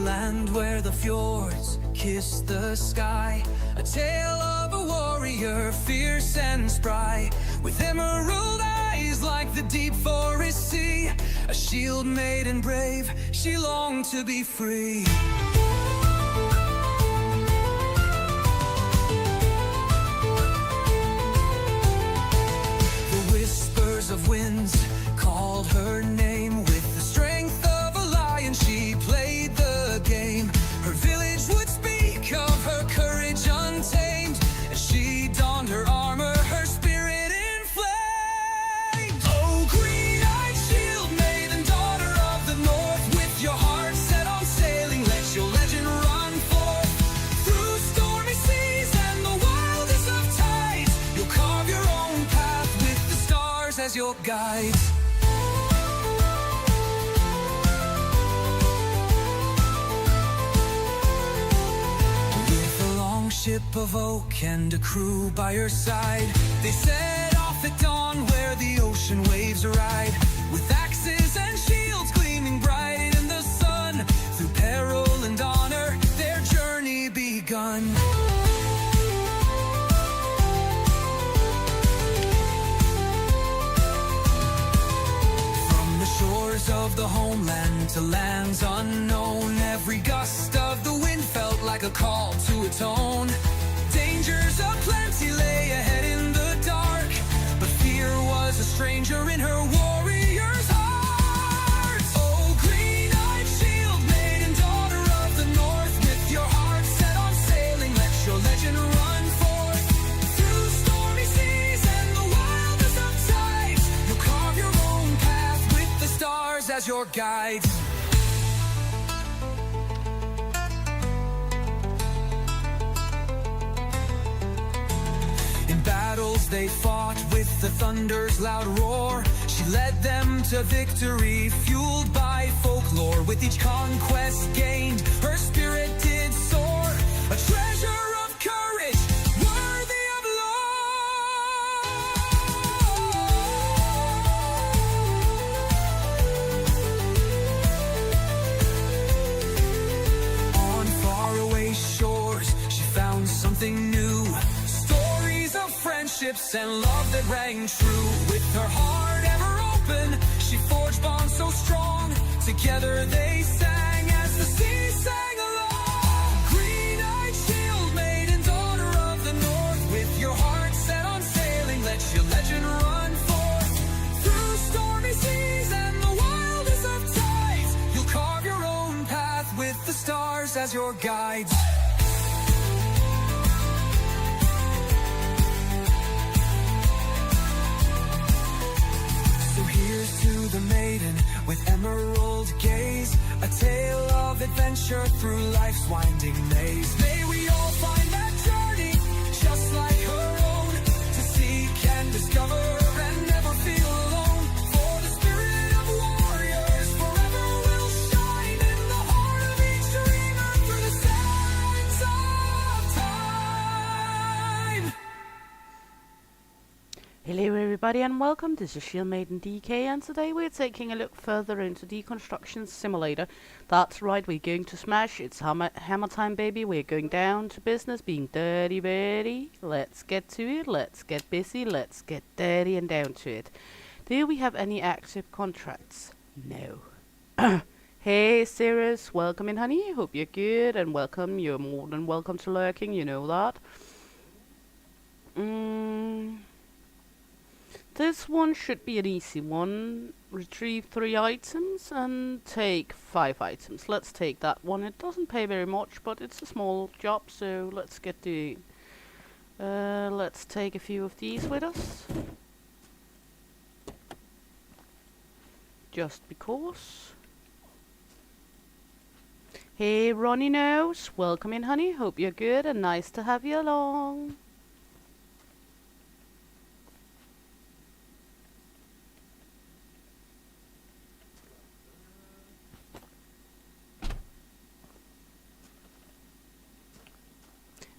land where the fjords kiss the sky. A tale of a warrior, fierce and spry, with emerald eyes like the deep forest sea. A shield maiden brave, she longed to be free. The whispers of winds called her name. With the strength of a lion she played the game. Her village would speak of her courage untamed. As she donned her armor, her spirit inflamed. Oh, green-eyed shield maiden, daughter of the north, with your heart set on sailing, let your legend run forth. Through stormy seas and the wildest of tides, you'll carve your own path with the stars as your guides. Ship of oak and a crew by her side, they set off at dawn where the ocean waves ride. With axes and shields gleaming bright in the sun, through peril and honor their journey begun. From the shores of the homeland to lands unknown, every gust of the wind felt like a call to atone. Dangers aplenty lay ahead in the dark, but fear was a stranger in her warrior's heart. Oh, green-eyed shield maiden, daughter of the north, with your heart set on sailing, let your legend run forth. Through stormy seas and the wildest of tides, you'll carve your own path with the stars as your guides. Battles they fought with the thunder's loud roar. She led them to victory, fueled by folklore. With each conquest gained, her spirit did soar. A treasure of courage, worthy of lore. On faraway shores, she found something new. Friendships and love that rang true. With her heart ever open, she forged bonds so strong. Together they sang as the sea sang along. Green-eyed shield maiden, daughter of the north, with your heart set on sailing, let your legend run forth. Through stormy seas and the wildest of tides, you'll carve your own path with the stars as your guides. To the maiden with emerald gaze, a tale of adventure through life's winding maze. May we all find that journey just like her own, to seek and discover and never feel alone. For the spirit of warriors forever will shine in the heart of each dreamer through the sands of time. Hello everybody and welcome, this is Shield Maiden DK, and today we're taking a look further into Deconstruction Simulator. That's right, we're going to smash, it's hammer time baby, we're going down to business, being dirty ready. Let's get to it, let's get busy, let's get dirty and down to it. Do we have any active contracts? No. Hey Cirrus, welcome in honey, hope you're good, and welcome, you're more than welcome to lurking, you know that. This one should be an easy one. Retrieve 3 items and take 5 items. Let's take that one. It doesn't pay very much, but it's a small job, so let's get doing. Let's take a few of these with us. Just because. Hey Ronnie Nose, welcome in honey. Hope you're good and nice to have you along.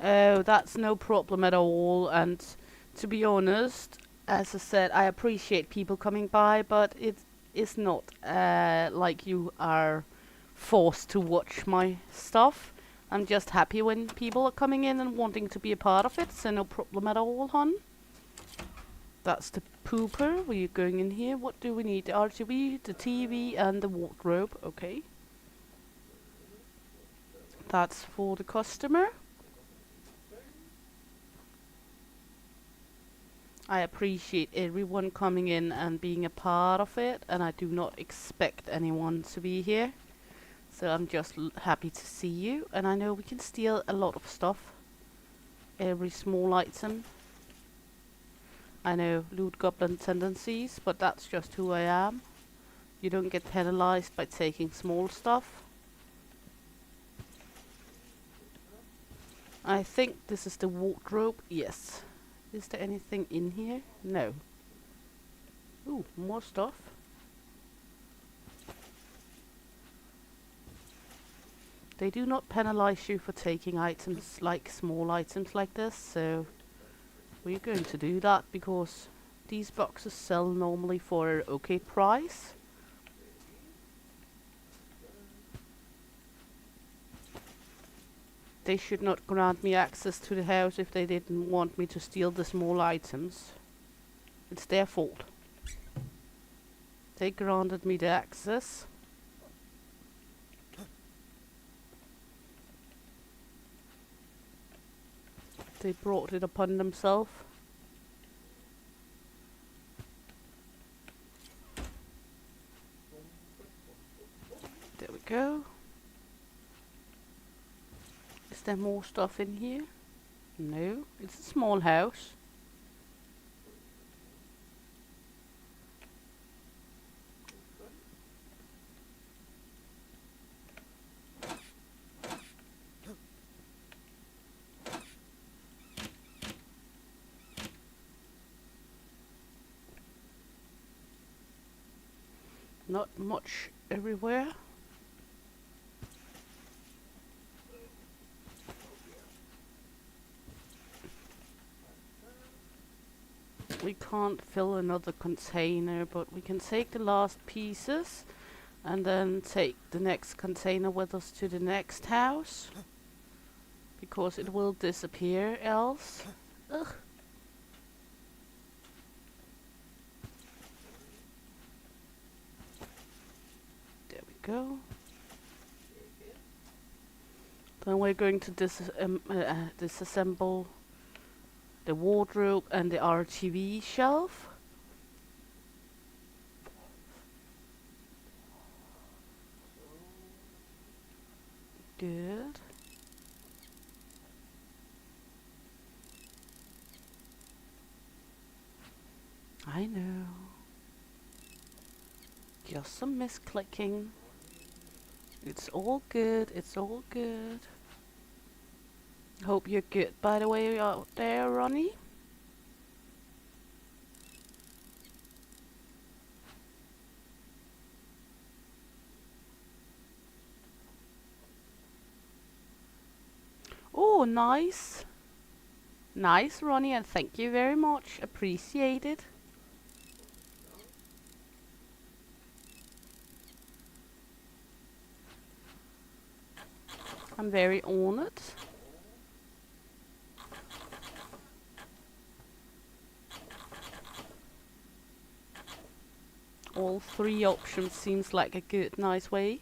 Oh, that's no problem at all, and to be honest, as I said, I appreciate people coming by, but it is not like you are forced to watch my stuff. I'm just happy when people are coming in and wanting to be a part of it, so no problem at all, hon. That's the pooper. We're going in here. What do we need? The RGB, the TV, and the wardrobe. Okay. That's for the customer. I appreciate everyone coming in and being a part of it, and I do not expect anyone to be here. So I'm just happy to see you, and I know we can steal a lot of stuff. Every small item. I know, loot goblin tendencies, but that's just who I am. You don't get penalized by taking small stuff. I think this is the wardrobe, yes. Is there anything in here? No. Ooh, more stuff. They do not penalize you for taking items like small items like this, so we're going to do that because these boxes sell normally for an okay price. They should not grant me access to the house if they didn't want me to steal the small items. It's their fault. They granted me the access. They brought it upon themselves. There we go. Is there more stuff in here? No, it's a small house. Not much everywhere. We can't fill another container, but we can take the last pieces and then take the next container with us to the next house, because it will disappear else. Ugh. There we go. Then we're going to disassemble the wardrobe and the RTV shelf. Good. I know. Just some misclicking. It's all good, it's all good. Hope you're good, by the way, out there, Ronnie. Oh, nice. Nice, Ronnie, and thank you very much. Appreciate it. I'm very honored. All three options seems like a good, nice way.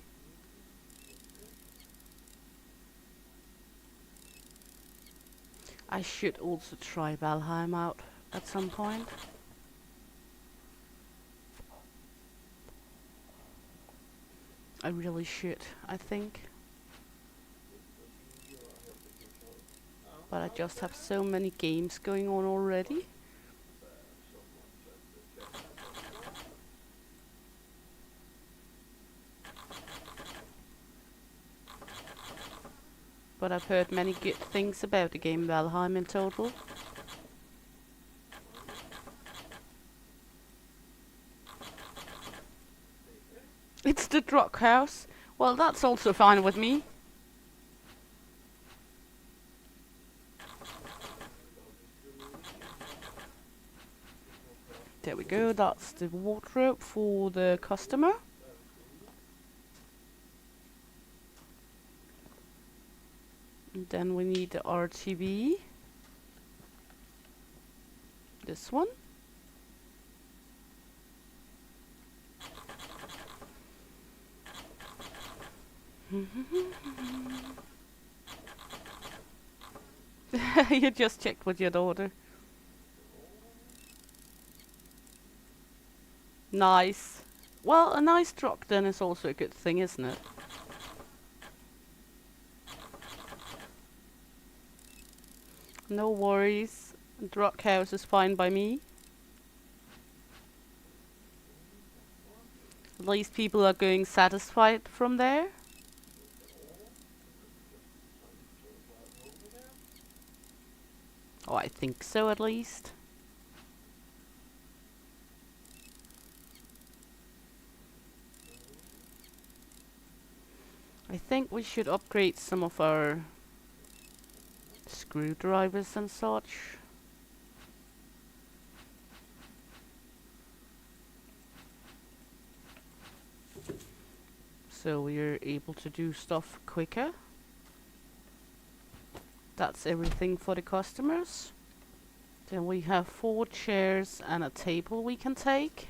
I should also try Valheim out at some point. I really should, I think. But I just have so many games going on already. But I've heard many good things about the game Valheim in total. It's the Drock house. Well, that's also fine with me. There we go, that's the wardrobe for the customer. And then we need the RTV. This one. You just checked with your daughter. Nice. Well, a nice truck then is also a good thing, isn't it? No worries. The truck house is fine by me. At least people are going satisfied from there. Oh, I think so at least. I think we should upgrade some of our screwdrivers and such. So we're able to do stuff quicker. That's everything for the customers. Then we have 4 chairs and a table we can take.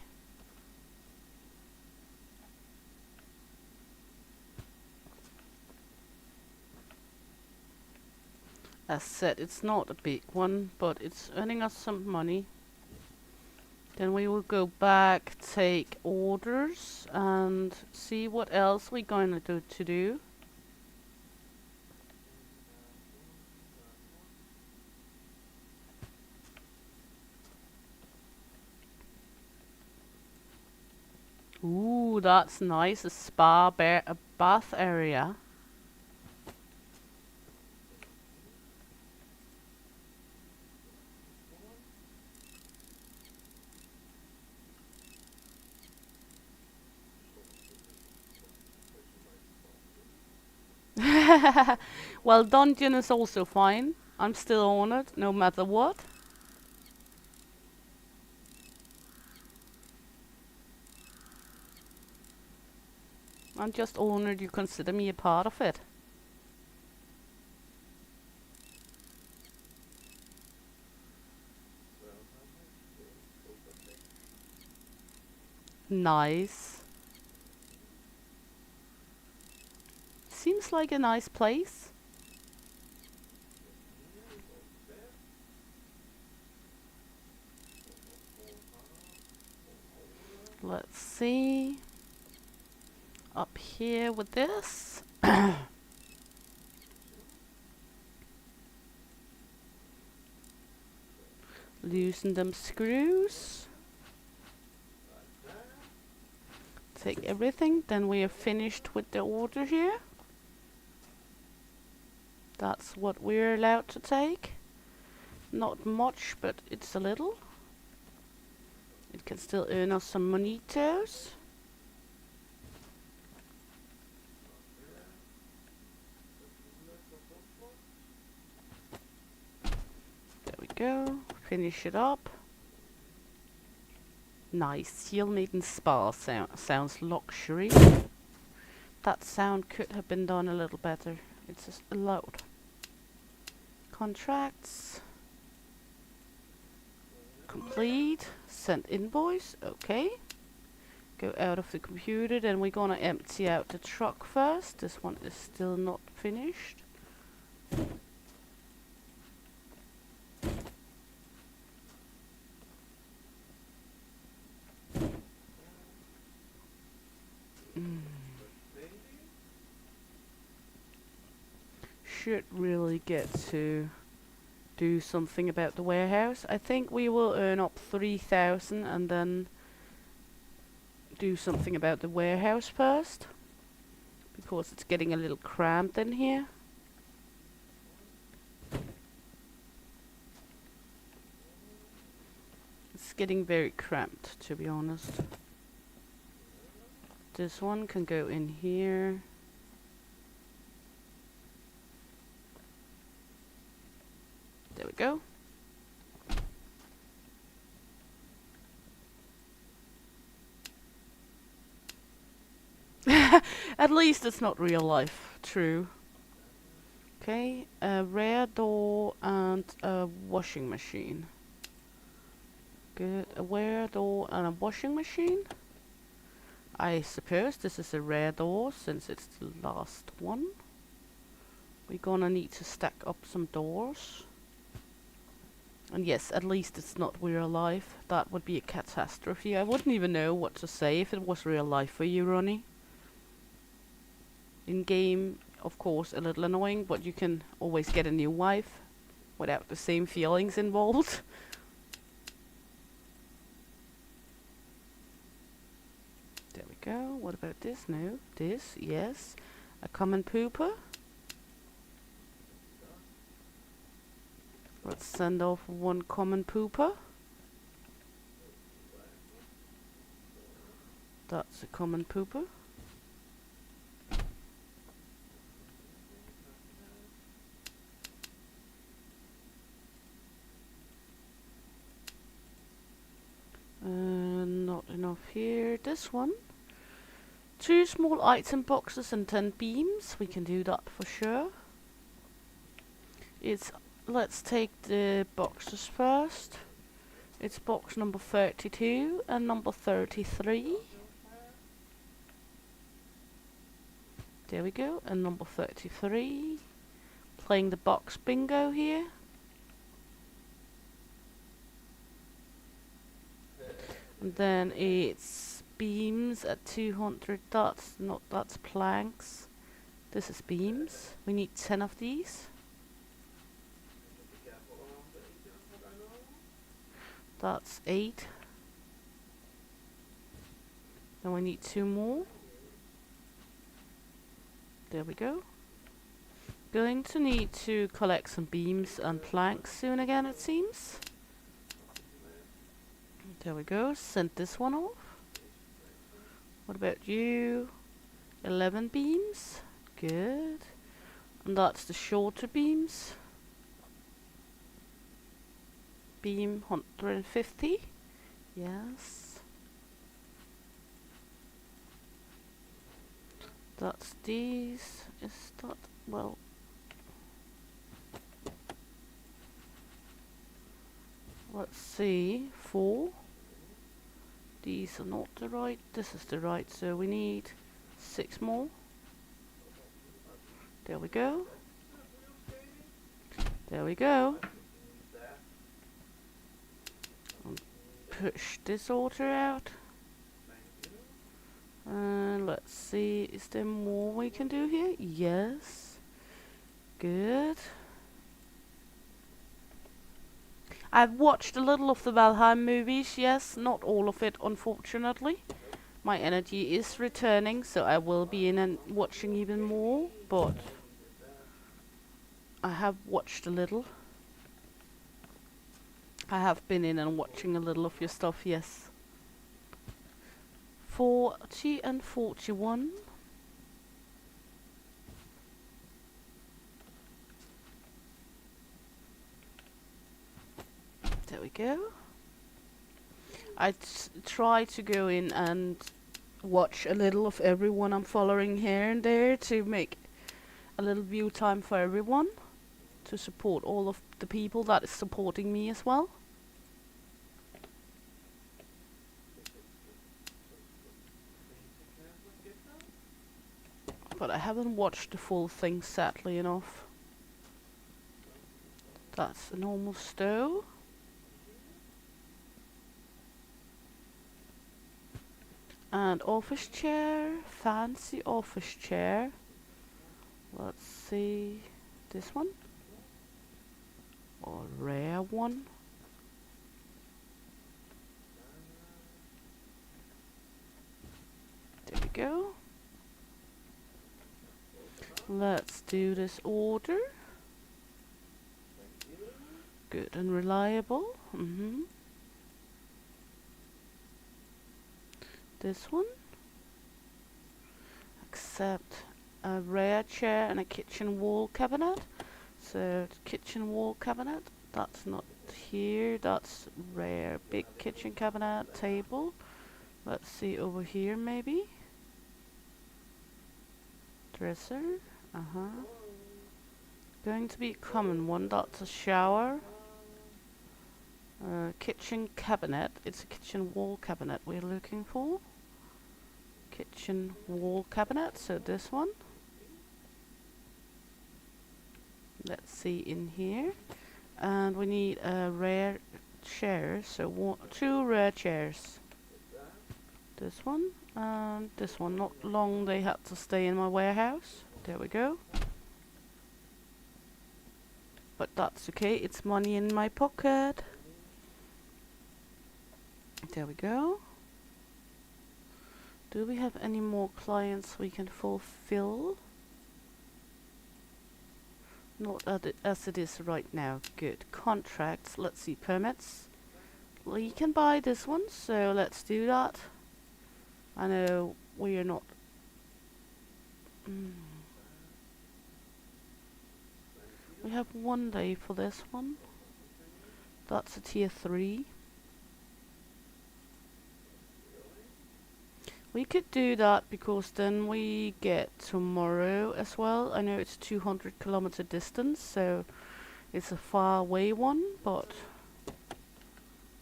As said, it's not a big one, but it's earning us some money. Then we will go back, take orders, and see what else we're going to do. Ooh, that's nice. A spa, a bath area. Well, dungeon is also fine. I'm still on it, no matter what. I'm just honored you consider me a part of it. Nice. Seems like a nice place. Let's see. Up here with this. Loosen them screws. Take everything. Then we are finished with the order here. That's what we're allowed to take. Not much, but it's a little. It can still earn us some monitos. There we go. Finish it up. Nice. Seal Maiden Spa sounds luxury. That sound could have been done a little better. It's just loud. Contracts. Complete. Send invoice. Okay. Go out of the computer. Then we're gonna empty out the truck first. This one is still not finished. Should really get to do something about the warehouse. I think we will earn up 3,000 and then do something about the warehouse first, because it's getting a little cramped in here. It's getting very cramped, to be honest. This one can go in here. There we go. At least it's not real life, true. Okay, a rare door and a washing machine. Good, a rare door and a washing machine. I suppose this is a rare door since it's the last one. We're gonna need to stack up some doors. And yes, at least it's not real life. That would be a catastrophe. I wouldn't even know what to say if it was real life for you, Ronnie. In game, of course, a little annoying, but you can always get a new wife without the same feelings involved. There we go. What about this? No. This, yes. A common pooper. Let's send off one common pooper. That's a common pooper. Not enough here. This one. 2 small item boxes and 10 beams. We can do that for sure. Let's take the boxes first. It's box number 32 and number 33. There we go. And number 33. Playing the box bingo here. And then it's beams at 200. That's planks. This is beams. We need 10 of these. That's 8. Then we need 2 more. There we go. Going to need to collect some beams and planks soon again, it seems. There we go. Send this one off. What about you? 11 beams. Good. And that's the shorter beams. Beam 150. Yes. That's these. Is that, well, let's see. 4. These are not the right. This is the right, so we need 6 more. There we go. There we go. And push this order out. And let's see, is there more we can do here? Yes. Good. I've watched a little of the Valheim movies, yes, not all of it, unfortunately. My energy is returning, so I will be in and watching even more, but I have watched a little. I have been in and watching a little of your stuff, yes. 40 and 41. There we go. I try to go in and watch a little of everyone I'm following here and there to make a little view time for everyone, to support all of the people that is supporting me as well. But I haven't watched the full thing, sadly enough. That's a normal stove. And office chair, fancy office chair. Let's see, this one, or rare one. There we go. Let's do this order. Good and reliable. This one. Accept a rare chair and a kitchen wall cabinet. So kitchen wall cabinet, that's not here, that's rare. Big kitchen cabinet, table. Let's see over here maybe. Dresser. going to be a common one. That's a shower. Kitchen cabinet. It's a kitchen wall cabinet we're looking for. Kitchen wall cabinet, so this one. Let's see in here. And we need a rare chair, so two rare chairs. This one and this one. Not long they had to stay in my warehouse. There we go. But that's okay, it's money in my pocket. There we go. Do we have any more clients we can fulfill? Not as it is right now. Good. Contracts. Let's see. Permits. We can buy this one, so let's do that. I know we are not... We have 1 day for this one. That's a tier 3. We could do that because then we get tomorrow as well. I know it's 200 kilometer distance, so it's a far away one, but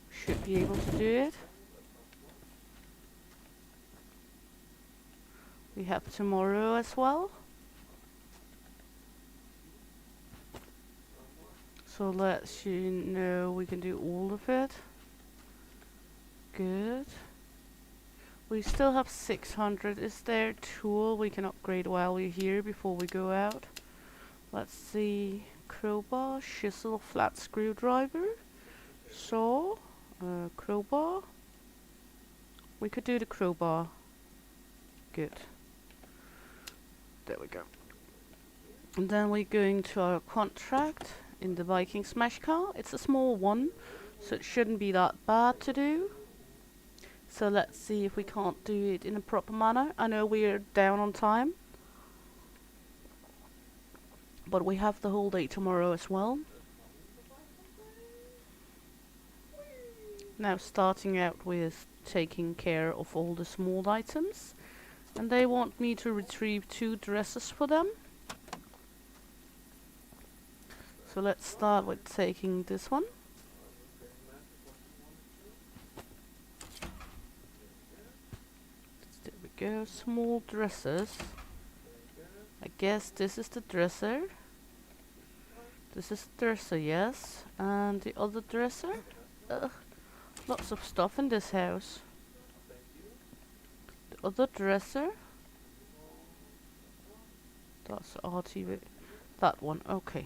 should be able to do it. We have tomorrow as well. So let's you know we can do all of it. Good. We still have 600. Is there a tool we can upgrade while we're here before we go out? Let's see. Crowbar, chisel, flat screwdriver, saw, crowbar. We could do the crowbar. Good. There we go. And then we're going to our contract in the Viking Smash car. It's a small one, so it shouldn't be that bad to do. So let's see if we can't do it in a proper manner. I know we're down on time, but we have the whole day tomorrow as well. Now starting out with taking care of all the small items. And they want me to retrieve 2 dresses for them. So let's start with taking this one. There we go, small dresses. I guess this is the dresser. This is the dresser, yes. And the other dresser? Lots of stuff in this house. The other dresser? That's RTV. That one, okay.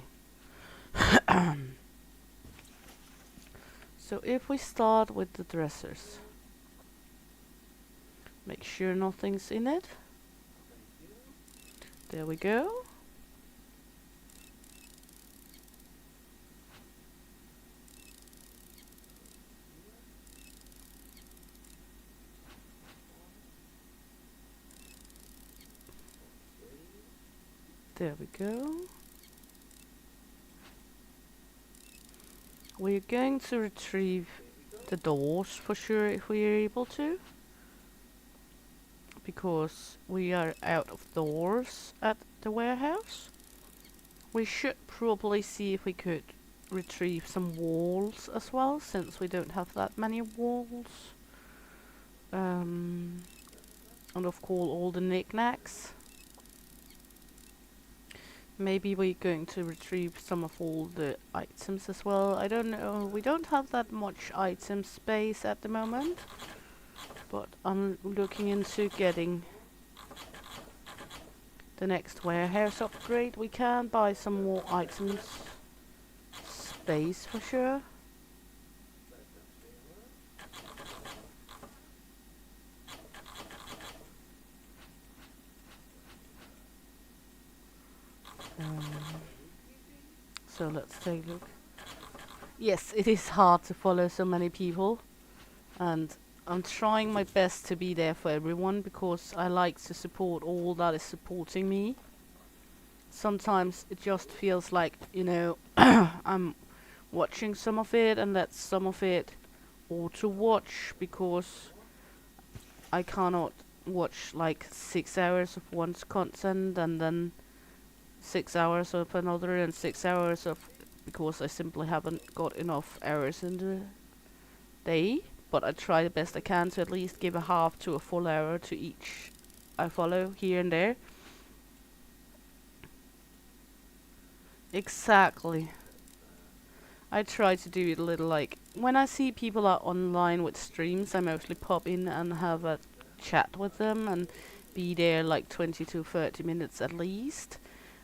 So if we start with the dressers, make sure nothing's in it. There we go. There we go. We're going to retrieve the doors for sure if we are able to, because we are out of doors at the warehouse. We should probably see if we could retrieve some walls as well, since we don't have that many walls. And of course all the knickknacks. Maybe we're going to retrieve some of all the items as well. I don't know. We don't have that much item space at the moment, but I'm looking into getting the next warehouse upgrade. We can buy some more items space for sure. So let's take a look. Yes, it is hard to follow so many people, and I'm trying my best to be there for everyone because I like to support all that is supporting me. Sometimes it just feels like, you know, I'm watching some of it and that's some of it or to watch, because I cannot watch like 6 hours of one's content and then 6 hours of another, and 6 hours of, because I simply haven't got enough hours in the day. But I try the best I can to at least give a half to a full hour to each I follow here and there. Exactly. I try to do it a little, like, when I see people are online with streams, I mostly pop in and have a chat with them and be there like 20 to 30 minutes at least.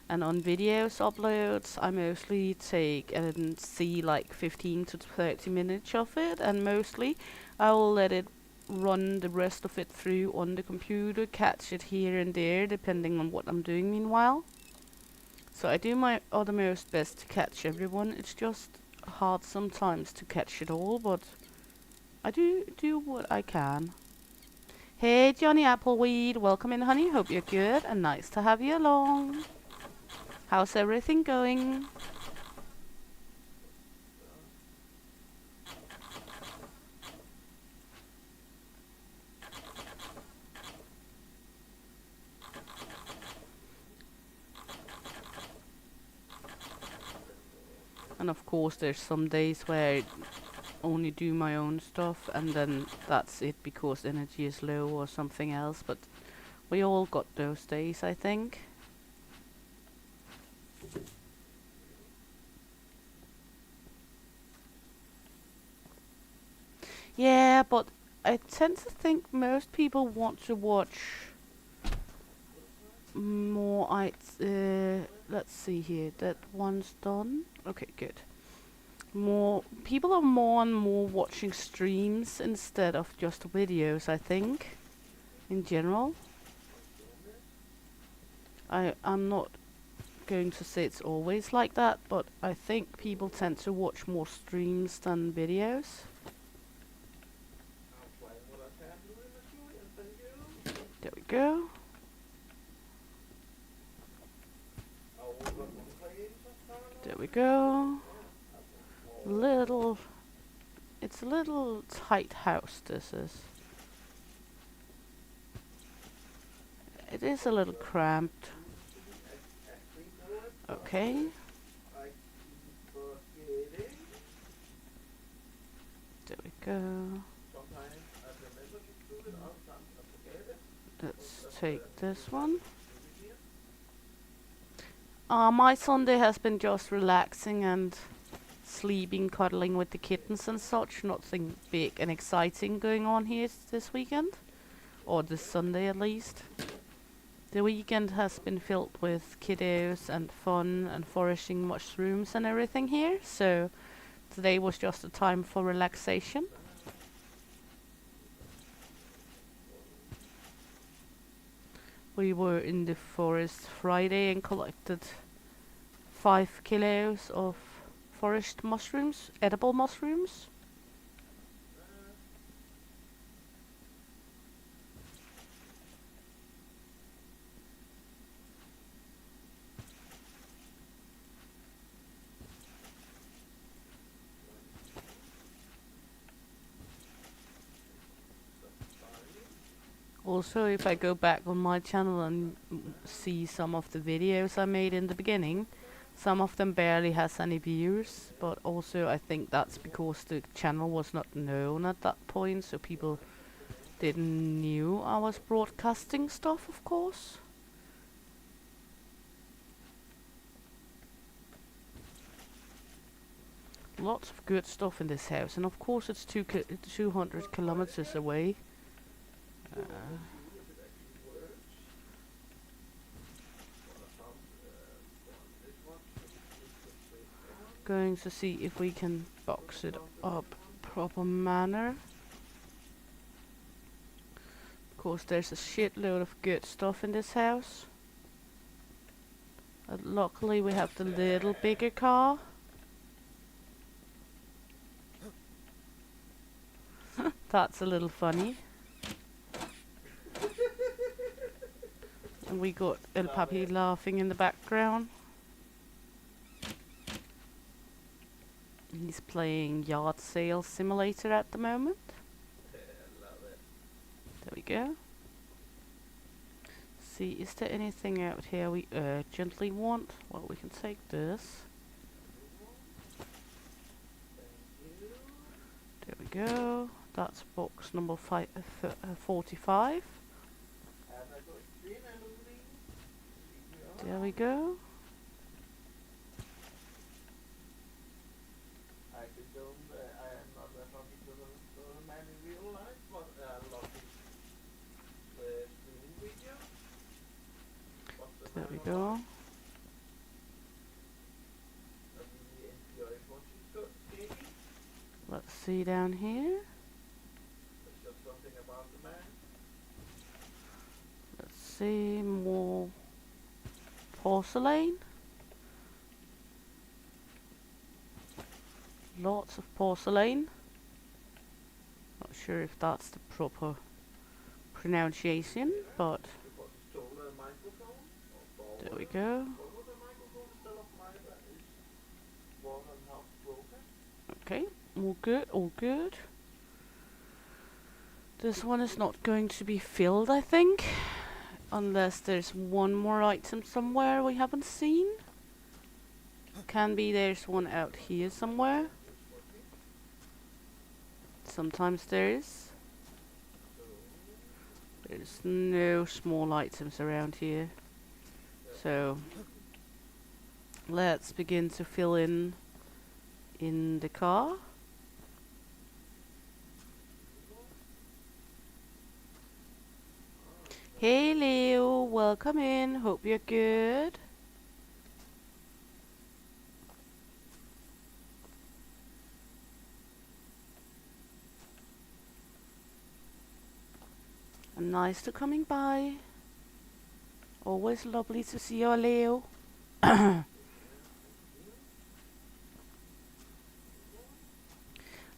And on videos uploads, I mostly take and see like 15 to 30 minutes of it, and mostly I will let it run the rest of it through on the computer, catch it here and there depending on what I'm doing meanwhile. So I do my uttermost best to catch everyone. It's just hard sometimes to catch it all, but I do what I can. Hey Johnny Appleweed, welcome in honey, hope you're good and nice to have you along. How's everything going? And of course there's some days where I only do my own stuff and then that's it because energy is low or something else, but we all got those days, I think. Yeah, but I tend to think most people want to watch more. Let's see here. That one's done. Okay, good. More people are more and more watching streams instead of just videos, I think, in general. I'm not going to say it's always like that, but I think people tend to watch more streams than videos. There we go. There we go. It's a little tight house, this is. It is a little cramped. Okay. There we go. Let's take this one. My Sunday has been just relaxing and sleeping, cuddling with the kittens and such. Nothing big and exciting going on here this weekend. Or this Sunday at least. The weekend has been filled with kiddos and fun and foraging mushrooms and everything here. So today was just a time for relaxation. We were in the forest Friday and collected 5 kilos of forest mushrooms, edible mushrooms. Also, if I go back on my channel and see some of the videos I made in the beginning, some of them barely has any views, but also I think that's because the channel was not known at that point, so people didn't knew I was broadcasting stuff, of course. Lots of good stuff in this house, and of course it's 200 kilometers away. Going to see if we can box it up proper manner. Of course there's a shitload of good stuff in this house. Luckily we have the little bigger car. That's a little funny. And we got El Papi laughing in the background. He's playing Yard Sale Simulator at the moment. There we go. see, is there anything out here we urgently want? Well, we can take this. There we go. That's box number 45. There we go. There we go. Let's see down here. Let's see, more porcelain. Lots of porcelain. Not sure if that's the proper pronunciation, but there we go. Okay, all good, all good. This one is not going to be filled, I think, unless there's one more item somewhere we haven't seen. Can be there's one out here somewhere. Sometimes there's no small items around here. So let's begin to fill in the car. Hey Leo, welcome in. Hope you're good. And nice to coming by. Always lovely to see you, Leo.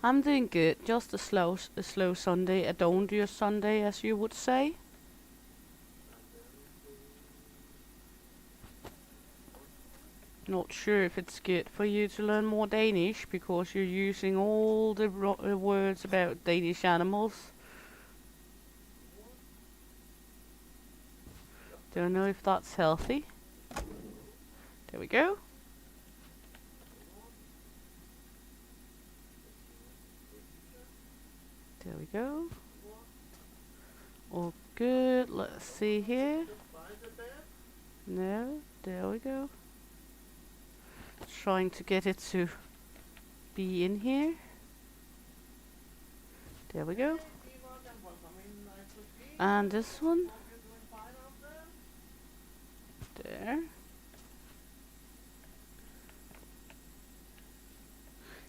I'm doing good. Just a slow Sunday, a don't do a Sunday, as you would say. Not sure if it's good for you to learn more Danish because you're using all the words about Danish animals. Don't know if that's healthy. There we go. There we go. All good. Let's see here. No, there we go. Trying to get it to be in here. There we go. And this one. There.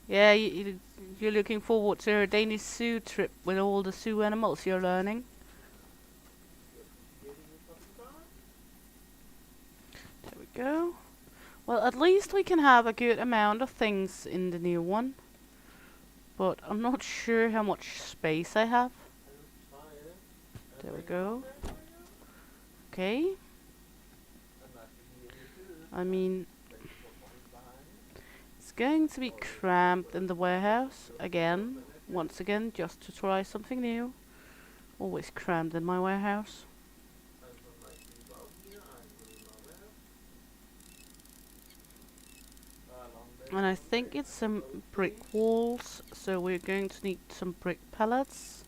Yeah, you're looking forward to a Danish zoo trip with all the zoo animals you're learning. There we go. Well, at least we can have a good amount of things in the new one. But I'm not sure how much space I have. There we go. Okay. I mean, it's going to be cramped in the warehouse again, once again, just to try something new. Always crammed in my warehouse. And I think it's some brick walls, so we're going to need some brick pallets.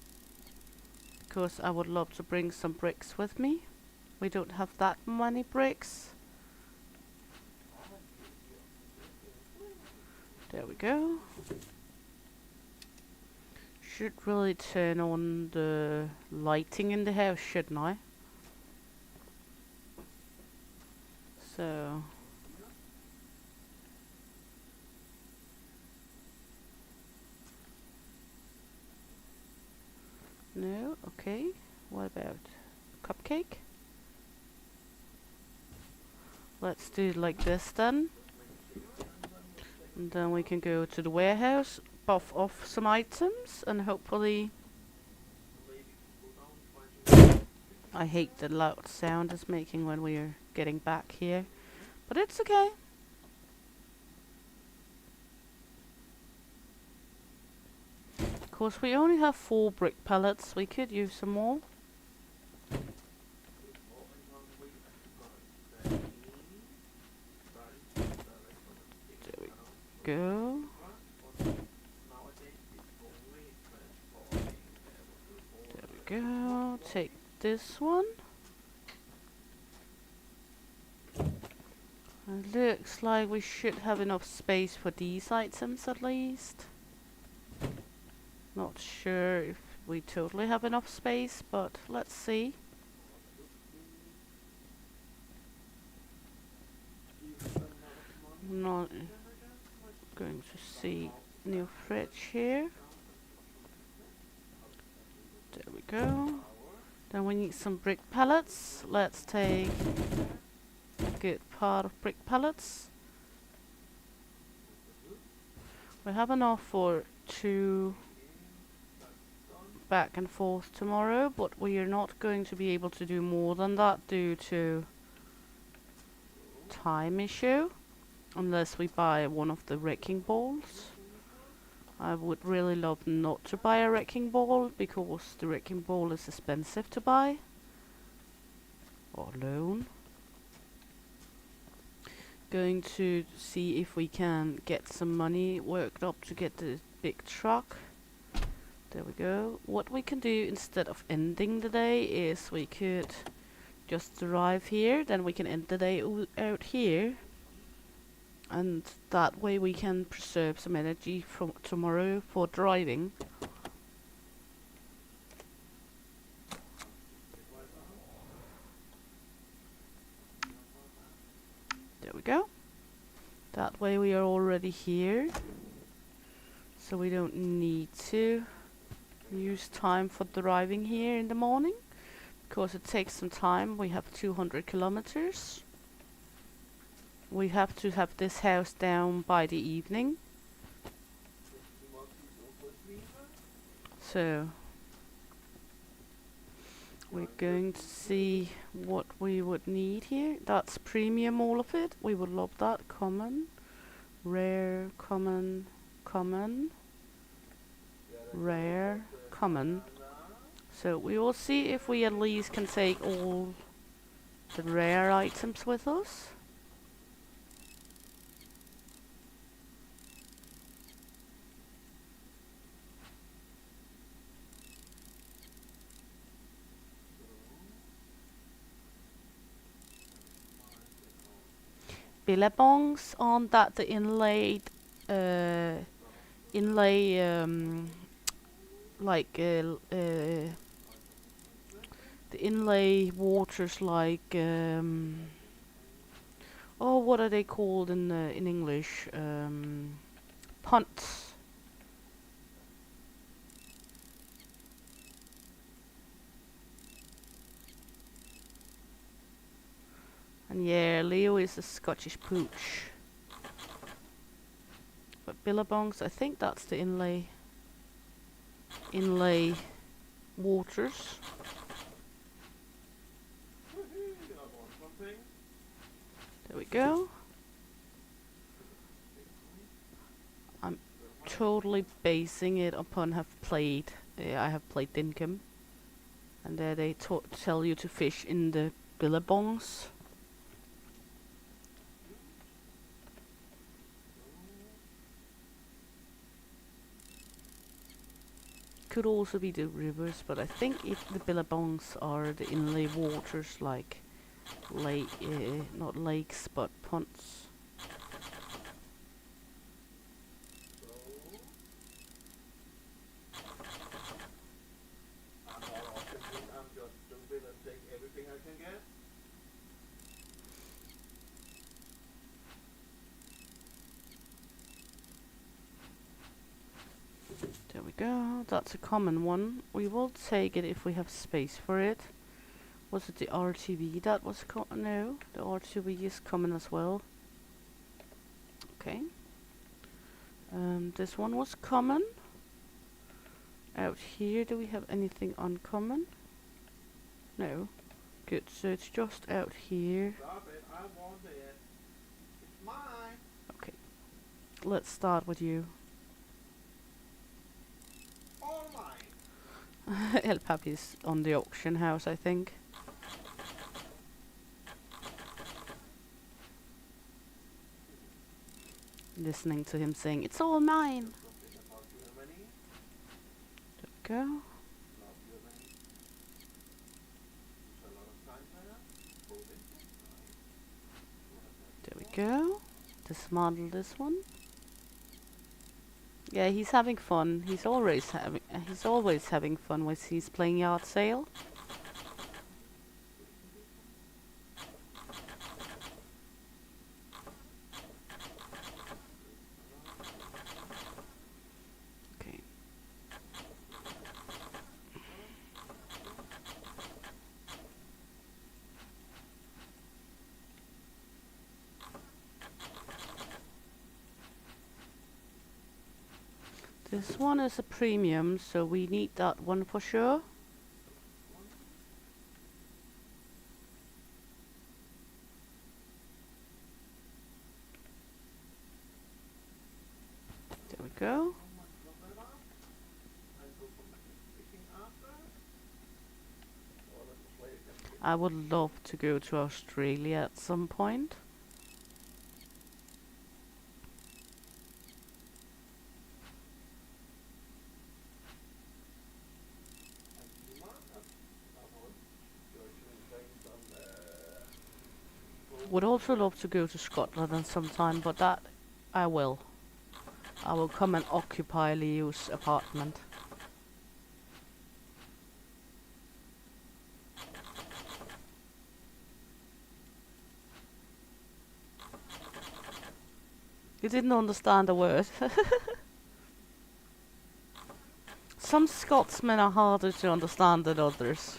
Because I would love to bring some bricks with me. We don't have that many bricks. There we go. Should really turn on the lighting in the house, shouldn't I? So... No, okay. What about cupcake? Let's do it like this then. And then we can go to the warehouse, buff off some items, and hopefully... I hate the loud sound it's making when we're getting back here. But it's okay. Of course, we only have 4 brick pallets. We could use some more. go. There we go. Take this one. It looks like we should have enough space for these items at least. Not sure if we totally have enough space, but let's see. Not going to see new fridge here. There we go. Then we need some brick pallets. Let's take a good part of brick pallets. We have enough for 2 back and forth tomorrow, but we are not going to be able to do more than that due to time issue, unless we buy one of the wrecking balls. I would really love not to buy a wrecking ball because the wrecking ball is expensive to buy or loan. Going to see if we can get some money worked up to get the big truck. There we go. What we can do instead of ending the day is we could just arrive here, then we can end the day out here, and that way we can preserve some energy from tomorrow for driving. There we go. That way we are already here, so we don't need to use time for driving here in the morning, because it takes some time. We have 200 kilometers. We have to have this house down by the evening. So we're going to see what we would need here. That's premium, all of it. We would love that. Common, rare, common, common, rare, common. So we will see if we at least can take all the rare items with us. Billabongs, aren't that the inlaid like the inlay waters, like oh, what are they called in English? Punts. And yeah, Leo is a Scottish pooch. But billabongs, I think that's the inlay waters. There we go. I'm totally basing it upon I have played Dinkum, and there they tell you to fish in the billabongs. Could also be the rivers, but I think if the billabongs are the inlay waters, like not lakes but ponds. There we go, that's a common one. We will take it if we have space for it. Was it the RTV that was no, the RTV is common as well. Okay. This one was common. Out here, do we have anything uncommon? No. Good, so it's just out here. Stop it, I want it. It's mine. Okay. Let's start with you. All mine. El Papi's on the auction house, I think. Listening to him saying, "It's all mine." Something about Germany. Go. Love Germany. Spent a lot of time there. Go winter. Nice. You have that There we before? go. Dismantle this one. Yeah, he's having fun. He's always having fun when he's playing yard sale. Okay. This one is a premium, so we need that one for sure. There we go. I would love to go to Australia at some point. Would also love to go to Scotland at some time, but that I will. I will come and occupy Leo's apartment. You didn't understand a word. Some Scotsmen are harder to understand than others.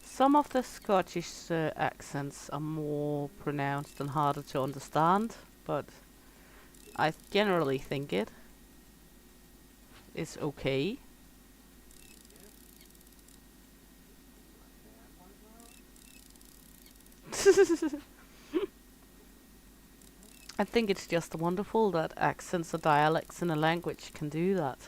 Some of the Scottish accents are more pronounced and harder to understand, but I generally think it is okay. I think it's just wonderful that accents or dialects in a language can do that.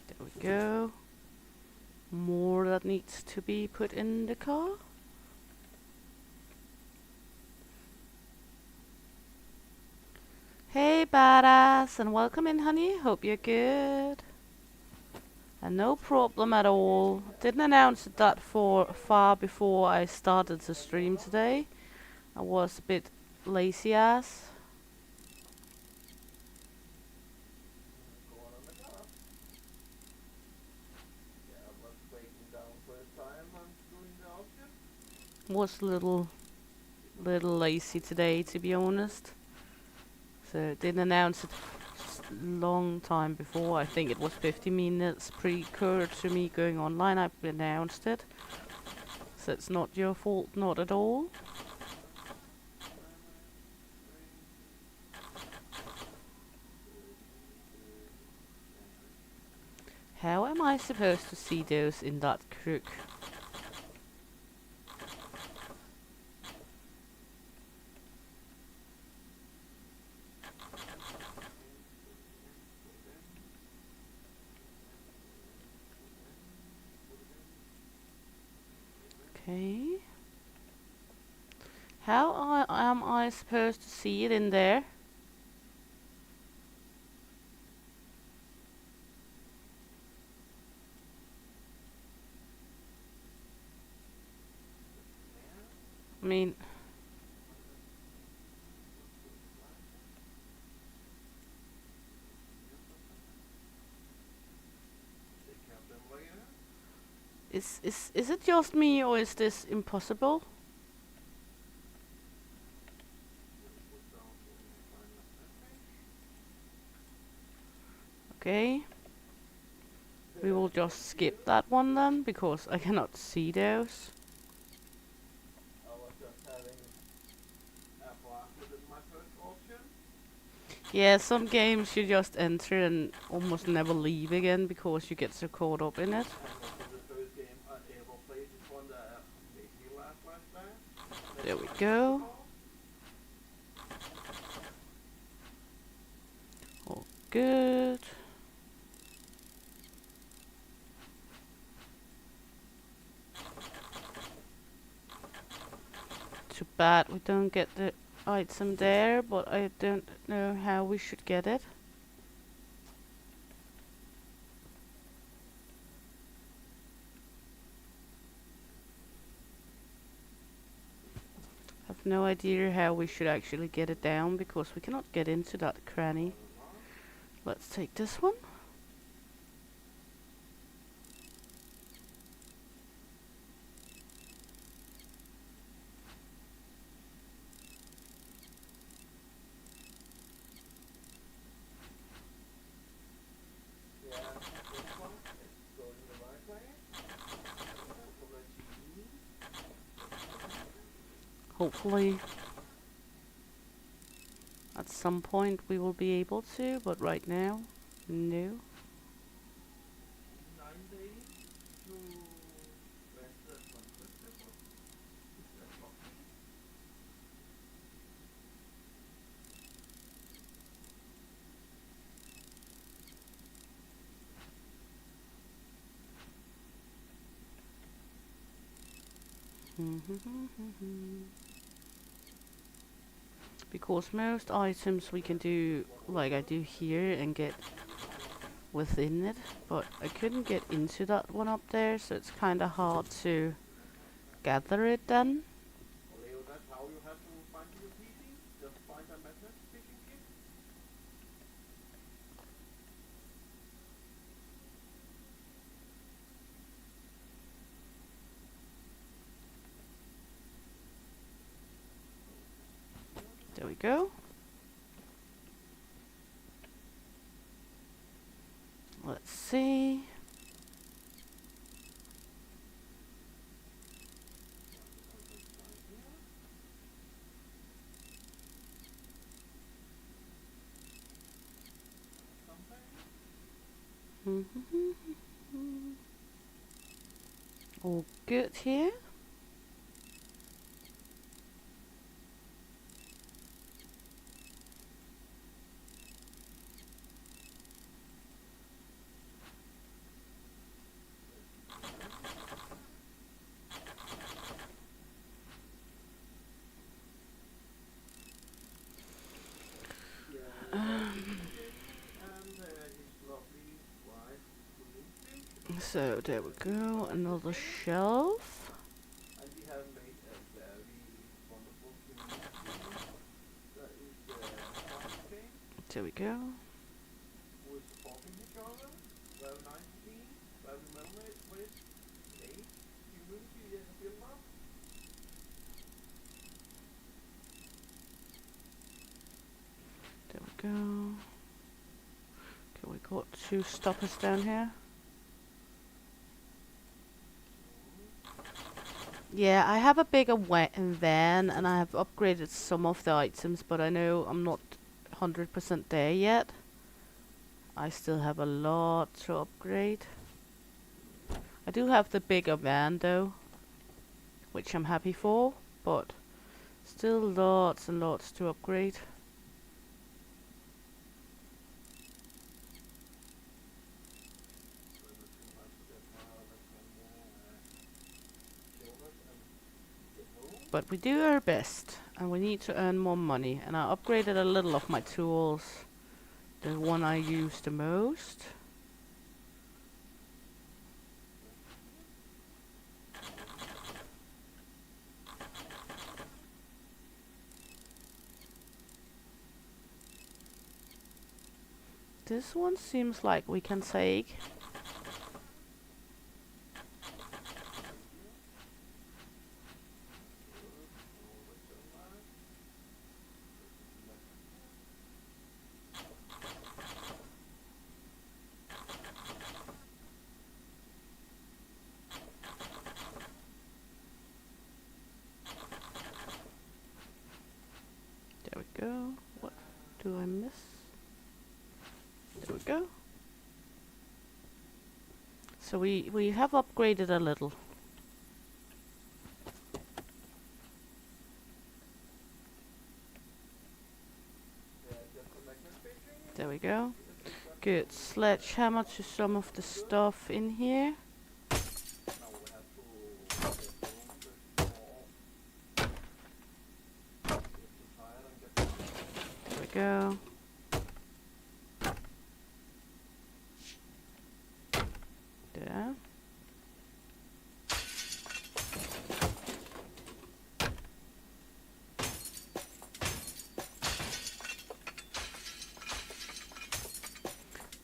There we go. More that needs to be put in the car. Hey badass, and welcome in honey, hope you're good. And no problem at all. Didn't announce it that far before I started the stream today. I was a bit lazy ass. Was a little lazy today, to be honest. So didn't announce it long time before. I think it was 50 minutes pre-occurred to me going online. I announced it. So it's not your fault, not at all. How am I supposed to see those in that crook? Okay. How am I supposed to see it in there? I mean, Is it just me, or is this impossible? Okay. We will just skip that one then, because I cannot see those. I was just having a blast with it in my first auction. Yeah, some games you just enter and almost never leave again because you get so caught up in it. And also the first game I ever played is one that made me laugh like that. There we go. All good. Too bad we don't get the item there, but I don't know how we should get it. Have no idea how we should actually get it down because we cannot get into that cranny. Let's take this one. Yeah, this one is going the right way. Hopefully TV. Hopefully at some point we will be able to, but right now, no. 9 days to rent the contract. Is that possible? Because most items we can do like I do here and get within it, but I couldn't get into that one up there, so it's kind of hard to gather it then. Leo, that's how you have to find your PC. Just find a method fishing kit. There we go. Let's see. All good here. So there we go, another shelf. And we have made a very wonderful community. That is marketing, There we go. who is supporting each other. Very nice team, very well made with made community build up. There we go. Okay, we got 2 stoppers down here. Yeah, I have a bigger van and I have upgraded some of the items, but I know I'm not 100% there yet. I still have a lot to upgrade. I do have the bigger van though, which I'm happy for, but still lots and lots to upgrade. But we do our best, and we need to earn more money. And I upgraded a little of my tools, the one I use the most. This one seems like we can take. So we have upgraded a little. There we go. Good. Sledgehammer to some of the stuff in here. There we go. There.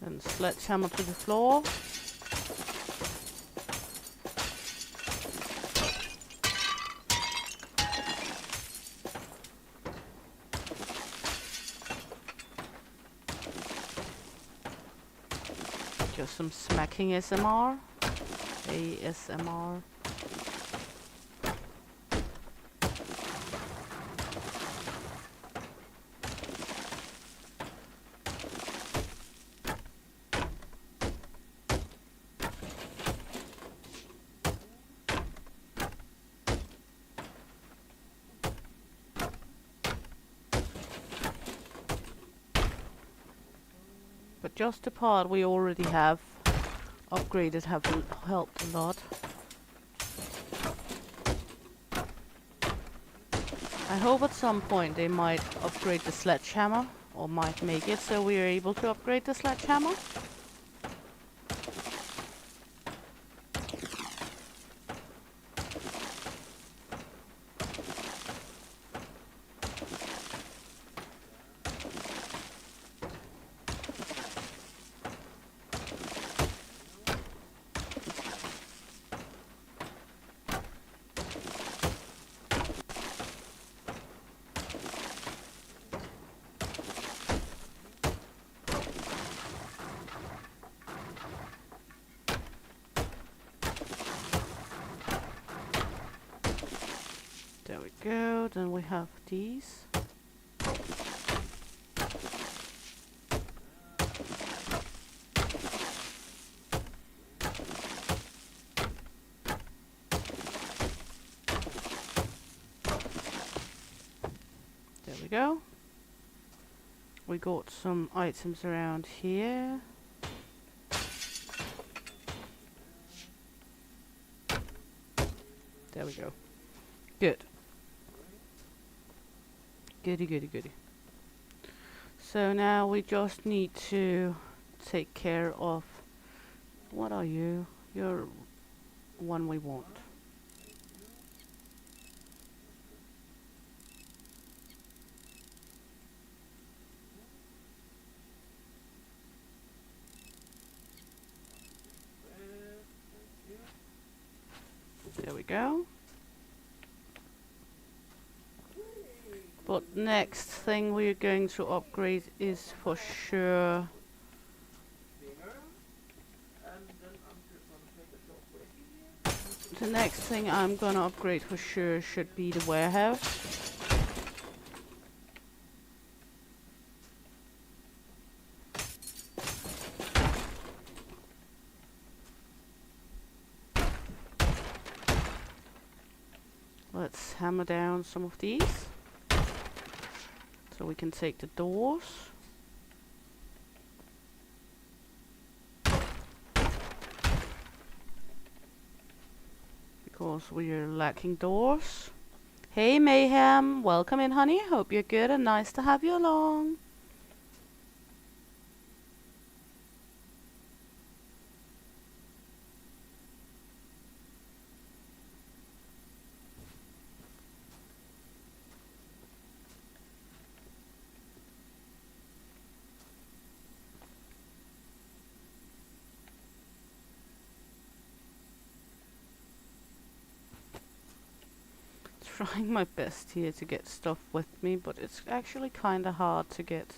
And sledgehammer to the floor. Just some smacking ASMR. ASMR. But just the part we already have upgraded have helped a lot. I hope at some point they might upgrade the sledgehammer, or might make it so we are able to upgrade the sledgehammer. There we go, then we have these. There we go. We got some items around here. There we go. Good. Goody, goody, goody. So now we just need to take care of... What are you? You're one we want. There we go. But next thing we're going to upgrade is for sure... The next thing I'm gonna upgrade for sure should be the warehouse. Let's hammer down some of these. So we can take the doors. Because we are lacking doors. Hey Mayhem, welcome in honey. Hope you're good and nice to have you along. Trying my best here to get stuff with me, but it's actually kind of hard to get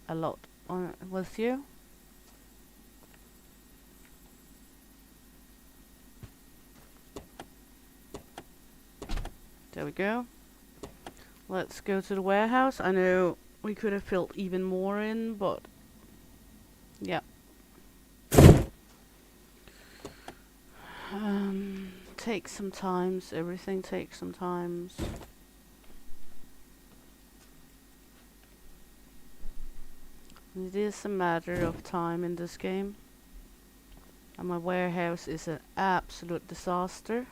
a lot on with you. There we go. Let's go to the warehouse. I know we could have filled even more in, but yeah. takes some time. Everything takes some time. It is a matter of time in this game. And my warehouse is an absolute disaster.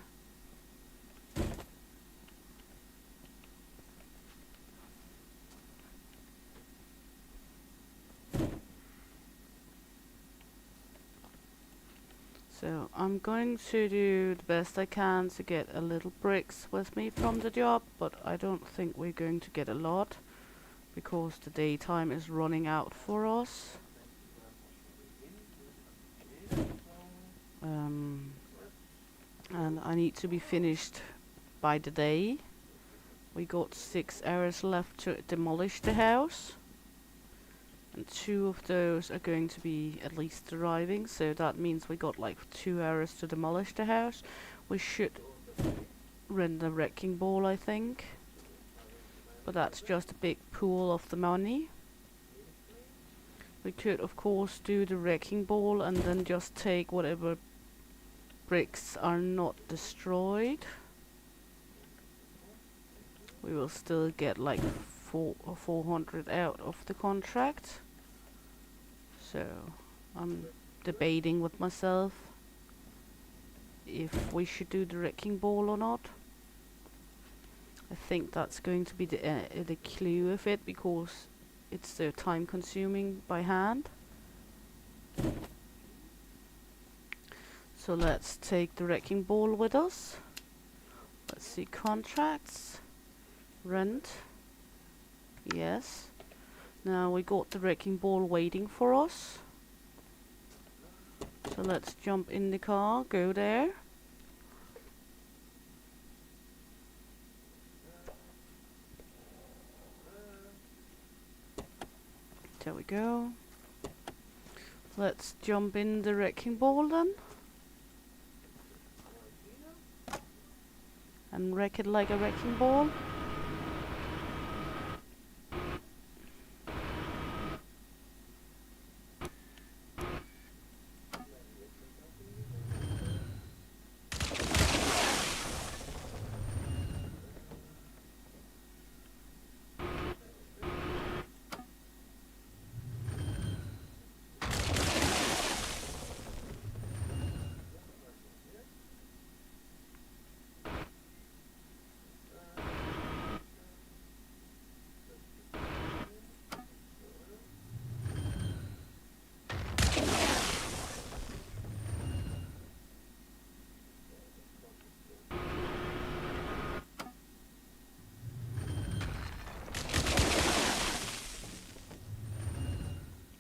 So I'm going to do the best I can to get a little bricks with me from the job, but I don't think we're going to get a lot because the daytime is running out for us. And I need to be finished by the day. We got 6 hours left to demolish the house. And 2 of those are going to be at least arriving, so that means we got like 2 hours to demolish the house. We should rent the wrecking ball, I think. But that's just a big pool of the money. We could of course do the wrecking ball and then just take whatever bricks are not destroyed. We will still get like 400 out of the contract. So I'm debating with myself if we should do the wrecking ball or not. I think that's going to be the clue of it, because it's so time consuming by hand. So let's take the wrecking ball with us. Let's see, contracts, rent, yes. Now we got the wrecking ball waiting for us. So let's jump in the car, go there. There we go. Let's jump in the wrecking ball then. And wreck it like a wrecking ball.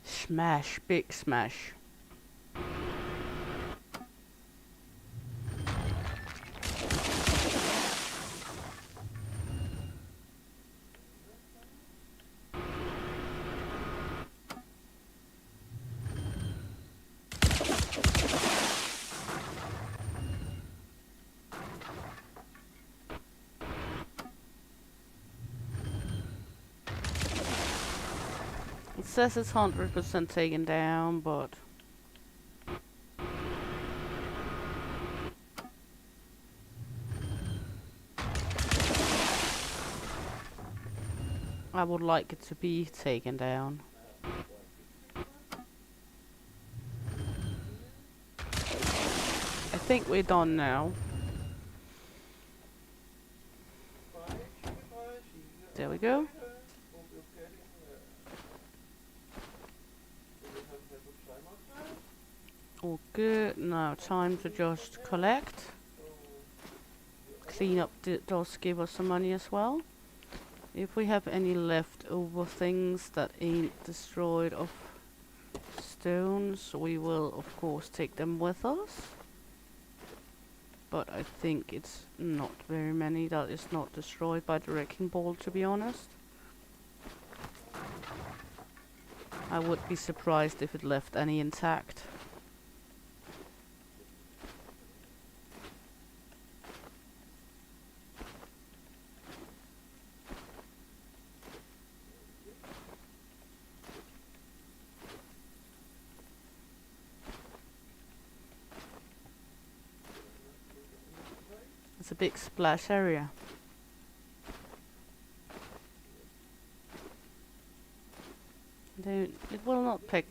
Smash, big smash. It says it's 100% taken down, but I would like it to be taken down. I think we're done now. There we go. All good. Now time to just collect. Clean up does give us some money as well. If we have any leftover things that ain't destroyed of stones, we will of course take them with us. But I think it's not very many that is not destroyed by the wrecking ball, to be honest. I would be surprised if it left any intact. a big splash area. It will not pick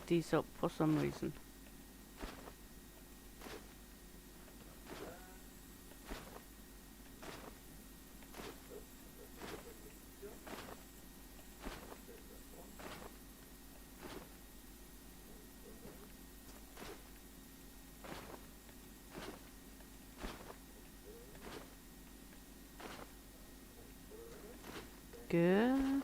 these up for some reason. Good.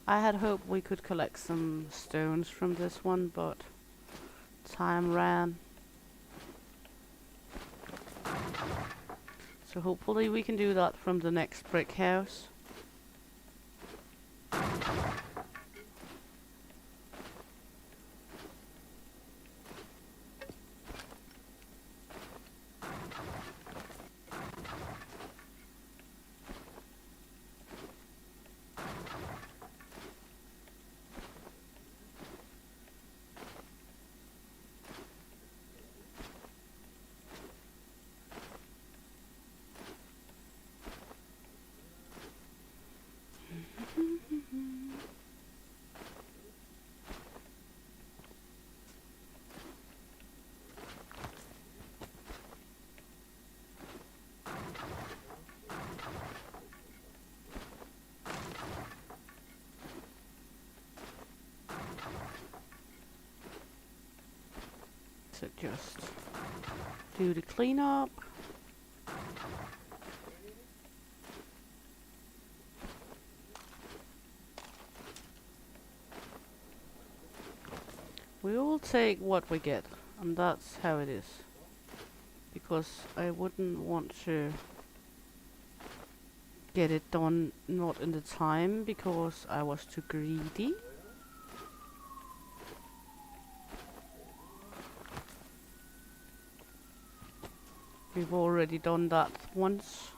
I had hoped we could collect some stones from this one, but time ran. So hopefully we can do that from the next brick house. So just do the cleanup. We will take what we get, and that's how it is. Because I wouldn't want to get it done not in the time because I was too greedy. We've already done that once.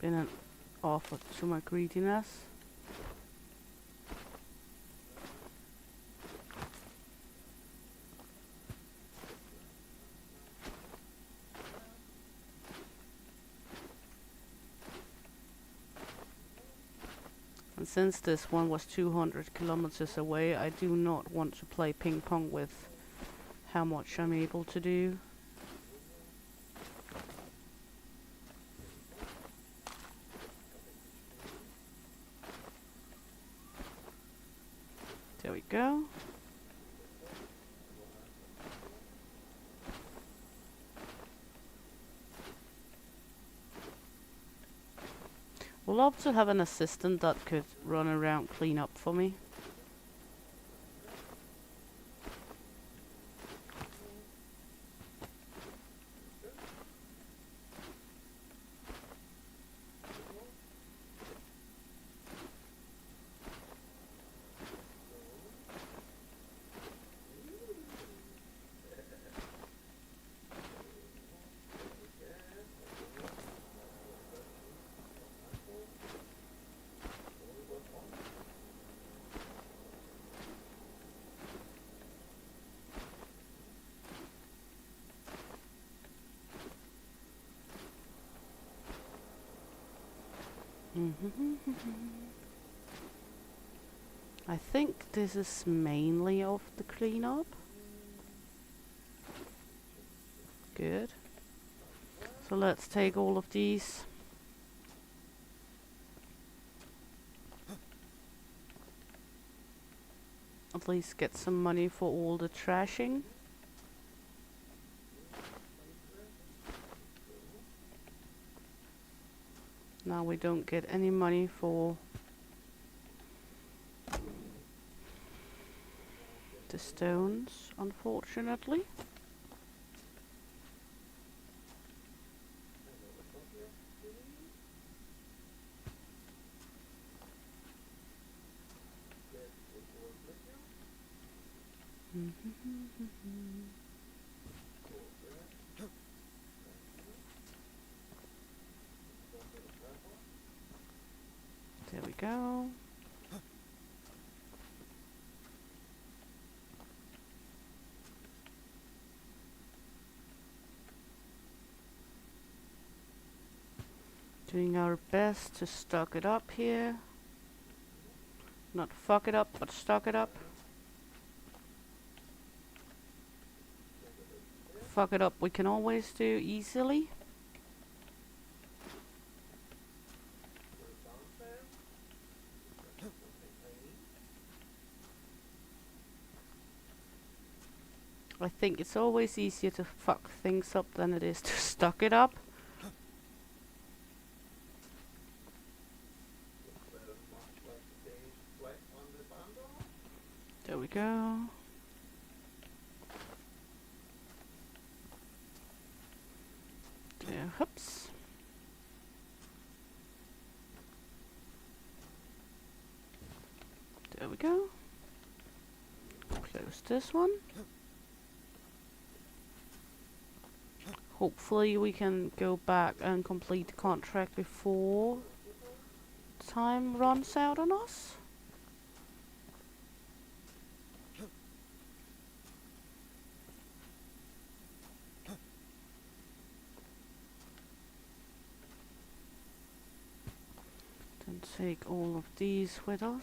Been an offer to my greediness. And since this one was 200 kilometers away, I do not want to play ping pong with how much I'm able to do. There we go. Would love to have an assistant that could run around clean up for me. I think this is mainly of the cleanup. Good. So let's take all of these. At least get some money for all the trashing. Now we don't get any money for the stones, unfortunately. There we go. Doing our best to stock it up here. Not fuck it up, but stock it up. Fuck it up we can always do easily. I think it's always easier to fuck things up than it is to stock it up. There we go. There, hoops. There we go. Close this one. Hopefully we can go back and complete the contract before time runs out on us. Then take all of these with us.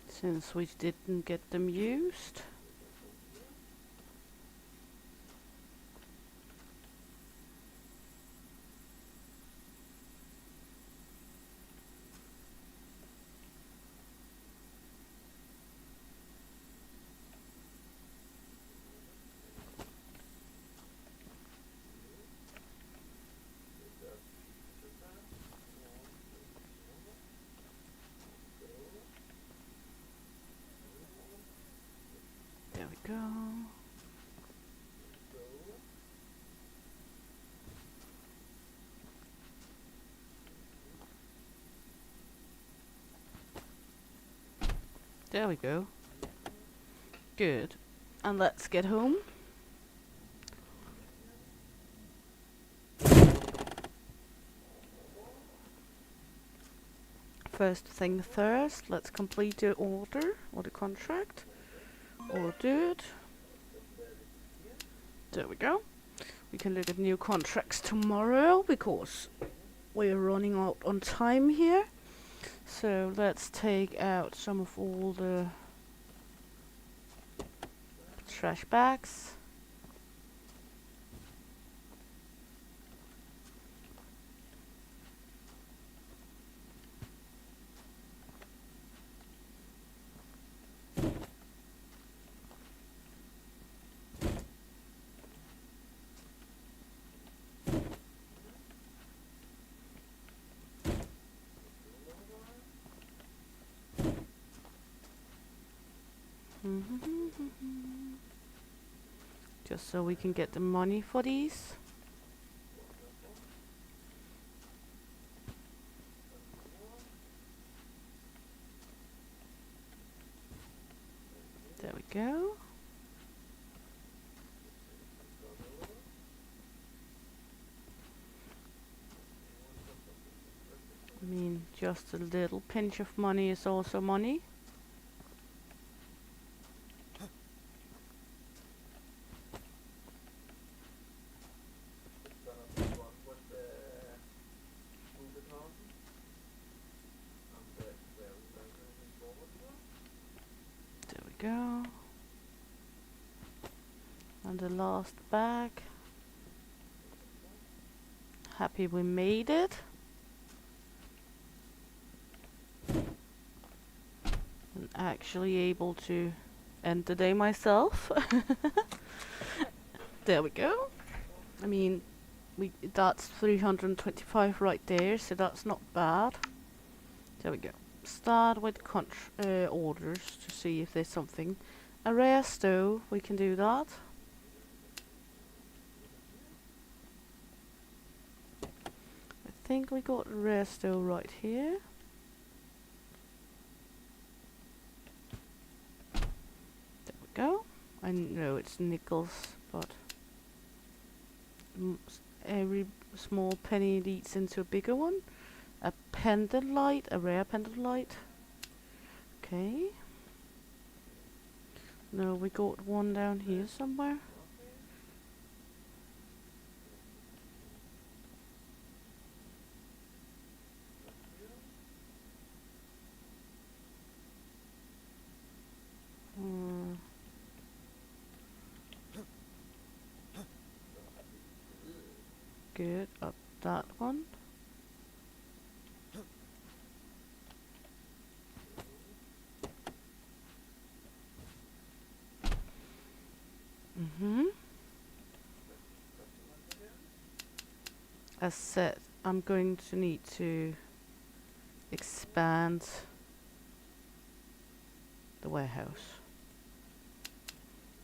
Since we didn't get them used. There we go. There we go. Good. And let's get home. First thing first, let's complete the order or the contract. Ordered. There we go. We can look at new contracts tomorrow because we're running out on time here. So let's take out some of all the trash bags. Just so we can get the money for these. There we go. I mean, just a little pinch of money is also money. Go. And the last bag. Happy we made it. And actually able to end the day myself. There we go. I mean, that's 325 right there, so that's not bad. There we go. Start with orders to see if there's something. A rare stove, we can do that. think we got resto right here. There we go. I know it's nickels, but every small penny leads into a bigger one. A pendant light, a rare pendant light. Okay. No, we got one down here somewhere. Good, up that one. As said, I'm going to need to expand the warehouse.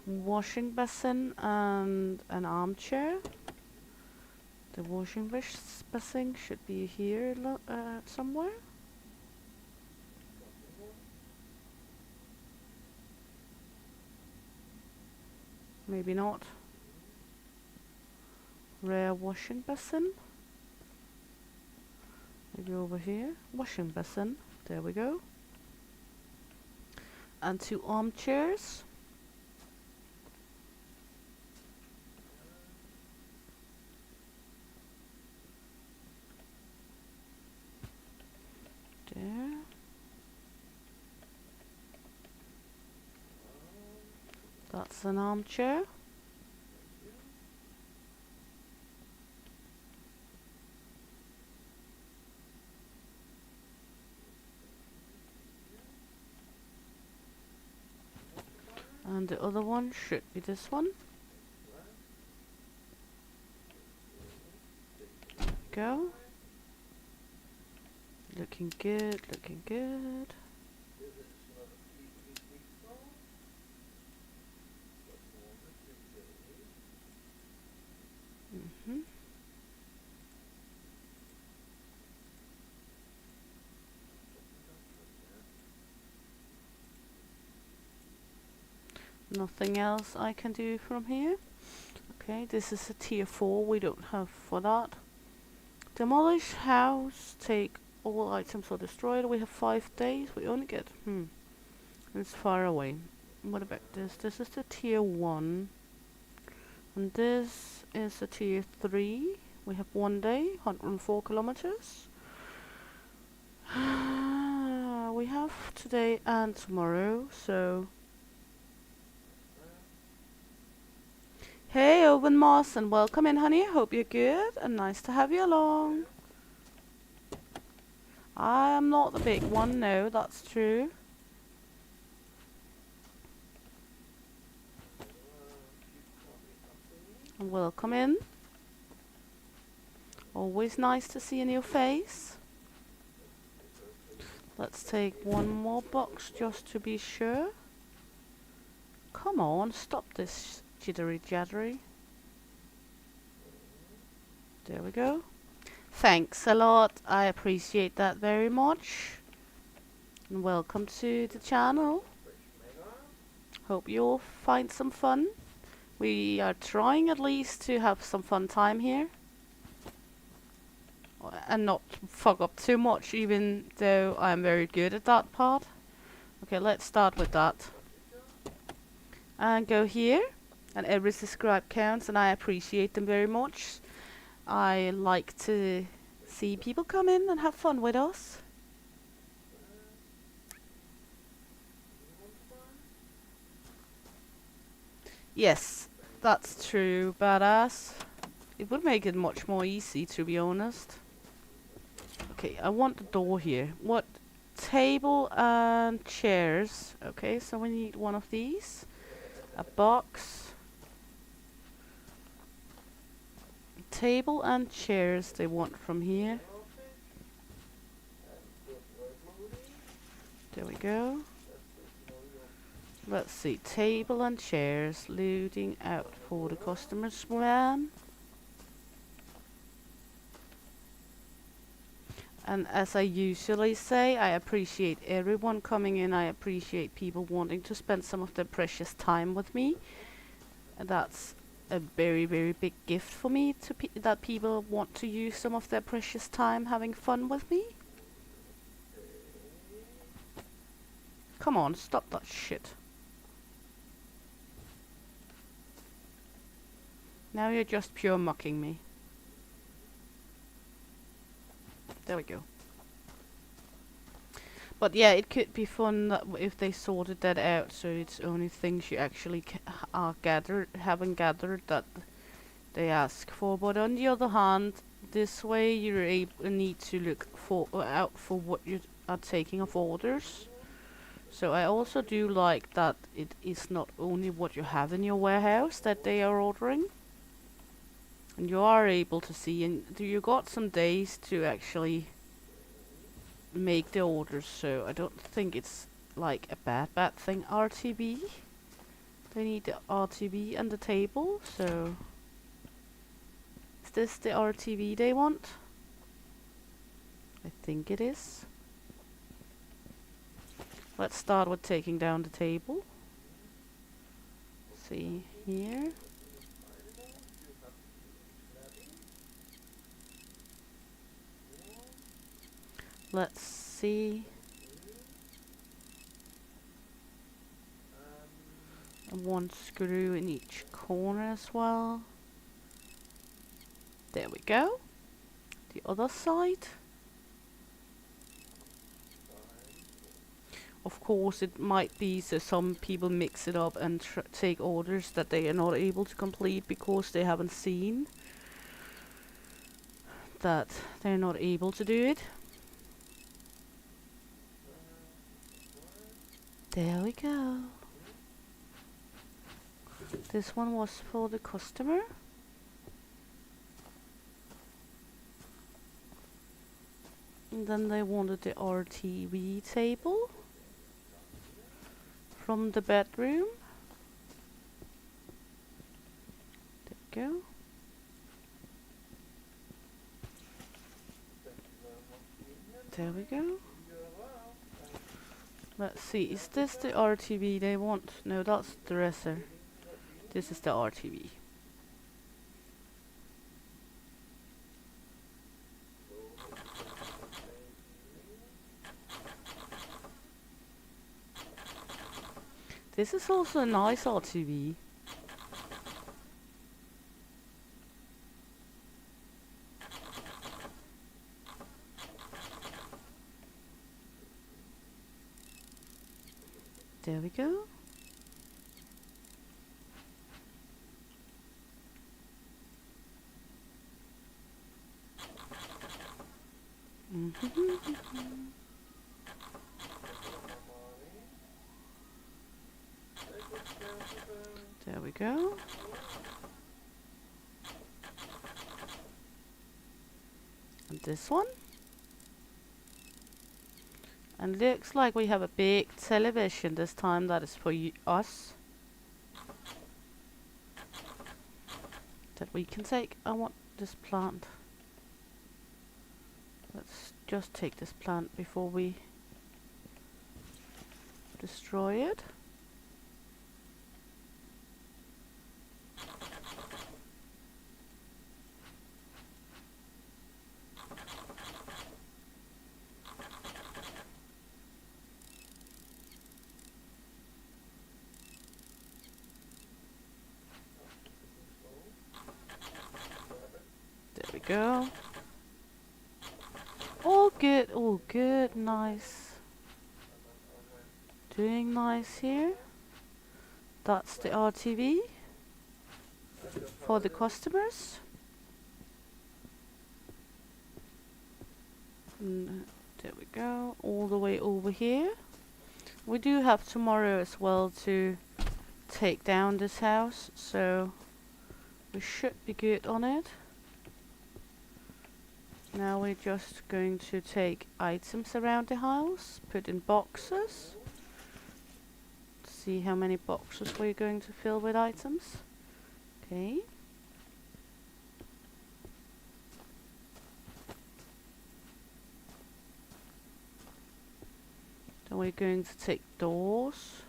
Washing basin and an armchair. The washing basin should be here somewhere. Maybe not. Rare washing basin. Maybe over here. Washing basin. There we go. And 2 armchairs. There. That's an armchair. And the other one should be this one. There we go. Looking good, looking good. Nothing else I can do from here. Okay, this is a tier 4, we don't have for that. Demolish house, take all items are destroyed. We have 5 days, we only get, it's far away. What about this? This is the tier 1. And this is a tier 3. We have 1 day, 104 kilometers. We have today and tomorrow, so... Hey Owen Moss, and welcome in, honey. Hope you're good and nice to have you along. I am not the big one, no, that's true. And welcome in. Always nice to see in your face. Let's take one more box just to be sure. Come on, stop this jittery jaddery. There we go. Thanks a lot. I appreciate that very much. And welcome to the channel. Hope you'll find some fun. We are trying at least to have some fun time here. And not fuck up too much, even though I'm very good at that part. Okay, let's start with that. And go here. And every subscribe counts, and I appreciate them very much. I like to see people come in and have fun with us. Yes, that's true, badass. It would make it much more easy, to be honest. Okay, I want the door here. What? Table and chairs. Okay, so we need one of these. A box. Table and chairs they want from here. There we go. Let's see, table and chairs loading out for the customers, man. And as I usually say, I appreciate everyone coming in. I appreciate people wanting to spend some of their precious time with me. And that's a very, very big gift for me, to that people want to use some of their precious time having fun with me. Come on, stop that shit. Now you're just pure mocking me. There we go. But yeah, it could be fun that if they sorted that out, so it's only things you actually are haven't gathered that they ask for. But on the other hand, this way you're need to look out for what you are taking of orders. So I also do like that it is not only what you have in your warehouse that they are ordering. And you are able to see, and you got some days to actually make the orders, so I don't think it's like a bad thing. RTB, they need the RTB and the table, so is this the RTB they want? I think it is. Let's start with taking down the table. See here. Let's see. And one screw in each corner as well. There we go. The other side. Of course, it might be so some people mix it up and take orders that they are not able to complete because they haven't seen that they're not able to do it. There we go. This one was for the customer. And then they wanted the RTV table from the bedroom. There we go. There we go. Let's see, is this the RTV they want? No, that's the dresser. This is the RTV. This is also a nice RTV. There we go. There we go. And this one. And looks like we have a big television this time that is for us. That we can take. I want this plant. Let's just take this plant before we destroy it. There we go. All good, nice. Doing nice here. That's the RTV for the customers. And there we go, all the way over here. We do have tomorrow as well to take down this house, so we should be good on it. Now we're just going to take items around the house, put in boxes. See how many boxes we're going to fill with items. Okay. we're going to take doors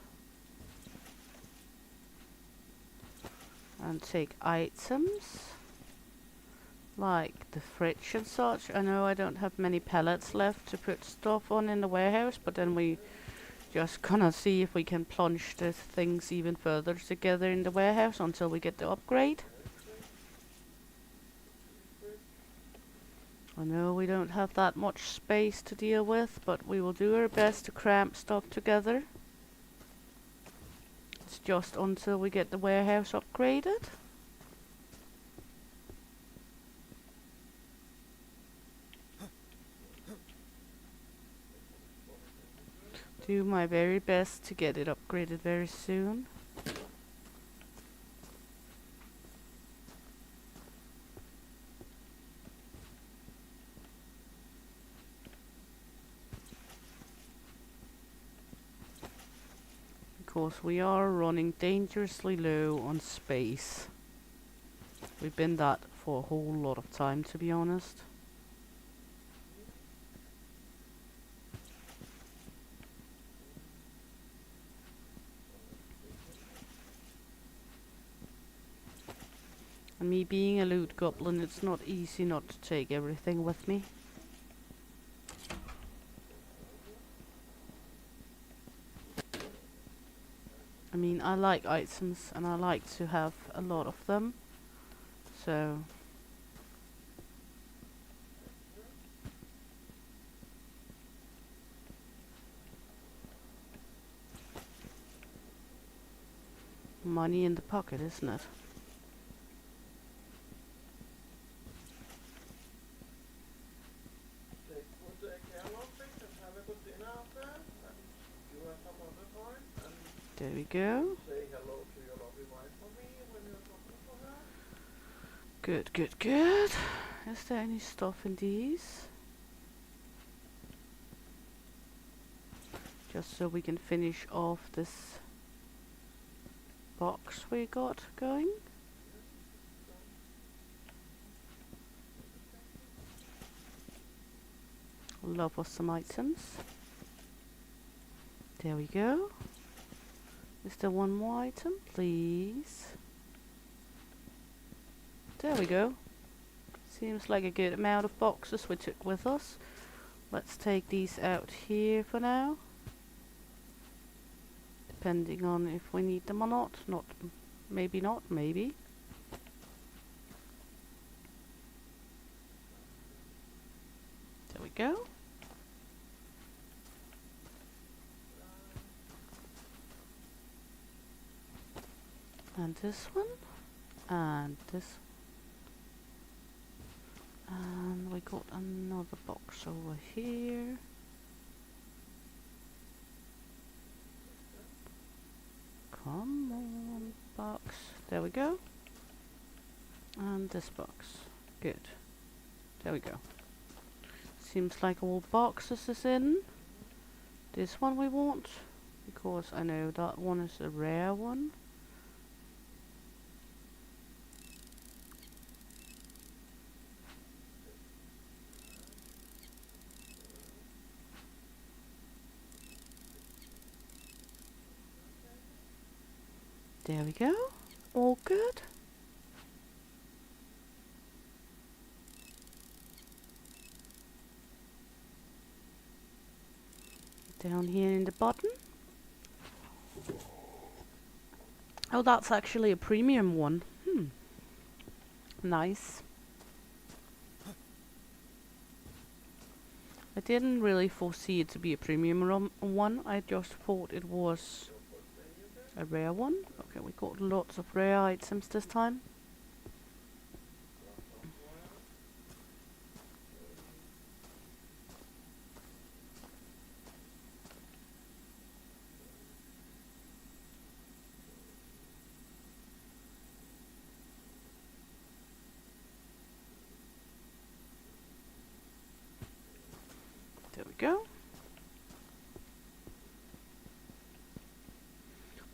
and take items like the fridge and such. I know I don't have many pallets left to put stuff on in the warehouse, but then we just gonna see if we can plunge the things even further together in the warehouse until we get the upgrade. I know we don't have that much space to deal with, but we will do our best to cramp stuff together. It's just until we get the warehouse upgraded. Do my very best to get it upgraded very soon. Because we are running dangerously low on space. We've been that for a whole lot of time, to be honest. And me being a loot goblin, it's not easy not to take everything with me. I mean, I like items and I like to have a lot of them, so money in the pocket, isn't it? There we go. Say hello to your lovely wife for me when you're talking for her. Good, good, good. Is there any stuff in these? Just so we can finish off this box we got going. Love us some items. There we go. Is there one more item, please? There we go. Seems like a good amount of boxes we took with us. Let's take these out here for now. Depending on if we need them or not. Maybe not, maybe. There we go. And this one, and this, and we got another box over here. Come on, box. There we go. And this box. Good. There we go. Seems like all boxes is in. This one we want, because I know that one is a rare one. There we go. All good. Down here in the bottom. Oh, that's actually a premium one. Nice. I didn't really foresee it to be a premium one. I just thought it was a rare one. Okay, we got lots of rare items this time. There we go.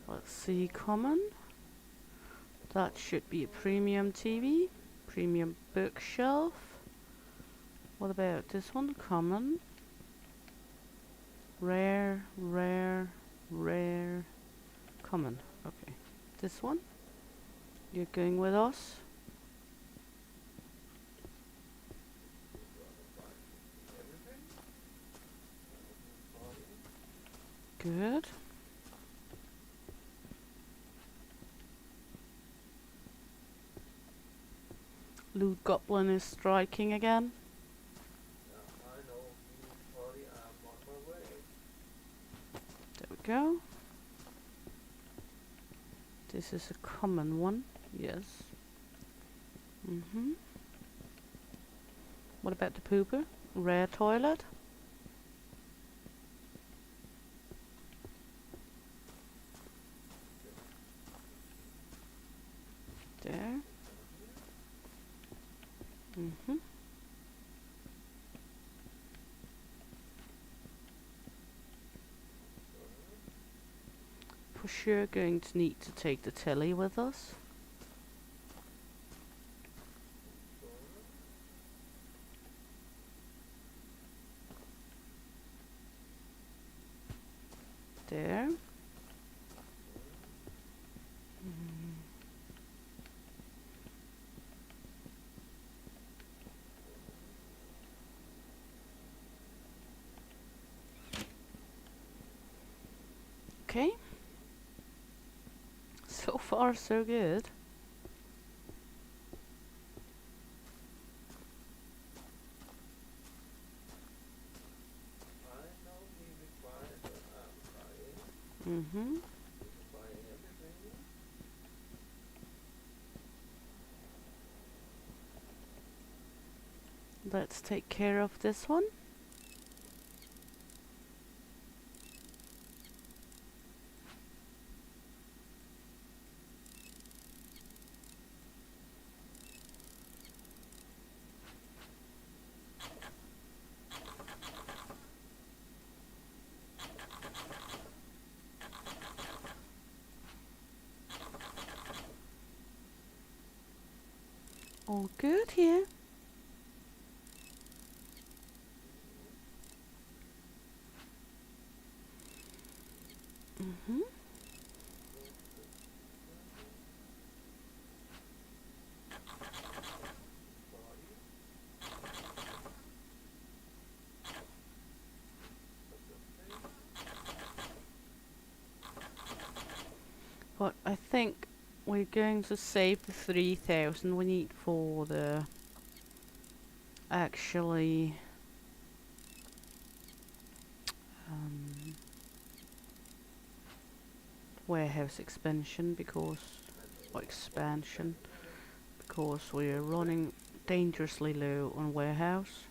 Let's see, common. That should be a premium TV. Premium bookshelf. What about this one? Common. Rare, rare, rare. Common. Okay. This one? You're going with us? Good. Loot Goblin is striking again. I know, party, I'm on my way. There we go. This is a common one. Yes. What about the pooper? Rare toilet? There. For sure going to need to take the telly with us. There. Okay. So far, so good. I know he be quiet, but I'm trying. Buying everything. Let's take care of this one. All good here. But I think we're going to save the 3,000 we need for the actually warehouse expansion because we're running dangerously low on warehouse.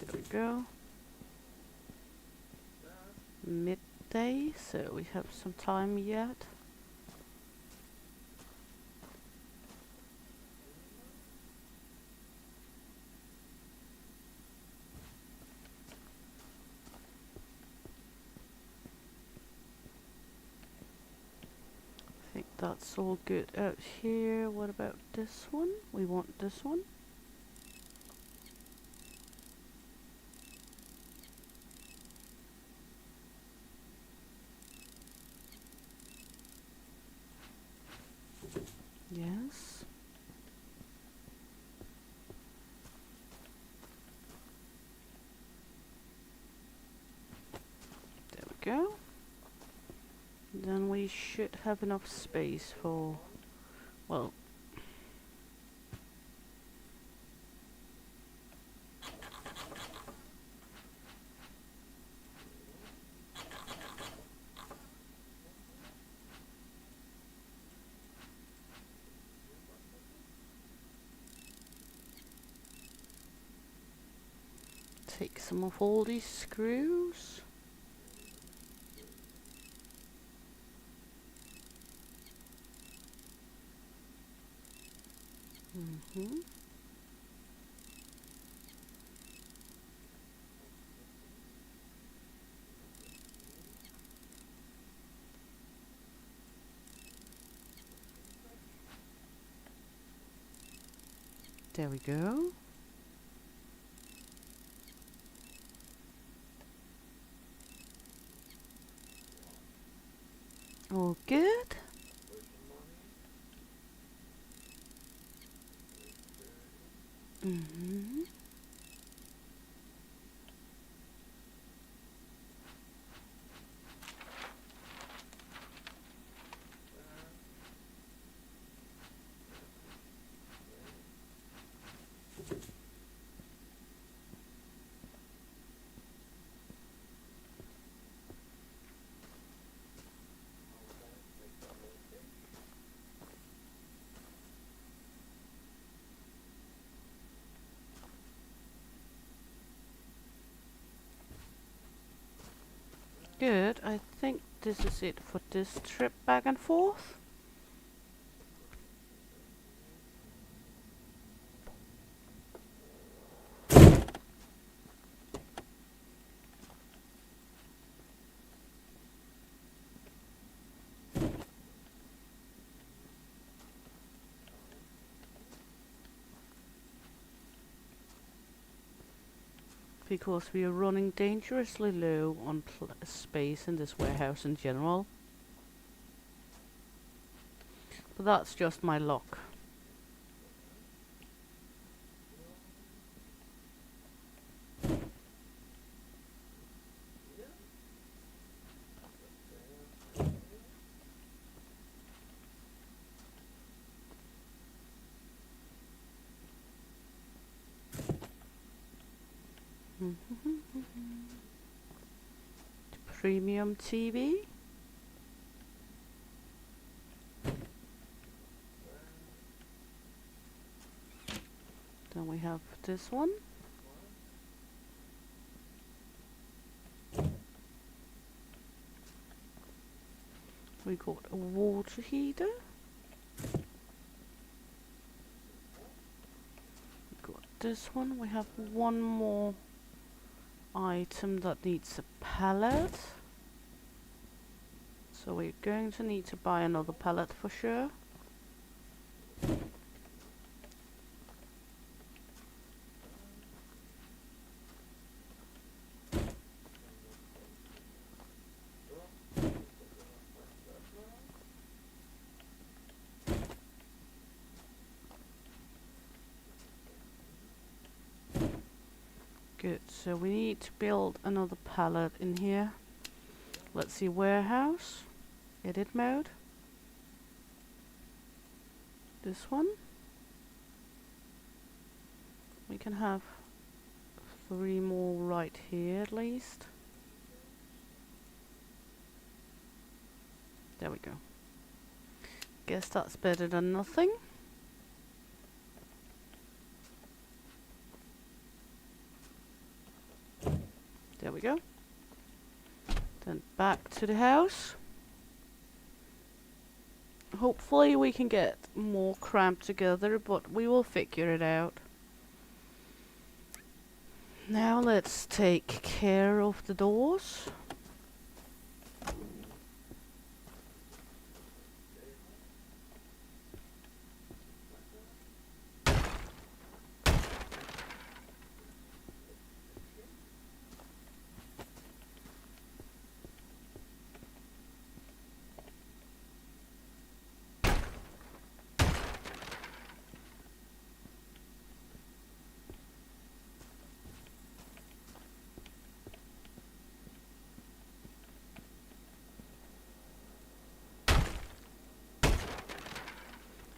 There we go. Midday, so we have some time yet. I think that's all good out here. What about this one? We want this one. Yes. There we go. Then we should have enough space for, well, take some of all these screws. There we go. All good. Mm-hmm. Good. I think this is it for this trip back and forth. Because we are running dangerously low on space in this warehouse in general. But that's just my luck. Premium TV. Then we have this one. We got a water heater. We got this one. We have one more item that needs a pallet. So we're going to need to buy another pallet for sure. Good, so we need to build another pallet in here. Let's see, warehouse, edit mode. This one. We can have 3 more right here at least. There we go. Guess that's better than nothing. There we go. Then back to the house. Hopefully we can get more cramped together, but we will figure it out. Now let's take care of the doors.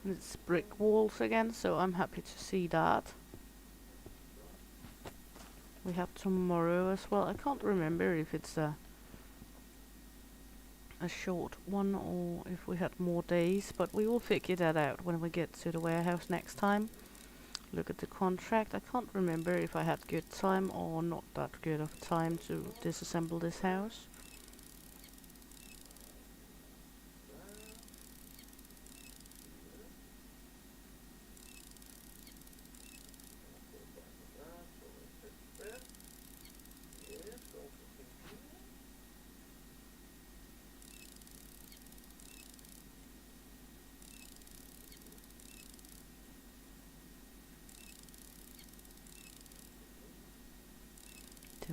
It's brick walls again, so I'm happy to see that. We have tomorrow as well. I can't remember if it's a short one or if we had more days, but we will figure that out when we get to the warehouse next time. Look at the contract. I can't remember if I had good time or not that good of time to disassemble this house.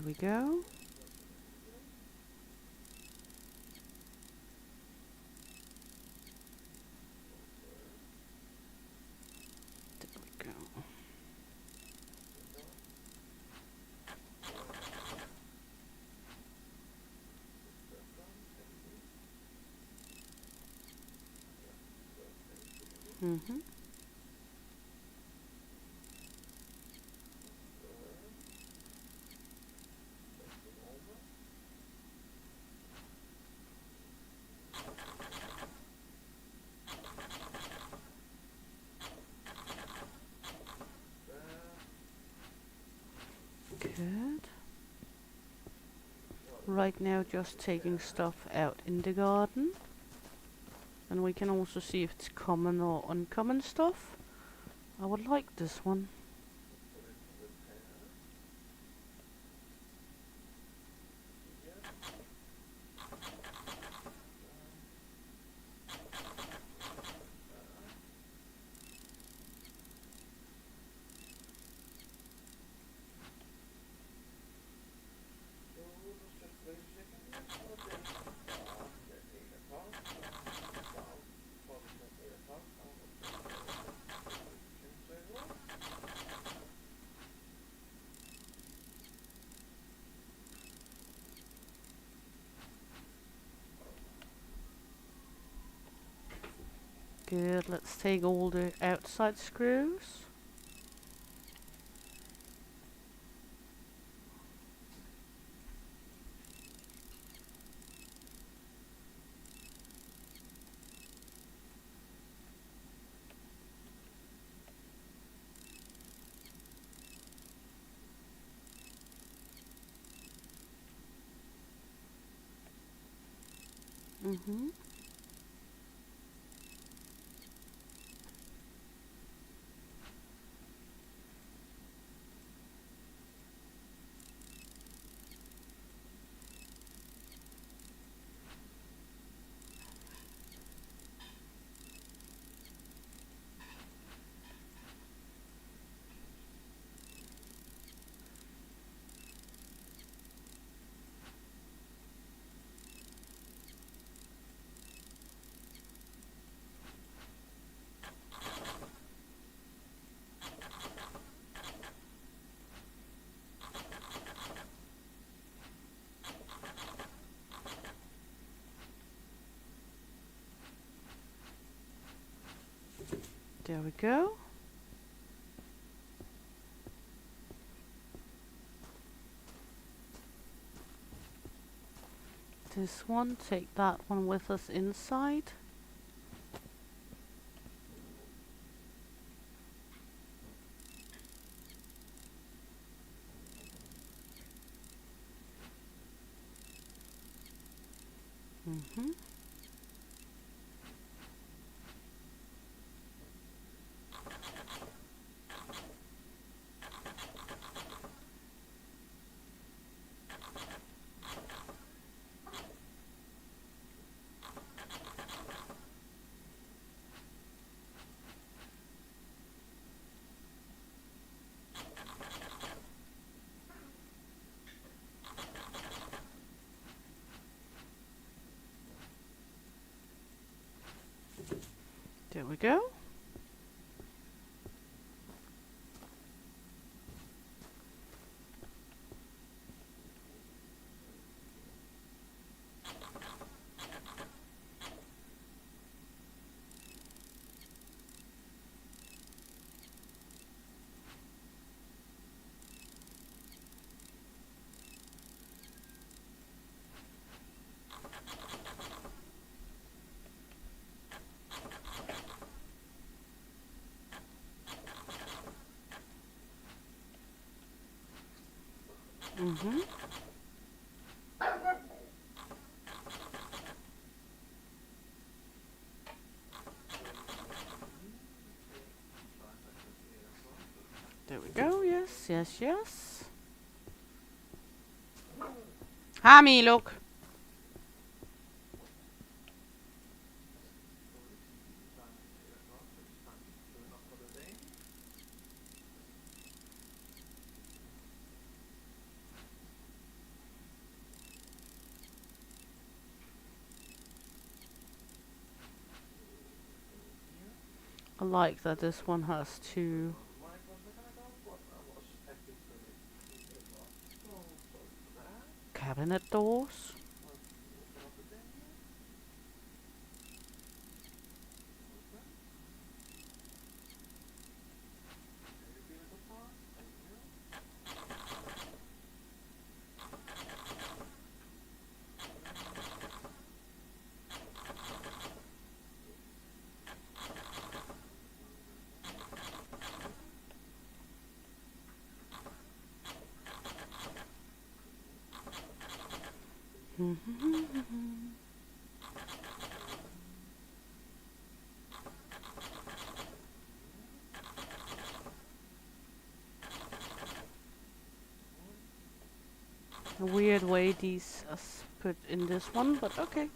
There we go. There we go. Mm-hmm. Good. Right now just taking stuff out in the garden. And we can also see if it's common or uncommon stuff. I would like this one. Good, let's take all the outside screws. Mm-hmm. There we go. This one, take that one with us inside. Mm-hmm. There we go. Mm-hmm. There we go. Yes, yes, yes. Hami, look. I like that this one has two Mine was mechanical, but I was acting for it. It was. So sorry for that. cabinet doors. Let's open up the thing here. Open. Can you feel it so far? Thank you. A weird way these are put in this one, but okay.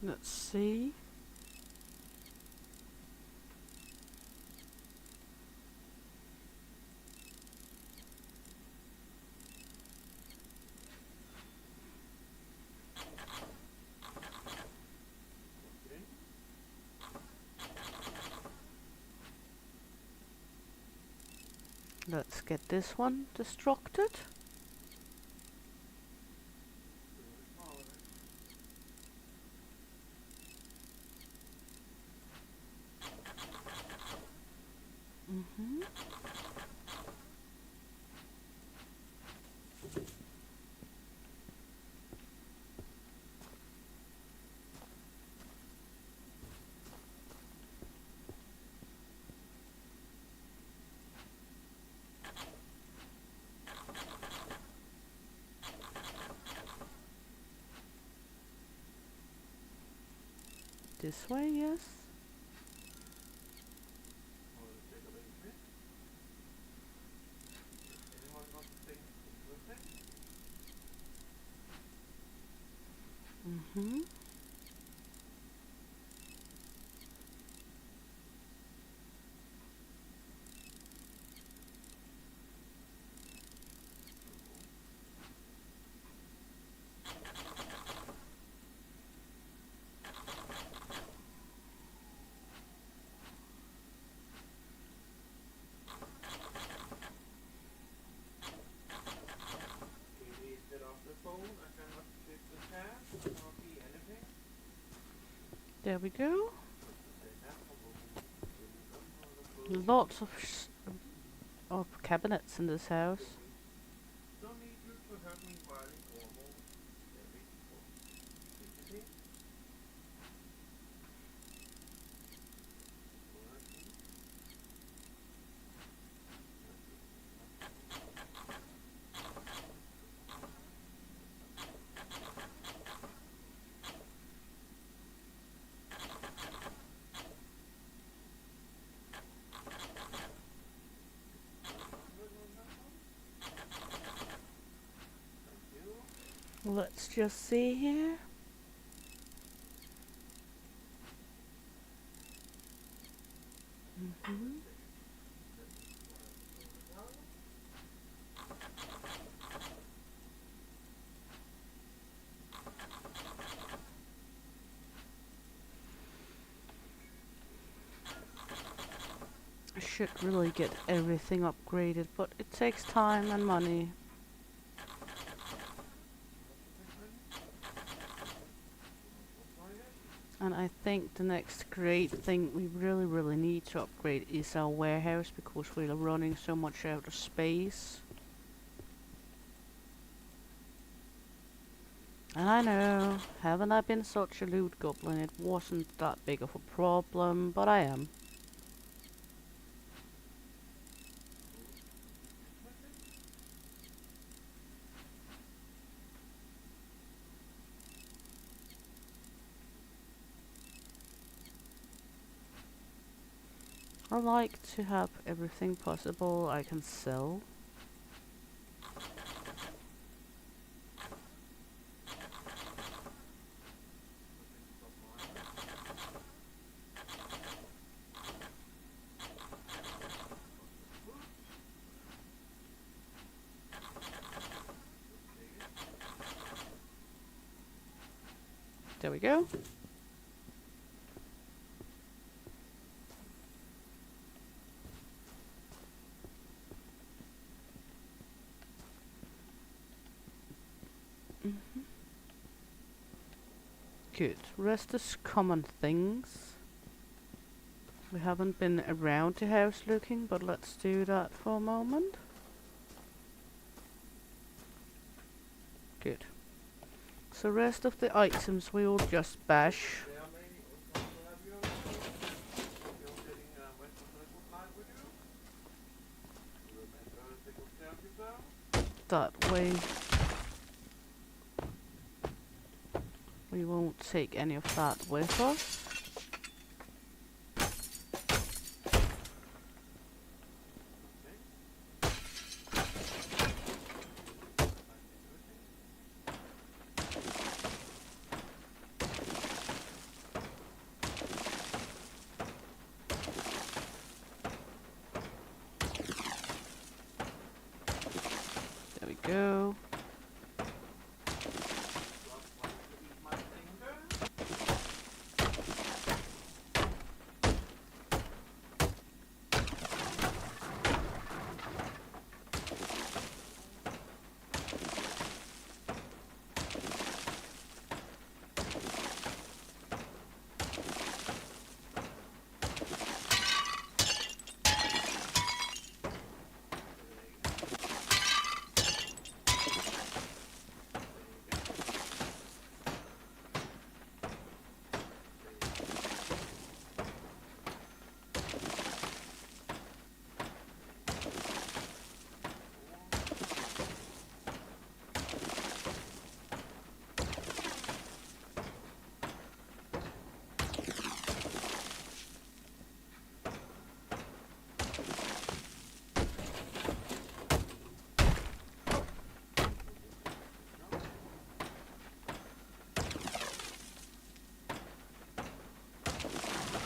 Let's see. Let's get this one destructed. This way, yes. Mm-hmm. There we go. Lots of cabinets in this house. Don't need you to help me while in normal dignity. Let's just see here. should really get everything upgraded, but it takes time and money. And I think the next great thing we really need to upgrade is our warehouse, because we're running so much out of space. And I know, haven't I been such a loot goblin? It wasn't that big of a problem, but I am. I like to have everything possible I can sell. There we go. Good. Rest is common things. We haven't been around the house looking, but let's do that for a moment. Good. So rest of the items we will just bash. That way we won't take any of that with us. There we go.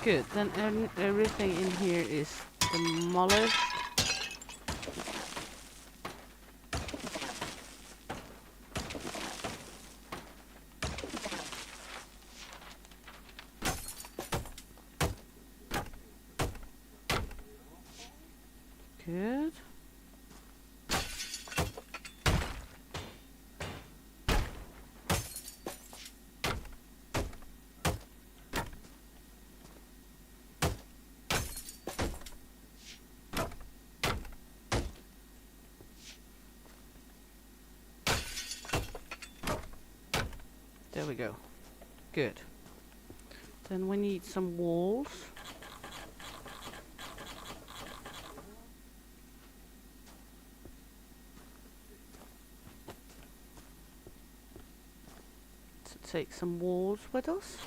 Good, then everything in here is demolished. Good. There we go. Good. Then we need some walls. To take some walls with us.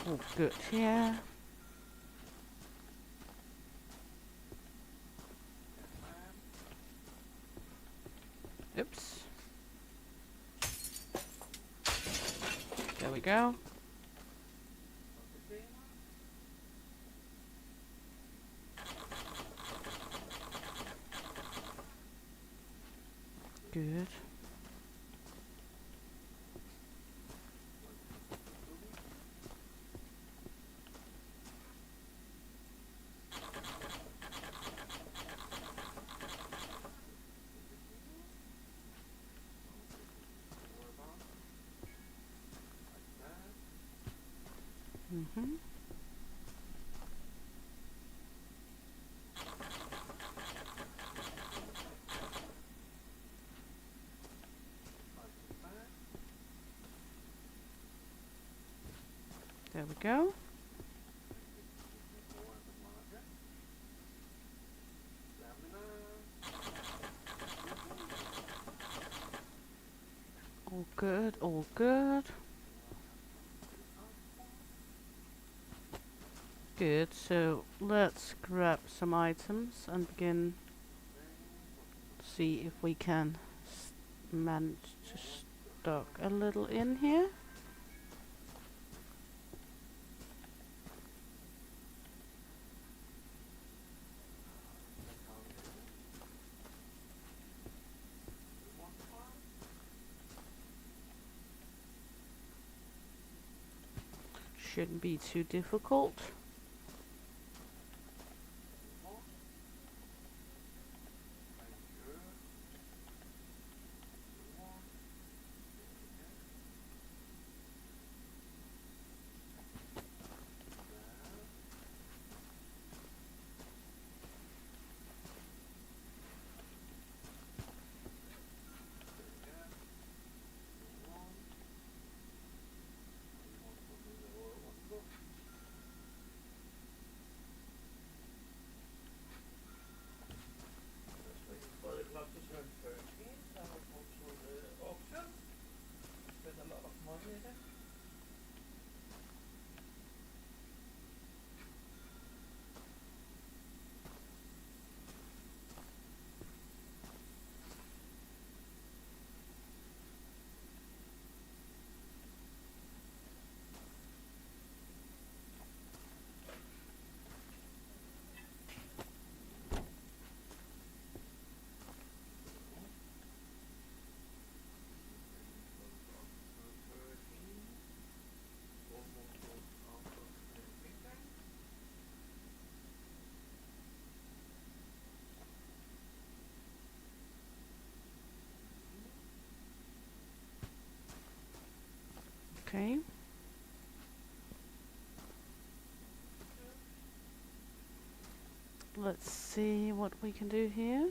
Oh, good, yeah. Oops. There we go. Good. Mm-hmm. There we go. All good, all good. Good, so let's grab some items and begin see if we can manage to stock a little in here. Shouldn't be too difficult. Okay. Let's see what we can do here.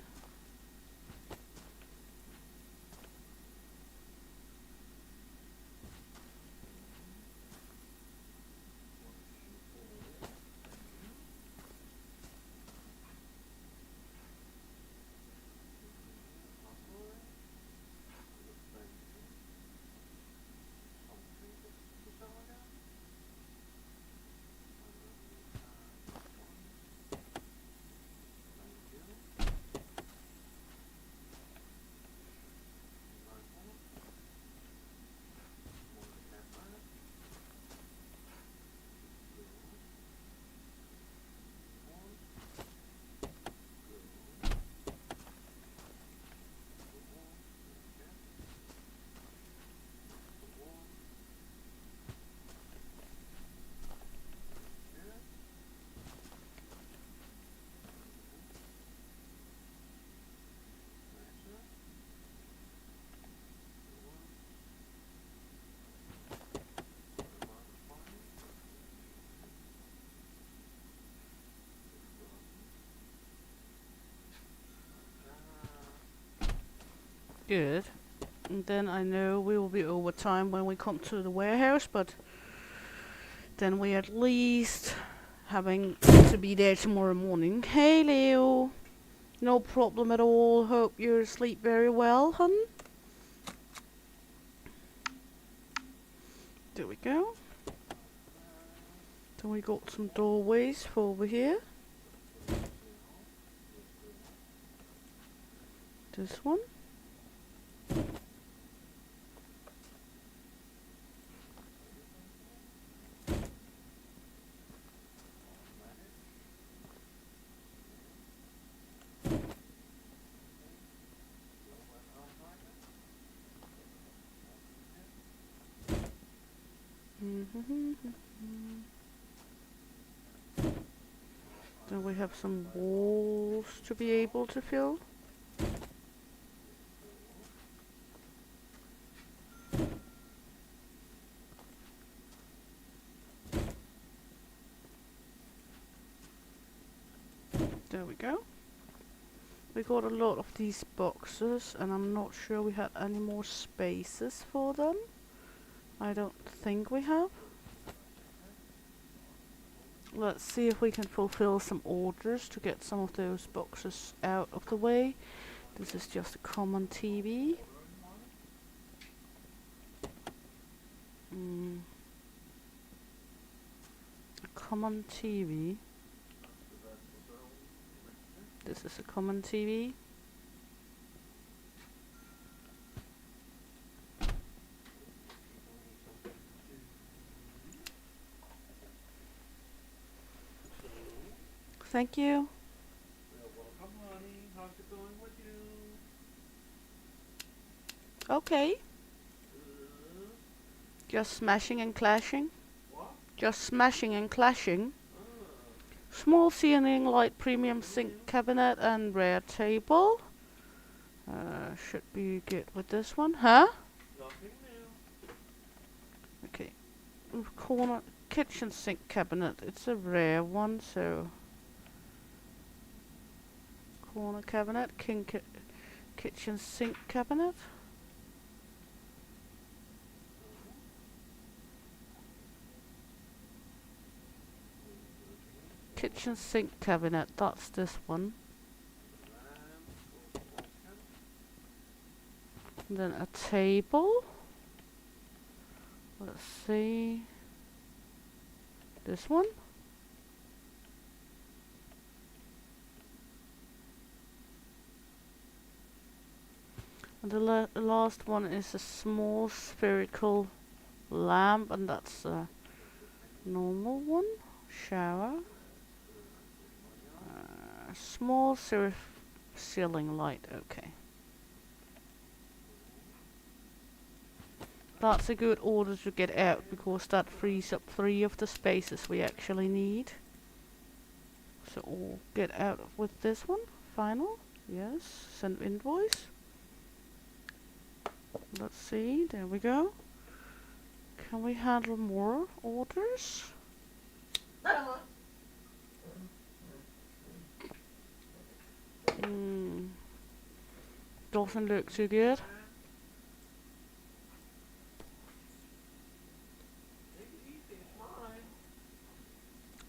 Good. And then I know we will be over time when we come to the warehouse, but then we at least having to be there tomorrow morning. Hey Leo, no problem at all. Hope you sleep very well, hun. There we go. Then we got some doorways for over here. This one. Then we have some walls to be able to fill. There we go. We got a lot of these boxes and I'm not sure we had any more spaces for them. I don't think we have. Let's see if we can fulfill some orders to get some of those boxes out of the way. This is just a common TV. A common TV. This is a common TV. Thank you. You're welcome, honey. How's it going with you? Okay. Just smashing and clashing. What? Just smashing and clashing. Small ceiling light premium sink cabinet and rare table. Should be good with this one, huh? Nothing new. Okay. Corner kitchen sink cabinet. It's a rare one, so corner cabinet, kitchen sink cabinet. Kitchen sink cabinet, that's this one. And then a table. Let's see. This one. And the last one is a small spherical lamp, and that's a normal one. Shower. Small ceiling light, okay. That's a good order to get out because that frees up 3 of the spaces we actually need. So we'll get out with this one. Final. Yes. Send invoice. Let's see. There we go. Can we handle more orders? Doesn't look too good.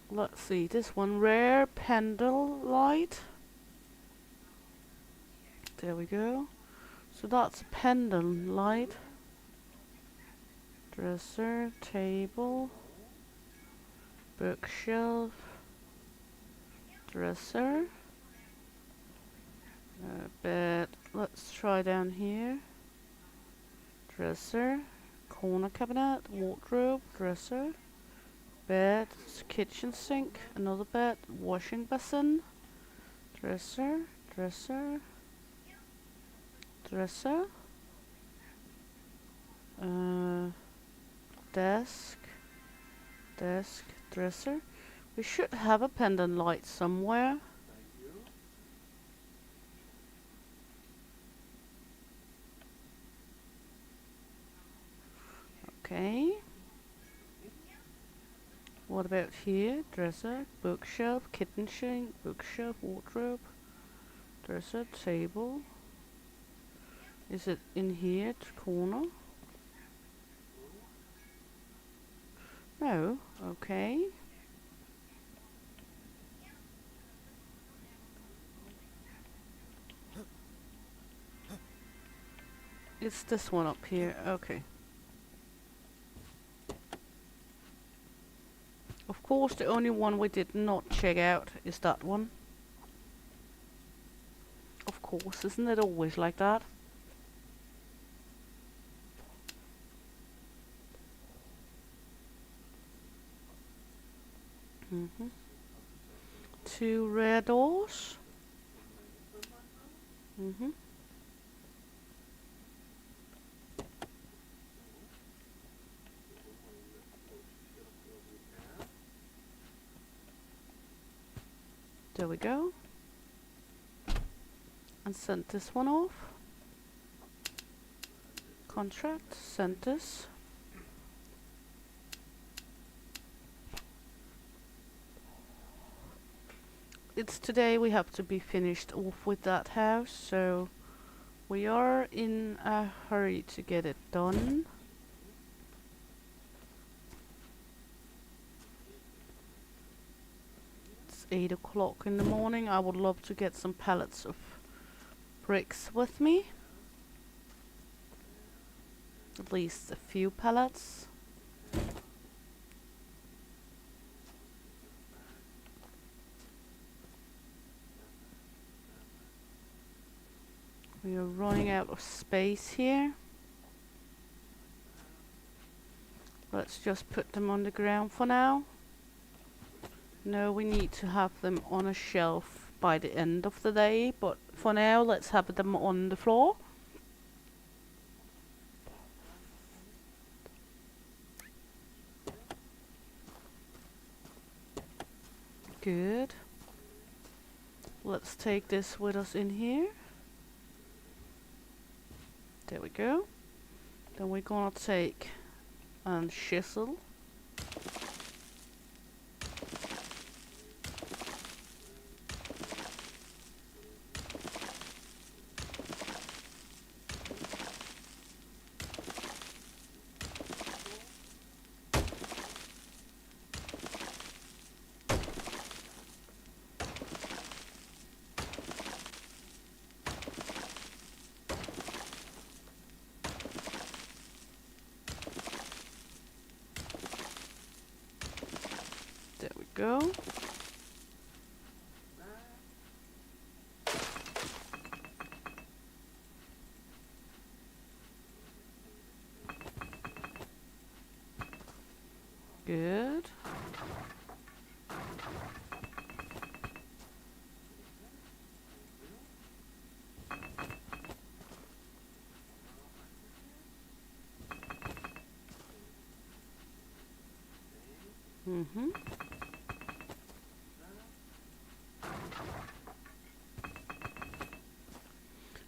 Let's see, this one, rare pendle light. There we go. So that's a pendant light. Dresser, table, bookshelf, dresser, bed. Let's try down here. Dresser, corner cabinet, wardrobe, dresser, bed, kitchen sink, another bed, washing basin, dresser, dresser, dresser, desk, desk, dresser. We should have a pendant light somewhere. Okay. What about here? Dresser, bookshelf, kitchen sink, bookshelf, wardrobe, dresser, table. Is it in here, corner? No. Okay. It's this one up here. Okay. Of course, the only one we did not check out is that one. Of course, isn't it always like that? Mm-hmm. 2 rare doors. Mm-hmm. There we go. And send this one off. Contract, send this. It's today we have to be finished off with that house, so we are in a hurry to get it done. It's 8 o'clock in the morning. I would love to get some pallets of bricks with me. At least a few pallets. We are running out of space here. Let's just put them on the ground for now. No, we need to have them on a shelf by the end of the day, but for now let's have them on the floor. Good. Let's take this with us in here. There we go. Then we're gonna take a chisel. There we go. Good. Mm-hmm.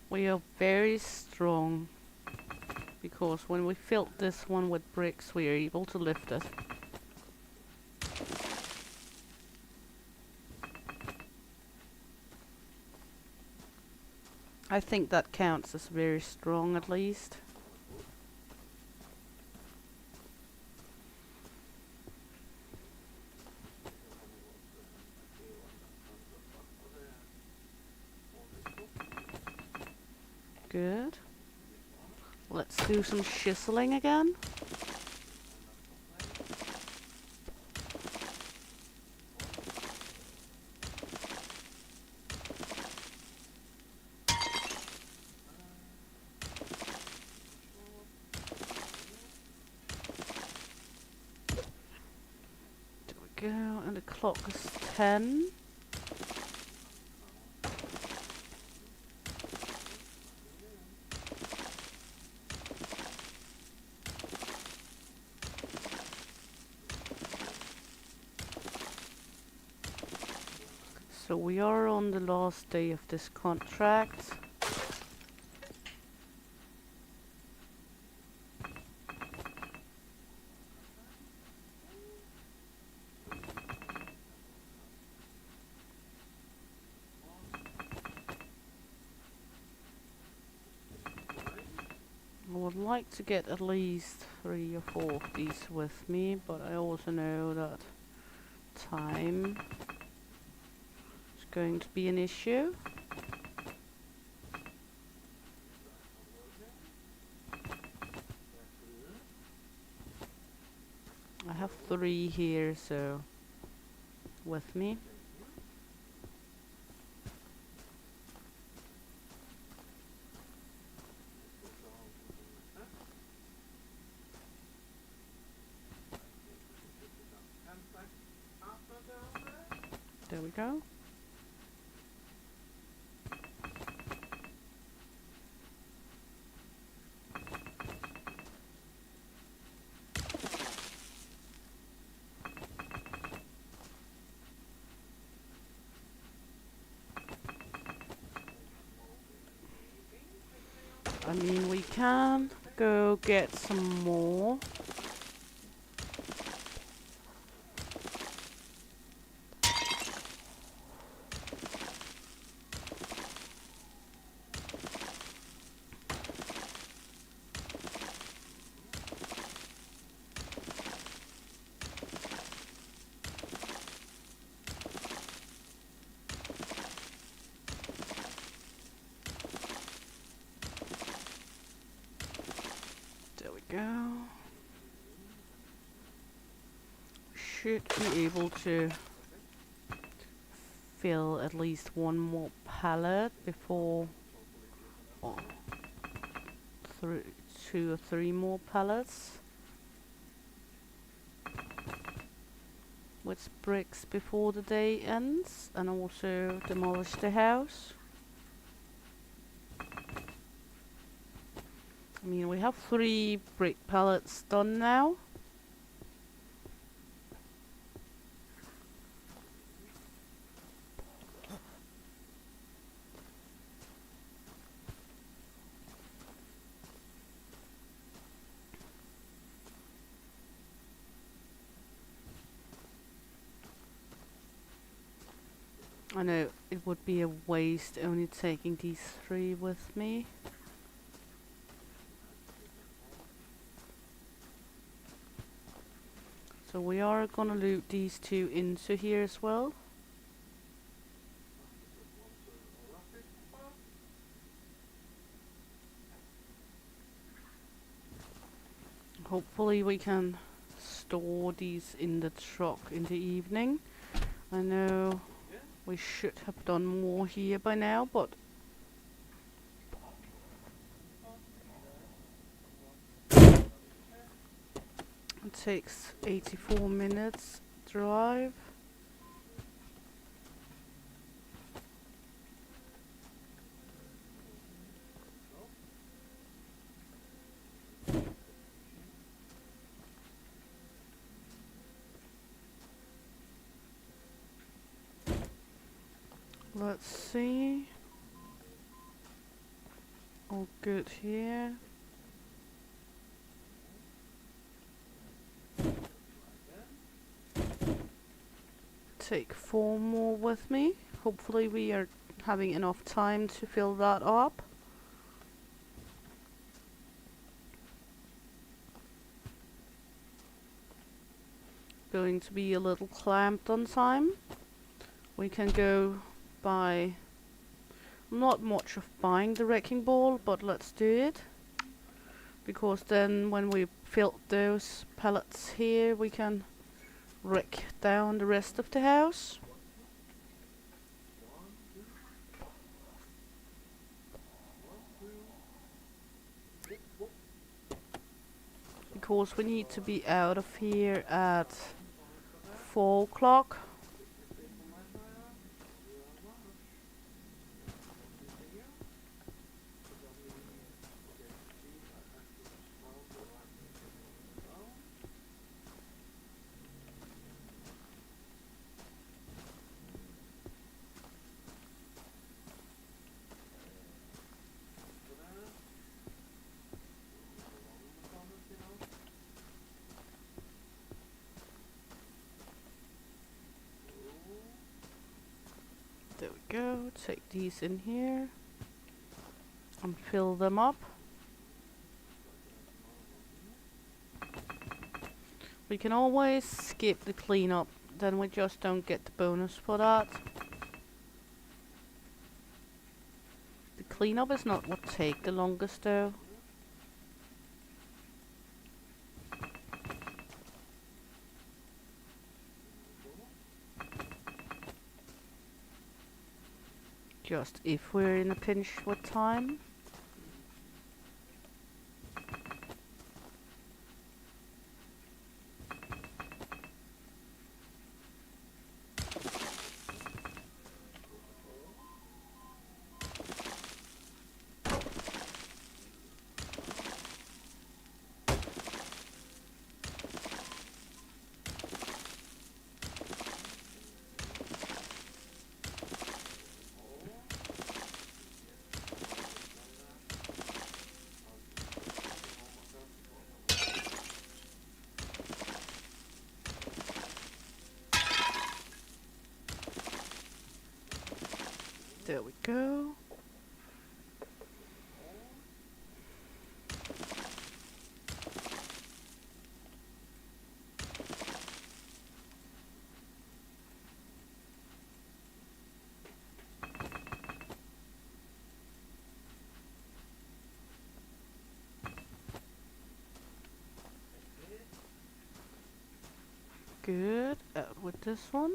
We are very strong because when we filled this one with bricks, we are able to lift it. I think that counts as very strong at least. Good. Let's do some chiseling again. There we go, and the clock is 10. So we are on the last day of this contract. I would like to get at least 3 or 4 of these with me, but I also know that time is going to be an issue. I have 3 here, so with me. There we go. mean, we can go get some more. There we go. Should be able to fill at least one more pallet before, oh, 2 or 3 more pallets with bricks before the day ends, and also demolish the house. I mean, we have 3 brick pallets done now. I know it would be a waste only taking these 3 with me. So we are gonna loot these 2 into here as well. Hopefully we can store these in the truck in the evening. I know we should have done more here by now, but it takes 84 minutes drive. Let's see. All good here. Take 4 more with me. Hopefully we are having enough time to fill that up. Going to be a little clamped on time. We can go by, not much of buying the wrecking ball, but let's do it, because then when we fill those pallets here we can wreck down the rest of the house. Because we need to be out of here at 4 o'clock. There we go, take these in here and fill them up. We can always skip the cleanup, then we just don't get the bonus for that. The cleanup is not what take the longest though. Just if we're in a pinch with time. Good. Out with this one.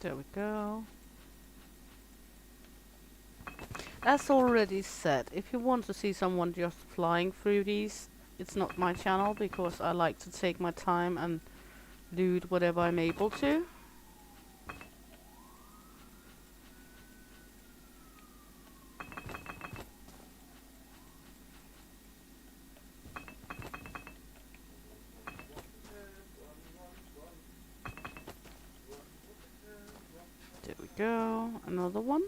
There we go. As already said, if you want to see someone just flying through these, it's not my channel, because I like to take my time and loot whatever I'm able to. There we go. Another one.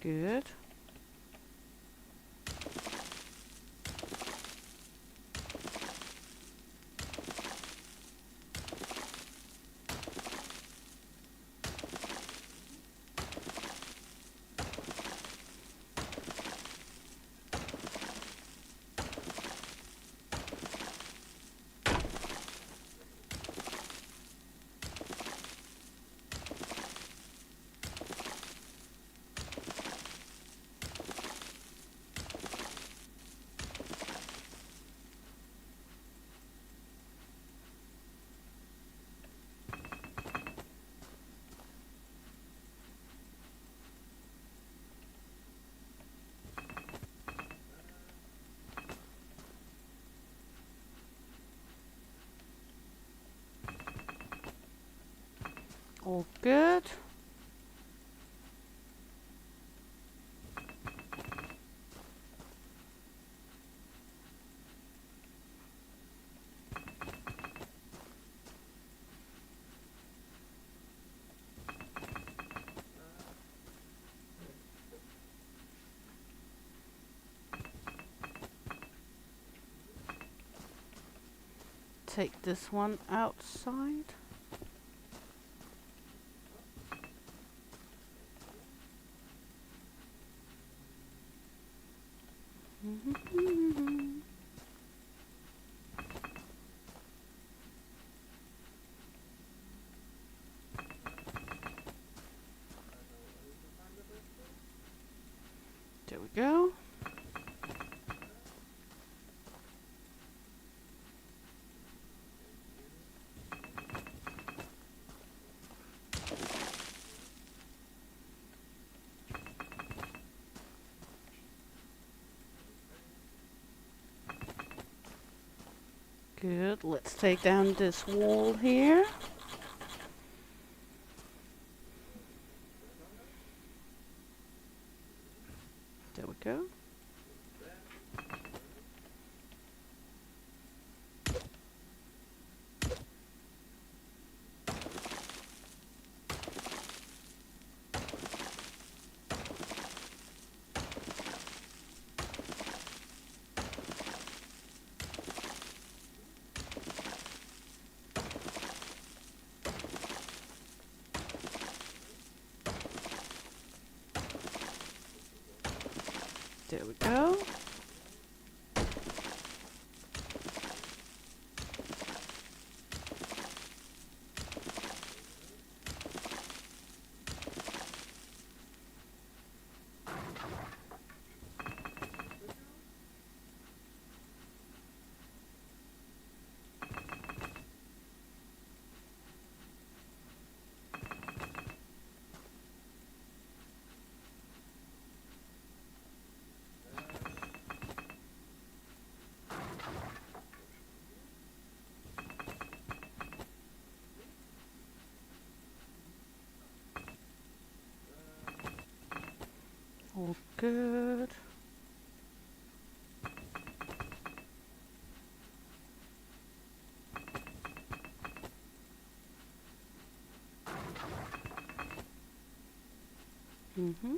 Good. All good. Take this one outside. There we go. Good. Let's take down this wall here. There we go. There we go. All good. Mm-hmm.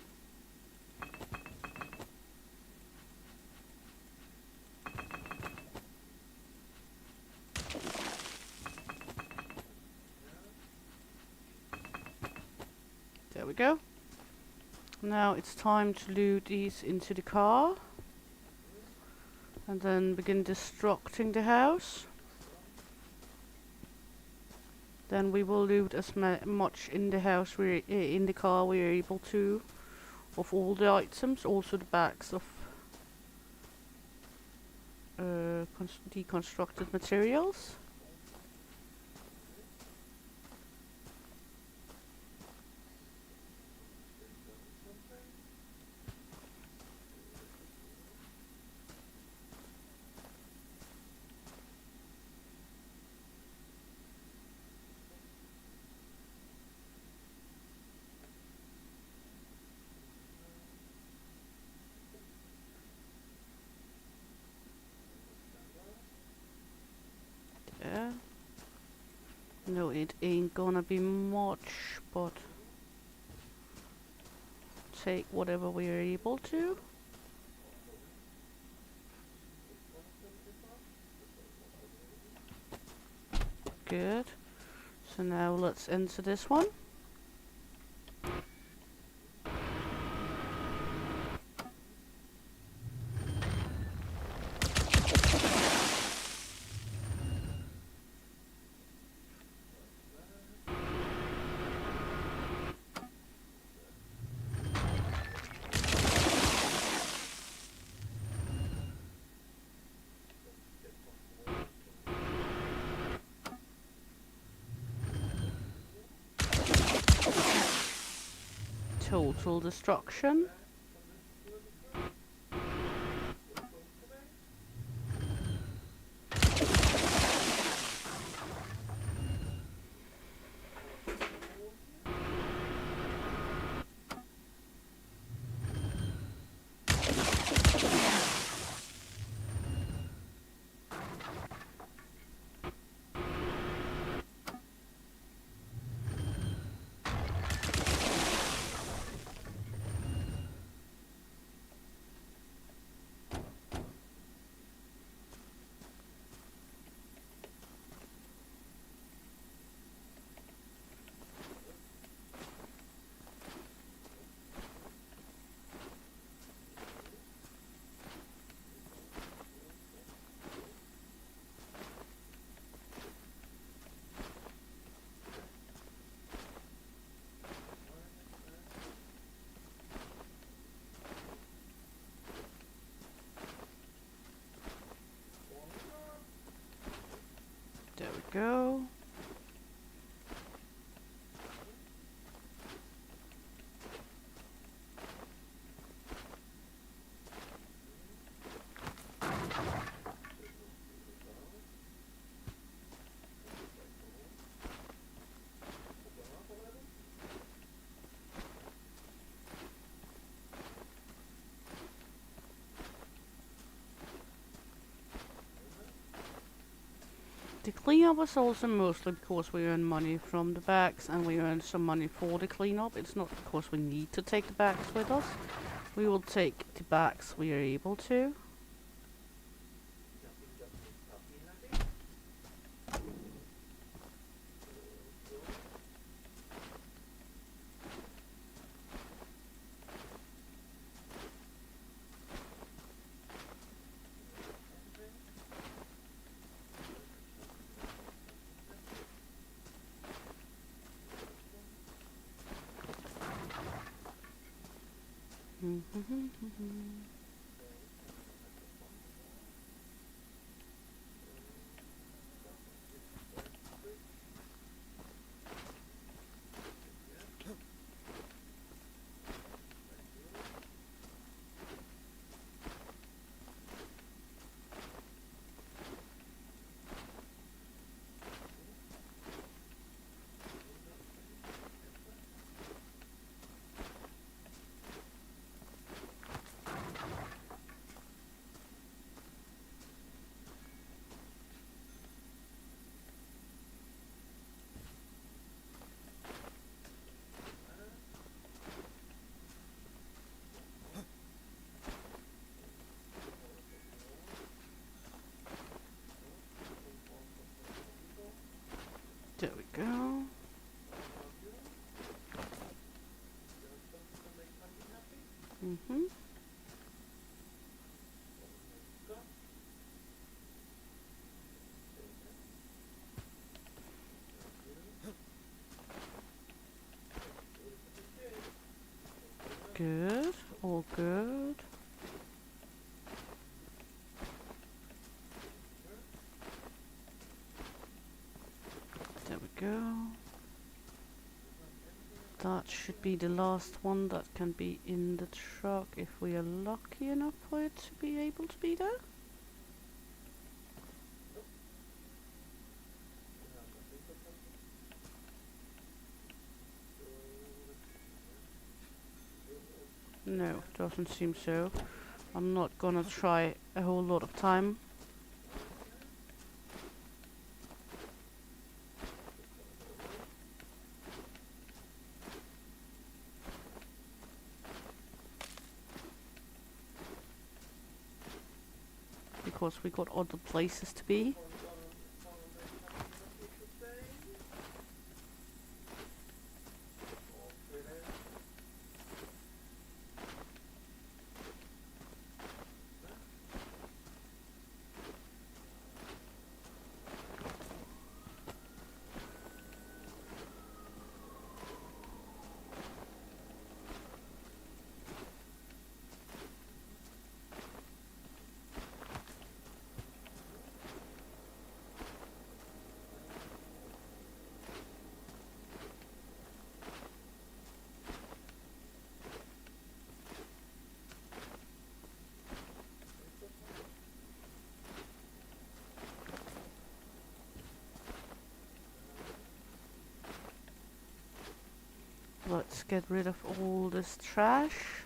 There we go. Now it's time to load these into the car and then begin destructing the house. Then we will load as much in the house in the car we are able to of all the items, also the bags of deconstructed materials. Yeah. No, it ain't gonna be much, but take whatever we are able to. Good. So now let's enter this one. Total destruction. There we go. The cleanup was also mostly because we earn money from the bags and we earn some money for the cleanup. It's not because we need to take the bags with us. We will take the bags we are able to. good. All good. There we go. That should be the last one that can be in the truck if we are lucky enough for it to be able to be there. No, doesn't seem so. I'm not gonna try a whole lot of time. Because we got other places to be. Let's get rid of all this trash.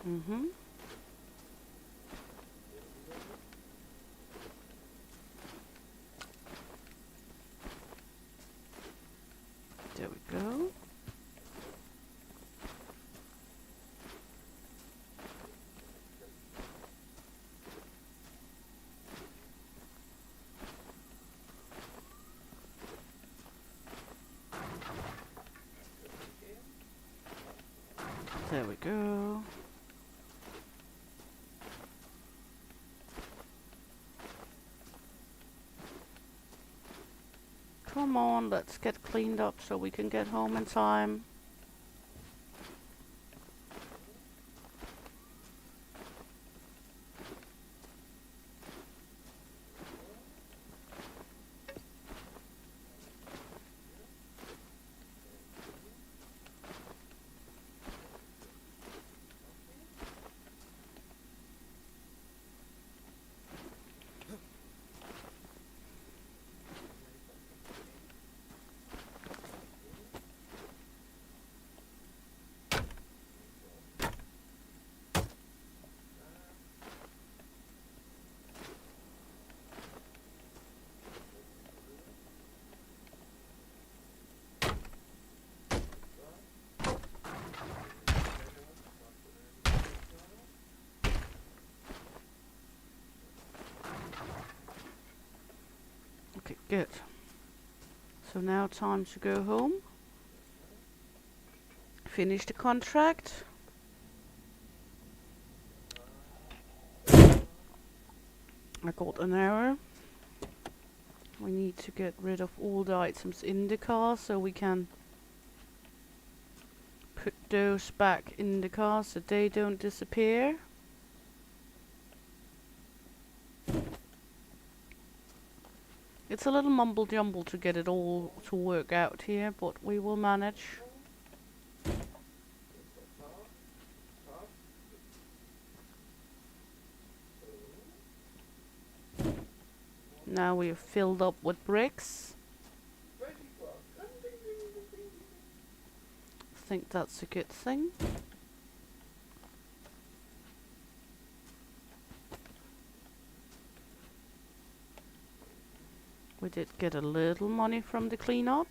Mm-hmm. There we go. There we go. Come on, let's get cleaned up so we can get home in time. Okay, good. So now time to go home. Finish the contract. I got an error. We need to get rid of all the items in the car so we can put those back in the car so they don't disappear. It's a little mumble jumble to get it all to work out here, but we will manage. Now we are filled up with bricks. I think that's a good thing. We did get a little money from the cleanup.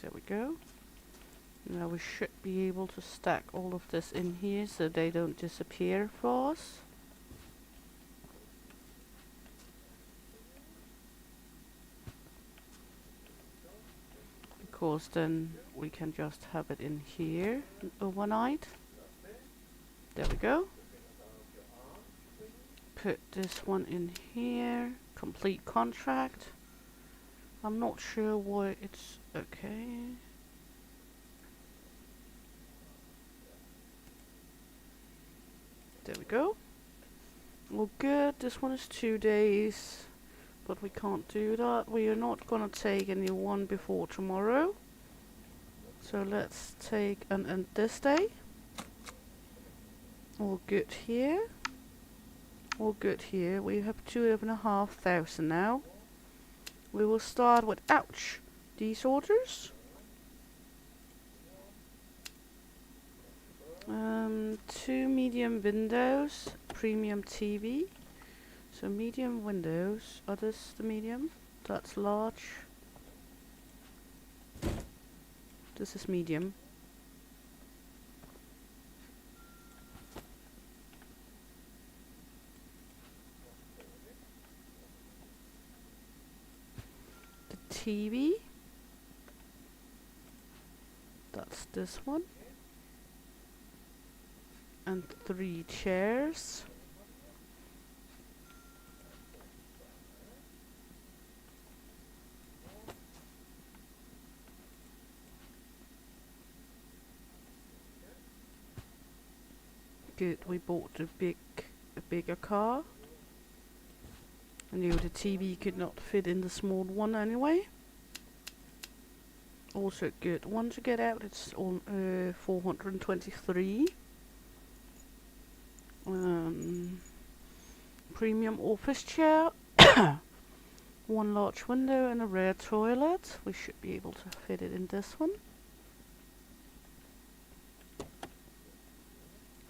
There we go. Now we should be able to stack all of this in here so they don't disappear for us. Because then we can just have it in here overnight. There we go. Put this one in here. Complete contract. I'm not sure why it's okay. There we go. Well, good. This one is 2 days. But we can't do that. We are not gonna take any one before tomorrow. So let's take and end this day. All good here. All good here. We have 2,500 now. We will start with, ouch, these orders. 2 medium windows, premium TV. So medium windows, are this the medium? That's large. This is medium. The TV. That's this one. And 3 chairs. Good, we bought a bigger car. I knew the TV could not fit in the small one anyway. Also good one to get out, it's on 423. Premium office chair. 1 large window and a rear toilet. We should be able to fit it in this one.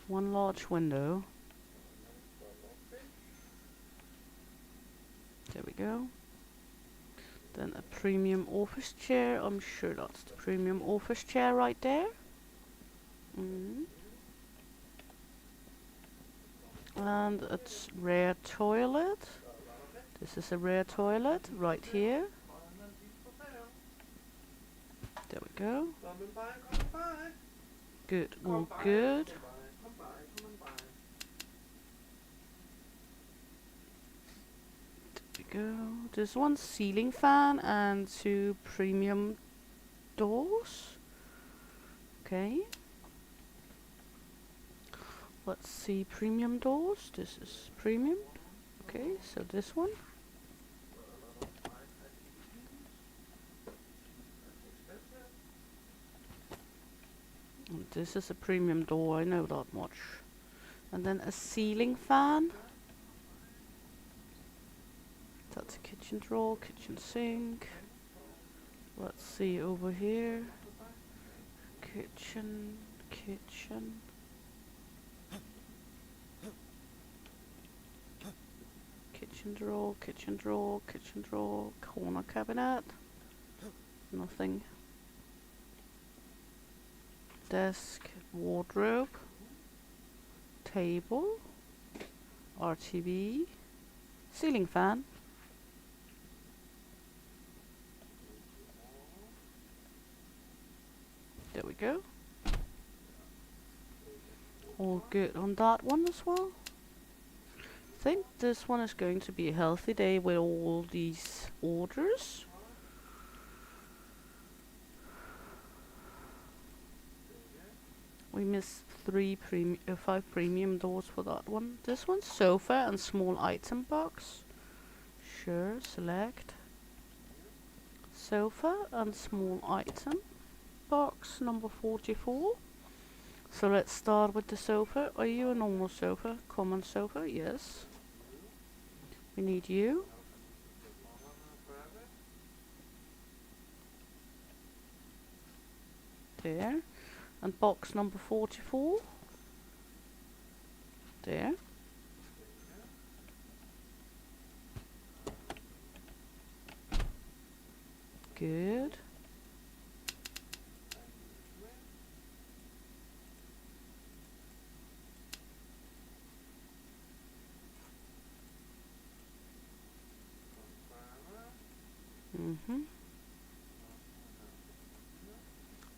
1 large window. There we go. Then a premium office chair. I'm sure that's the premium office chair right there. And it's rear toilet. This is a rear toilet right here. There we go. Good, all good. There we go. There's 1 ceiling fan and 2 premium doors. Okay. Let's see, premium doors. This is premium. Okay, so this one. And this is a premium door, I know that much. And then a ceiling fan. That's a kitchen drawer, kitchen sink. Let's see over here. Kitchen. Kitchen drawer, corner cabinet. Nothing. Desk, wardrobe, table, RTV, ceiling fan. There we go. All good on that one as well. I think this one is going to be a healthy day with all these orders. We missed 5 premium doors for that one. This one, sofa and small item box. Sure, select. Sofa and small item box number 44. So let's start with the sofa. Are you a normal sofa? Common sofa? Yes. We need you. There. And box number 44. There. Good. Mm-hmm.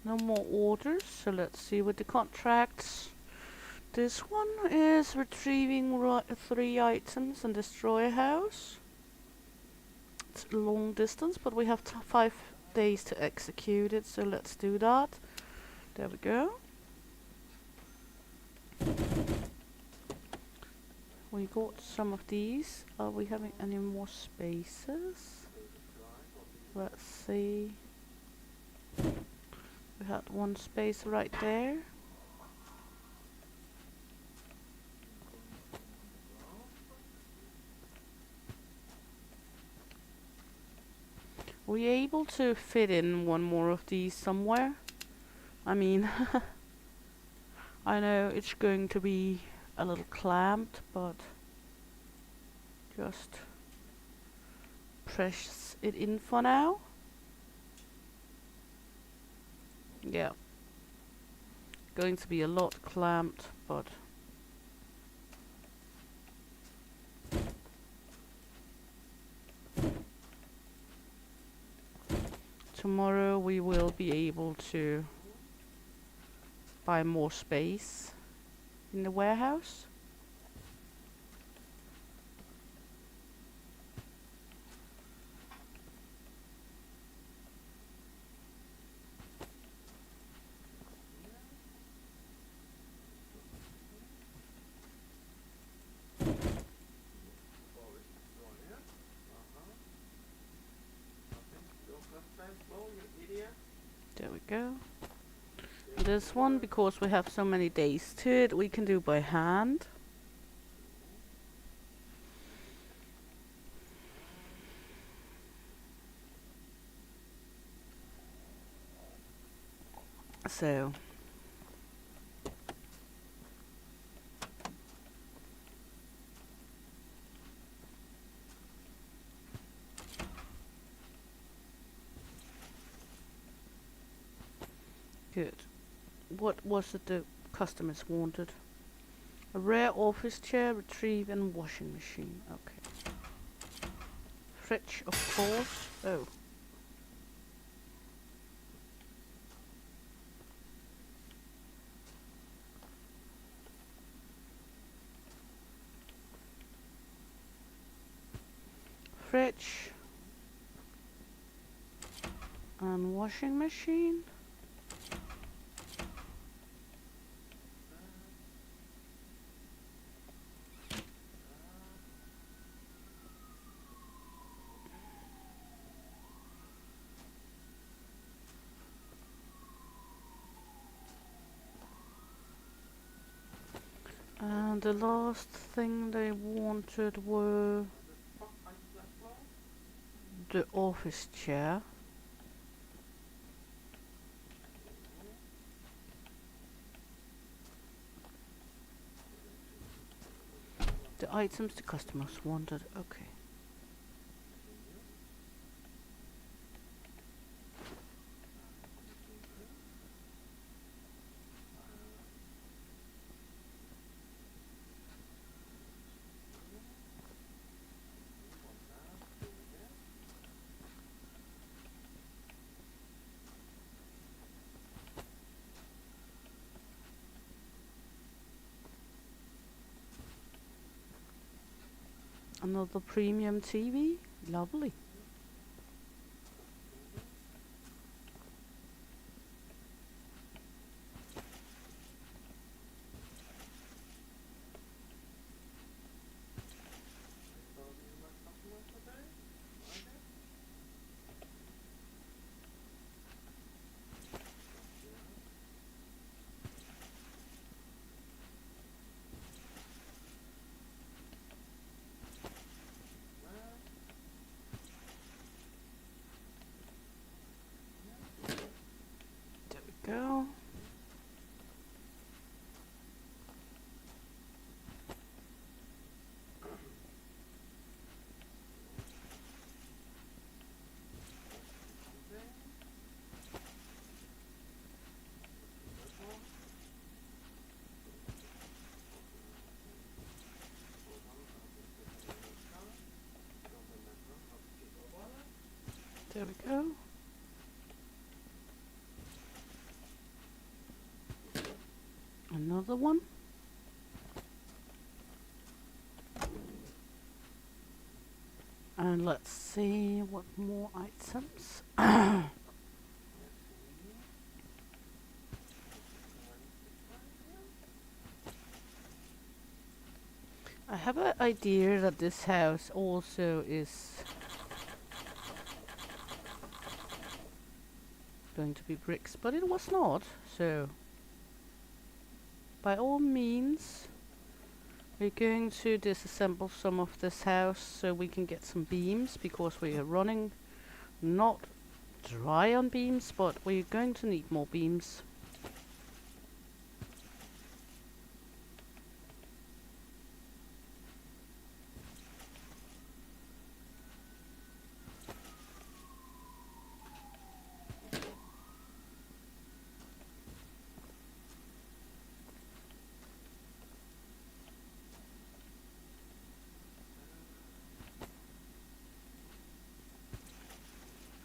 No more orders, so let's see what the contracts. This one is retrieving 3 items and destroy a house. It's a long distance, but we have 5 days to execute it, so let's do that. There we go. We got some of these. Are we having any more spaces? Let's see. We had 1 space right there. Were we able to fit in 1 more of these somewhere? I mean, I know it's going to be a little clamped, but just press it in for now. Yeah. Going to be a lot clamped, but tomorrow we will be able to buy more space in the warehouse. There we go. This one, because we have so many days to it, we can do by hand. So good. What was it the customers wanted? A rare office chair, retrieve and washing machine. Okay. Fridge, of course. Oh. Fridge and washing machine. And the last thing they wanted were the office chair. The items the customers wanted. Okay. Another premium TV. Lovely. There we go. Another one. And let's see what more items. I have an idea that this house also is going to be bricks, but it was not, so by all means we're going to disassemble some of this house so we can get some beams, because we are running not dry on beams, but we're going to need more beams.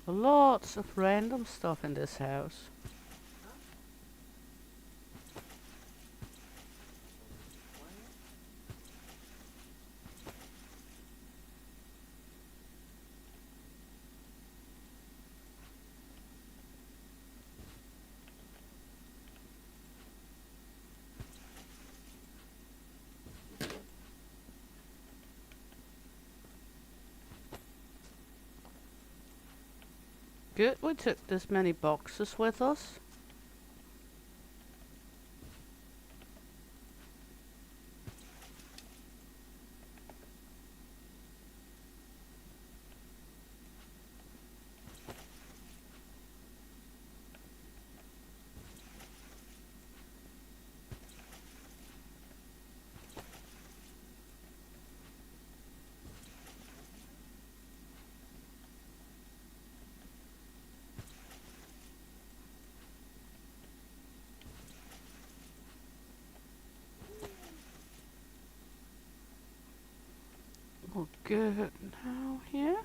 Lots of random stuff in this house. Good, we took this many boxes with us. Oh, good. Now here.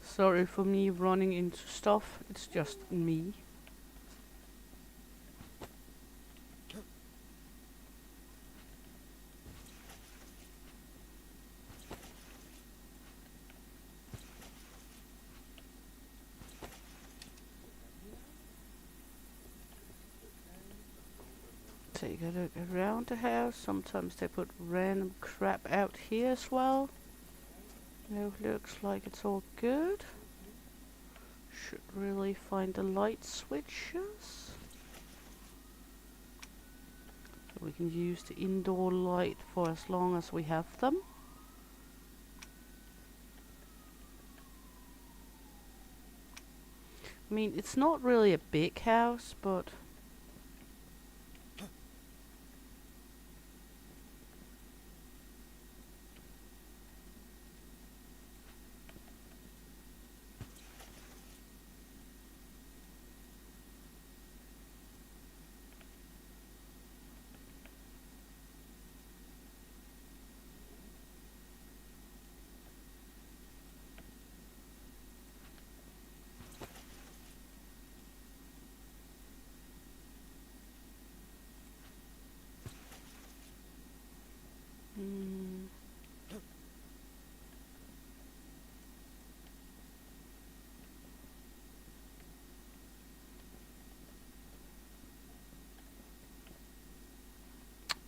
Sorry for me running into stuff. It's just me. Take a look around the house. Sometimes they put random crap out here as well. Now it looks like it's all good. Should really find the light switches. So we can use the indoor light for as long as we have them. I mean, it's not really a big house, but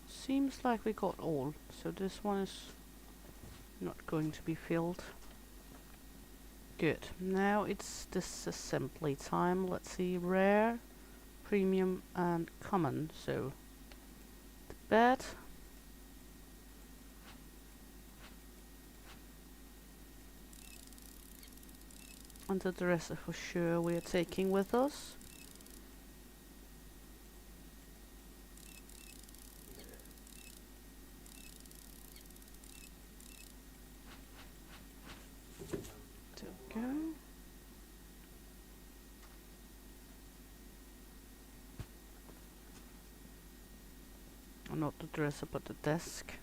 seems like we got all. So this one is not going to be filled. Good. Now it's disassembly time. Let's see, rare, premium and common. So the bed. And the dresser for sure we are taking with us. There we go. Not the dresser, but the desk.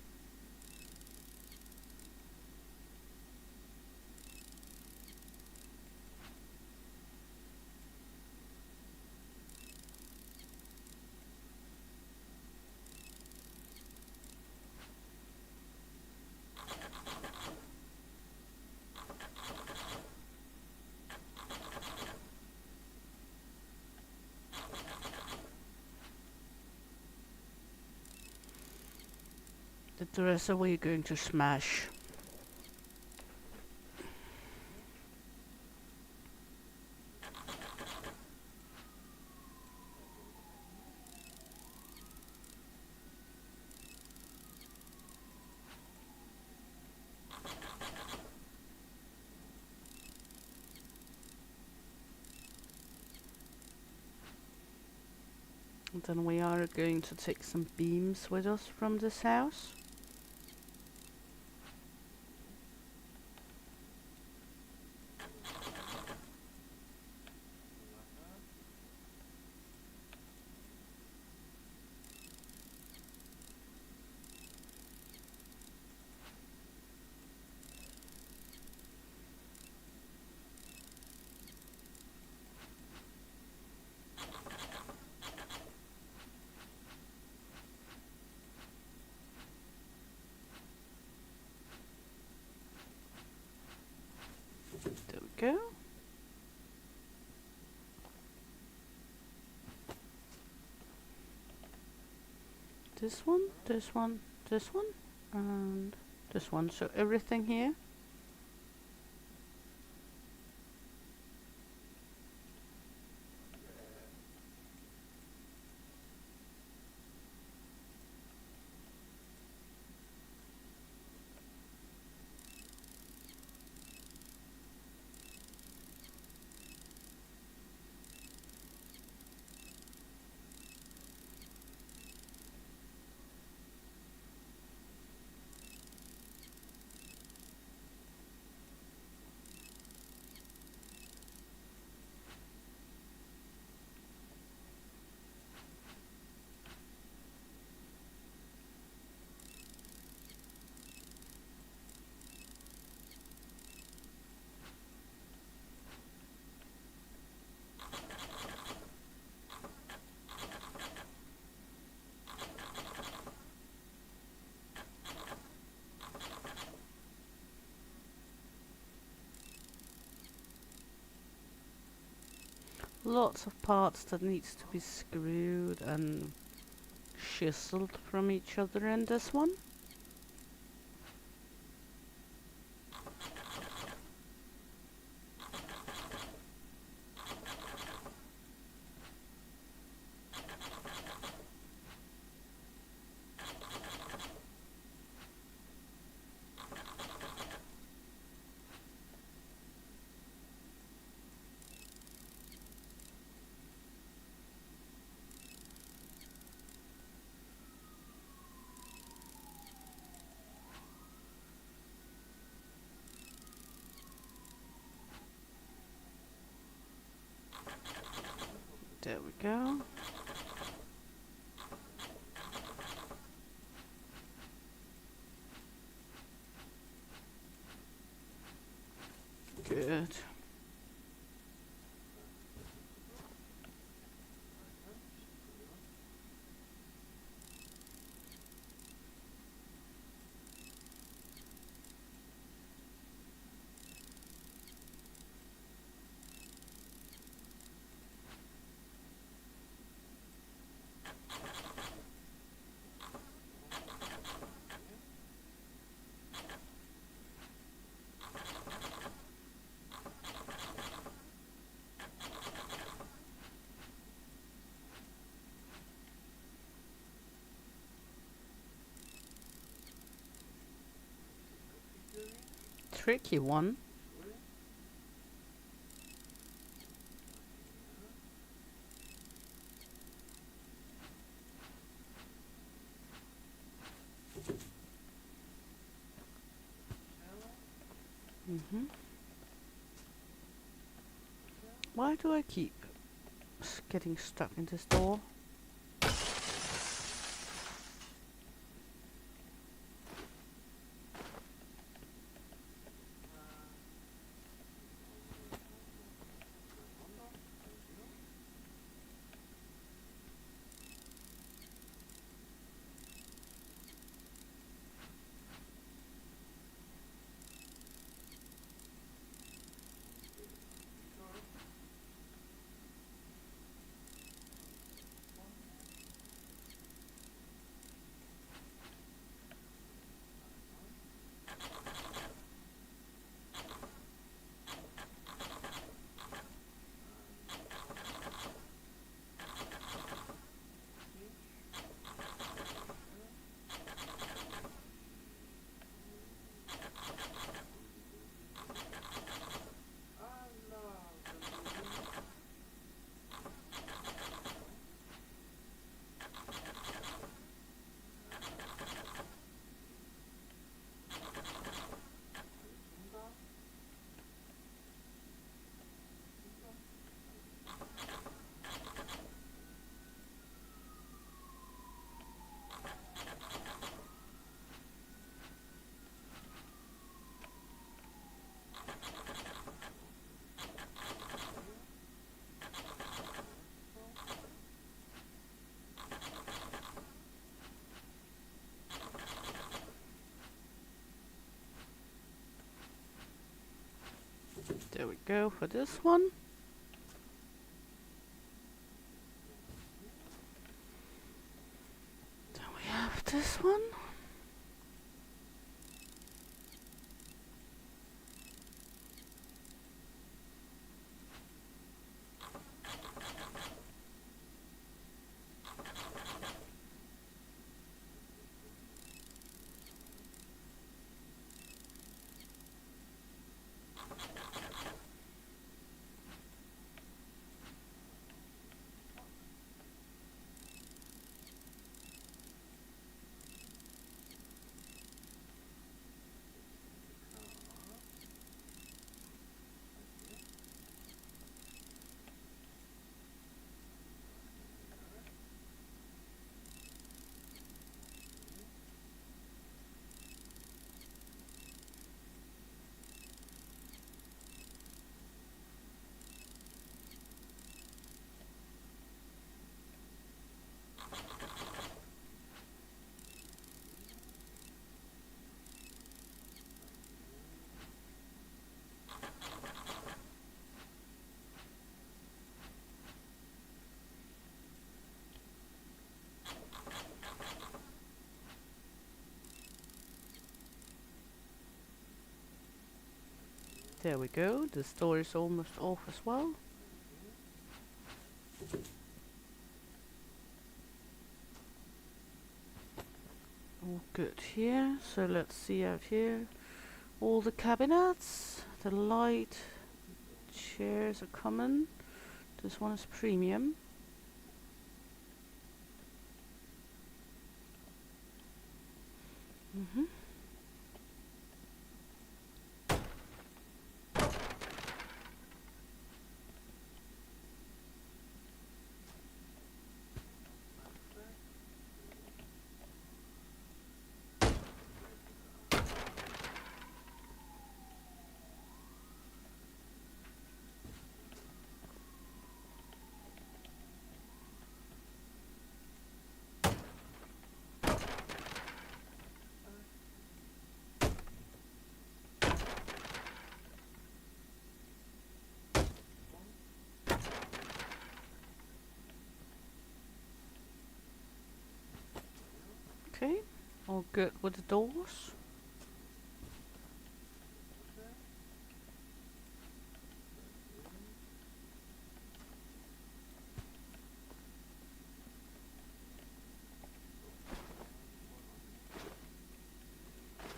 The dresser we're going to smash. And then we are going to take some beams with us from this house. There we go. This one, this one, this one, and this one. So everything here. Lots of parts that needs to be screwed and chiseled from each other in this one. There we go. Good. Tricky one. Why do I keep getting stuck in this door? There we go for this one. Then we have this one. There we go. The door is almost off as well. All good here. So let's see out here. All the cabinets, the light, chairs are common. This one is premium. Okay, all good with the doors.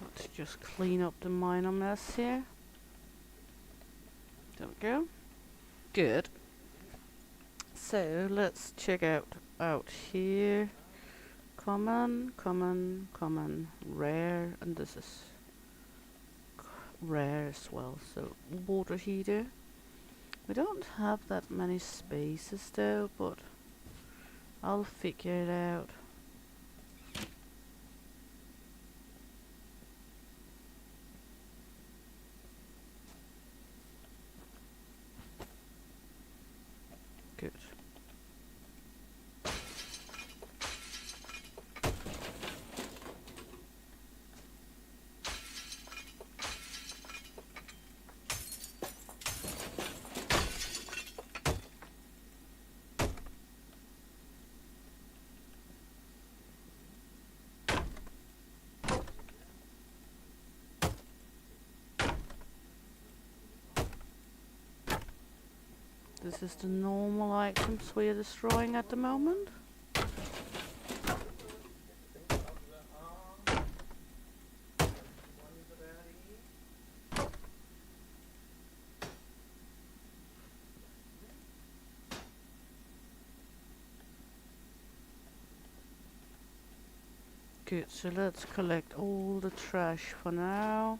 Let's just clean up the minor mess here. There we go. Good. So let's check out here. Common, common, common, rare, and this is rare as well. So water heater. We don't have that many spaces though, but I'll figure it out. Good. This is the normal items we are destroying at the moment. Good, so let's collect all the trash for now.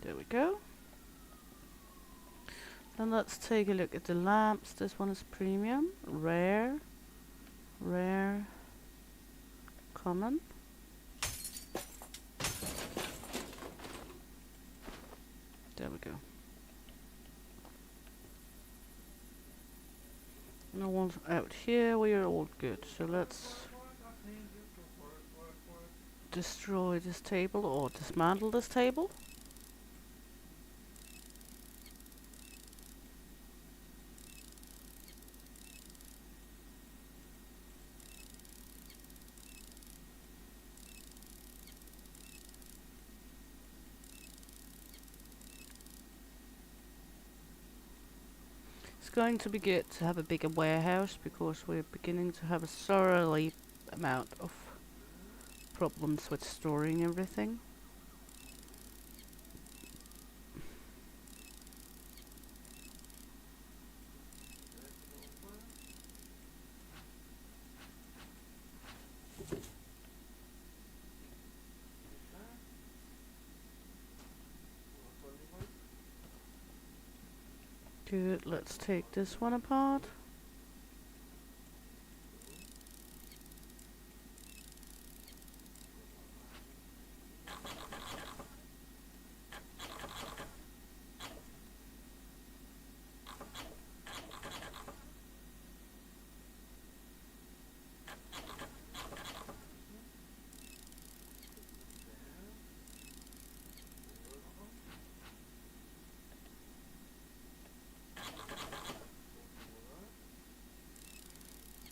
There we go. Then let's take a look at the lamps. This one is premium, rare, rare, common. There we go. And No one's out here, we are all good. So let's destroy this table or dismantle this table. It's going to be good to have a bigger warehouse because we're beginning to have a thoroughly amount of problems with storing everything. Good, let's take this one apart.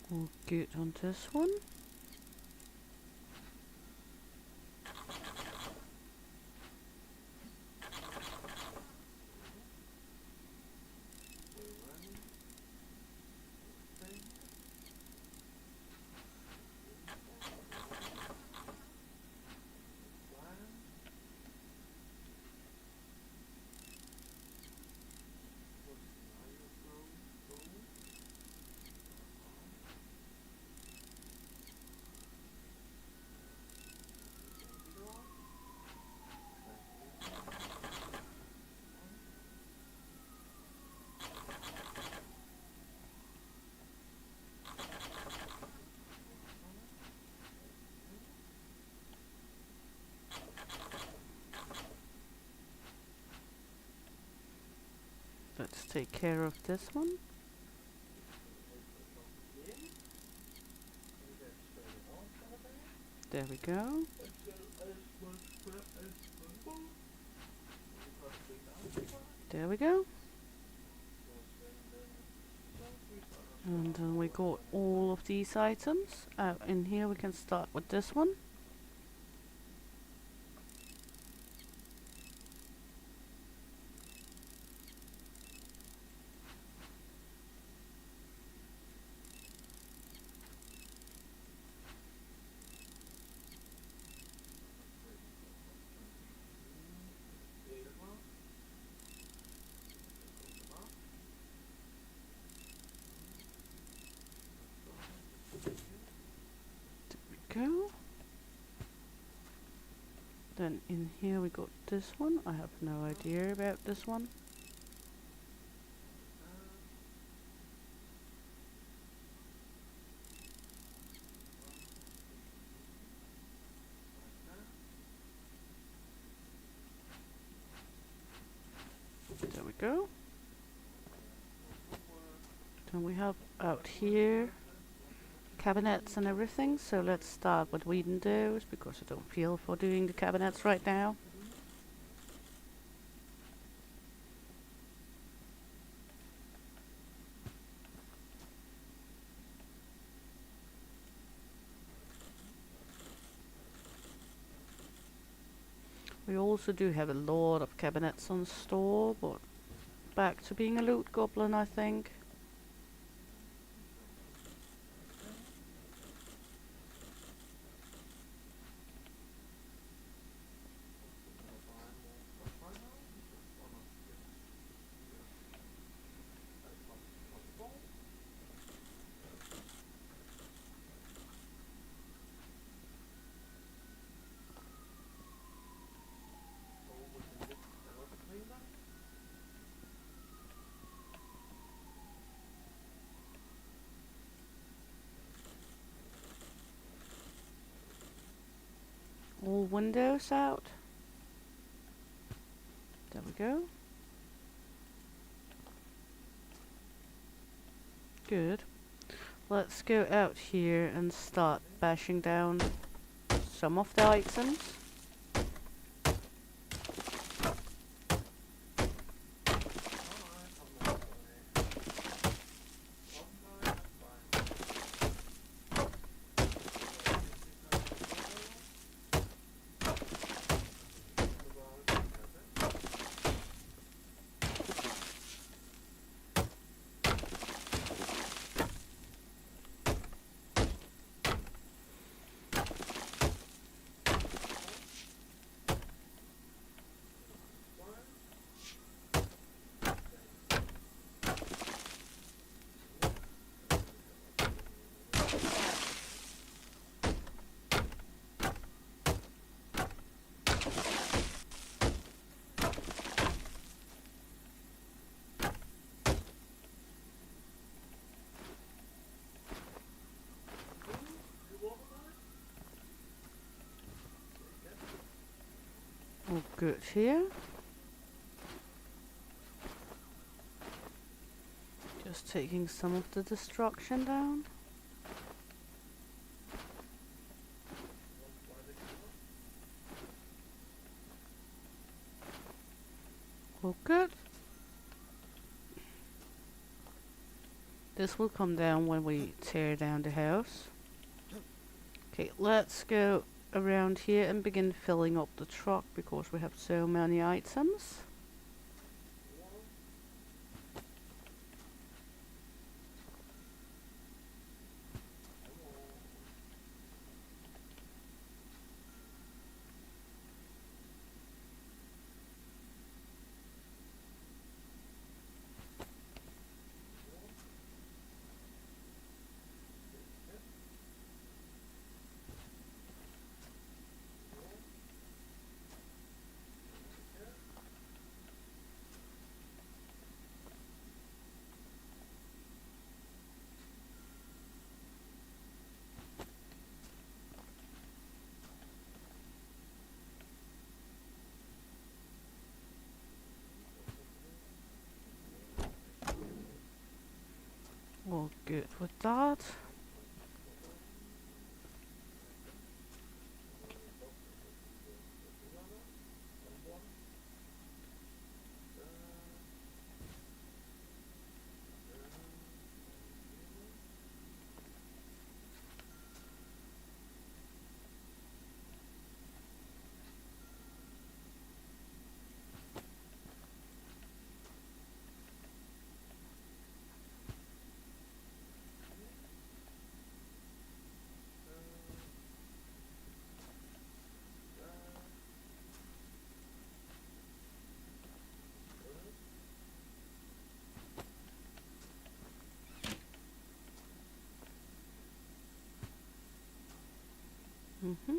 We'll get on this one. Let's take care of this one. There we go. There we go. And then we got all of these items out in here. We can start with this one. Go. Then in here we got this one. I have no idea about this one. There we go. Then we have out here cabinets and everything, so let's start with weeding those because I don't feel for doing the cabinets right now. We also do have a lot of cabinets on store, but back to being a loot goblin, I think. All windows out. There we go. Good. let's go out here and start bashing down some of the items. All good here. Just taking some of the destruction down. All good. This will come down when we tear down the house. Okay, let's go around here and begin filling up the truck because we have so many items. All good with that. Mm-hmm.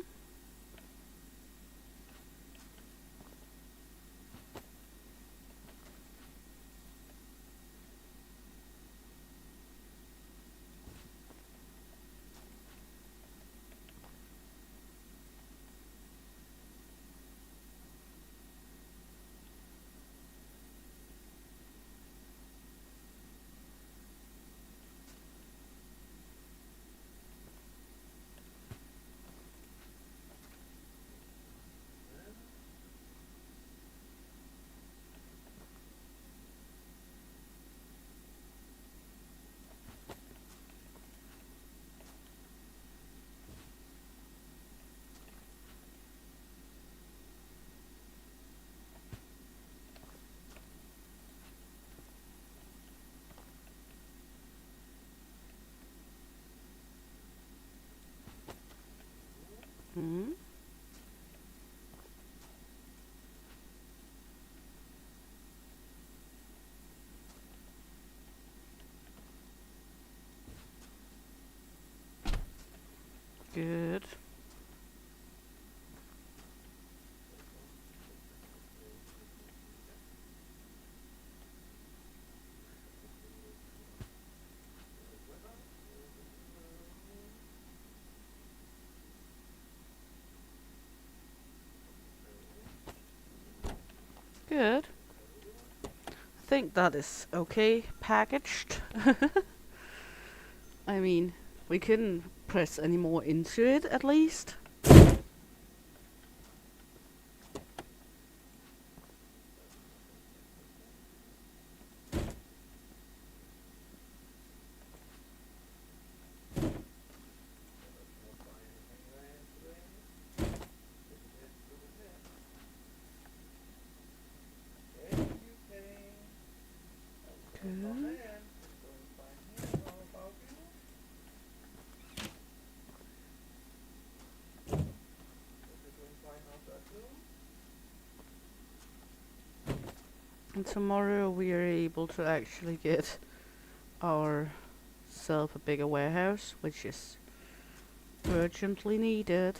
Mm-hmm. Good. Good. I think that is okay packaged. I mean, we couldn't press any more into it, at least. Good. And tomorrow we are able to actually get ourselves a bigger warehouse, which is urgently needed.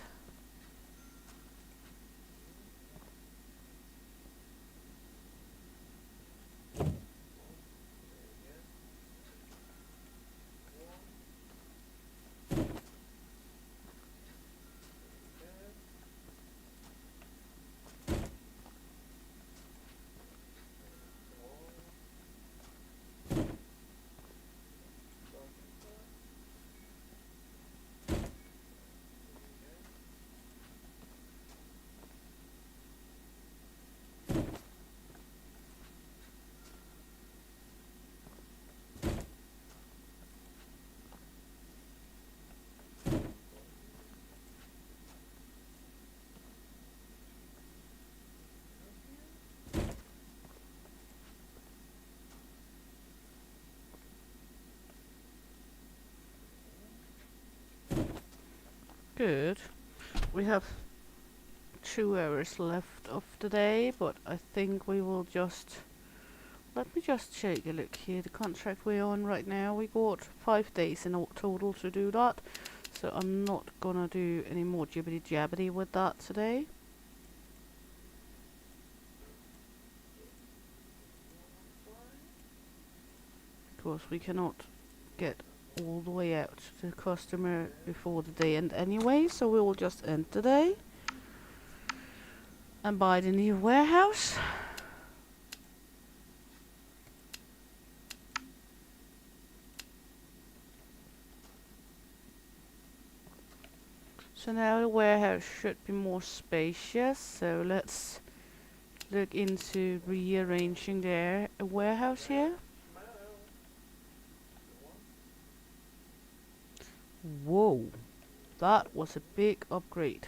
Good. We have 2 hours left of the day, but I think we will just... Let me just take a look here. The contract we're on right now, we got 5 days in total to do that. So I'm not gonna do any more jibbity jabbity with that today. Because we cannot get all the way out to the customer before the day end anyway, so we will just end the day and buy the new warehouse. So now the warehouse should be more spacious, so let's look into rearranging the warehouse here. Whoa, that was a big upgrade.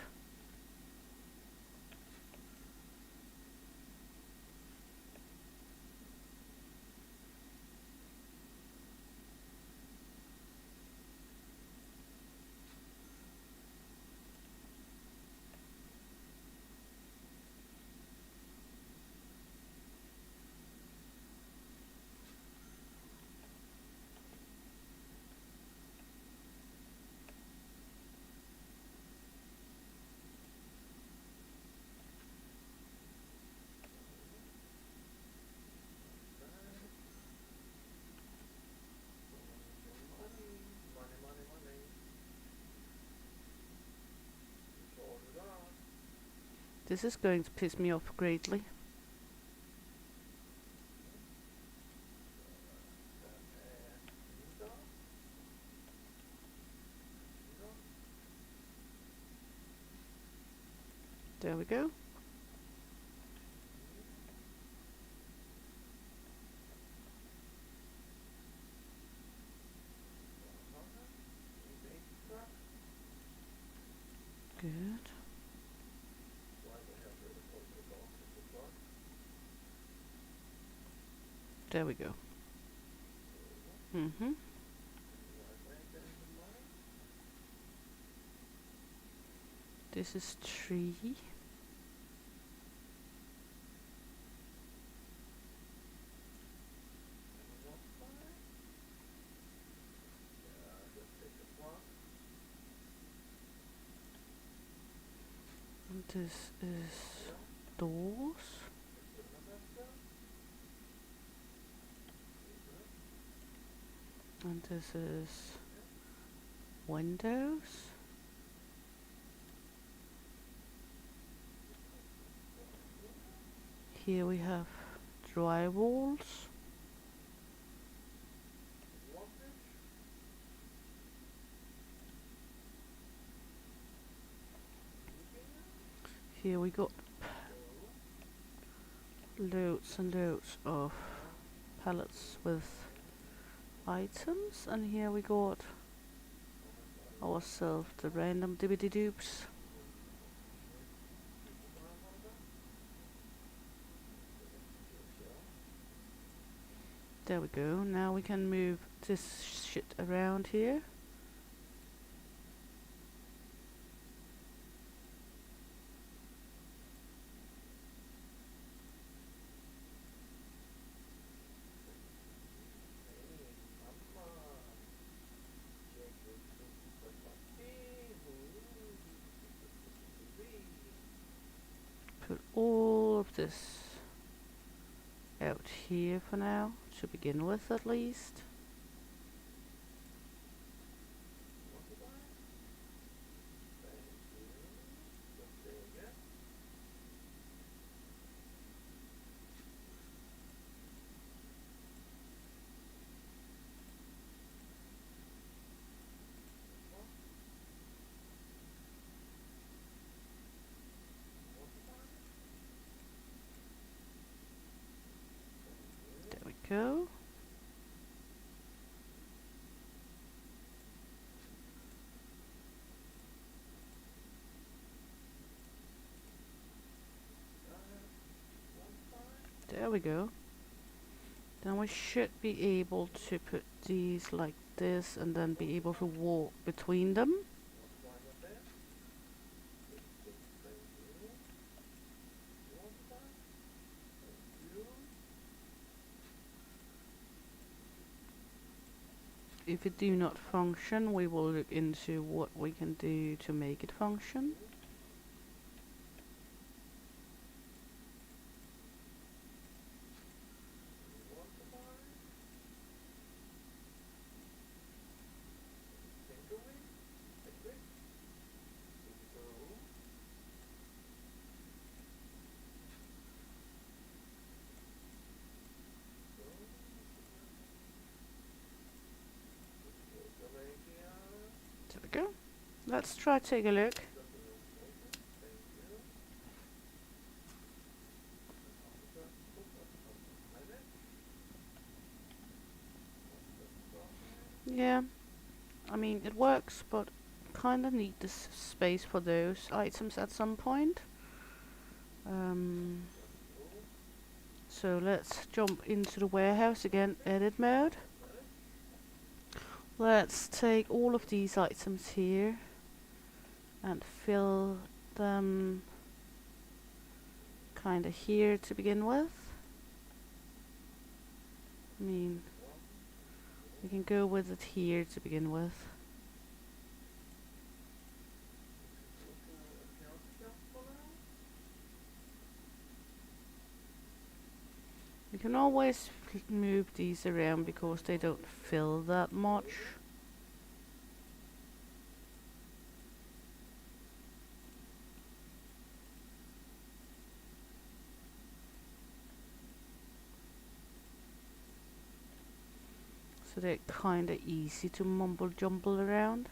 This is going to piss me off greatly. There we go. Good. There we go. This is 3. And this is doors. And this is windows. Here we have drywalls. here we got loads and loads of pallets with items, and here we got ourselves the random dibbity doops. There we go. Now we can move this shit around here. Put all of this out here for now, to begin with at least. There we go. There we go. Then we should be able to put these like this and then be able to walk between them. If it do not function, we will look into what we can do to make it function. There we go. Let's try take a look. Yeah, I mean it works, but kinda need this space for those items at some point. So let's jump into the warehouse again, edit mode. Let's take all of these items here and fill them kinda here to begin with. I mean, we can go with it here to begin with. You can always move these around because they don't fill that much. So they're kinda easy to mumble jumble around.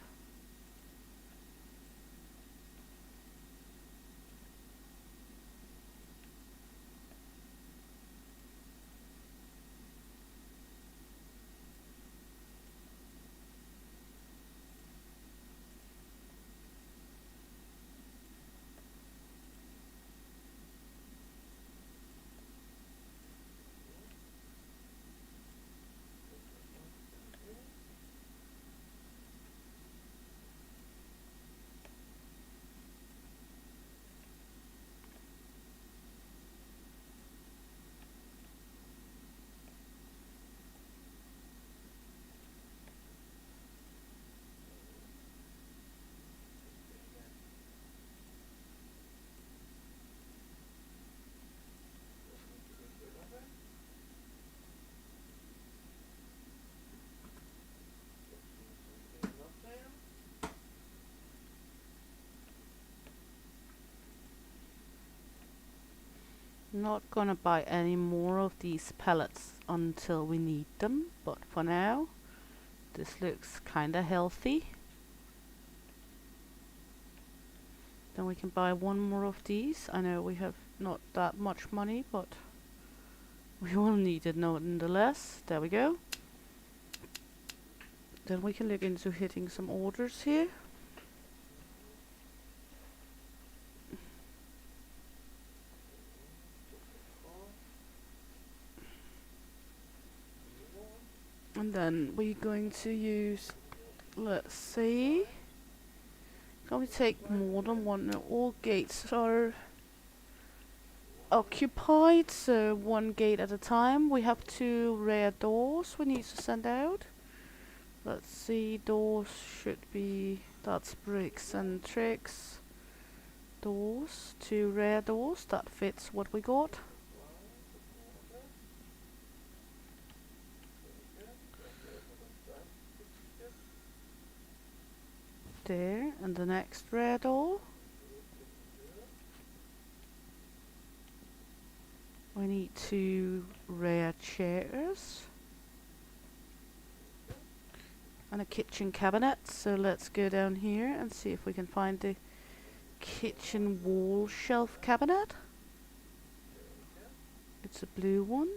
Not gonna buy any more of these pellets until we need them, but for now this looks kinda healthy. Then we can buy one more of these. I know we have not that much money, but we will need it nonetheless. There we go. Then we can look into hitting some orders here. And then we're going to use, let's see, can we take more than one? No, all gates are occupied, so one gate at a time. We have 2 rear doors we need to send out. Let's see, doors should be, that's bricks and tricks. Doors, 2 rear doors, that fits what we got. There, and the next rear door. We need 2 rear chairs. And a kitchen cabinet, so let's go down here and see if we can find the kitchen wall shelf cabinet. It's a blue one.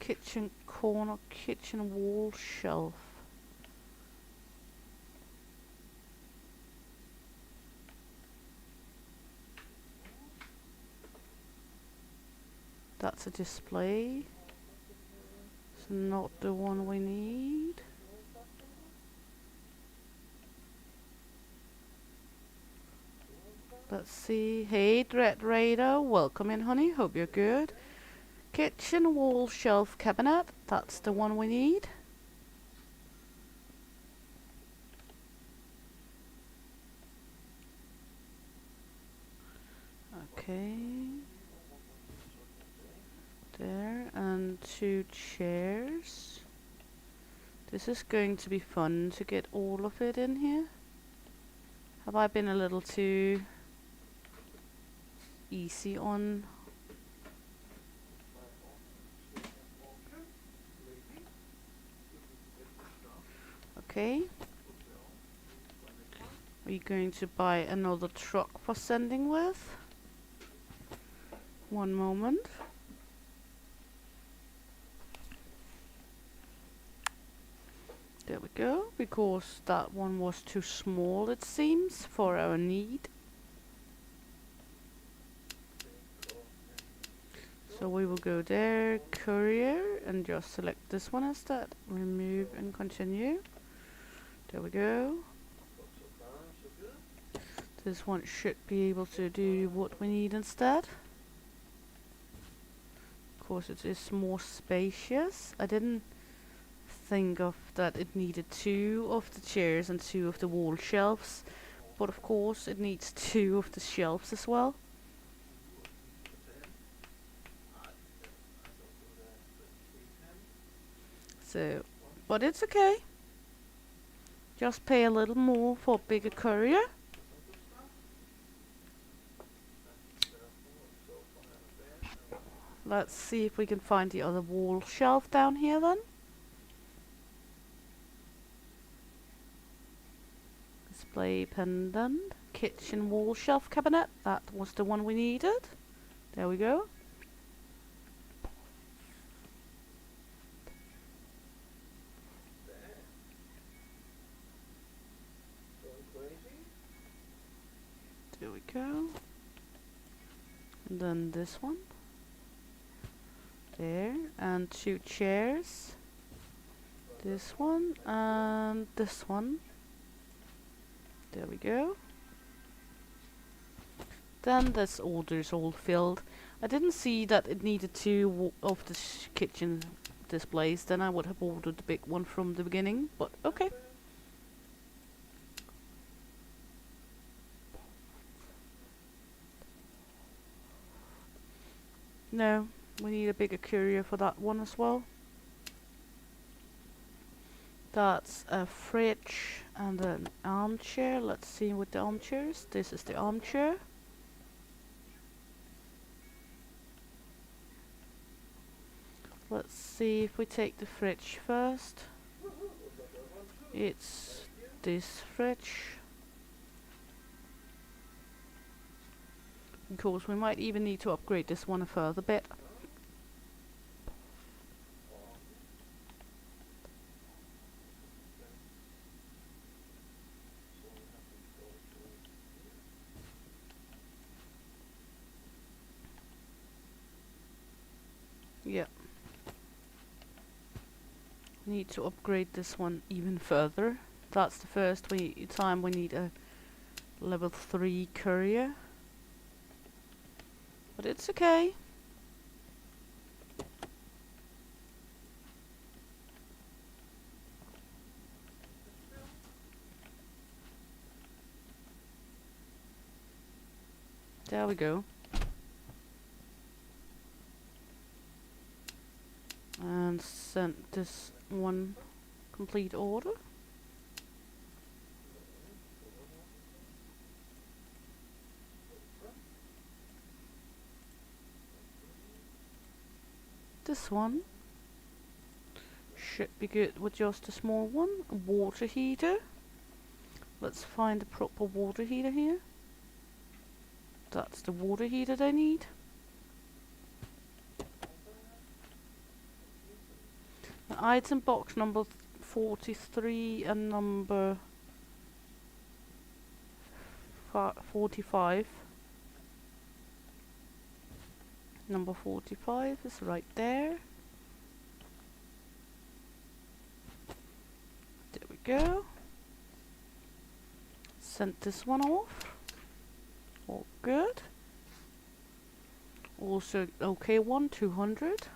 Kitchen corner, kitchen wall shelf. That's a display. It's not the one we need. Let's see. Hey, Dread Raider, welcome in, honey. Hope you're good. Kitchen wall shelf cabinet. That's the one we need. Okay. There, and 2 chairs. This is going to be fun to get all of it in here. Have I been a little too easy on? Okay. Are you going to buy another truck for sending with? One moment. There we go, because that one was too small, it seems, for our need. So we will go there, courier, and just select this one instead. Remove and continue. There we go. This one should be able to do what we need instead. Of course, it is more spacious. I didn't think of that it needed 2 of the chairs and 2 of the wall shelves, but of course it needs 2 of the shelves as well. So, but it's okay. Just pay a little more for a bigger courier. Let's see if we can find the other wall shelf down here then. Display pendant, kitchen wall shelf cabinet. That was the one we needed. There we go. There we go. And then this one. There, and 2 chairs. This one and this one. There we go. Then this order's all filled. I didn't see that it needed 2 of the kitchen displays. Then I would have ordered the big one from the beginning, but okay. No, we need a bigger courier for that one as well. That's a fridge and an armchair. Let's see with the armchairs. This is the armchair. Let's see if we take the fridge first. It's this fridge. Of course, we might even need to upgrade this one a further bit. Yeah. Need to upgrade this one even further. That's the first time we need a level 3 courier. But it's okay. There we go. And sent this one complete order. This one should be good with just a small one. A water heater. Let's find the proper water heater here. That's the water heater they need. The item box number 43 and number 45. Number 45 is right there. There we go. Sent this one off. All good. Also, okay, 200.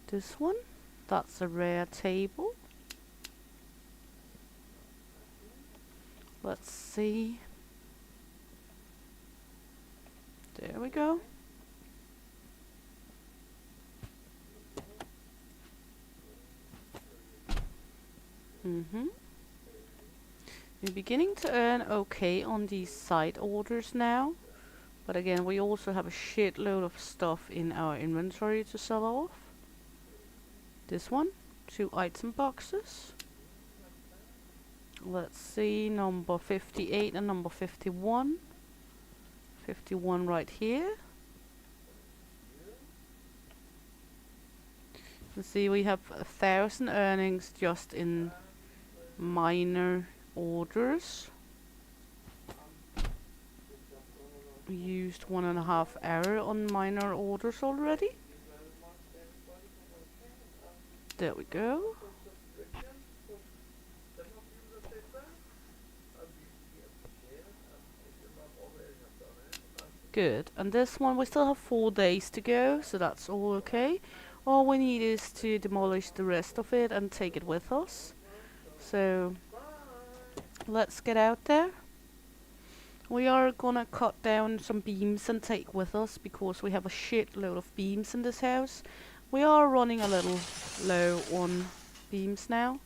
This one, that's a rare table. Let's see. There we go. We're beginning to earn okay on these side orders now. But again, we also have a shitload of stuff in our inventory to sell off. This one, 2 item boxes. Let's see, number 58 and number 51. 51 right here. Let's see, we have 1,000 earnings just in minor orders. We used 1.5 hour on minor orders already. There we go. Good. And this one, we still have 4 days to go, so that's all okay. All we need is to demolish the rest of it and take it with us. So let's get out there. We are gonna cut down some beams and take with us because we have a shitload of beams in this house. We are running a little low on beams now.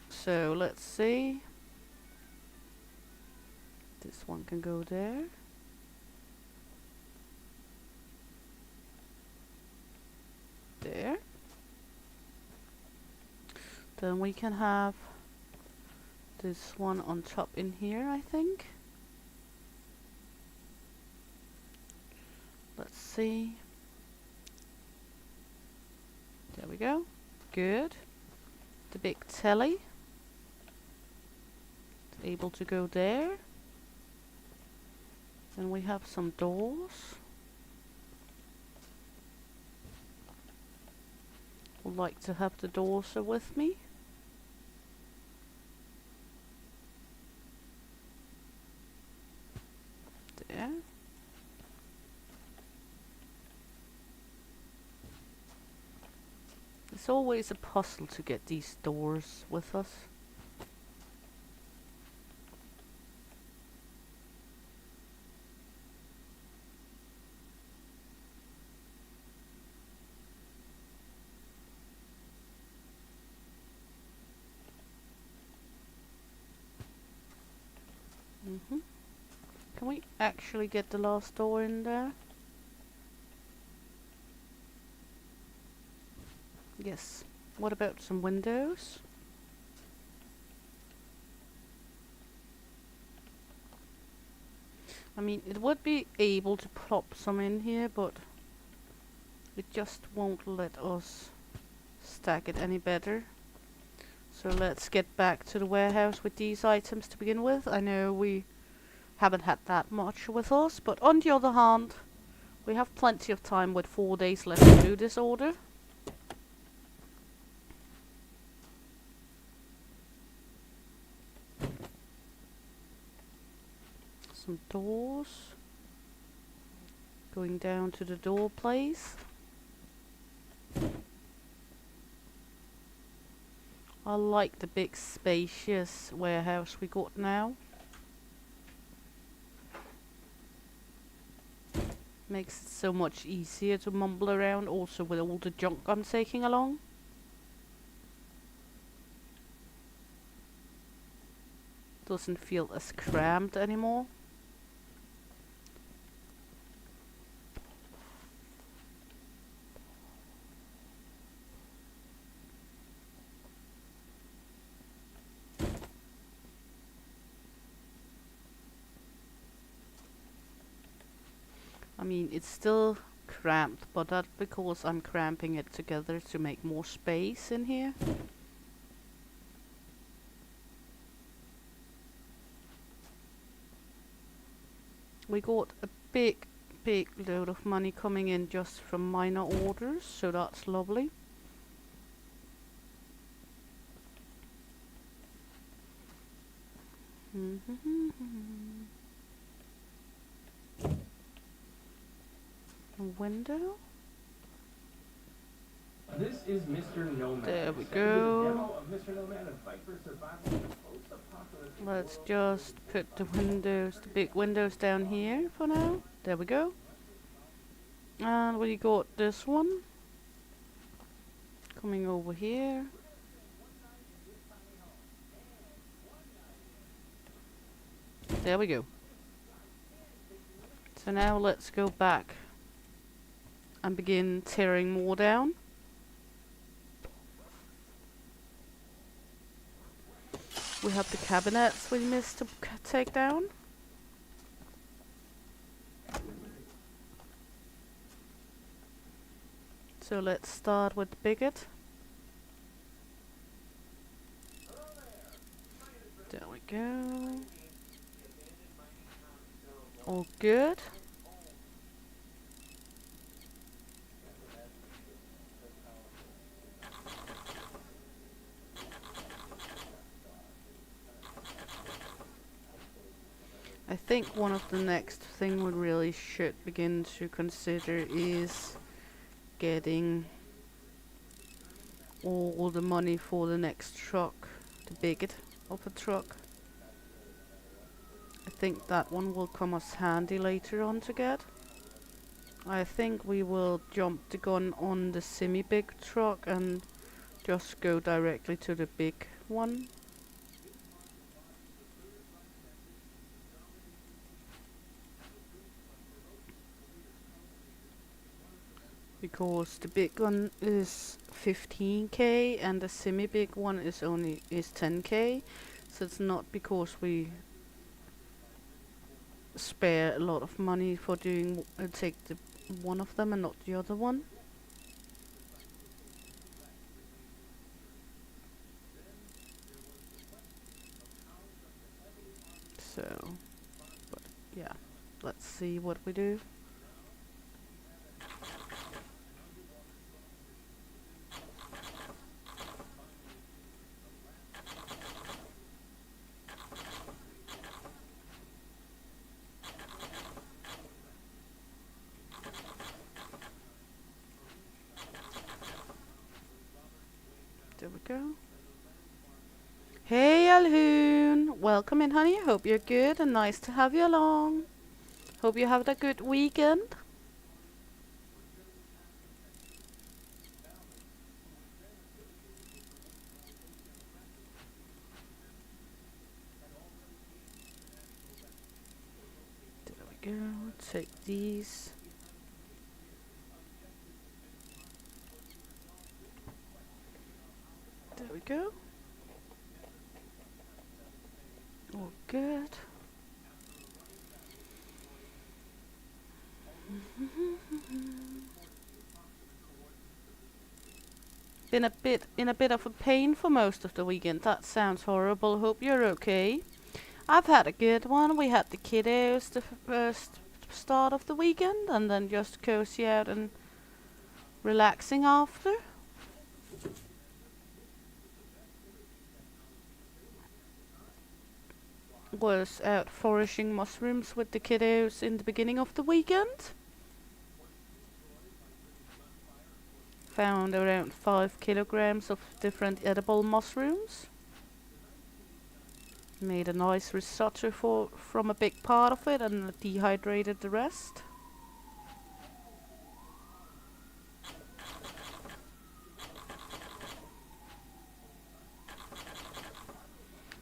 So let's see. This one can go there. There. Then we can have this one on top in here, I think. Let's see. There we go. Good. The big telly. It's able to go there. Then we have some doors. Would like to have the doors with me. There. It's always a puzzle to get these doors with us. Can we actually get the last door in there? Yes. What about some windows? I mean, it would be able to plop some in here, but it just won't let us stack it any better. So let's get back to the warehouse with these items to begin with. I know we haven't had that much with us, but on the other hand, we have plenty of time with 4 days left to do this order. Some doors. Going down to the door place. I like the big spacious warehouse we got now. Makes it so much easier to mumble around, also with all the junk I'm taking along. Doesn't feel as cramped anymore. I mean, it's still cramped, but that's because I'm cramping it together to make more space in here. We got a big load of money coming in just from minor orders, so that's lovely. A window? This is Mr. Nomad. There we Set to do the go. demo of Mr. Nomad and fight for survival in a post-apocalyptic Let's world. just put the windows, the big windows down here for now. There we go. And we got this one coming over here. There we go. So now let's go back and begin tearing more down. We have the cabinets we missed to take down. So let's start with the bigot. There we go. All good. I think one of the next thing we really should begin to consider is getting all the money for the next truck, the bigot of a truck. I think that one will come us handy later on to get. I think we will jump the gun on the semi-big truck and just go directly to the big one. Because the big one is 15k and the semi-big one is 10k, so it's not because we spare a lot of money for doing take the one of them and not the other one. So, but yeah, let's see what we do. There we go. Hey Alhoon! Welcome in, honey. Hope you're good and nice to have you along. Hope you had a good weekend. we go. Take these. There we go. All good. Been in a bit of a pain for most of the weekend. That sounds horrible. Hope you're okay. I've had a good one. We had the kiddos the first start of the weekend, and then just cozy out and relaxing after. Was out foraging mushrooms with the kiddos in the beginning of the weekend. Found around 5 kilograms of different edible mushrooms. Made a nice risotto from a big part of it and dehydrated the rest.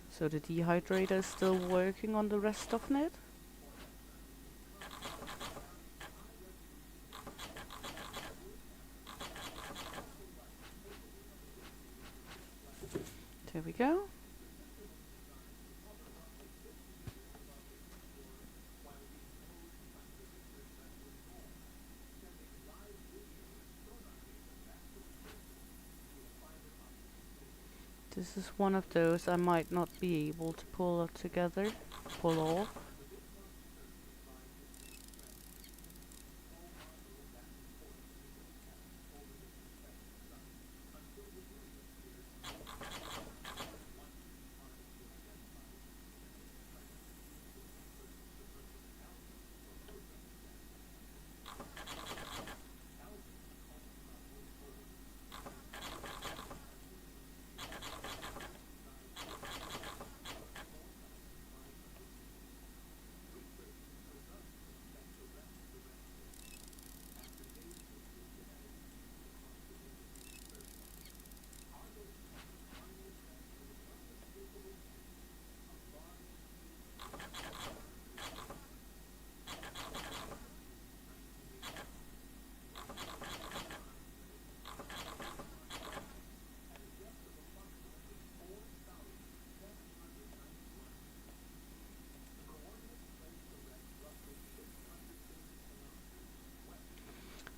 So the dehydrator is still working on the rest of it. There we go. This is one of those I might not be able to pull off.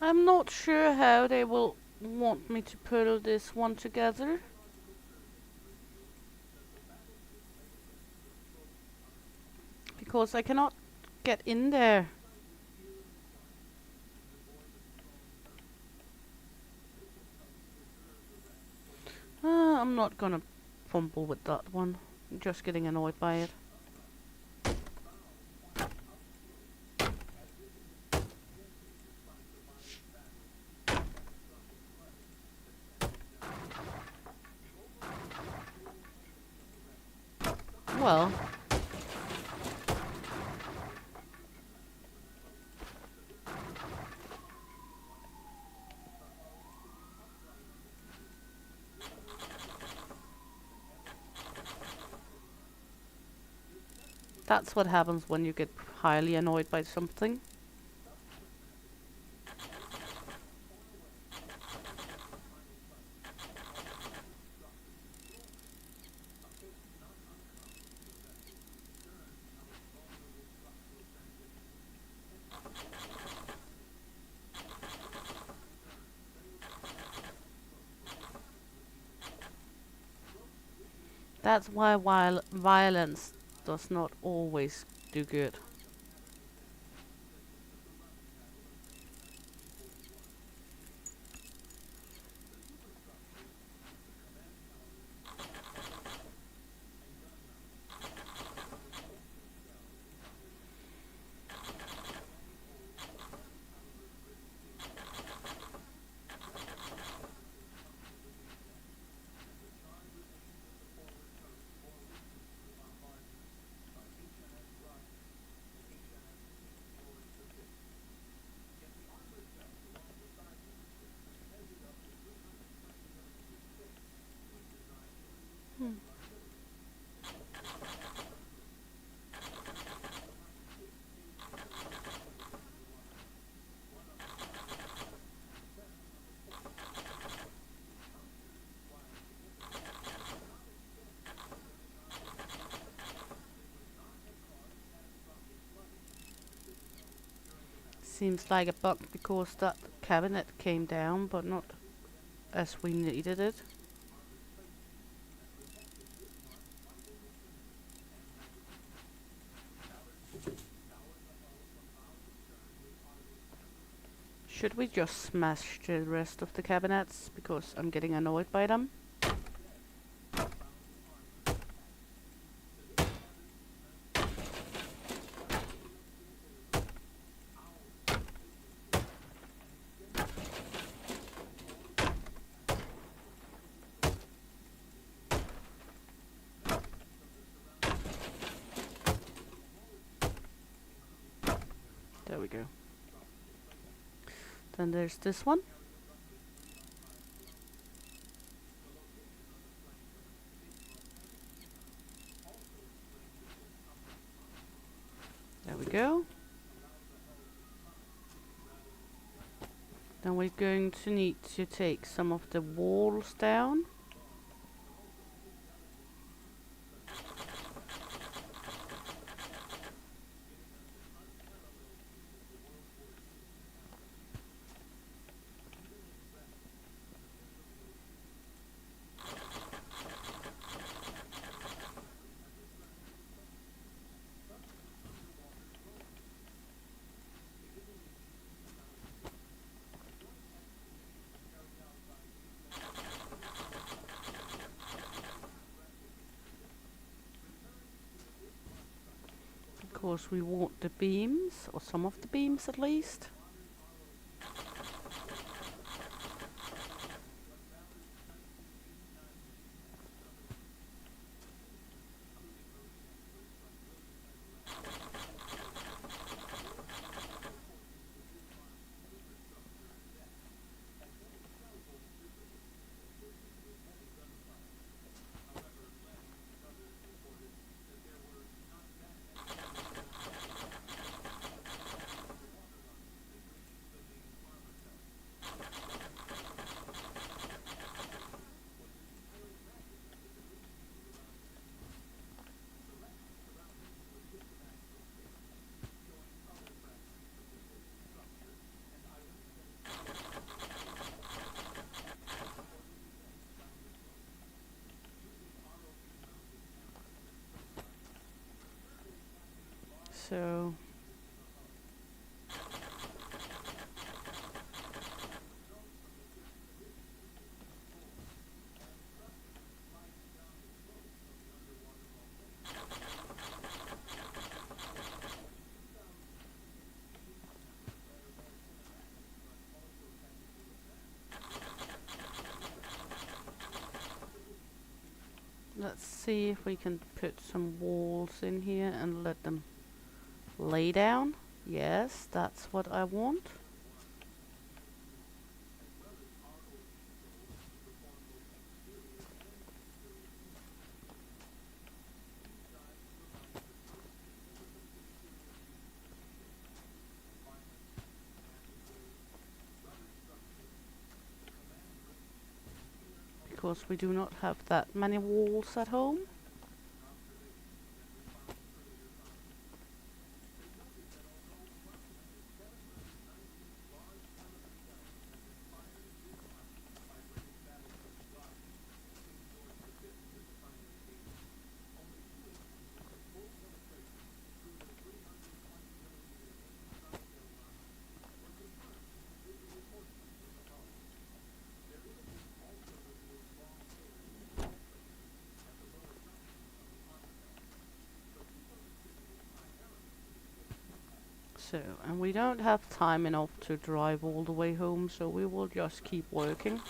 I'm not sure how they will want me to pull this one together. Because I cannot get in there. I'm not gonna fumble with that one. I'm just getting annoyed by it. Well, that's what happens when you get highly annoyed by something. That's why violence does not always do good. Seems like a bug because that cabinet came down, but not as we needed it. Should we just smash the rest of the cabinets because I'm getting annoyed by them? There we go. Then there's this one. There we go. Then we're going to need to take some of the walls down. Of course we want the beams, or some of the beams at least. So let's see if we can put some walls in here and let them lay down. Yes, that's what I want. Because we do not have that many walls at home. So, and we don't have time enough to drive all the way home, so we will just keep working.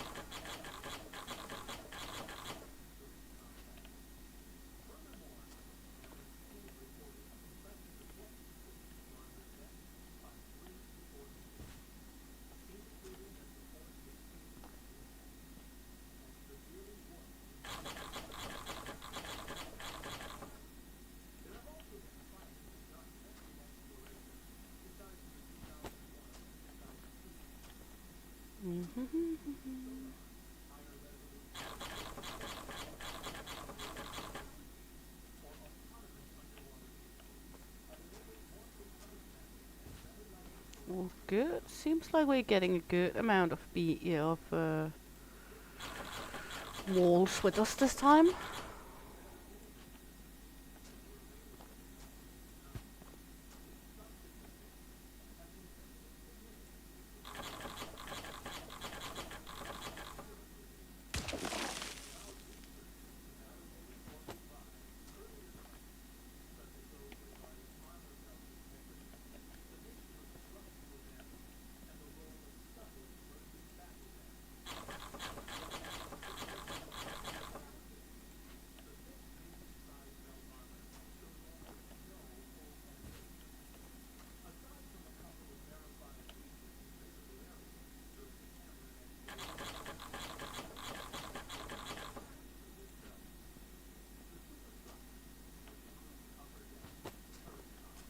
All good. Seems like we're getting a good amount of walls with us this time.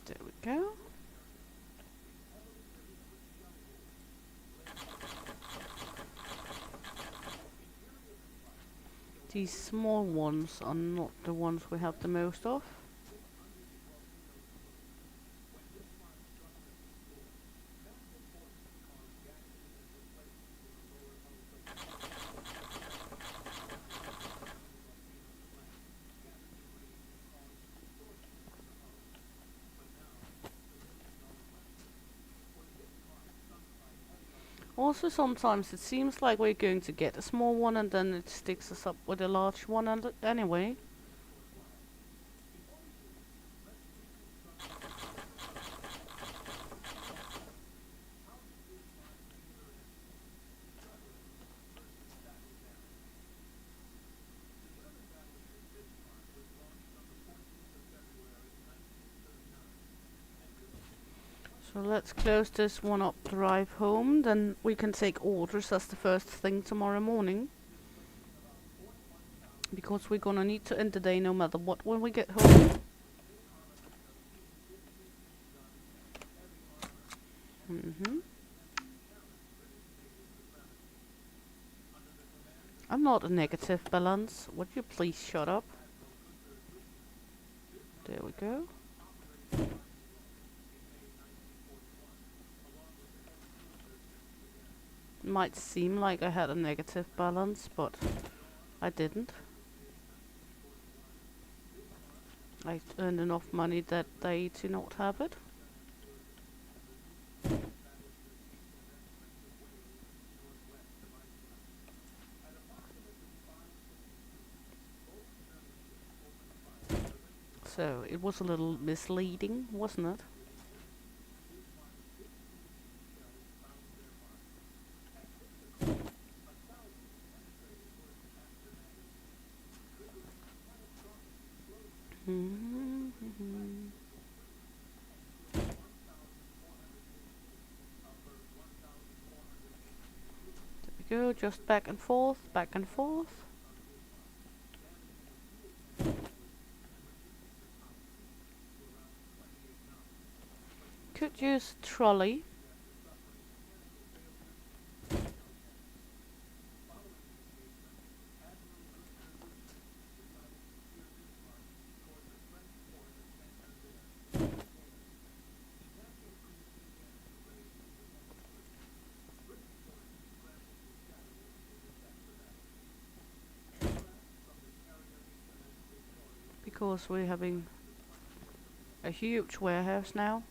There we go. These small ones are not the ones we have the most of. Also, sometimes it seems like we're going to get a small one and then it sticks us up with a large one and anyway. So let's close this one up, drive home, then we can take orders as the first thing tomorrow morning. Because we're gonna need to end the day no matter what when we get home. I'm not a negative balance. Would you please shut up? There we go. Might seem like I had a negative balance, but I didn't. I earned enough money that day to not have it. So it was a little misleading, wasn't it? There we go, just back and forth, back and forth. Could use trolley. Because we're having a huge warehouse now.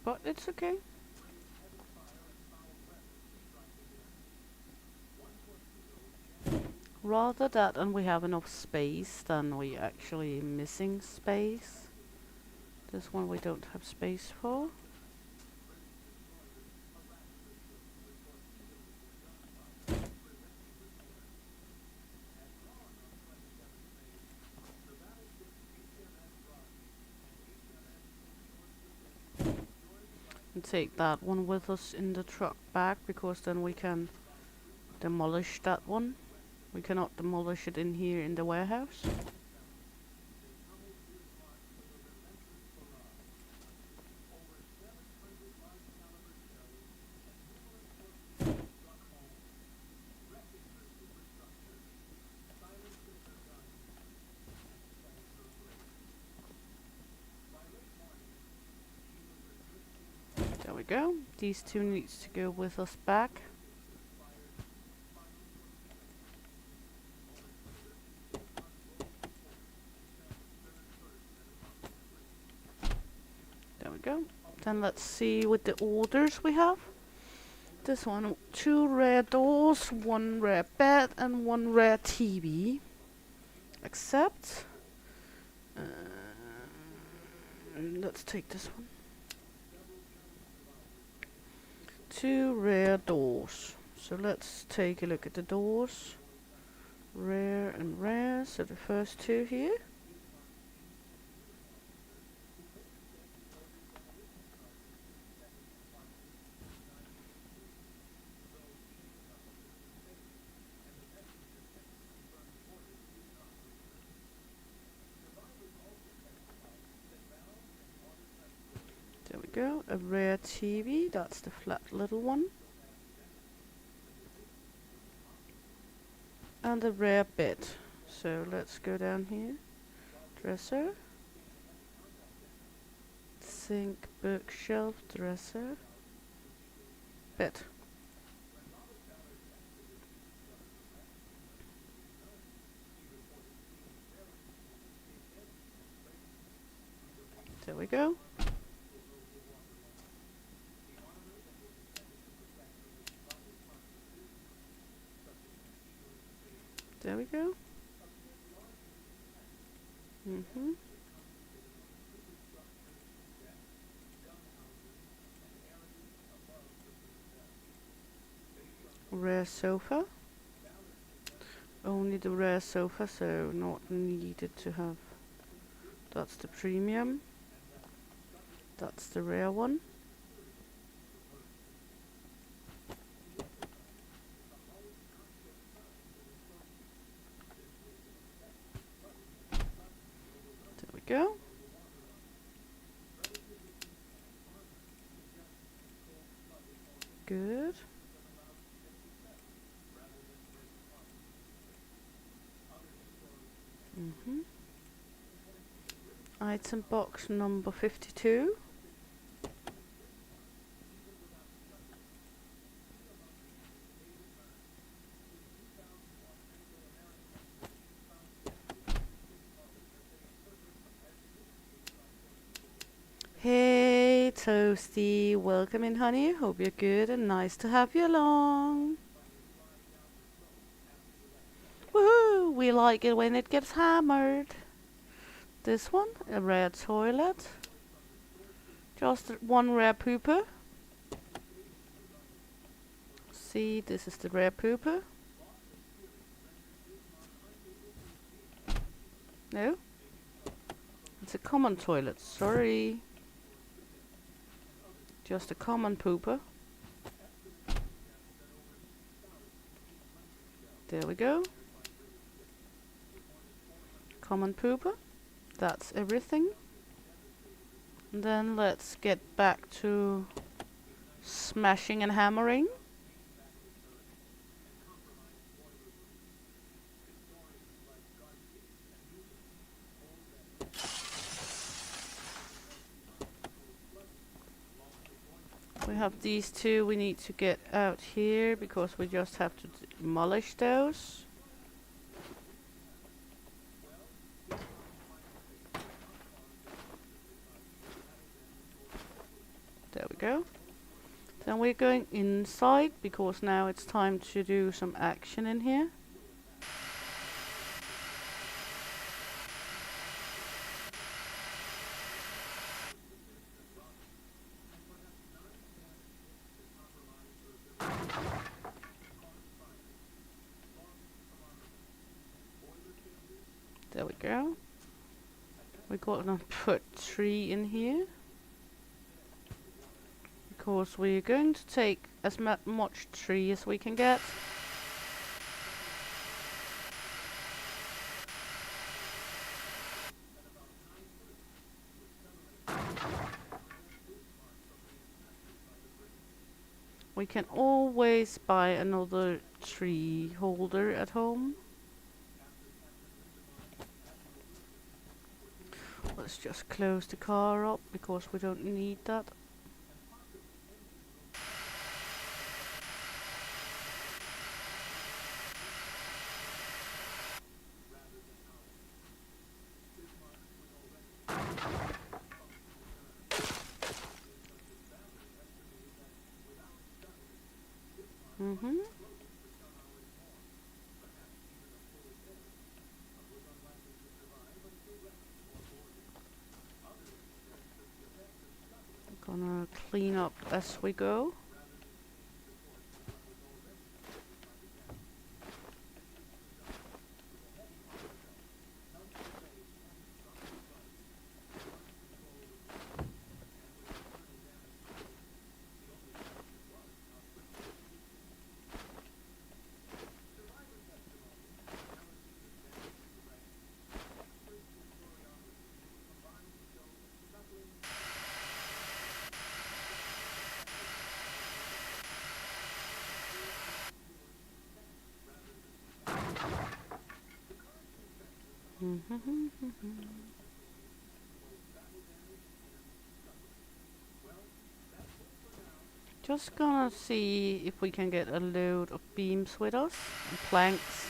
But it's okay. Rather that and we have enough space than we actually missing space. This one we don't have space for. And take that one with us in the truck back, because then we can demolish that one. We cannot demolish it in here in the warehouse. There we go. These two needs to go with us back. There we go. Then let's see what the orders we have. This one, 2 rare doors, 1 rare bed, and 1 rare TV. Accept. Let's take this one. 2 rare doors. So let's take a look at the doors. Rare and rare. So the first 2 here. There we go. A rare TV. That's the flat little one. And a rare bed. So let's go down here. Dresser. Sink, bookshelf, dresser. Bed. There we go. There we go. Rare sofa. Only the rare sofa, so not needed to have. That's the premium. That's the rare one. There we go. Good. Item box number 52. Hey Toasty, welcome in honey, hope you're good and nice to have you along. Woohoo, we like it when it gets hammered. This one, a rare toilet. Just 1 rare pooper. See, this is the rare pooper. No? It's a common toilet, sorry. Just a common pooper. There we go. Common pooper. That's everything. And then let's get back to smashing and hammering. We have these 2 we need to get out here because we just have to demolish those. There we go. Then we're going inside because now it's time to do some action in here. There we go. We're gonna put 3 in here. because we're going to take as much tree as we can get. We can always buy another tree holder at home. Let's just close the car up because we don't need that. Gonna clean up as we go. Just gonna see if we can get a load of beams with us and planks.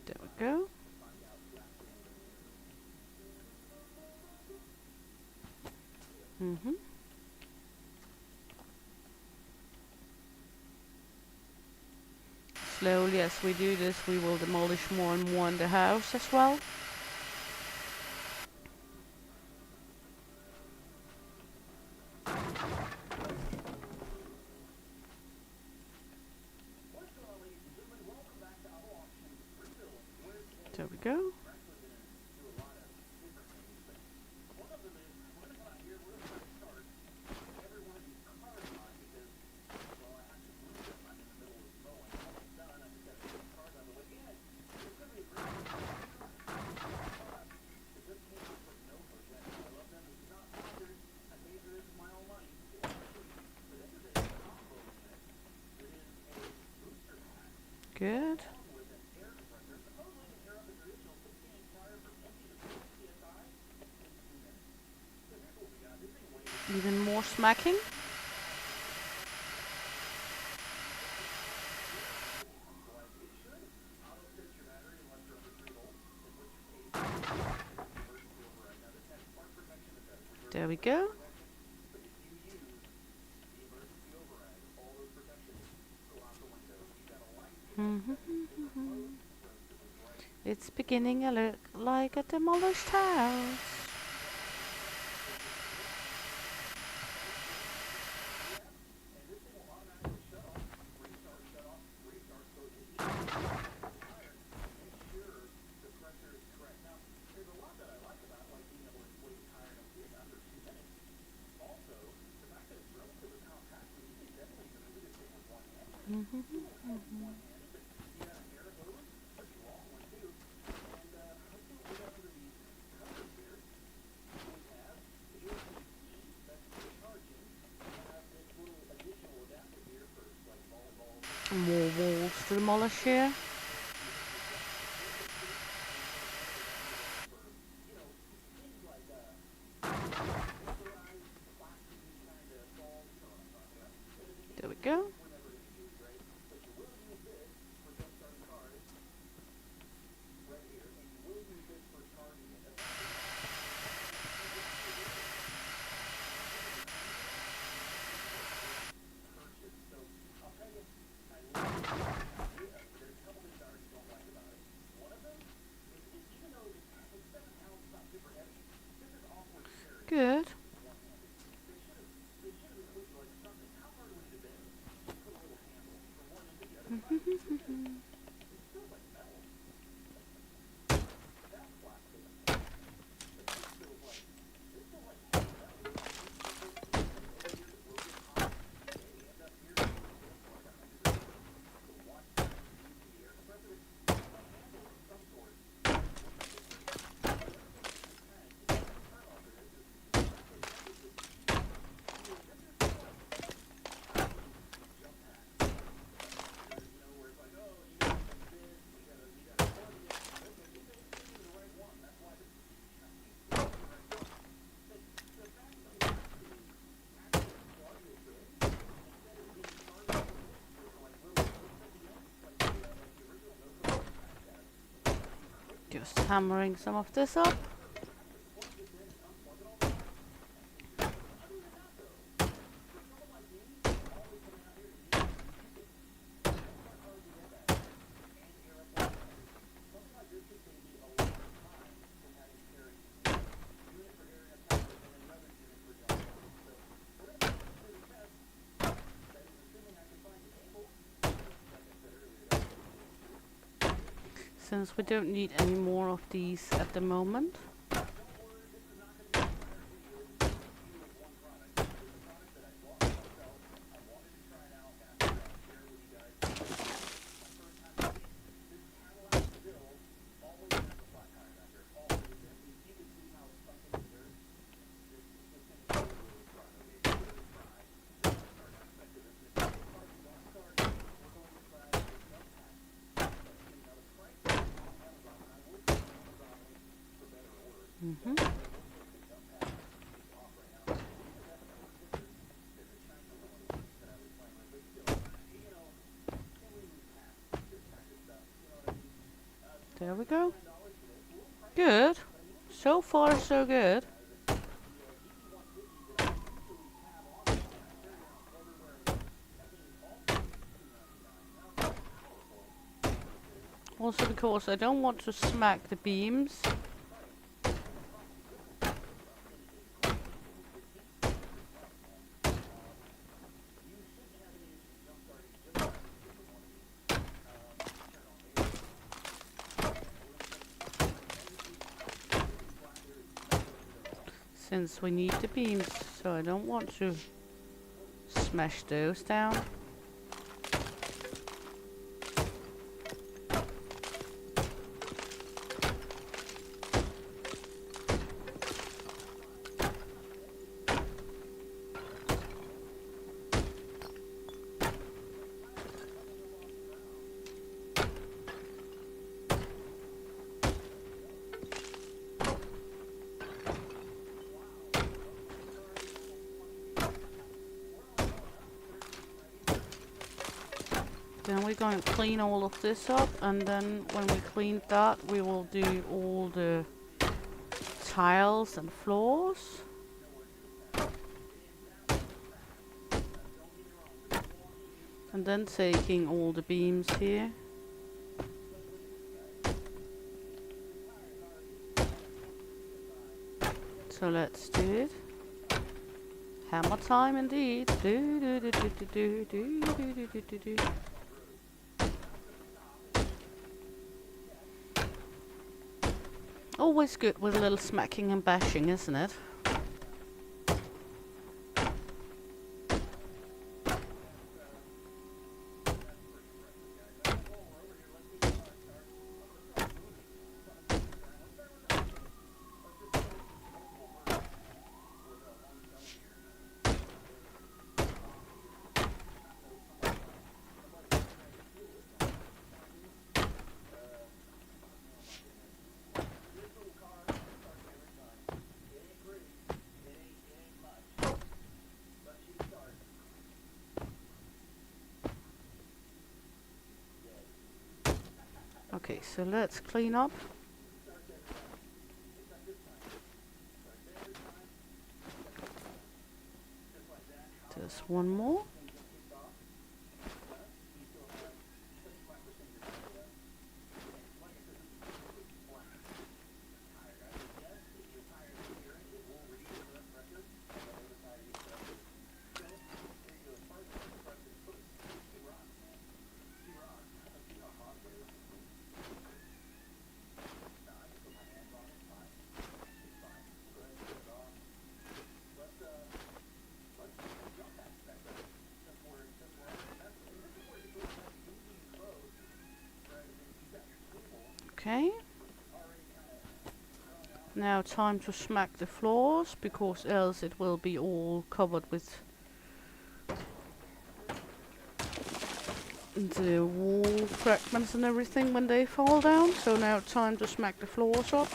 There we go. Slowly as we do this, we will demolish more and more in the house as well. There we go. Good. Even more smacking. There we go. It's beginning to look like a demolished house. More walls to demolish here. There we go. Good. Just hammering some of this up. Since we don't need any more of these at the moment. There we go. Good. So far, so good. Also because I don't want to smack the beams. Since we need the beams, so I don't want to smash those down. Then we're going to clean all of this up, and then when we clean that, we will do all the tiles and floors. And then taking all the beams here. So let's do it. Hammer time indeed. Do do do do do do do do do do do. Always good with a little smacking and bashing, isn't it? Okay, so let's clean up. There's one more. Okay. Now time to smack the floors, because else it will be all covered with the wall fragments and everything when they fall down. So now time to smack the floors up.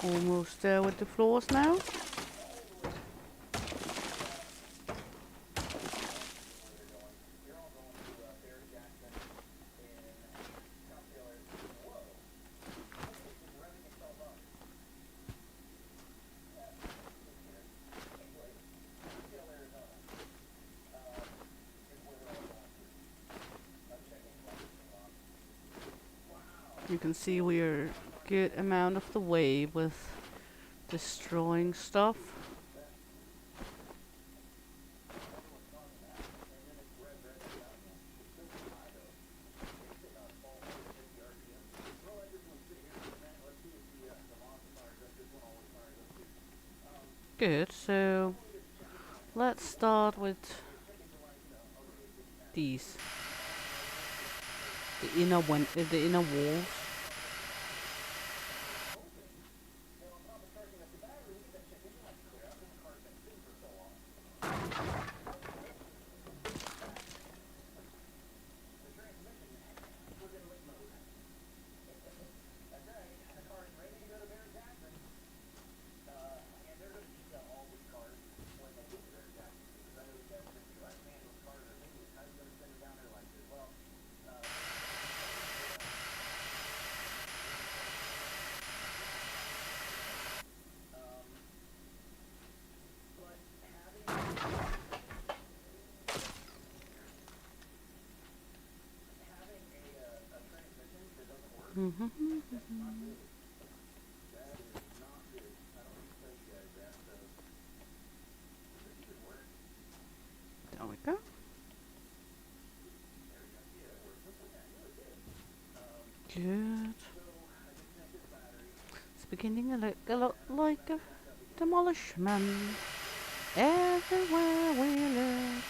Almost there with the floors now. You can see we're good amount of the way with destroying stuff. Good, so let's start with these. The inner walls. There we go. Good. It's beginning to look a lot like a demolition everywhere we look.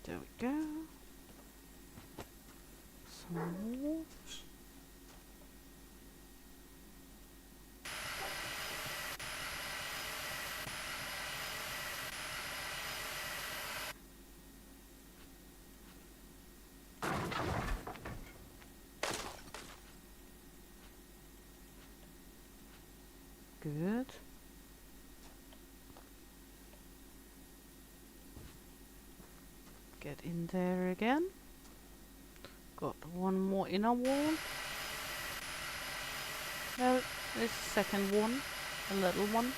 There we go. Some more. Good. Get in there again. Got one more inner wall. No, this second one, a little one.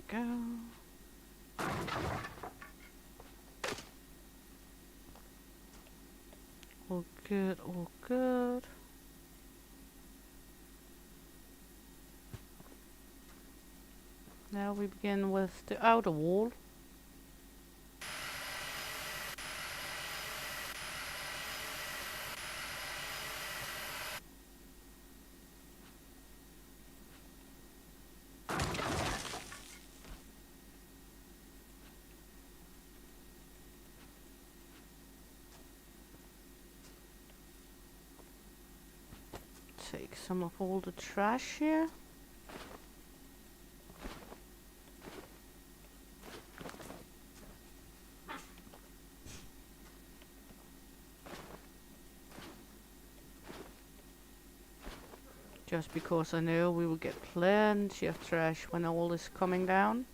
go. All good, all good. Now we begin with the outer wall. Take some of all the trash here. Just because I know we will get plenty of trash when all is coming down.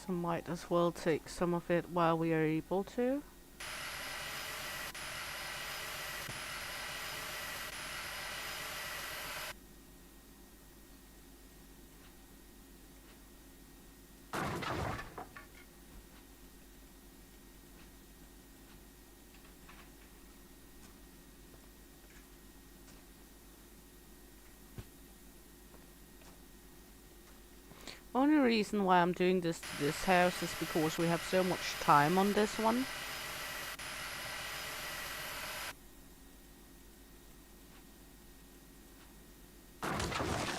So might as well take some of it while we are able to. Only reason why I'm doing this to this house is because we have so much time on this one.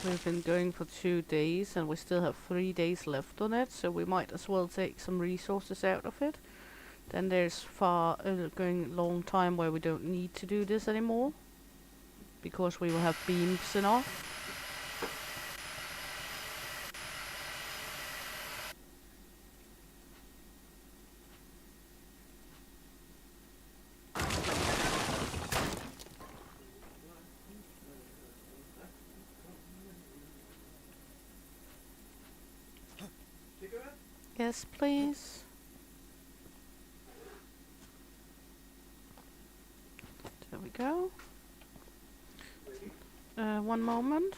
We've been going for 2 days and we still have 3 days left on it, so we might as well take some resources out of it. Then there's going a long time where we don't need to do this anymore, because we will have beams enough. Yes, please. There we go. One moment.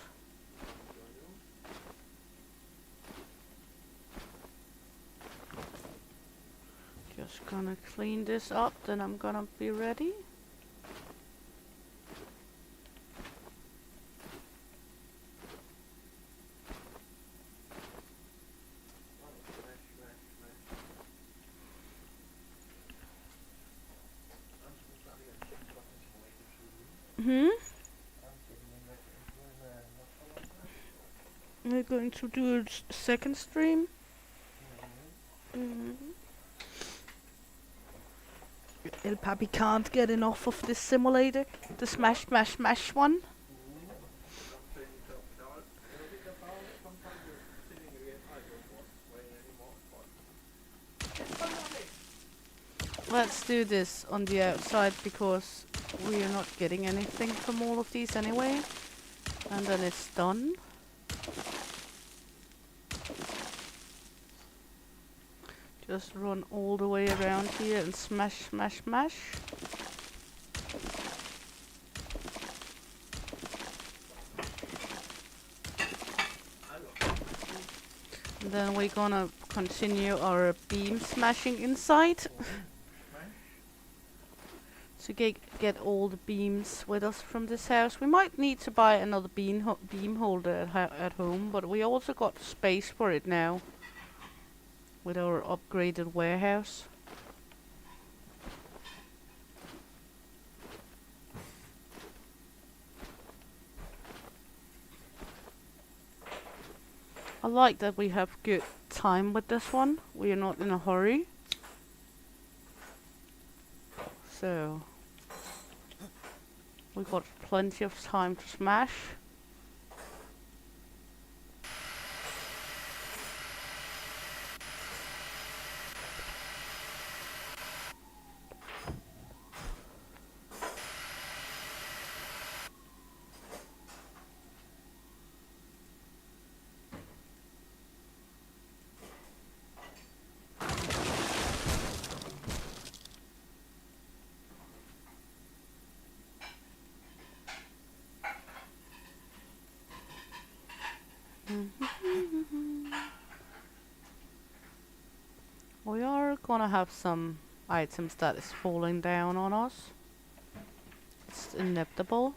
Just gonna clean this up, then I'm gonna be ready. We're going to do a second stream. El Papi can't get enough of this simulator, the smash one. Let's do this on the outside because we are not getting anything from all of these anyway. And then it's done. Just run all the way around here and smash. And then we're gonna continue our beam smashing inside. To get all the beams with us from this house. We might need to buy another beam holder at home, but we also got space for it now with our upgraded warehouse. I like that we have good time with this one. We are not in a hurry. So we've got plenty of time to smash. gonna have some items that is falling down on us. It's inevitable.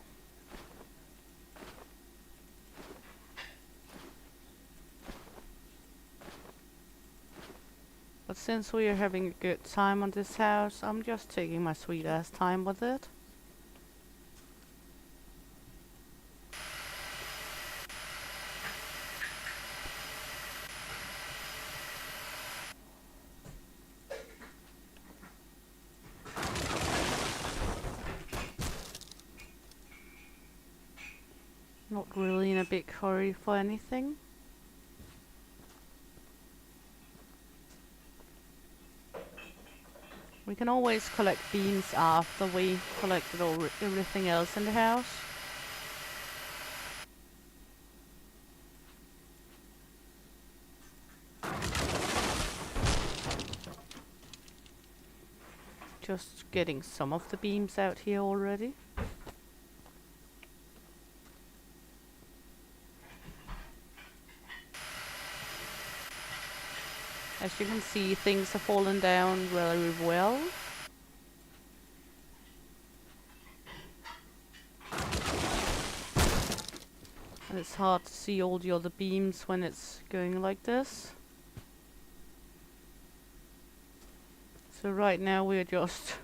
But since we are having a good time on this house, I'm just taking my sweet ass time with it. Not really in a big hurry for anything. We can always collect beams after we collected everything else in the house. Just getting some of the beams out here already. As you can see, things have fallen down very well. And it's hard to see all the other beams when it's going like this. So right now we're just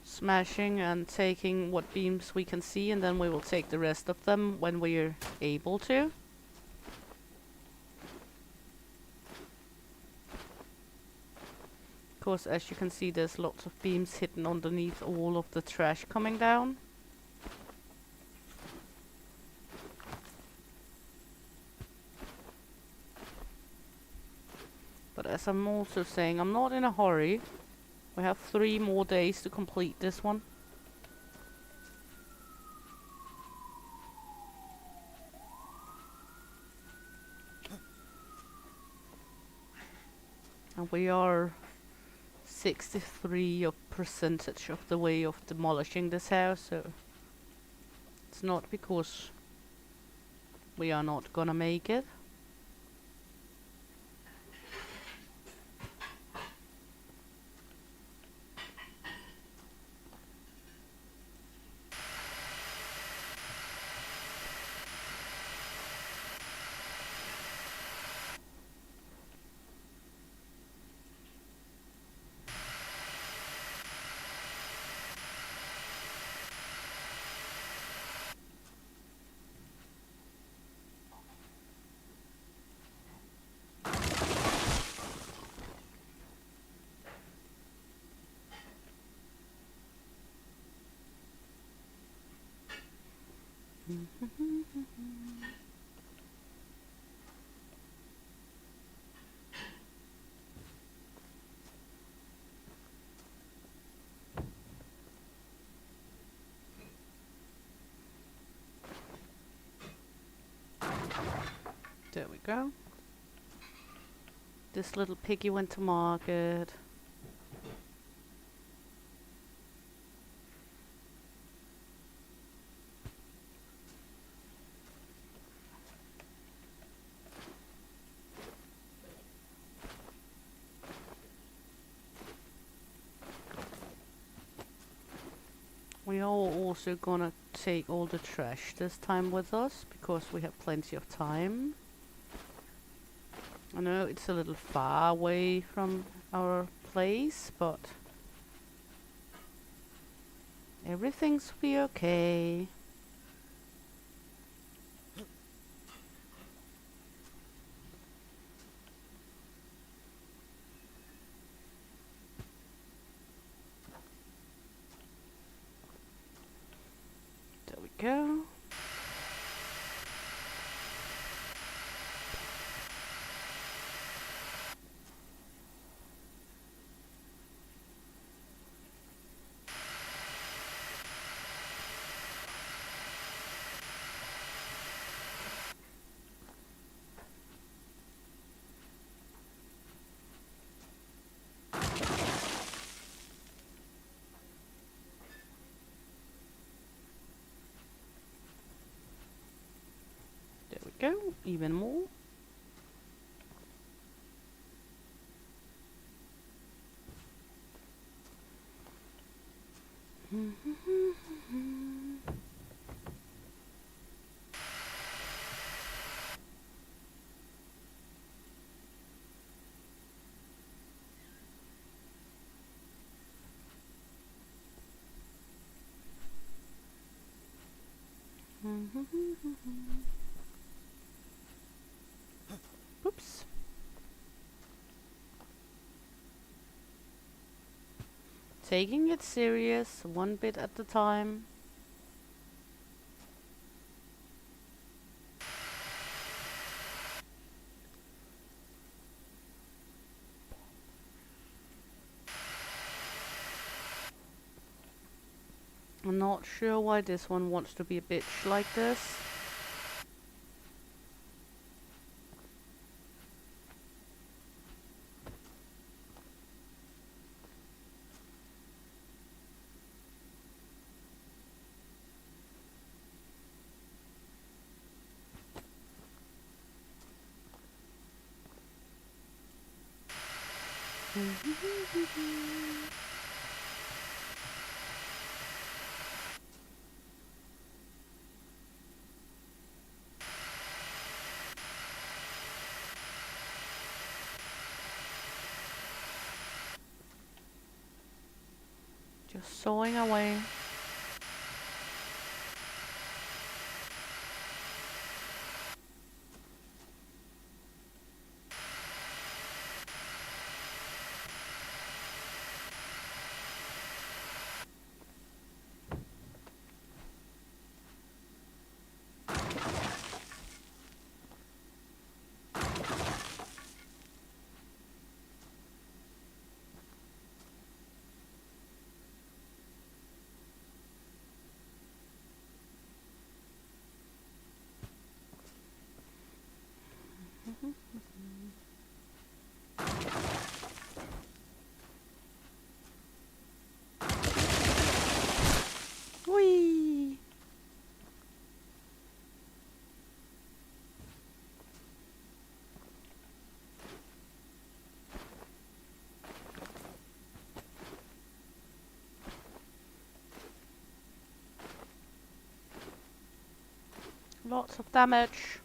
smashing and taking what beams we can see, and then we will take the rest of them when we're able to. Of course, as you can see, there's lots of beams hidden underneath all of the trash coming down. But as I'm also saying, I'm not in a hurry. We have 3 more days to complete this one. And we are 63% of the way of demolishing this house, so it's not because we are not gonna make it. There we go. This little piggy went to market. We are also gonna take all the trash this time with us, because we have plenty of time. I know it's a little far away from our place, but everything's be okay. There we go. Go, even more. Oops. Taking it serious, one bit at a time. I'm not sure why this one wants to be a bitch like this. Just sawing away. Whee! Lots of damage.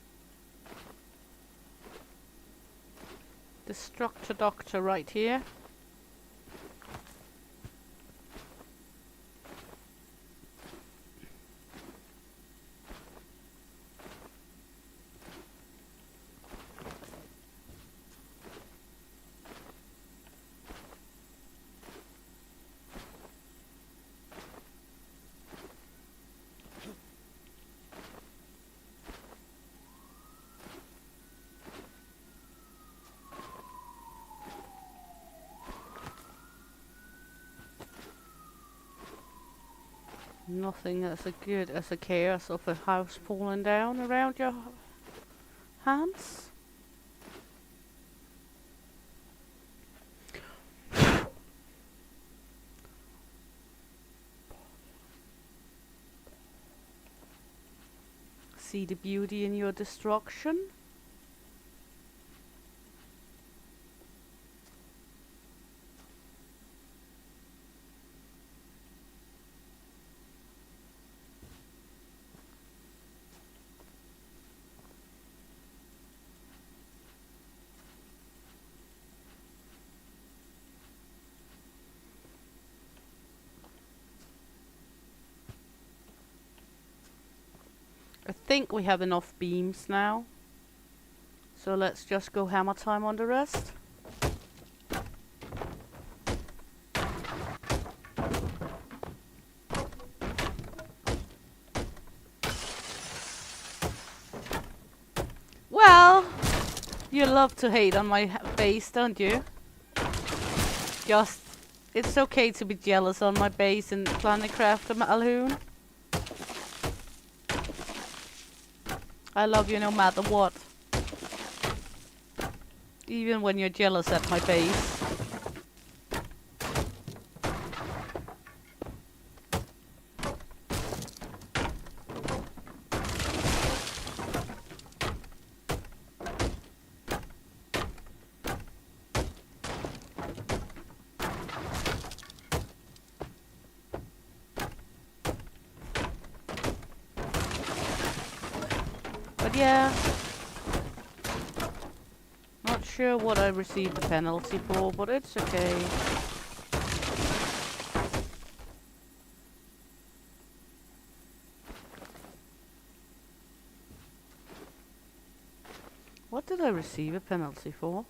Destructor Doctor right here. Nothing as good as a chaos of a house falling down around your hands. See the beauty in your destruction. I think we have enough beams now. So let's just go hammer time on the rest. Well, you love to hate on my base, don't you? Just, it's okay to be jealous on my base in Planet Crafter Malhoon. I love you no matter what. Even when you're jealous at my base. But yeah, not sure what I received the penalty for, but it's okay. What did I receive a penalty for?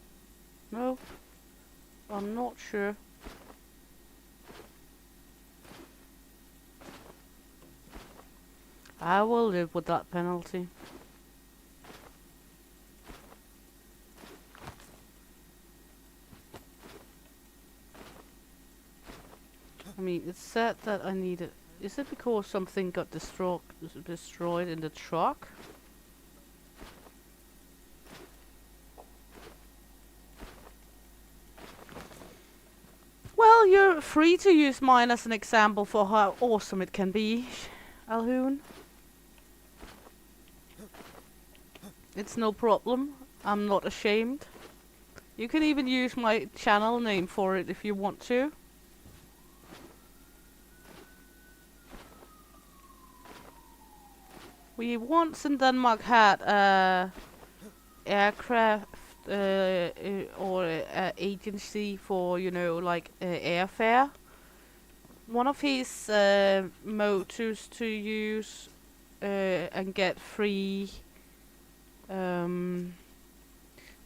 No, I'm not sure. I will live with that penalty. I mean, it said that I needed... Is it because something got destroyed in the truck? Well, you're free to use mine as an example for how awesome it can be, Alhoon. It's no problem. I'm not ashamed. You can even use my channel name for it if you want to. We once in Denmark had a aircraft or a agency for, you know, like airfare. One of his motors to use and get free,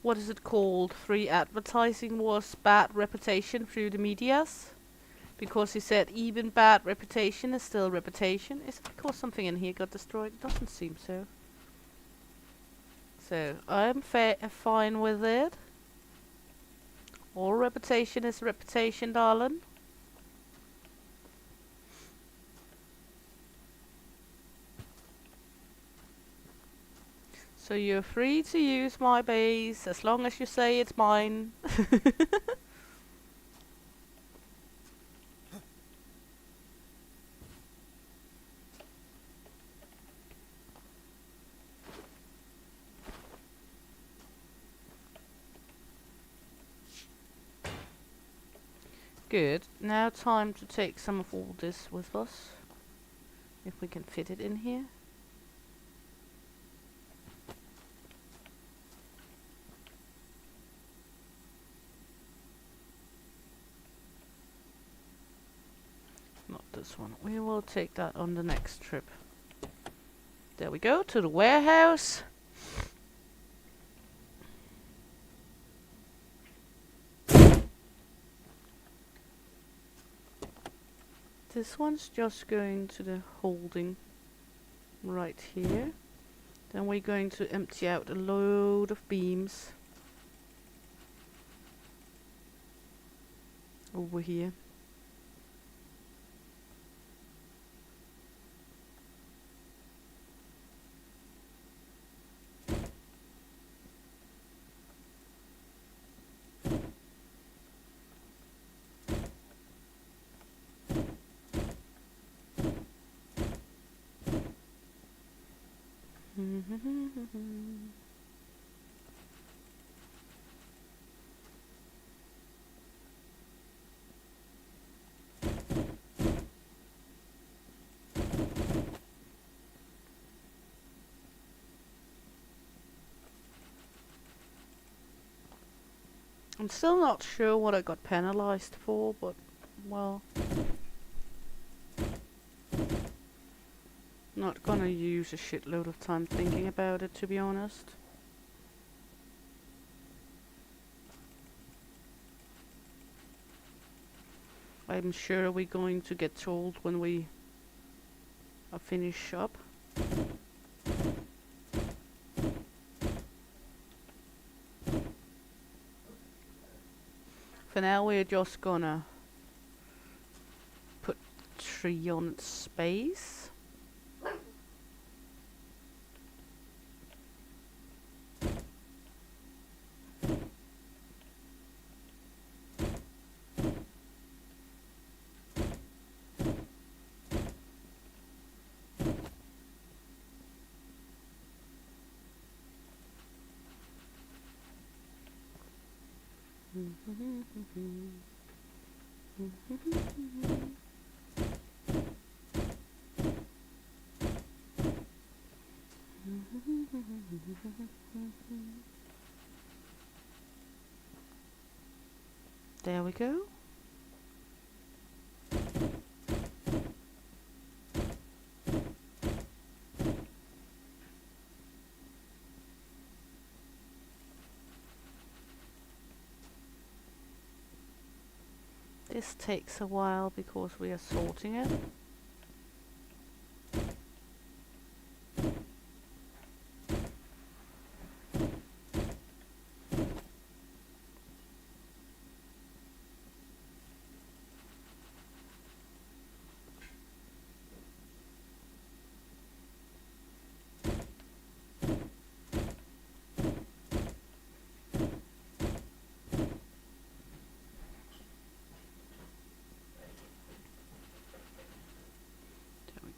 what is it called? Free advertising was bad reputation through the medias. Because he said even bad reputation is still reputation. Is it because something in here got destroyed? It doesn't seem so. So, I'm fine with it. All reputation is reputation, darling. So you're free to use my base as long as you say it's mine. Good. Now time to take some of all this with us. If we can fit it in here. Not this one. We will take that on the next trip. There we go, to the warehouse. This one's just going to the holding right here. Then we're going to empty out a load of beams over here. I'm still not sure what I got penalized for, but, well, not gonna use a shitload of time thinking about it, to be honest. I'm sure we're going to get told when we finish up. For now we're just gonna put 3 on its space. There we go. This takes a while because we are sorting it.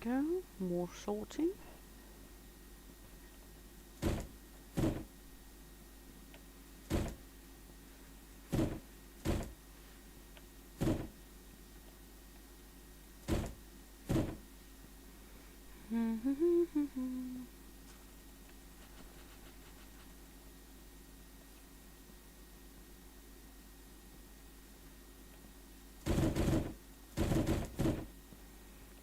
Go, more sorting.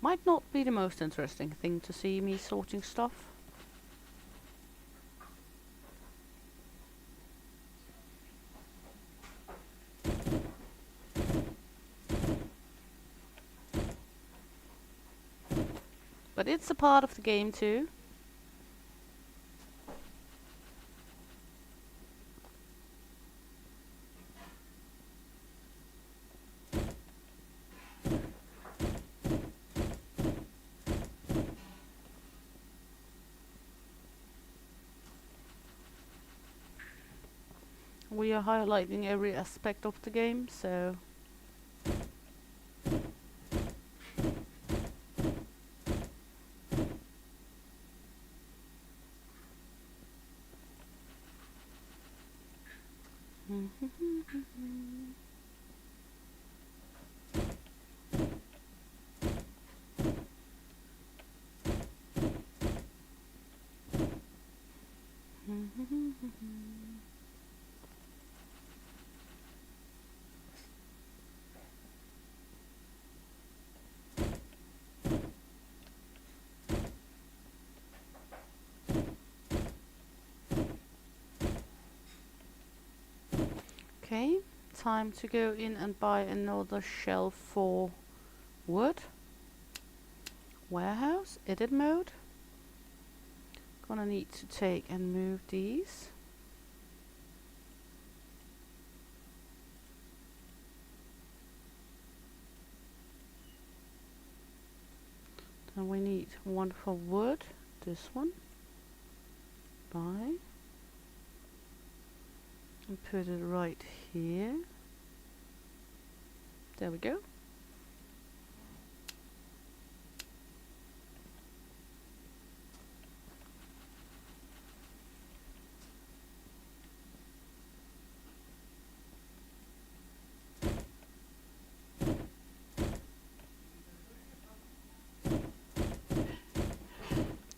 Might not be the most interesting thing to see me sorting stuff. But it's a part of the game too. We are highlighting every aspect of the game, so okay, time to go in and buy another shelf for wood. Warehouse, edit mode. Gonna need to take and move these. Then we need one for wood, this one. Buy. And put it right here. There we go.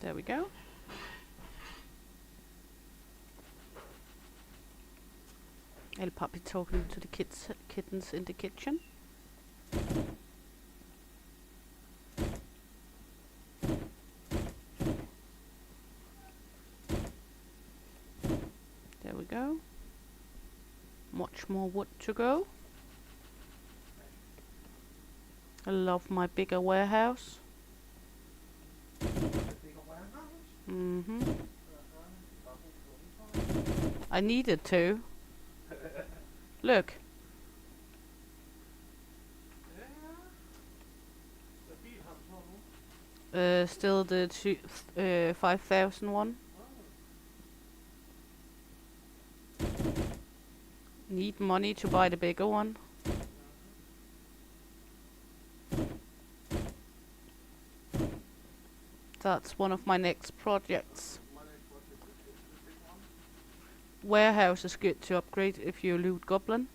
There we go. El Puppy talking to the kittens in the kitchen. There we go. Much more wood to go. I love my bigger warehouse. I needed to. Look. Still the 5,000 one. Need money to buy the bigger one. That's one of my next projects. Warehouse is good to upgrade if you loot goblin.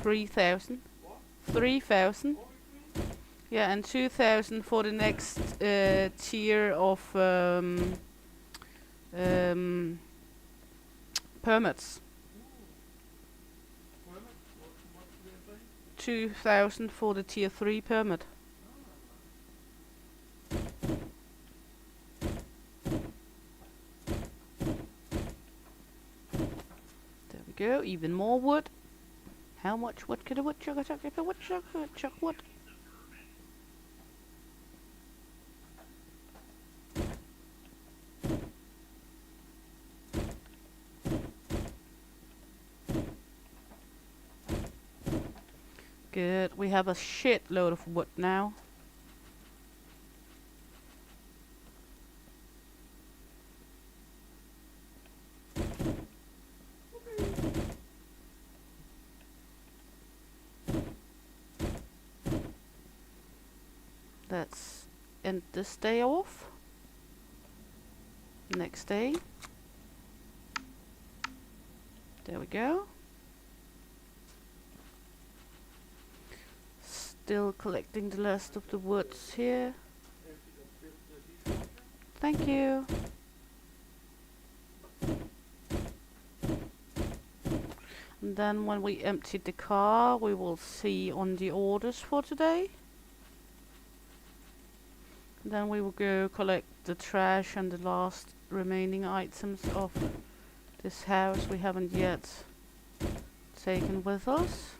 3,000. 3,000. Yeah, and 2,000 for the next tier of permits. Permit? What do they say? 2,000 for the tier 3 permit. There we go, even more wood. How much wood could a woodchuck chuck if a woodchuck chuck wood? Good, we have a shitload of wood now. Let's end this day off. Next day. There we go. Still collecting the last of the woods here. Thank you. And then when we empty the car, we will see on the orders for today. Then we will go collect the trash and the last remaining items of this house we haven't yet taken with us.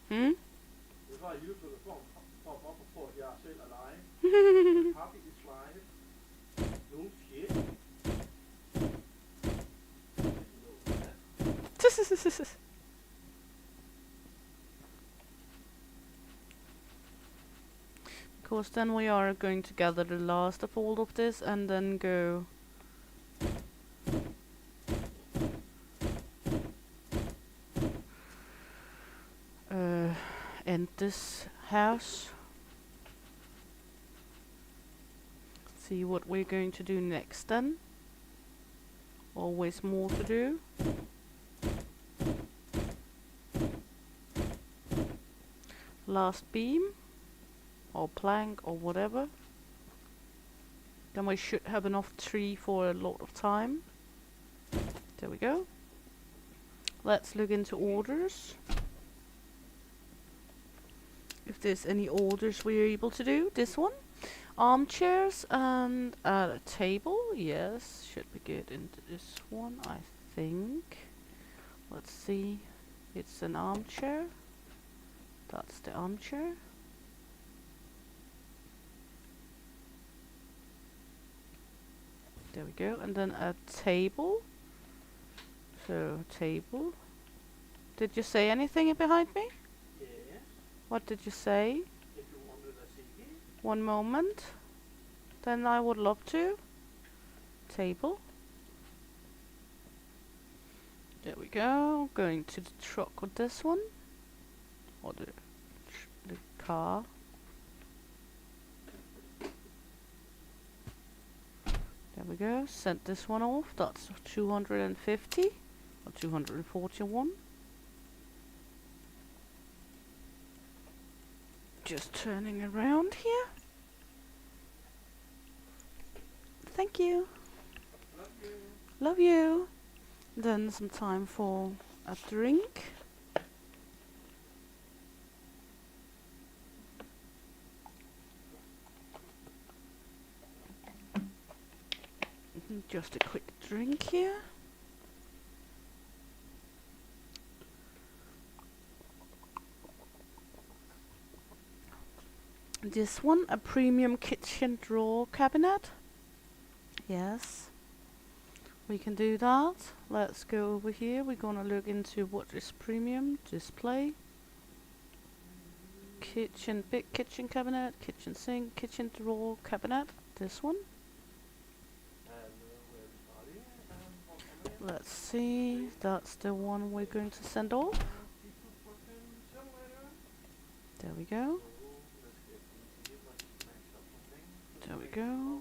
Hmm? Det var i YouTube for at få jer selv at lege. Happy is live. No shit. Because then we are going to gather the last of all of this and then go end this house. See what we're going to do next then. Always more to do. Last beam or plank or whatever. Then we should have enough tree for a lot of time. There we go. Let's look into orders. If there's any orders we are able to do. This one. Armchairs and a table. Yes, should be good into this one, I think. Let's see. It's an armchair. That's the armchair. There we go. And then a table. So, table. Did you say anything behind me? Yes. What did you say? If you wanted a CD. One moment. Then I would love to. Table. There we go. Going to the truck with this one. Or the car. There we go. Sent this one off. That's 250 or 241. Just turning around here. Thank you. Love you. Love you. Then some time for a drink. Just a quick drink here. This one, a premium kitchen drawer cabinet. Yes, we can do that. Let's go over here. We're gonna look into what is premium. Display. Kitchen, big kitchen cabinet, kitchen sink, kitchen drawer cabinet. This one. Let's see. That's the one we're going to send off. There we go. There we go.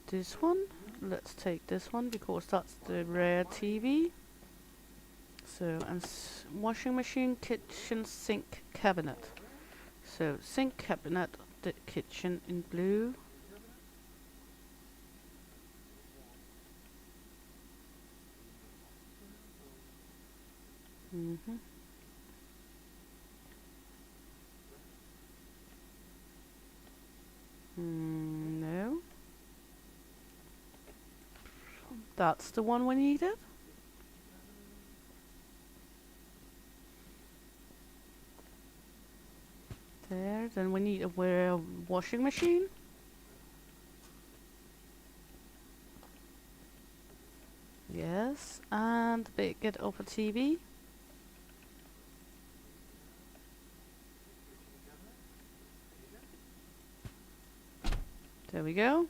This one. Let's take this one because that's the rare TV. So, and washing machine, kitchen sink cabinet. So sink cabinet, the kitchen in blue. No. That's the one we needed. There, then we need a washing machine. Yes, and bit of a TV. There we go.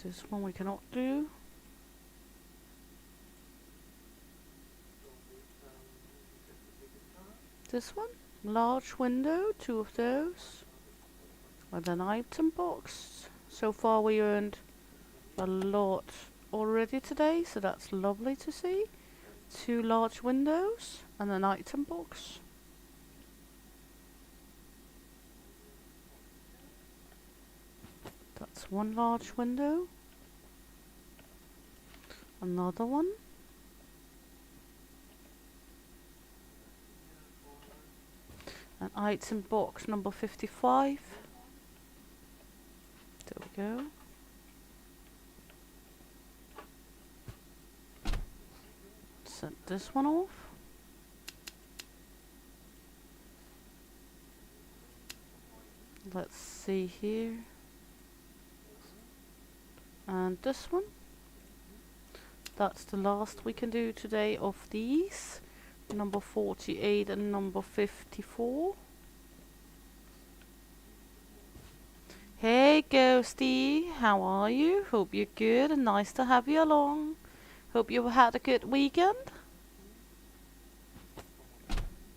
This one we cannot do. This one, large window, 2 of those. And an item box. So far we earned a lot already today, so that's lovely to see. 2 large windows and an item box. That's 1 large window. Another one. An item box number 55. There we go. Set this one off. Let's see here. And this one. That's the last we can do today of these. Number 48 and number 54. Hey Ghosty, how are you? Hope you're good and nice to have you along. Hope you had a good weekend.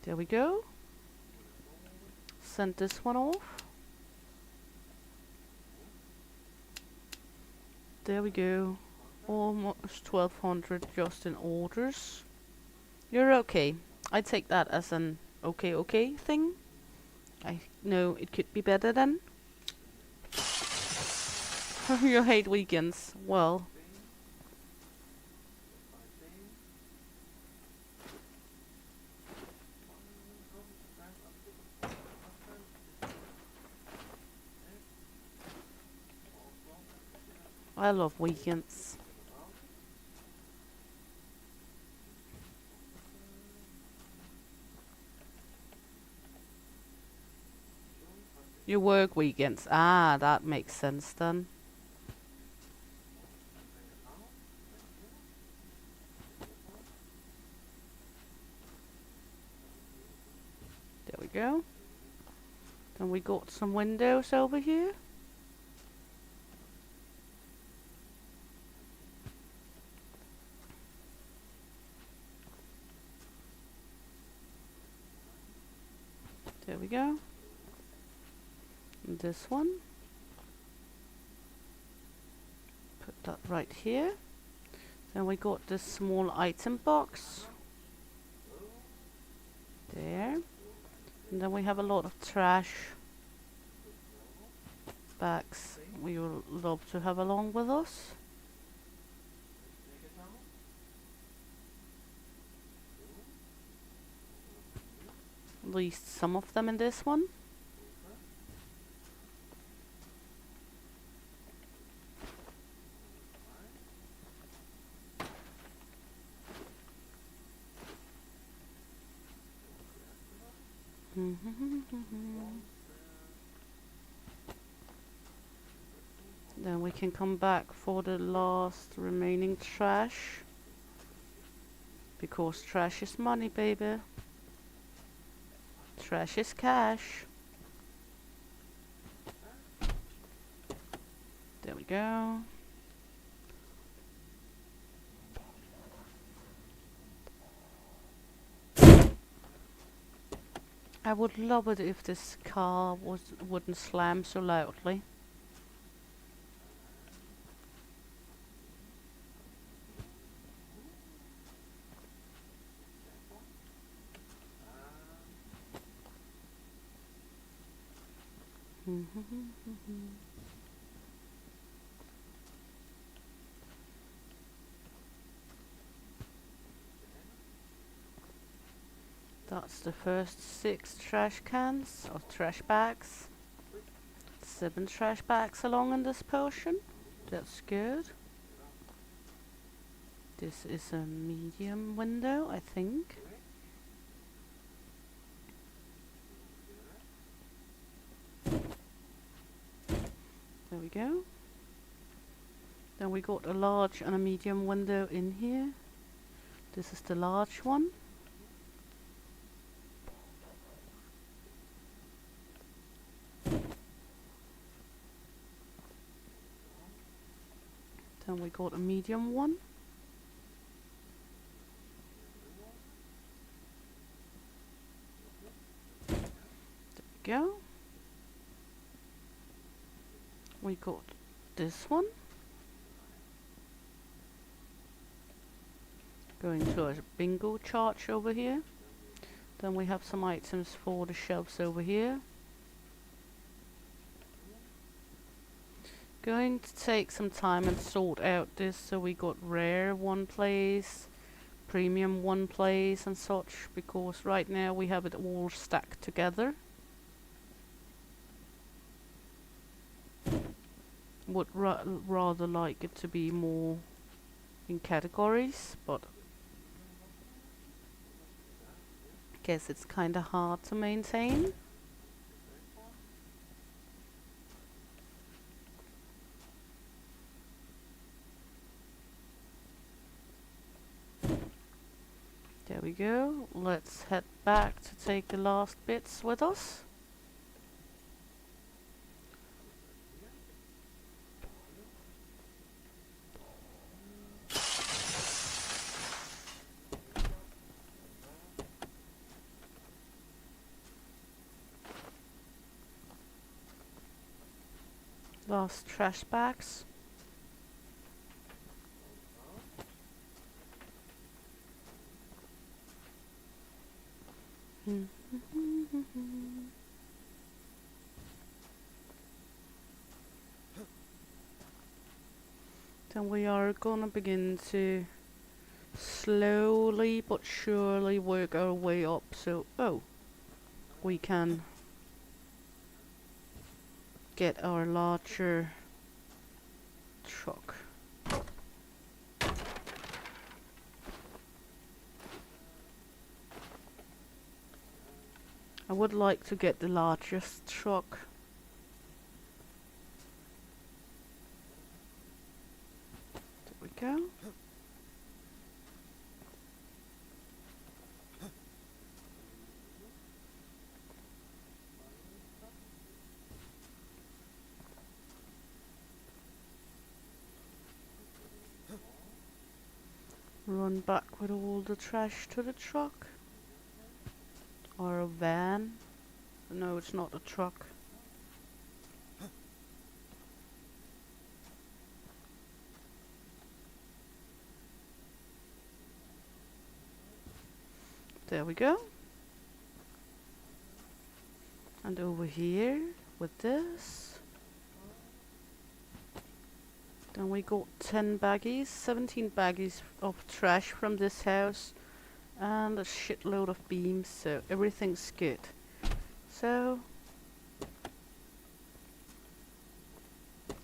There we go. Send this one off. There we go. Almost 1200 just in orders. You're okay. I take that as an okay thing. I know it could be better then. You hate weekends. Well. I love weekends. You work weekends. Ah, that makes sense then. There we go. Then we got some windows over here. There we go. And this one. Put that right here. Then we got this small item box. There. And then we have a lot of trash bags we would love to have along with us. At least some of them in this one. Then we can come back for the last remaining trash. Because trash is money, baby. Trash is cash. There we go. I would love it if this car wouldn't slam so loudly. That's the first 6 trash cans or trash bags. 7 trash bags along in this portion. That's good. This is a medium window, I think. There we go. Then we got a large and a medium window in here. This is the large one. Then we got a medium one. There we go. We got this one. Going to a bingo chart over here. Then we have some items for the shelves over here. Going to take some time and sort out this. So we got rare one place, premium one place and such, because right now we have it all stacked together. Would rather like it to be more in categories, but guess it's kinda hard to maintain. There we go. Let's head back to take the last bits with us. Last trash bags. Then we are gonna begin to slowly but surely work our way up, so we can get our larger truck. I would like to get the largest truck. There we go. Run back with all the trash to the truck. Or a van. No, it's not a truck. There we go. And over here with this. Then we got 10 baggies, 17 baggies of trash from this house. And a shitload of beams, so everything's good. So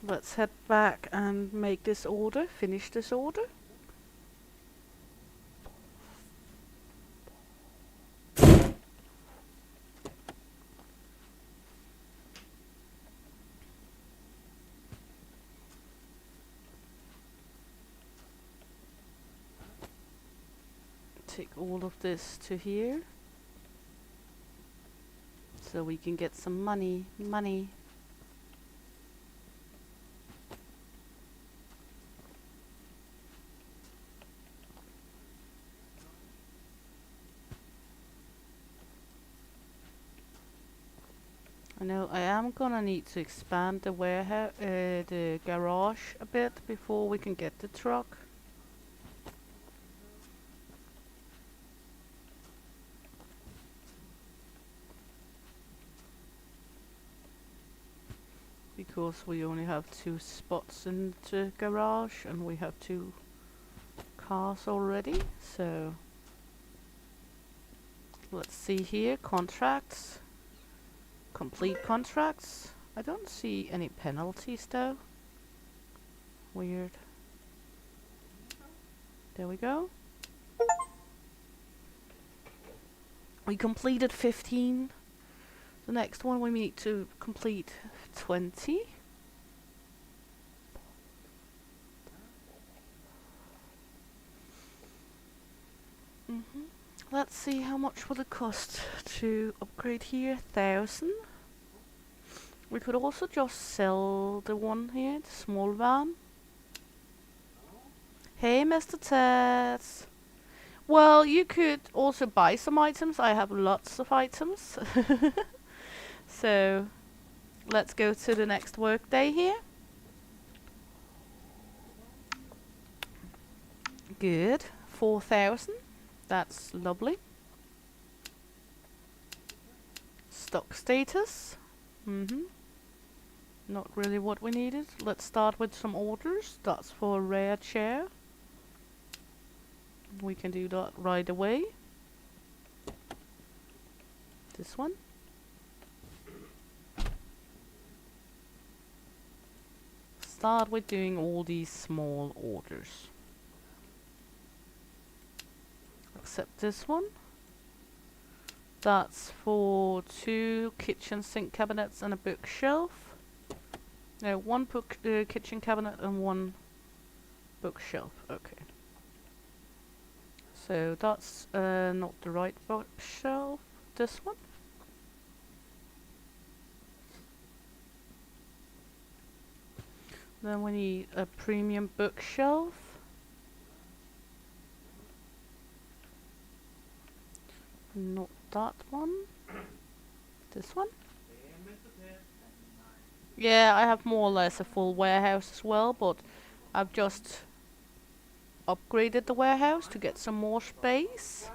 let's head back and make this order, finish this order. Take all of this to here so we can get some money. I know I am gonna need to expand the warehouse, the garage a bit before we can get the truck. Because we only have 2 spots in the garage and we have 2 cars already, so let's see here. Contracts, complete contracts. I don't see any penalties though. Weird. There we go. We completed 15. The next one we need to complete 20. Let's see how much will it cost to upgrade here. 1,000. We could also just sell the one here, the small van. Hey, Mr. Tets. Well, you could also buy some items. I have lots of items. So, let's go to the next work day here. Good. 4,000. That's lovely. Stock status. Not really what we needed. Let's start with some orders. That's for a rare chair. We can do that right away. This one. Start with doing all these small orders. Except this one. That's for 2 kitchen sink cabinets and a bookshelf. No, 1 kitchen cabinet and 1 bookshelf. Okay. So that's not the right bookshelf. This one. Then we need a premium bookshelf. Not that one. This one. Yeah, I have more or less a full warehouse as well, but I've just upgraded the warehouse to get some more space.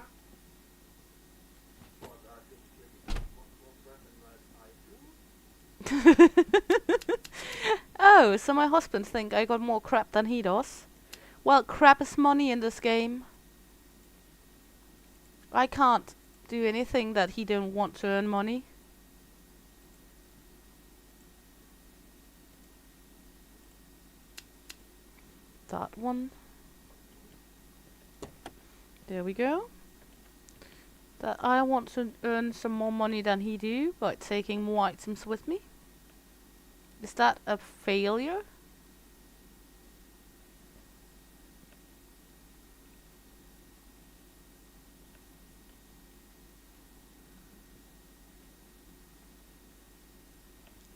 Oh, so my husband thinks I got more crap than he does. Well, crap is money in this game. I can't do anything that he don't want to earn money. That one. There we go. That I want to earn some more money than he do by taking more items with me. Is that a failure?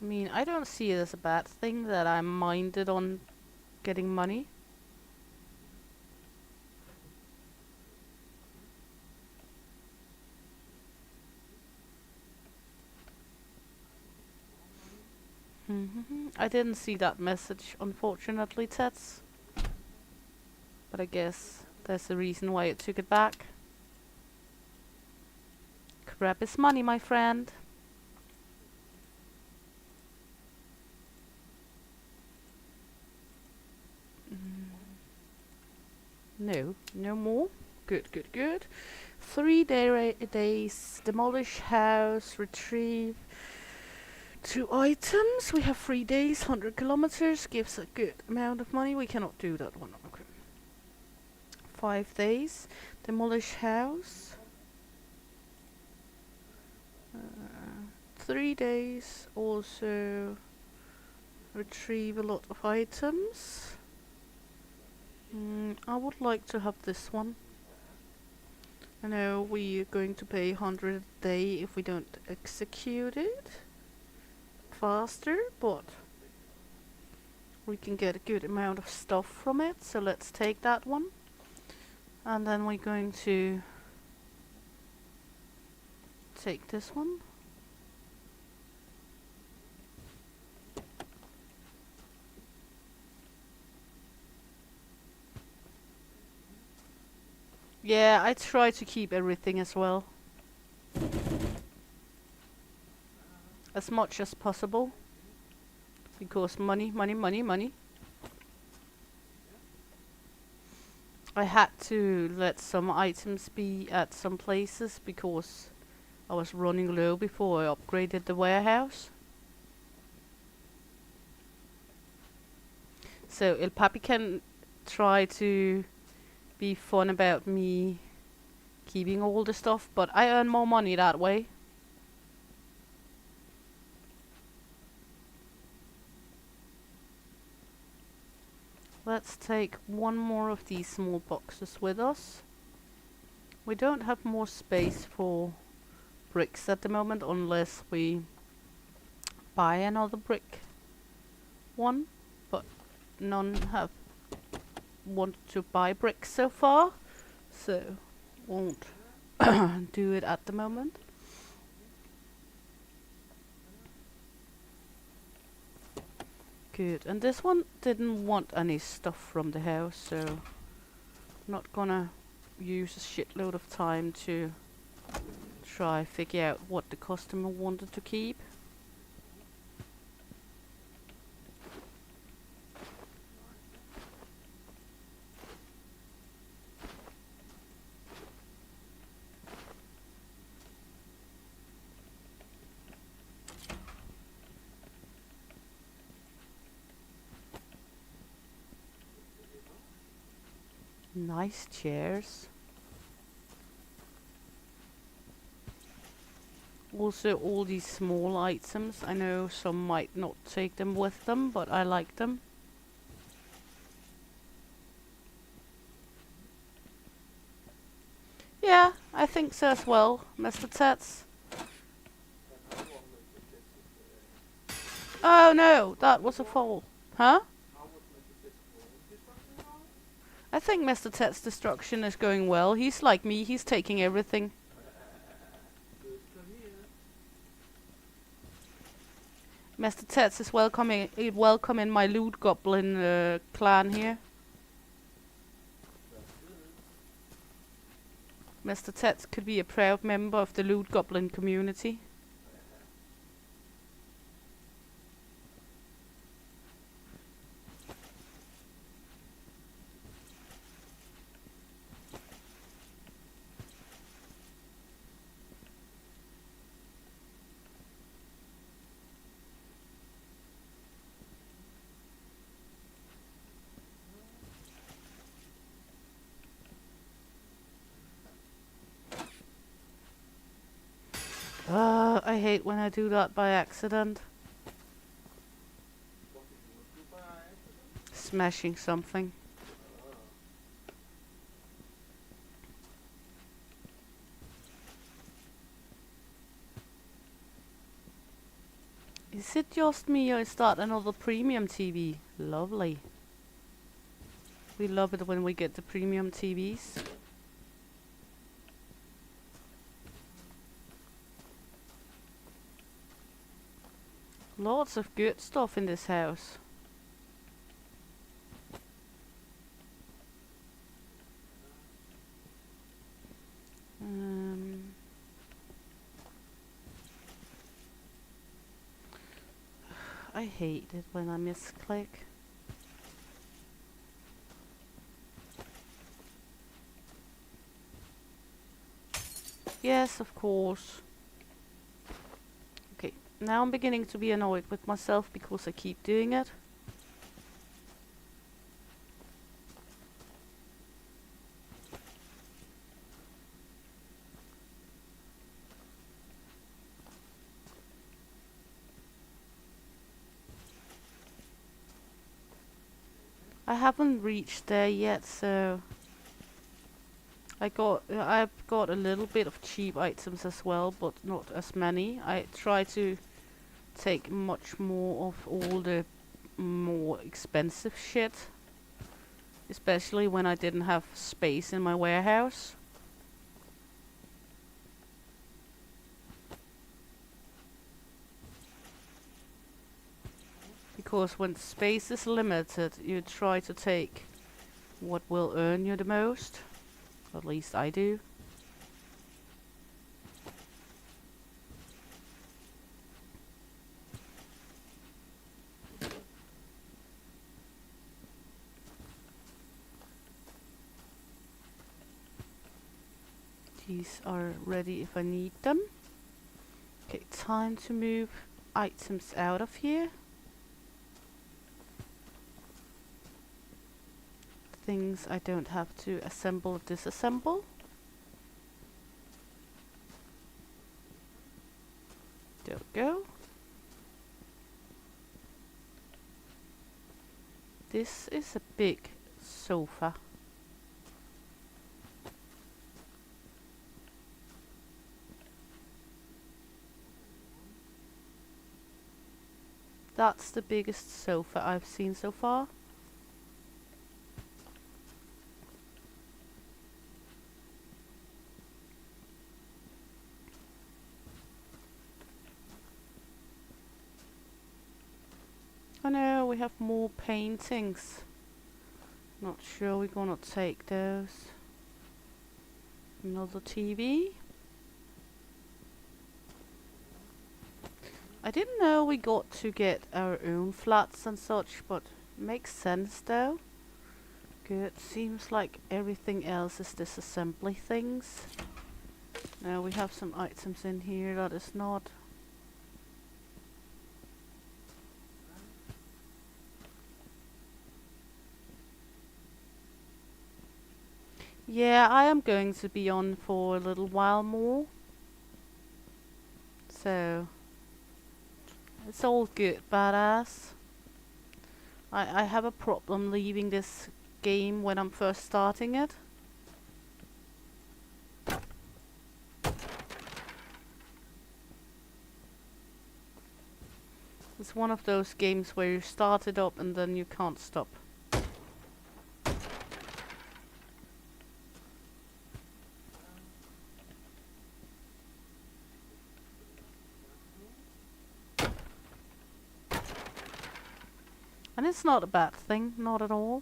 I mean, I don't see it as a bad thing that I'm minded on getting money. I didn't see that message, unfortunately, Tets. But I guess there's a reason why it took it back. Crap is money, my friend. No, no more. Good, good, good. 3 days. Demolish house, retrieve 2 items. We have 3 days, 100 kilometers. Gives a good amount of money. We cannot do that one. Okay. 5 days. Demolish house. 3 days. Also retrieve a lot of items. I would like to have this one. I know we're going to pay 100 a day if we don't execute it faster, but we can get a good amount of stuff from it, so let's take that one. And then we're going to take this one. Yeah, I try to keep everything as well. As much as possible. Because money, money, money, money. I had to let some items be at some places because I was running low before I upgraded the warehouse. So El Papi can try to be fun about me keeping all the stuff, but I earn more money that way. Let's take one more of these small boxes with us. We don't have more space for bricks at the moment unless we buy another brick one, but none have wanted to buy bricks so far, so won't do it at the moment. Good, and this one didn't want any stuff from the house, so not gonna use a shitload of time to try figure out what the customer wanted to keep. Nice chairs. Also all these small items, I know some might not take them with them, but I like them. Yeah, I think so as well, Mr. Tats. Oh no, that was a fall. Huh? I think Mr. Tet's destruction is going well. He's like me, he's taking everything. Mr. Tet's is welcoming my loot goblin clan here. Mr. Tet's could be a proud member of the loot goblin community. I hate when I do that by accident. Smashing something. Is it just me or is that another premium TV? Lovely. We love it when we get the premium TVs. Lots of good stuff in this house. I hate it when I misclick. Yes, of course. Okay, now I'm beginning to be annoyed with myself because I keep doing it. I haven't reached there yet, so I've got a little bit of cheap items as well, but not as many. I try to take much more of all the more expensive shit, especially when I didn't have space in my warehouse. Because when space is limited, you try to take what will earn you the most. At least I do. These are ready if I need them. Okay, time to move items out of here. Things I don't have to assemble or disassemble. There we go. This is a big sofa. That's the biggest sofa I've seen so far. Oh no, we have more paintings. Not sure we're gonna take those. Another TV. I didn't know we got to get our own flats and such, but makes sense though. Good. Seems like everything else is disassembly things. Now we have some items in here that is not. Yeah, I am going to be on for a little while more. So it's all good, badass. I have a problem leaving this game when I'm first starting it. It's one of those games where you start it up and then you can't stop. And it's not a bad thing, not at all.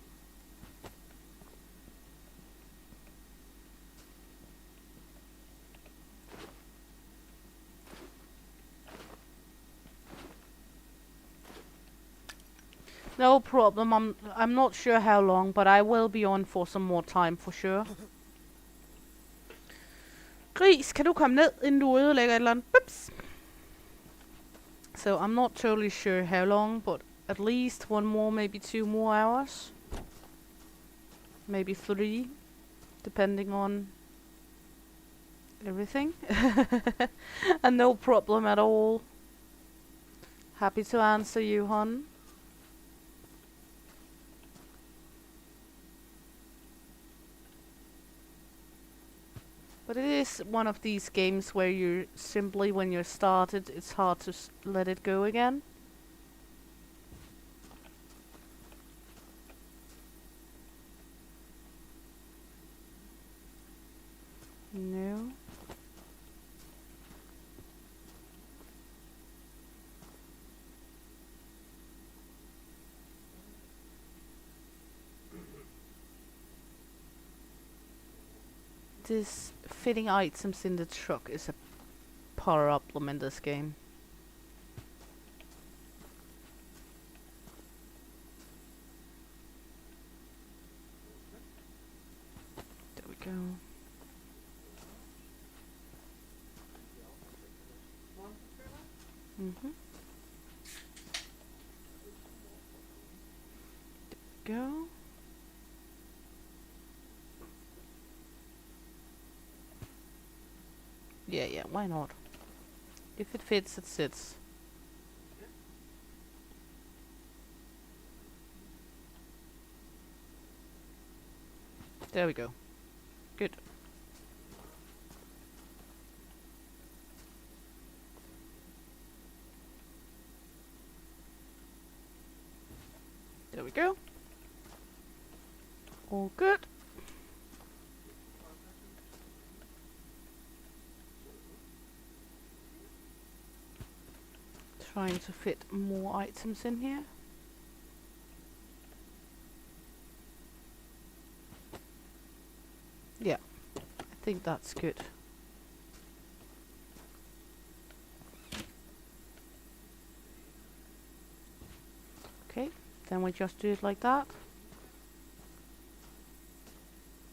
No problem. I'm not sure how long, but I will be on for some more time for sure. Gris, kan du komme ned, inden du ødelægger et eller andet? Bips. So I'm not totally sure how long, but at least one more, maybe 2 more hours. Maybe 3, depending on everything. And no problem at all. Happy to answer you, hon. But it is one of these games where you're simply, when you're started, it's hard to let it go again. No. This fitting items in the truck is a problem in this game. There we go. Mm-hmm. There we go. Yeah, why not? If it fits, it sits. There we go. Good. There we go. All good. Trying to fit more items in here. Yeah, I think that's good. Okay, then we just do it like that.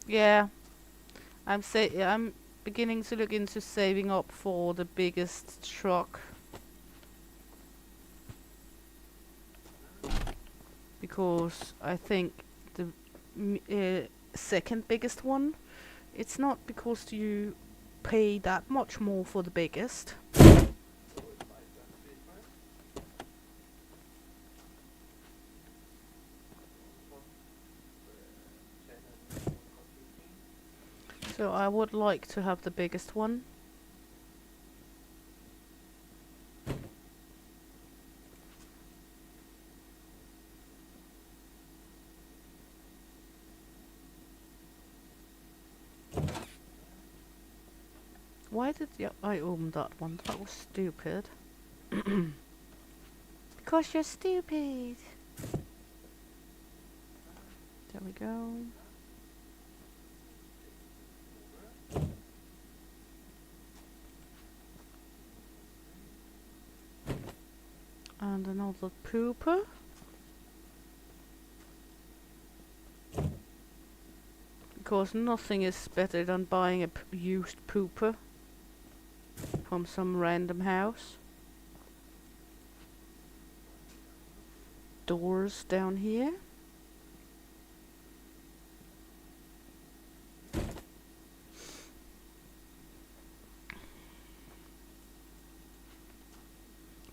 Yeah, I'm beginning to look into saving up for the biggest truck. Because I think the second biggest one, it's not because you pay that much more for the biggest. So I would like to have the biggest one. Why did I open that one? That was stupid. Because you're stupid. There we go. And another pooper. Because nothing is better than buying a used pooper from some random house. Doors down here.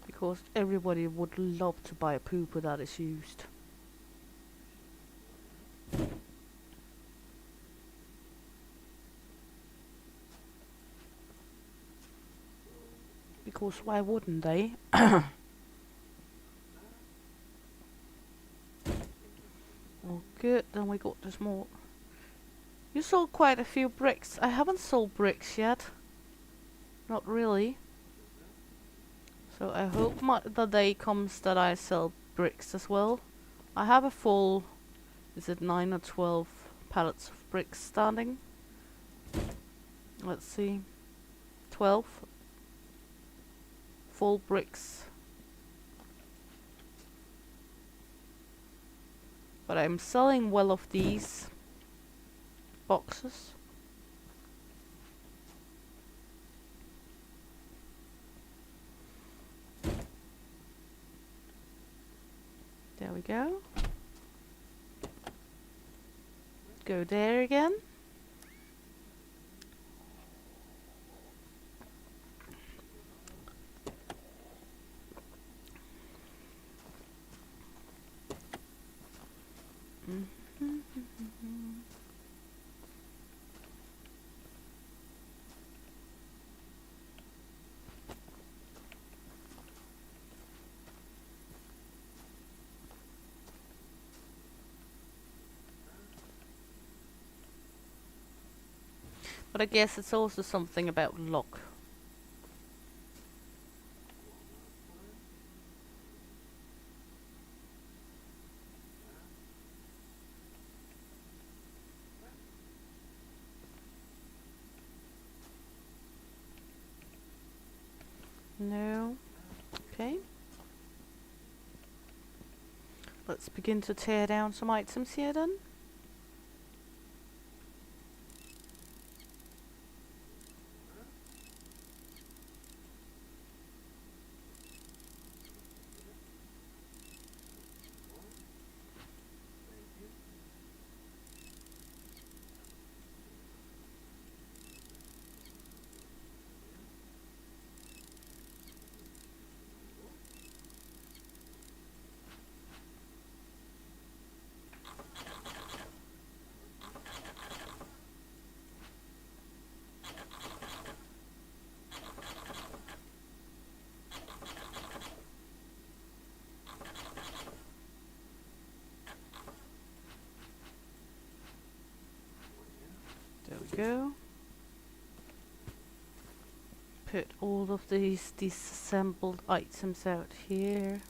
Because everybody would love to buy a pooper that is used. Because why wouldn't they? Oh good, then we got this more. You sold quite a few bricks. I haven't sold bricks yet. Not really. So I hope the day comes that I sell bricks as well. I have a full, is it 9 or 12 pallets of bricks standing? Let's see. 12 full bricks. But I'm selling well of these boxes. There we go. Go there again. But I guess it's also something about luck. No. Okay. Let's begin to tear down some items here then. There we go. Put all of these disassembled items out here.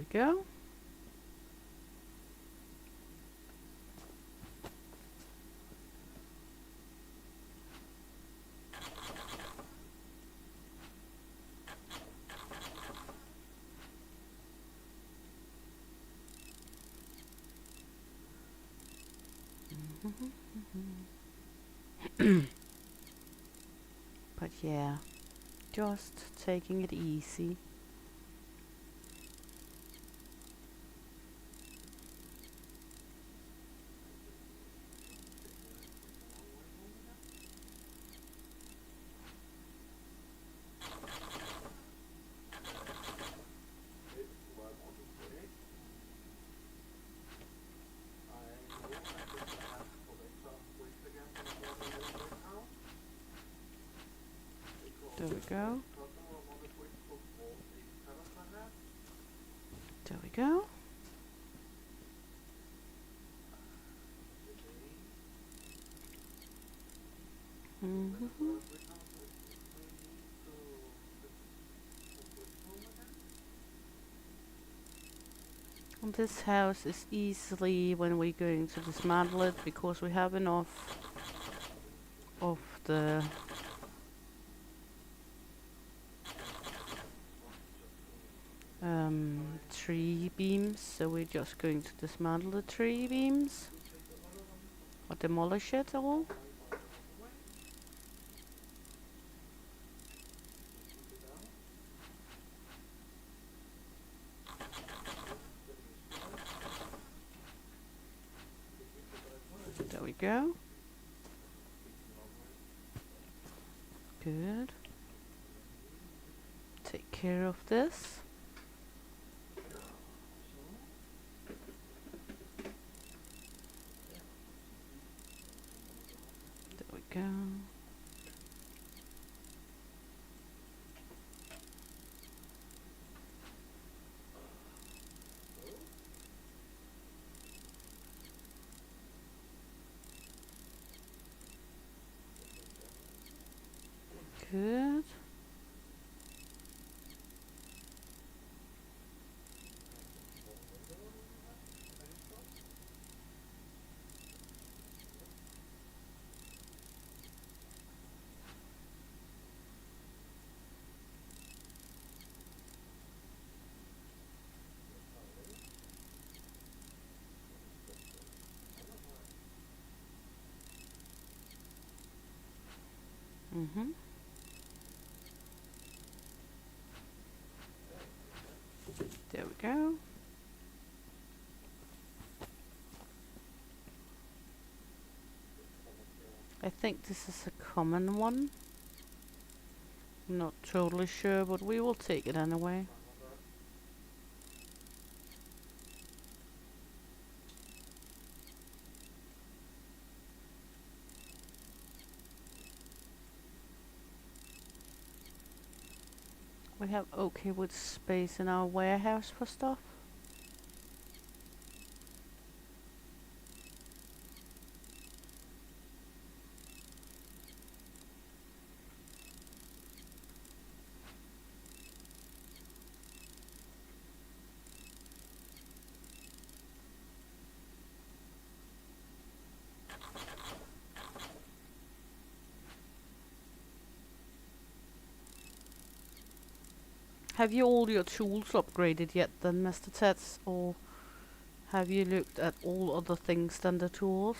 we go. But yeah, just taking it easy. There we go. There we go. And this house is easily when we're going to dismantle it, because we have enough of the tree beams, so we're just going to dismantle the tree beams or demolish it all. There we go. Good. Take care of this. There we go. Good. There we go. I think this is a common one. I'm not totally sure, but we will take it anyway. We have okay with space in our warehouse for stuff. Have you all your tools upgraded yet then, Mr. Tets, or have you looked at all other things than the tools?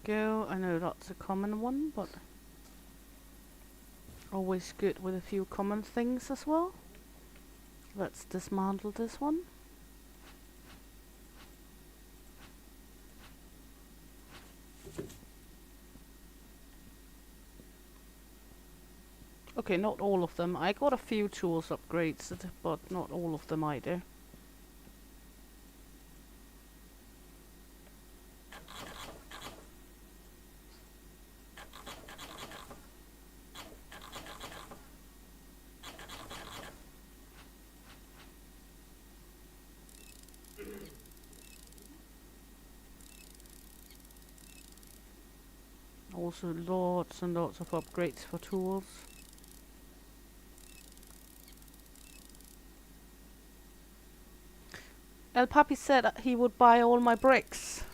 Go. I know that's a common one, but always good with a few common things as well. Let's dismantle this one. Okay, not all of them. I got a few tools upgrades, but not all of them either. Also lots and lots of upgrades for tools. El Papi said he would buy all my bricks.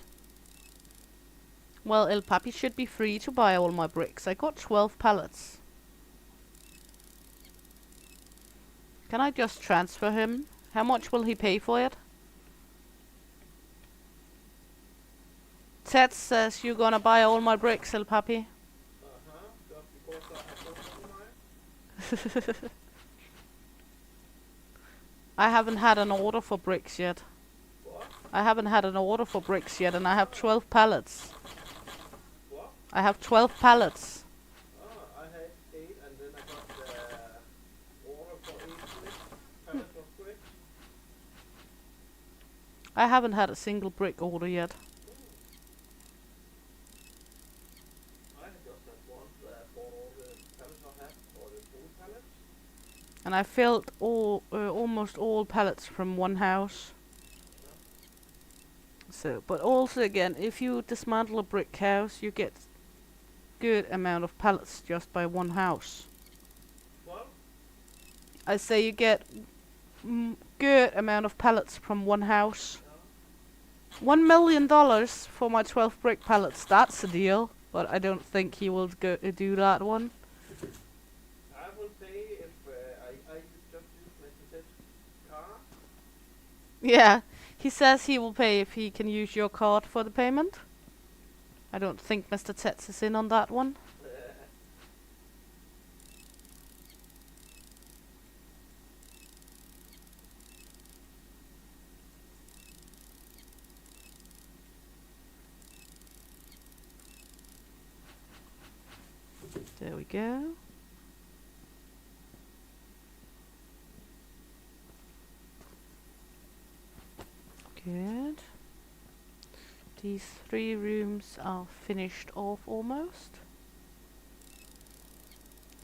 Well, El Papi should be free to buy all my bricks. I got 12 pallets. Can I just transfer him? How much will he pay for it? Ted says you're gonna buy all my bricks, El Papi. Just because I have got mine. I haven't had an order for bricks yet. What? I haven't had an order for bricks yet, and I have 12 pallets. What? I have 12 pallets. I had 8 and then I got the order for 8 bricks. Pallets of bricks. I haven't had a single brick order yet. I just had one that bought all the pallets I had, or the full pallets. And I filled almost all pallets from one house. So, but also again, if you dismantle a brick house, you get good amount of pallets just by one house. What? I say you get good amount of pallets from one house. $1 million for my 12 brick pallets. That's a deal, but I don't think he will go do that one. I will pay if I just use Mr. Ted's car. Yeah, he says he will pay if he can use your card for the payment. I don't think Mr. Tets is in on that one. There we go. Good. These 3 rooms are finished off almost.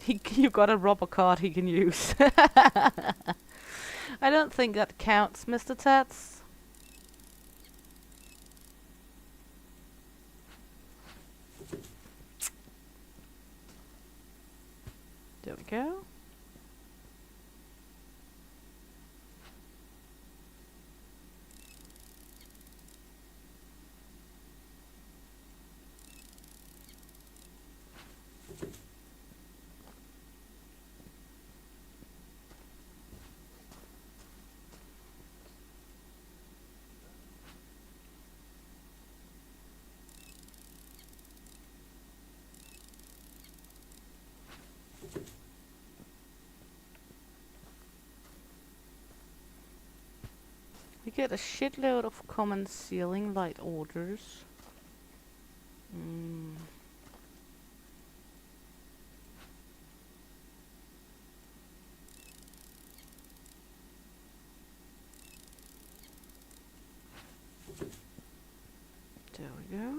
You got a rubber card he can use. I don't think that counts, Mr. Tats. There we go. We get a shitload of common ceiling light orders. There we go.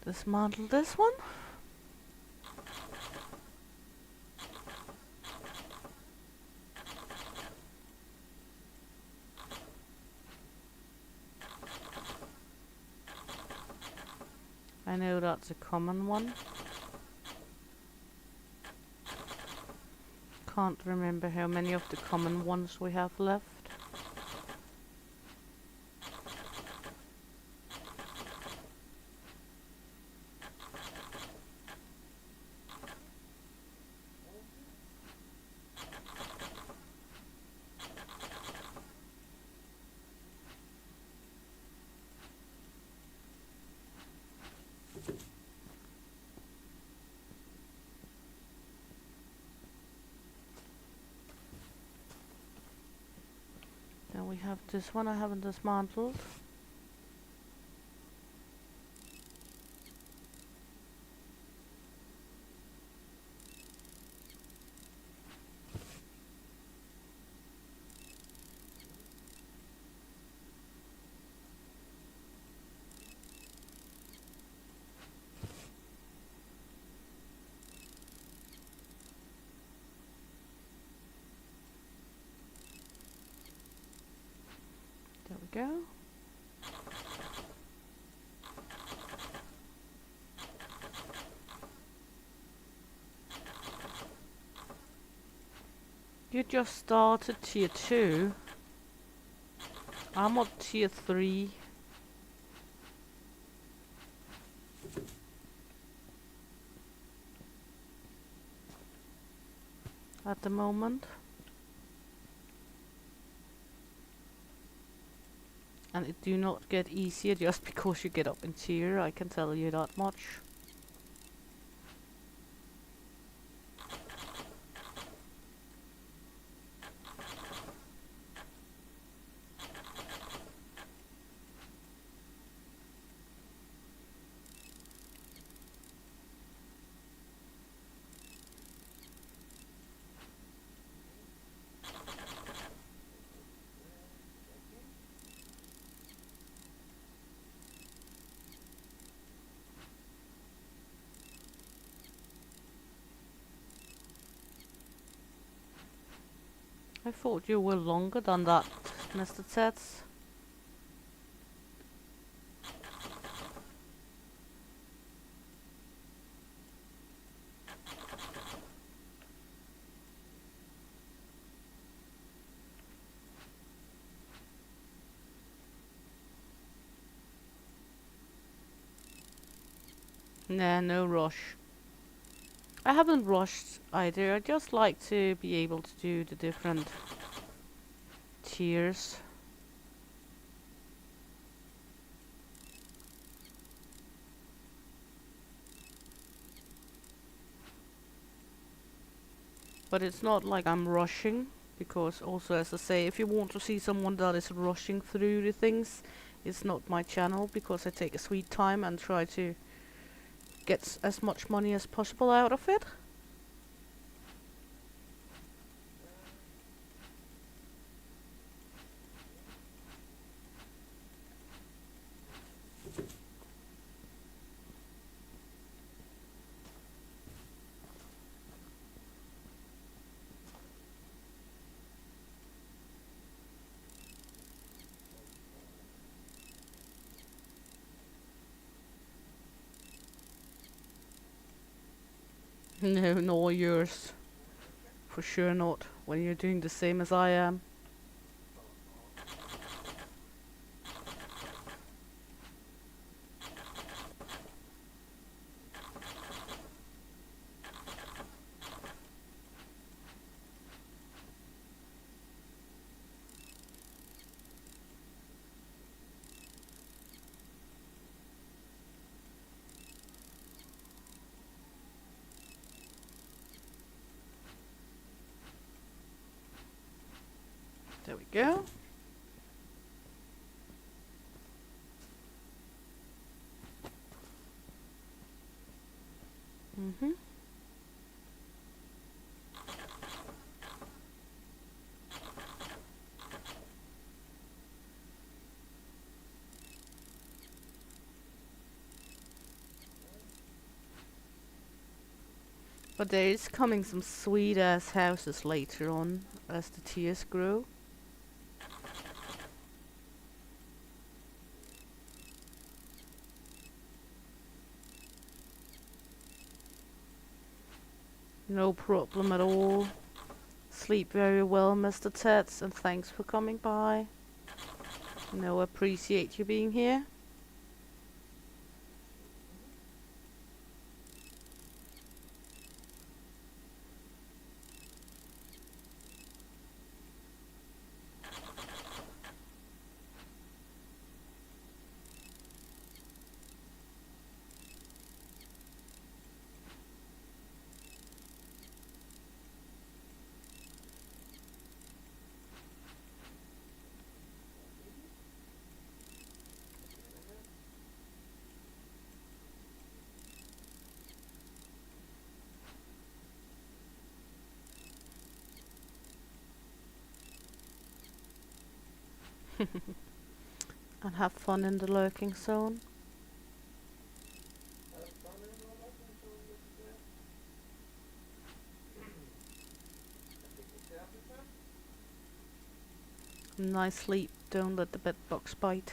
Dismantle this one. I know that's a common one. Can't remember how many of the common ones we have left. Now we have this one I haven't dismantled. There we go. You just started tier 2. I'm on tier 3. At the moment. And it do not get easier just because you get up in tier, I can tell you that much. I thought you were longer than that, Mr. Tets. Nah, no rush. I haven't rushed either, I just like to be able to do the different tiers. But it's not like I'm rushing, because also, as I say, if you want to see someone that is rushing through the things, it's not my channel, because I take a sweet time and try to get as much money as possible out of it. No, nor yours. For sure not, when you're doing the same as I am. There we go. Mm-hmm. But there is coming some sweet ass houses later on as the tiers grow. No problem at all. Sleep very well, Mr. Tets, and thanks for coming by. No, appreciate you being here. And have fun in the lurking zone. Nice sleep, don't let the bed bugs bite.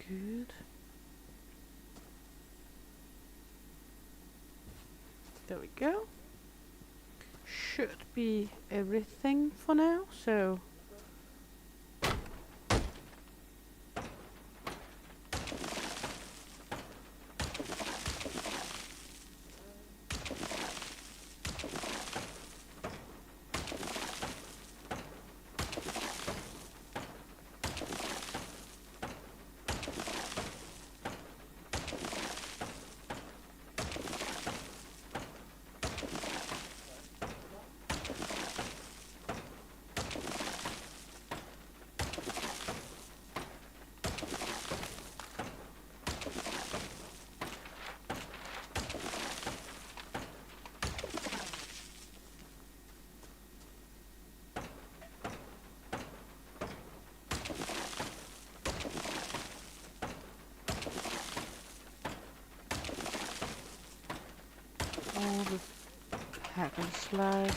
Good. There we go. Should be everything for now, so all the hack and slash.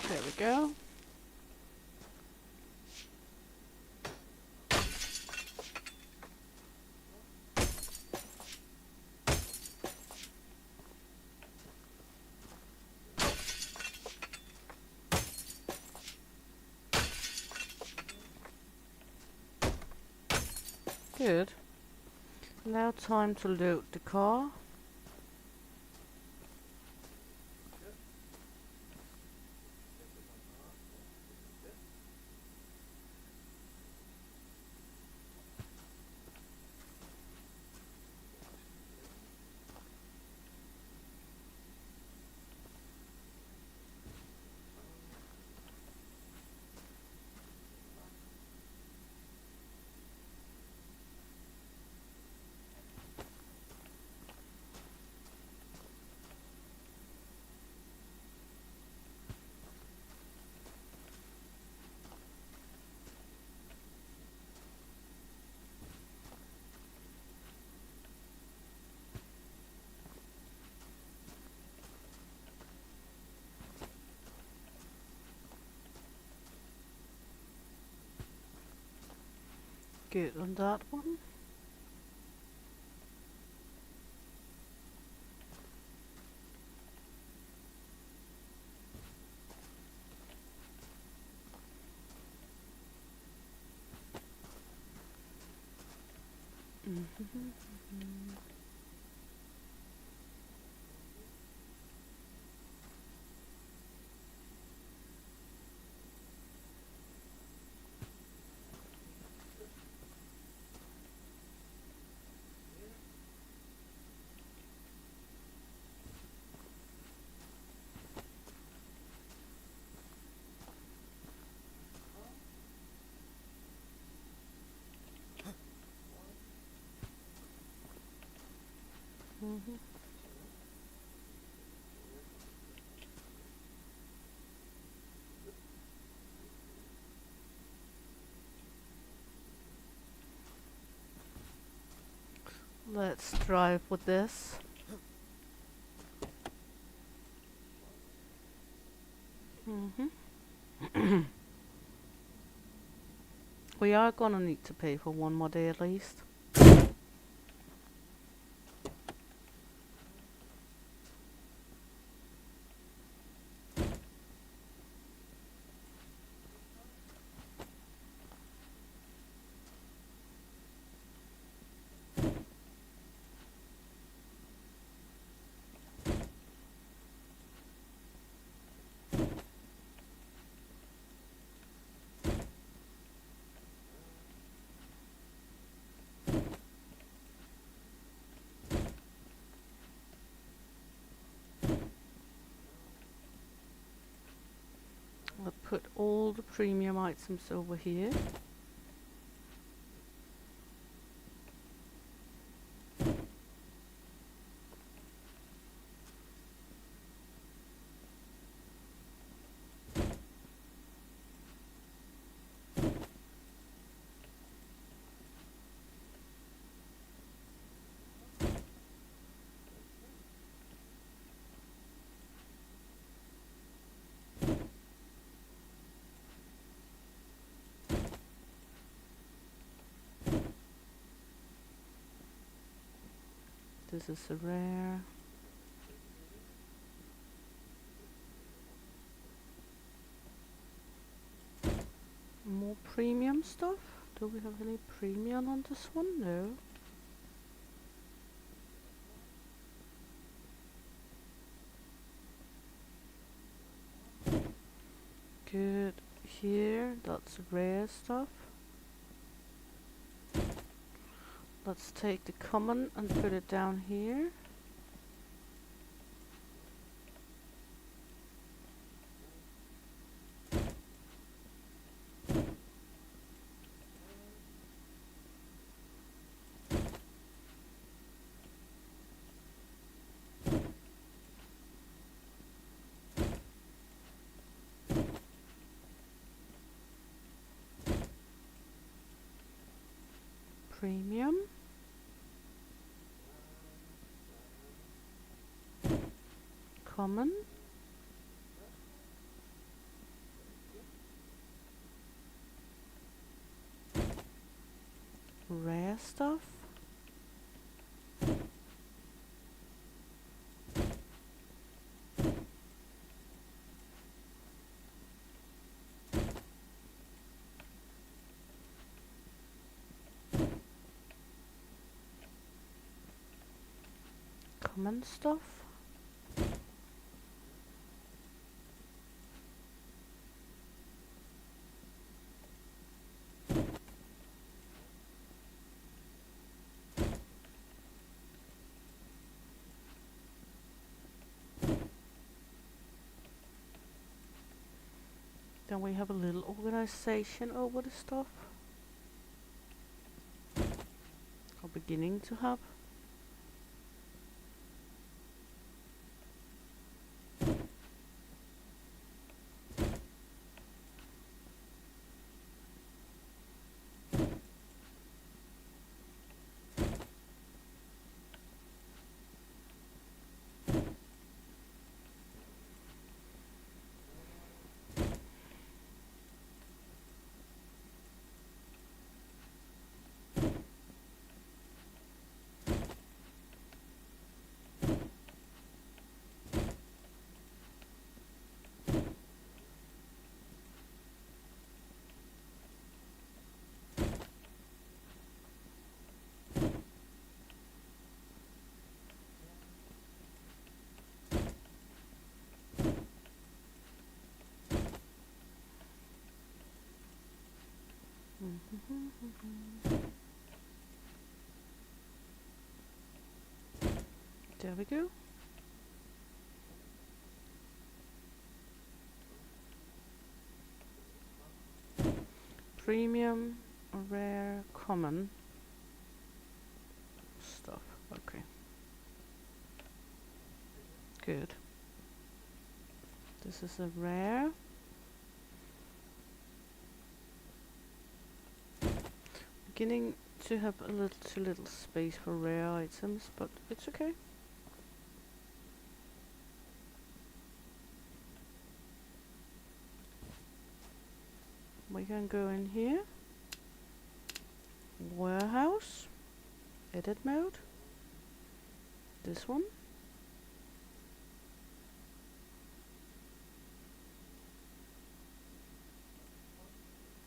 There we go. Good. Now time to load the car. Good on that one. Let's drive with this. We are gonna need to pay for one more day at least. I'll put all the premium items over here. This is a rare. More premium stuff. Do we have any premium on this one? No. Good. Here, that's rare stuff. Let's take the common and put it down here. Premium. Common. Rare stuff. Common stuff. Then we have a little organization over the stuff. Or beginning to have. There we go. Premium, rare, common stuff. Okay. Good. This is a rare. Beginning to have a little too little space for rare items, but it's okay. We can go in here. Warehouse. Edit mode. This one.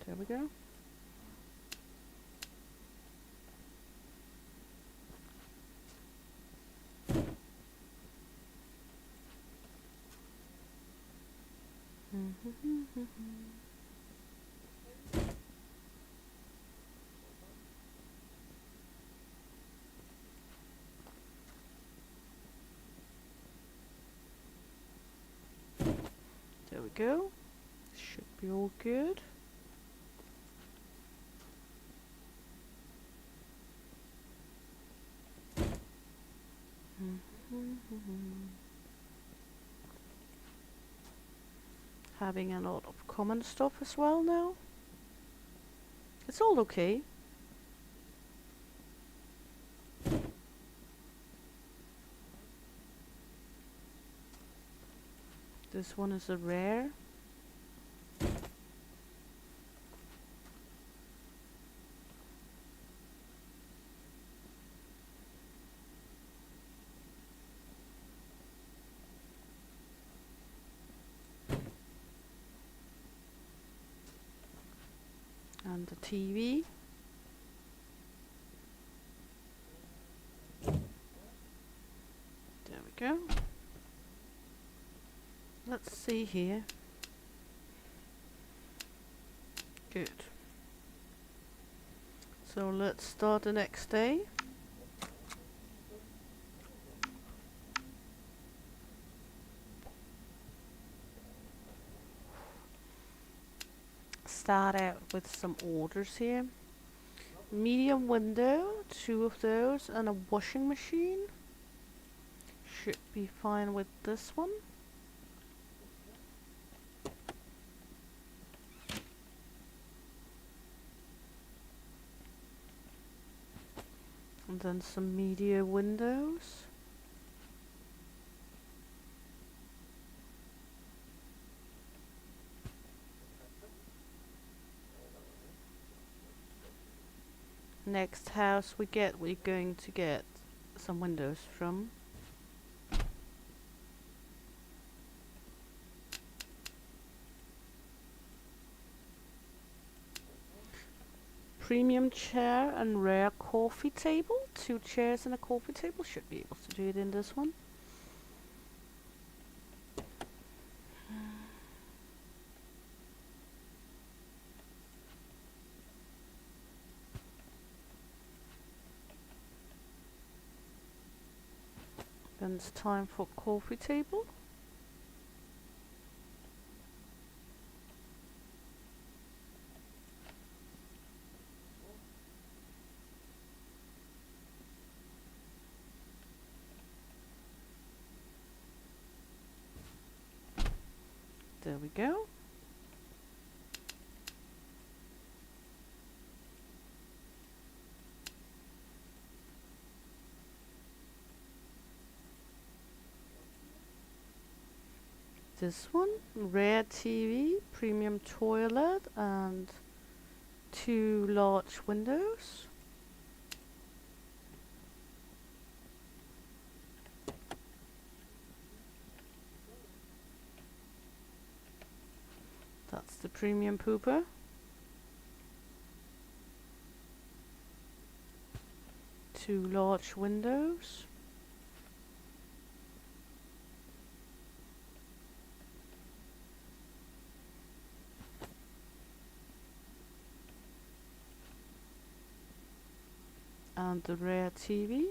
There we go. There we go. Should be all good. Having a lot of common stuff as well now. It's all okay. This one is a rare. and the TV. There we go. Let's see here. Good. So let's start the next day. Start out with some orders here. Medium window, 2 of those, and a washing machine. Should be fine with this one. And then some media windows. Next house we're going to get some windows from. Premium chair and rare coffee table. 2 chairs and a coffee table. Should be able to do it in this one. Then it's time for coffee table. There we go. This one, rare TV, premium toilet, and 2 large windows. That's the premium pooper. Two large windows. And the rare TV.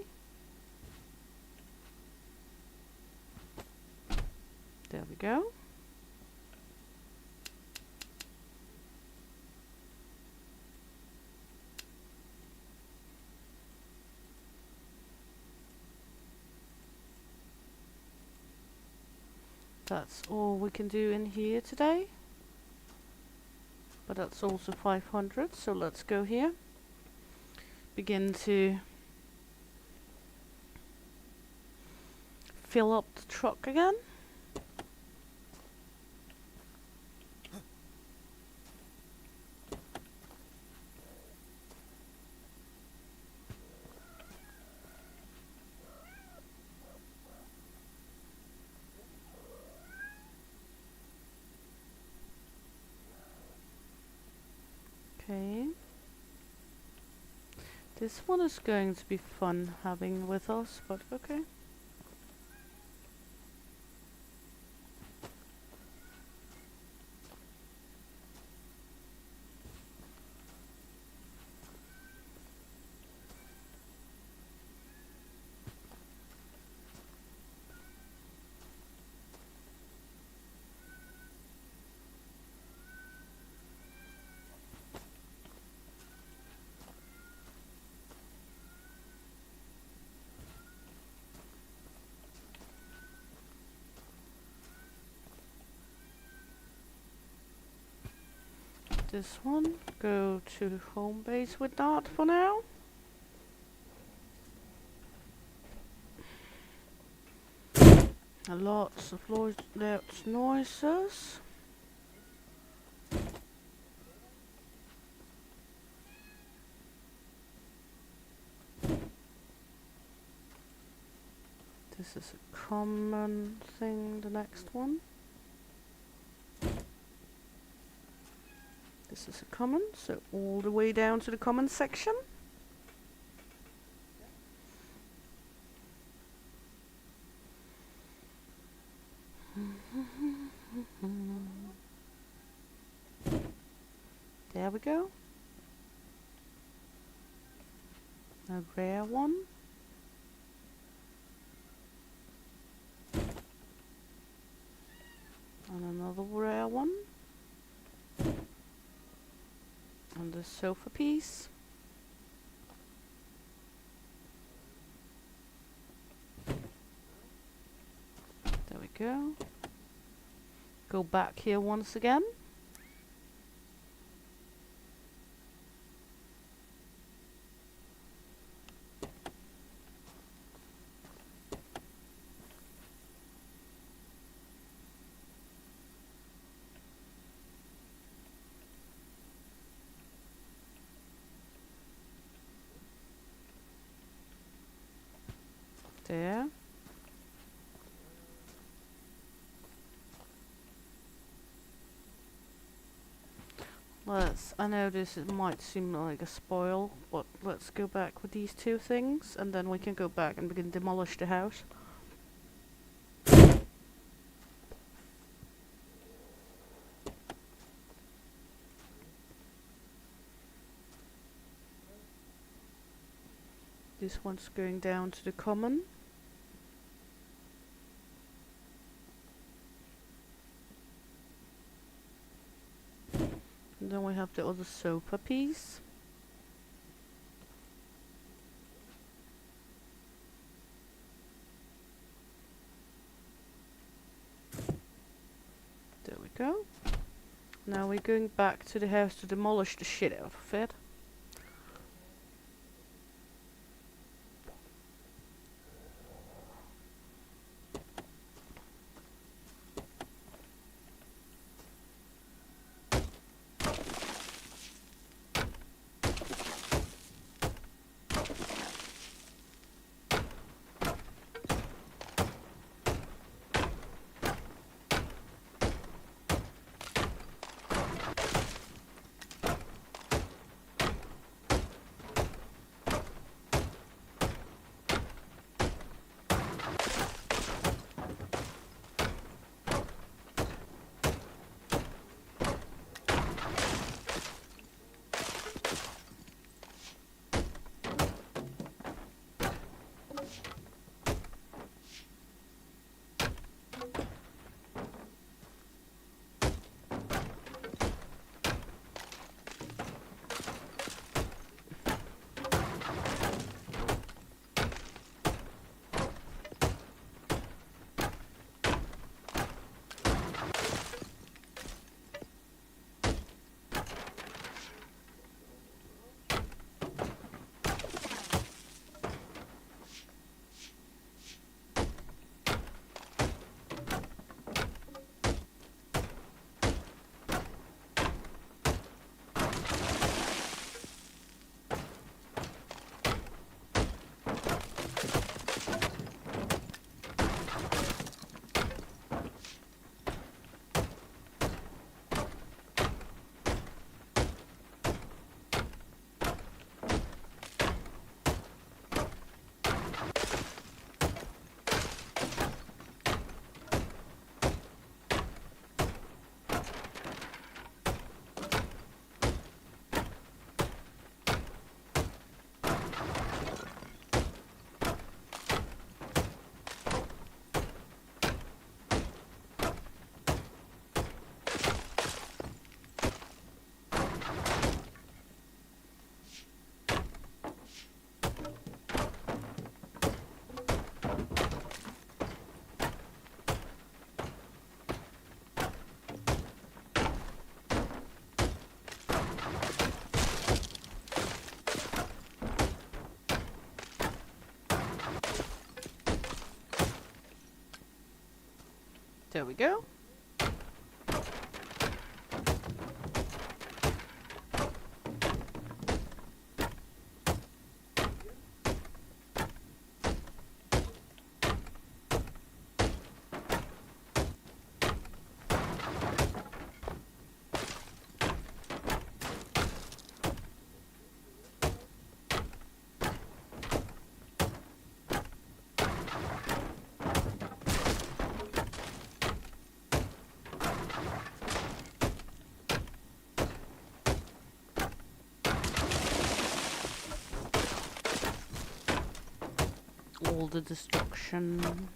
There we go. That's all we can do in here today. But that's also 500, so let's go here. Begin to fill up the truck again. Okay. This one is going to be fun having with us, but okay. This one, go to home base with that for now. Lots of lots noises. This is a common thing, the next one. This is a common, so all the way down to the common section. There we go. A rare one. And another rare one. And the sofa piece. There we go. Go back here once again. There. I know this might seem like a spoil, but let's go back with these two things, and then we can go back and begin to demolish the house. This one's going down to the common. And then we have the other sofa piece. There we go. Now we're going back to the house to demolish the shit out of it. There we go. all the destruction.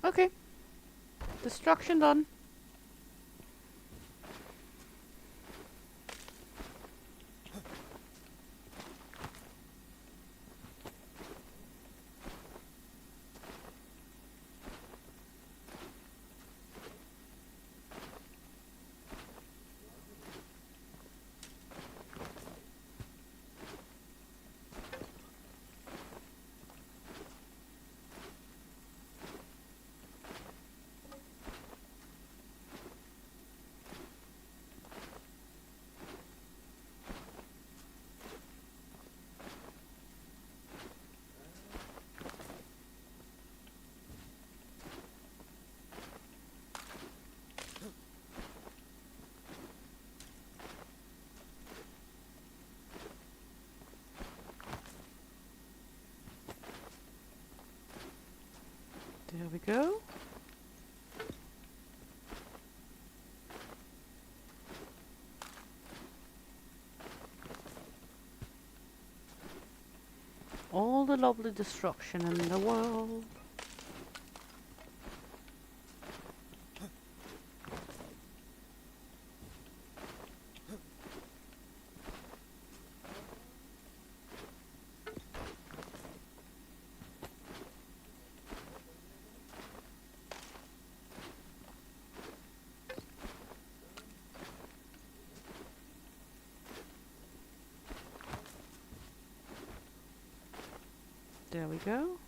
Okay. Destruction done. There we go. All the lovely destruction in the world. There we go.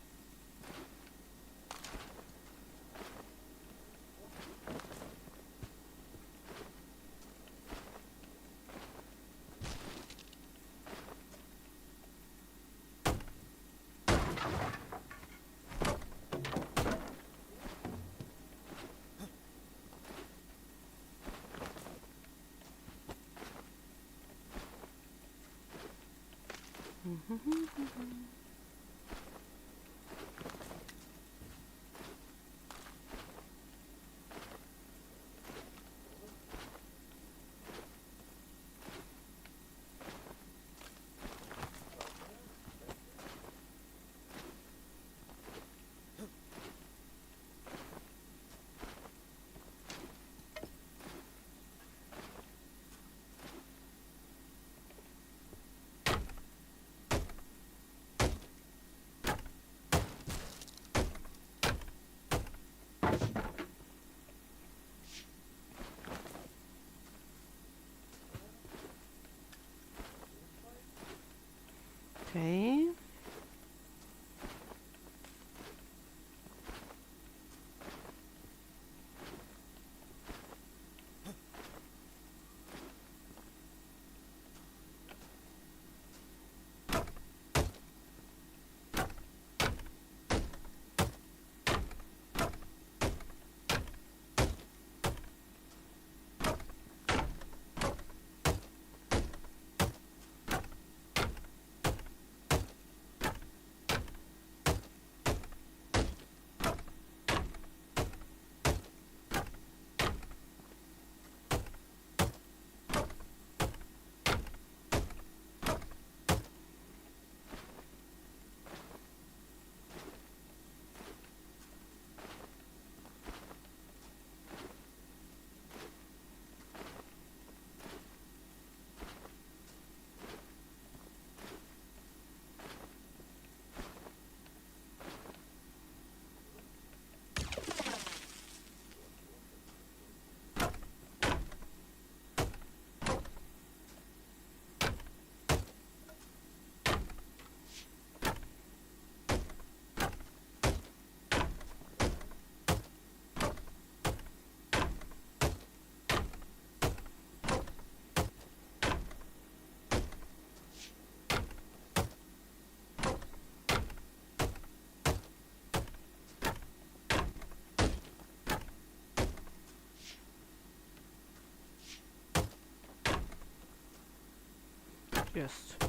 Just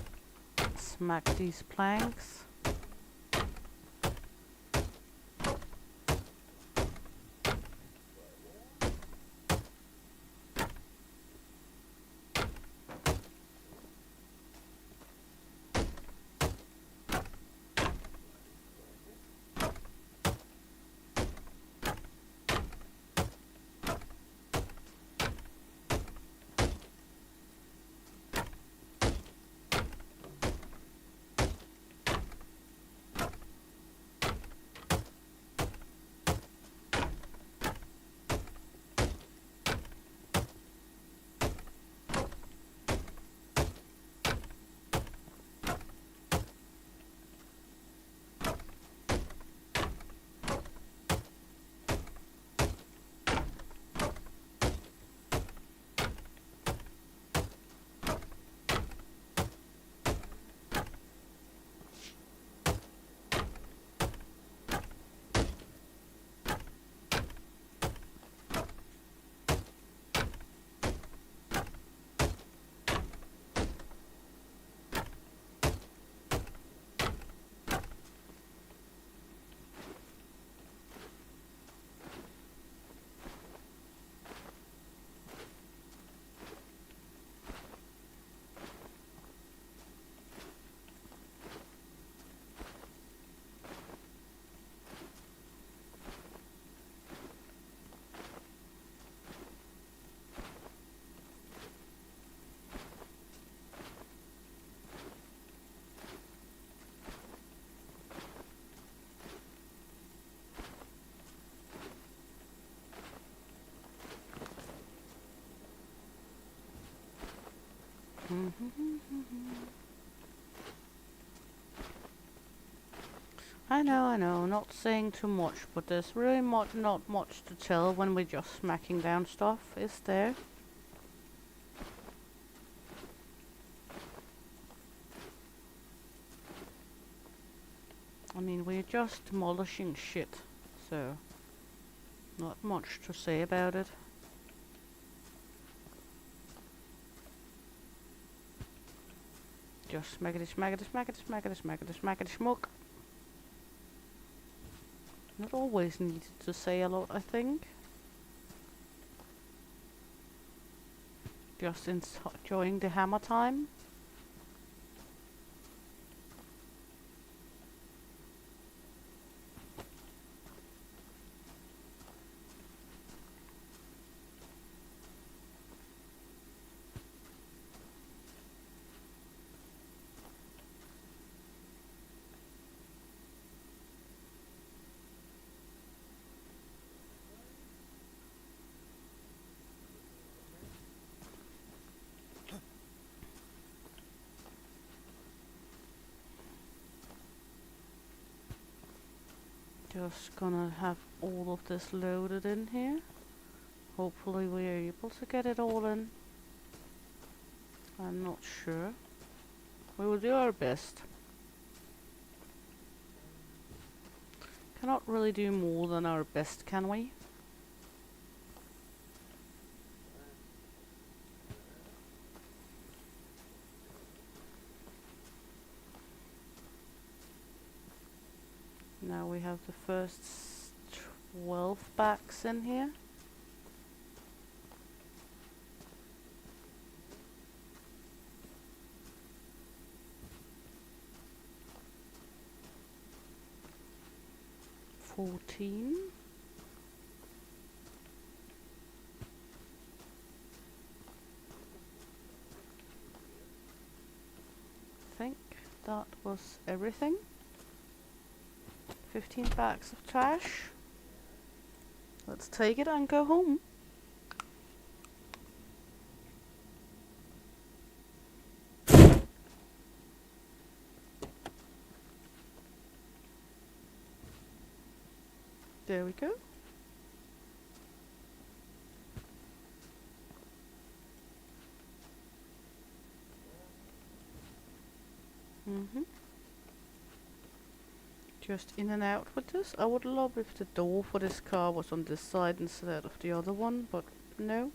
smack these planks. I know, not saying too much, but there's really not much to tell when we're just smacking down stuff, is there? I mean, we're just demolishing shit, so not much to say about it. Just smackety smackety smackety smackety smackety smackety smoke. Not always needed to say a lot, I think. Just enjoying the hammer time. Just gonna have all of this loaded in here. Hopefully we're able to get it all in. I'm not sure. We will do our best. Cannot really do more than our best, can we? Now we have the first 12 backs in here. $14. I think that was everything. 15 bags of trash. Let's take it and go home. There we go. Just in and out with this. I would love if the door for this car was on this side instead of the other one, but no.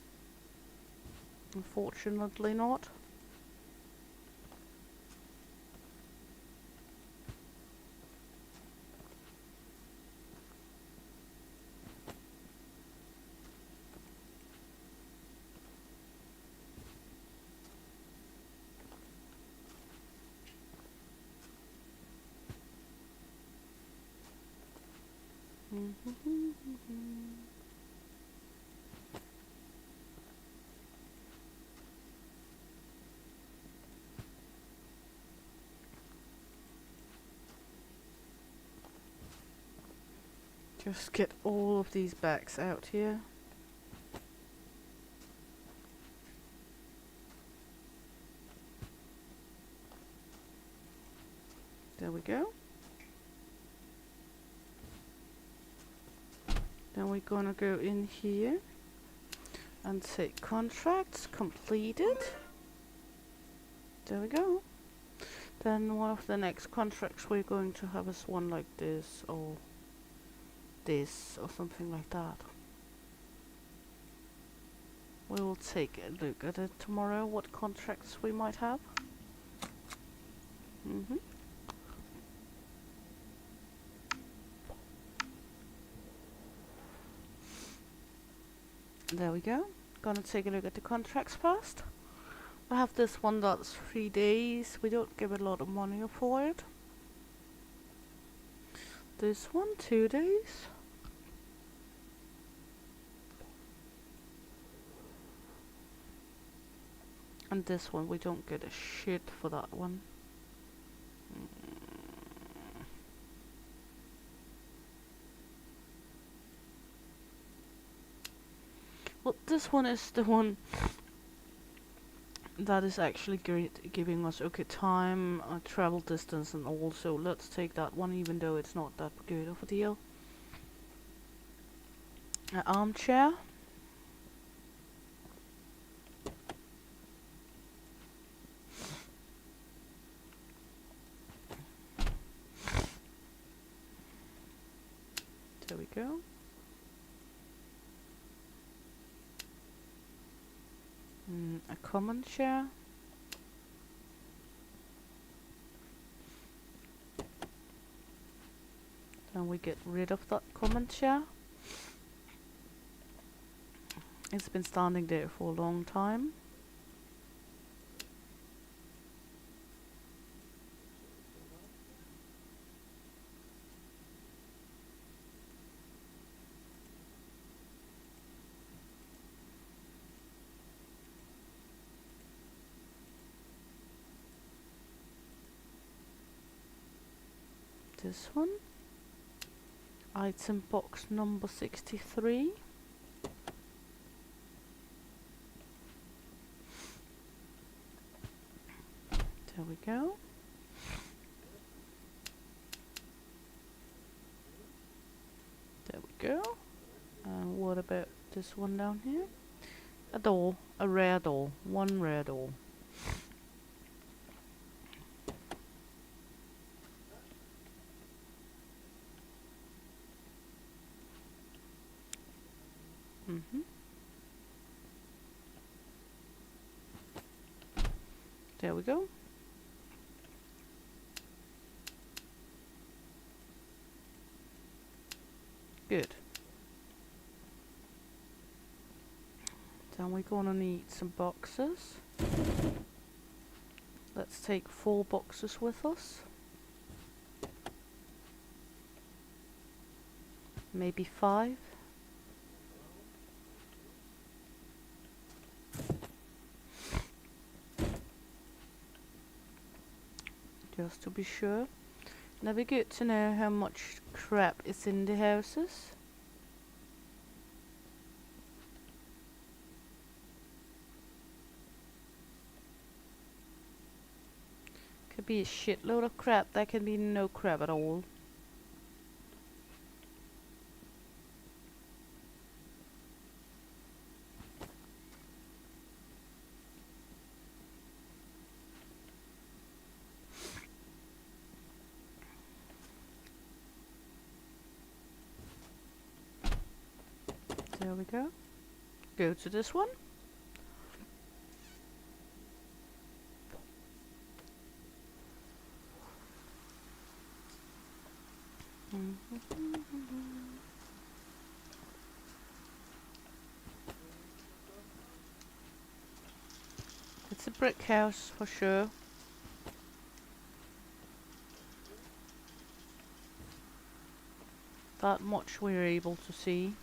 Unfortunately not. Just get all of these bags out here. There we go. Then we're gonna go in here and say contracts completed. There we go. Then one of the next contracts we're going to have is one like this or something like that. We will take a look at it tomorrow, what contracts we might have. There we go. Gonna take a look at the contracts first. I have this one that's 3 days. We don't give a lot of money for it. This one, 2 days. And this one, we don't get a shit for that one. Well, this one is the one that is actually giving us okay time, travel distance, and also let's take that one, even though it's not that good of a deal. An armchair. There we go. A common chair. Then we get rid of that common chair. It's been standing there for a long time. This one, item box number 63. There we go. There we go. And what about this one down here? A door, a rare door, one rare door. There we go. Good. Then we're gonna need some boxes. Let's take 4 boxes with us. Maybe 5. Just to be sure. Never good to know how much crap is in the houses. Could be a shitload of crap, that can be no crap at all. There we go. Go to this one. It's a brick house for sure. That much we're able to see.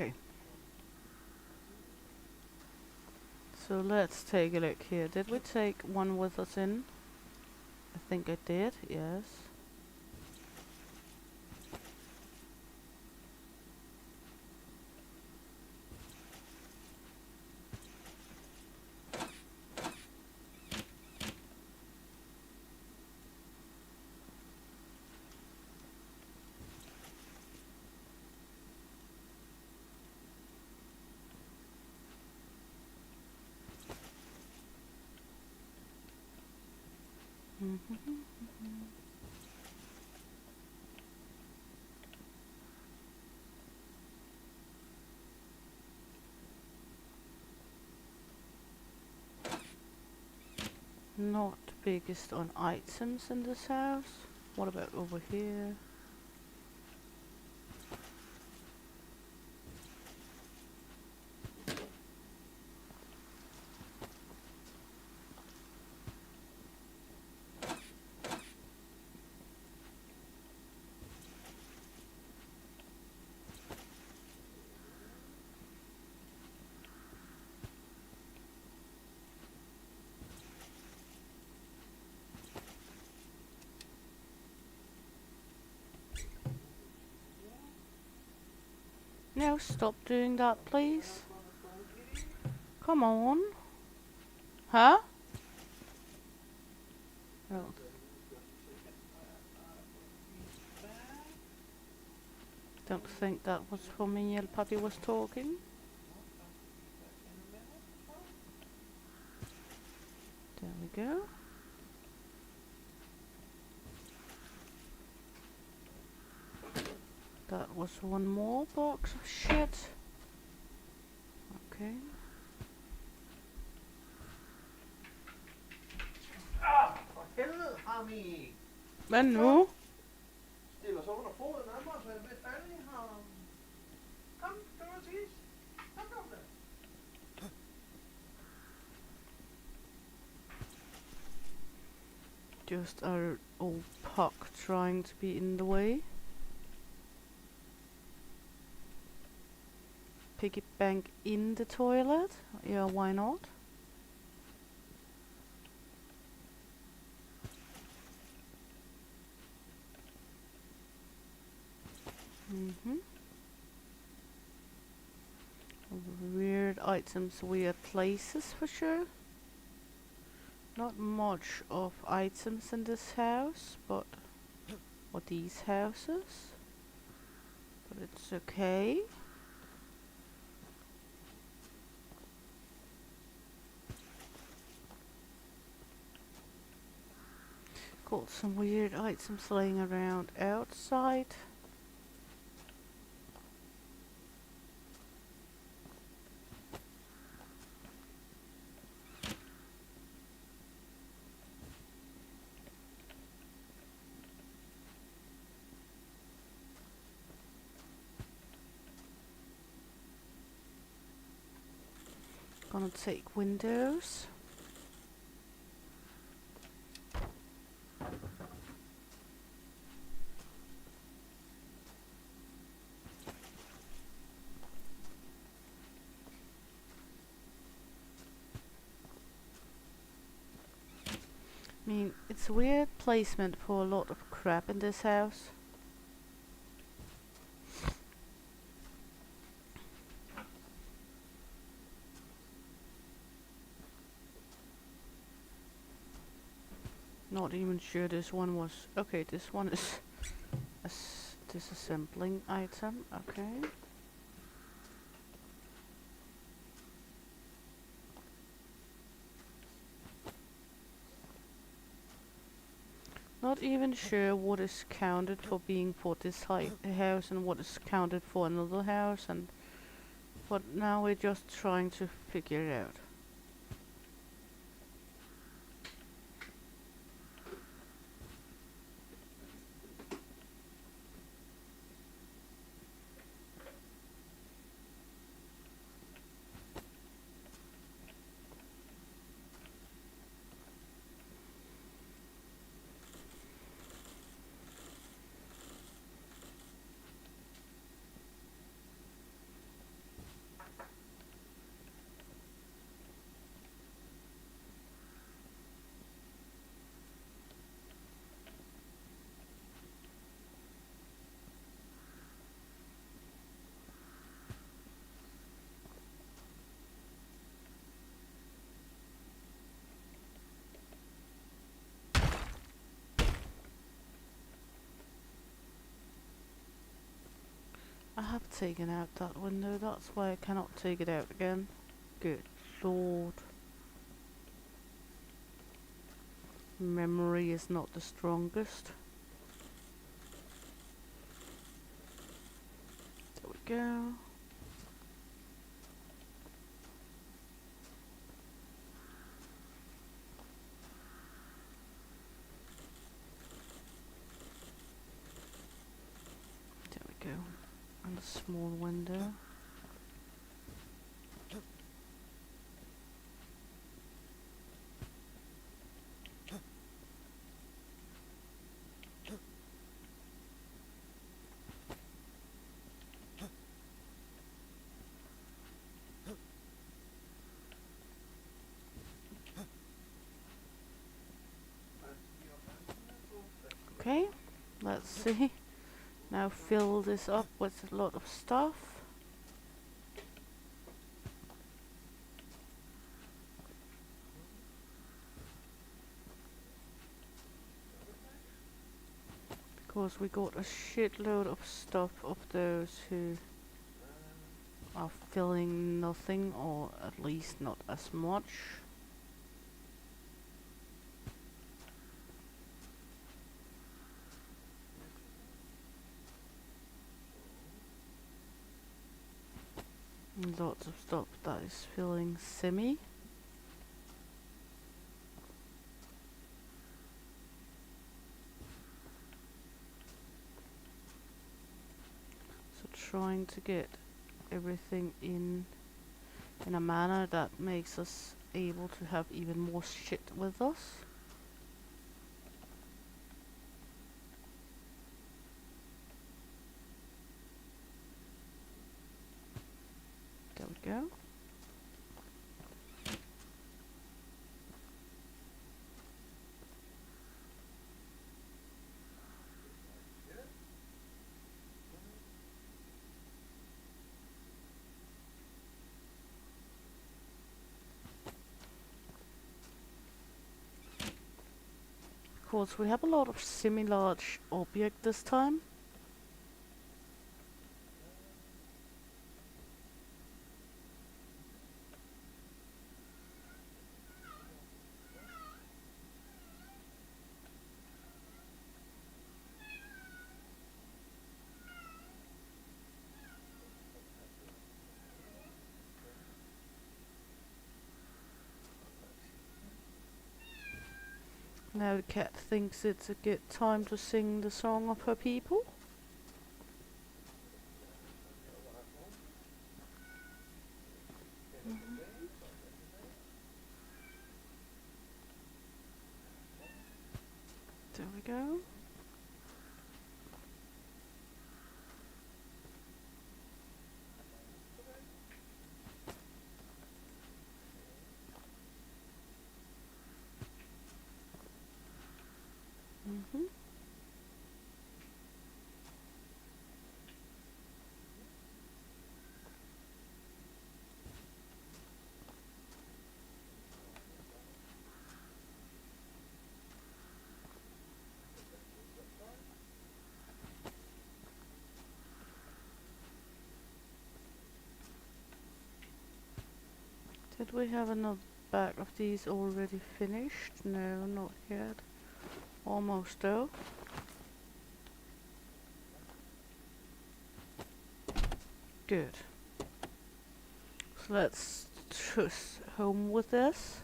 Okay. So let's take a look here. Did we take one with us in? I think I did, yes. Not biggest on items in this house. What about over here? No, stop doing that, please. Come on. Huh? Oh. Don't think that was for me. El puppy was talking. There we go. That was one more box of shit. Okay. Ah, for helvede, Hami! Men nu? Stiller så under foden af mig, så jeg vil falde i ham. Kom, kan du sige? Kom da. Just our old puck trying to be in the way. Piggy bank in the toilet? Yeah, why not? Weird items, weird places for sure. Not much of items in this house, but or these houses. But it's okay. Got some weird items laying around outside. Gonna take windows. I mean, it's weird placement for a lot of crap in this house. Not even sure this one was... Okay, this one is a disassembling item. Okay. Not even sure what is counted for being for this house and what is counted for another house, and but now we're just trying to figure it out. have taken out that window, that's why I cannot take it out again. Good lord. Memory is not the strongest. There we go. There we go. And a small window. Okay, let's see. Now fill this up with a lot of stuff. Because we got a shitload of stuff of those who are filling nothing, or at least not as much. And lots of stuff that is filling semi. So trying to get everything in a manner that makes us able to have even more shit with us. There we go. Of course, we have a lot of semi-large objects this time. Now the cat thinks it's a good time to sing the song of her people. There we go. Mm-hmm. Did we have another bag of these already finished? No, not yet. Almost though. Good. So let's just home with this.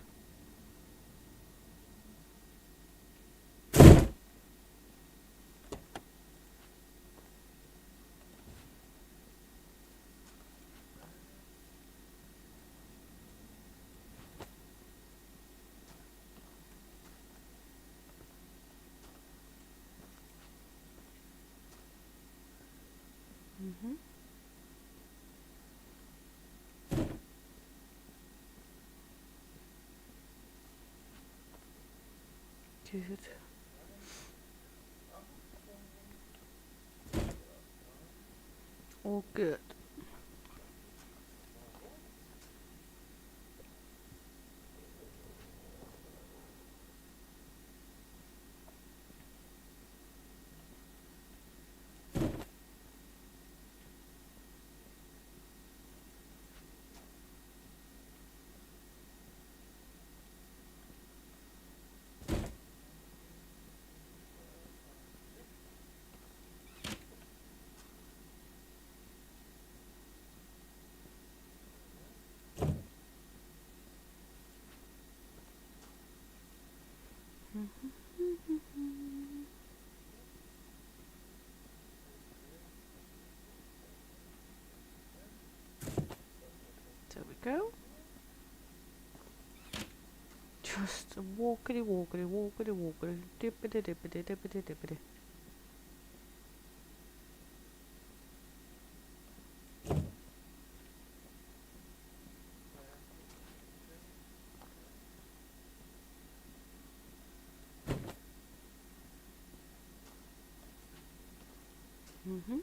Mm-hmm. Good. All good. go. Just walkity walkity walkity walkity dippity dippity dippity dippity. Mm-hmm.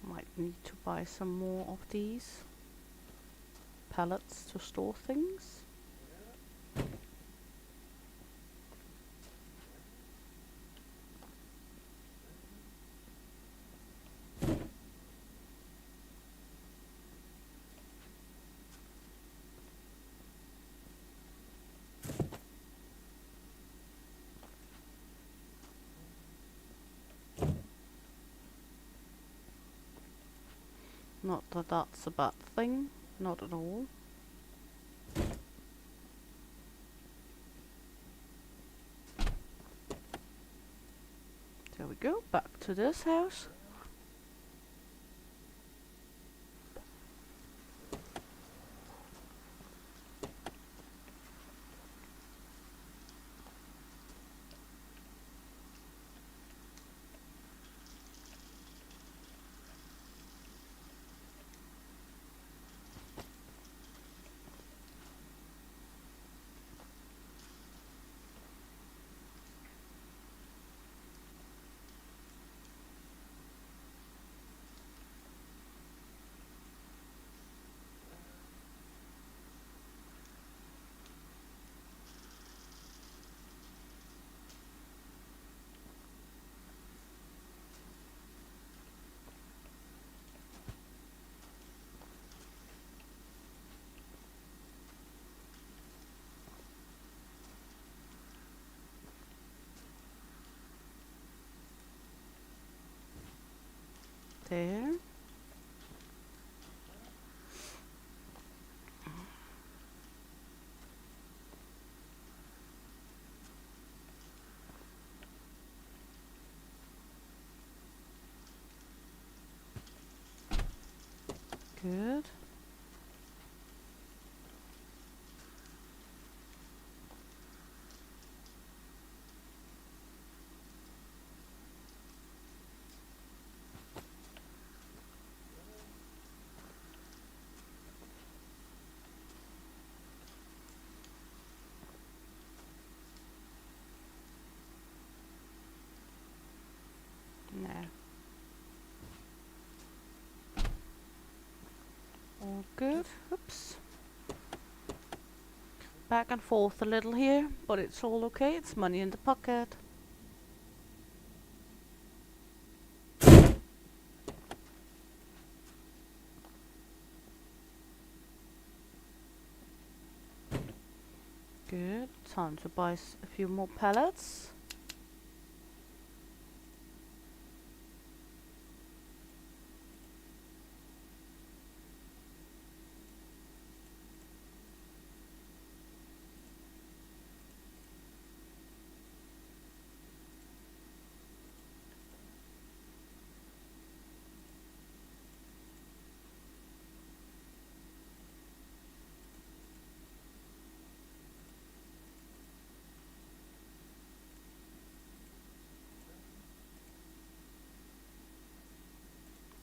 Might need to buy some more of these pallets to store things. Not that that's a bad thing, not at all. There we go, back to this house. There. Good. No. All good. Oops. Back and forth a little here, but it's all okay. It's money in the pocket. Good. Time to buy a few more pallets.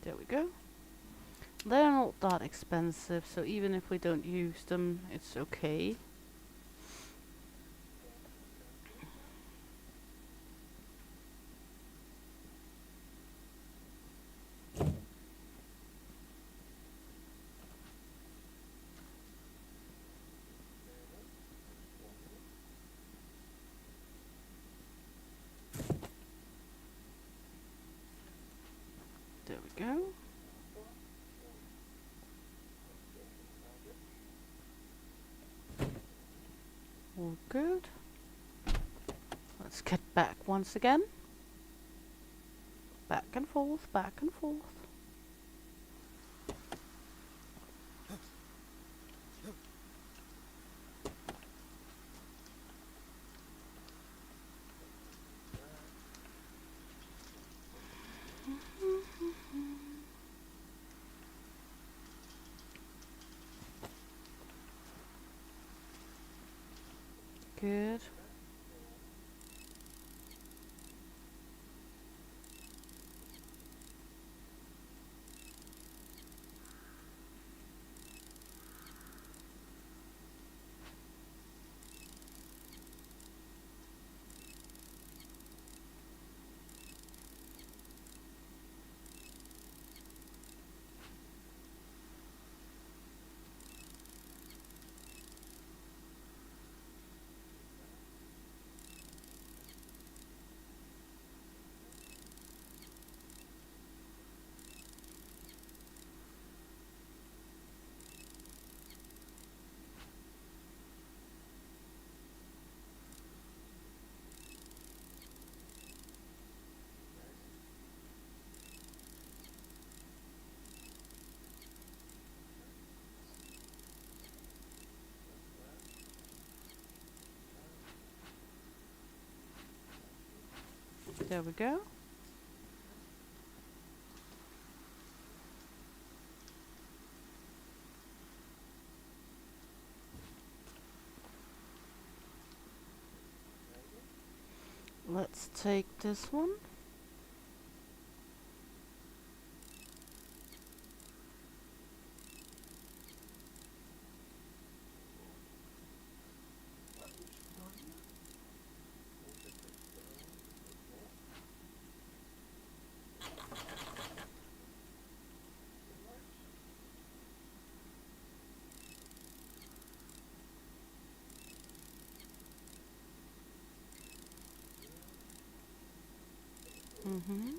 There we go. They're not that expensive, so even if we don't use them, it's okay. There we go. All Good. Let's get back once again. Back and forth, back and forth. Good. There we go. Let's take this one. Mm-hmm.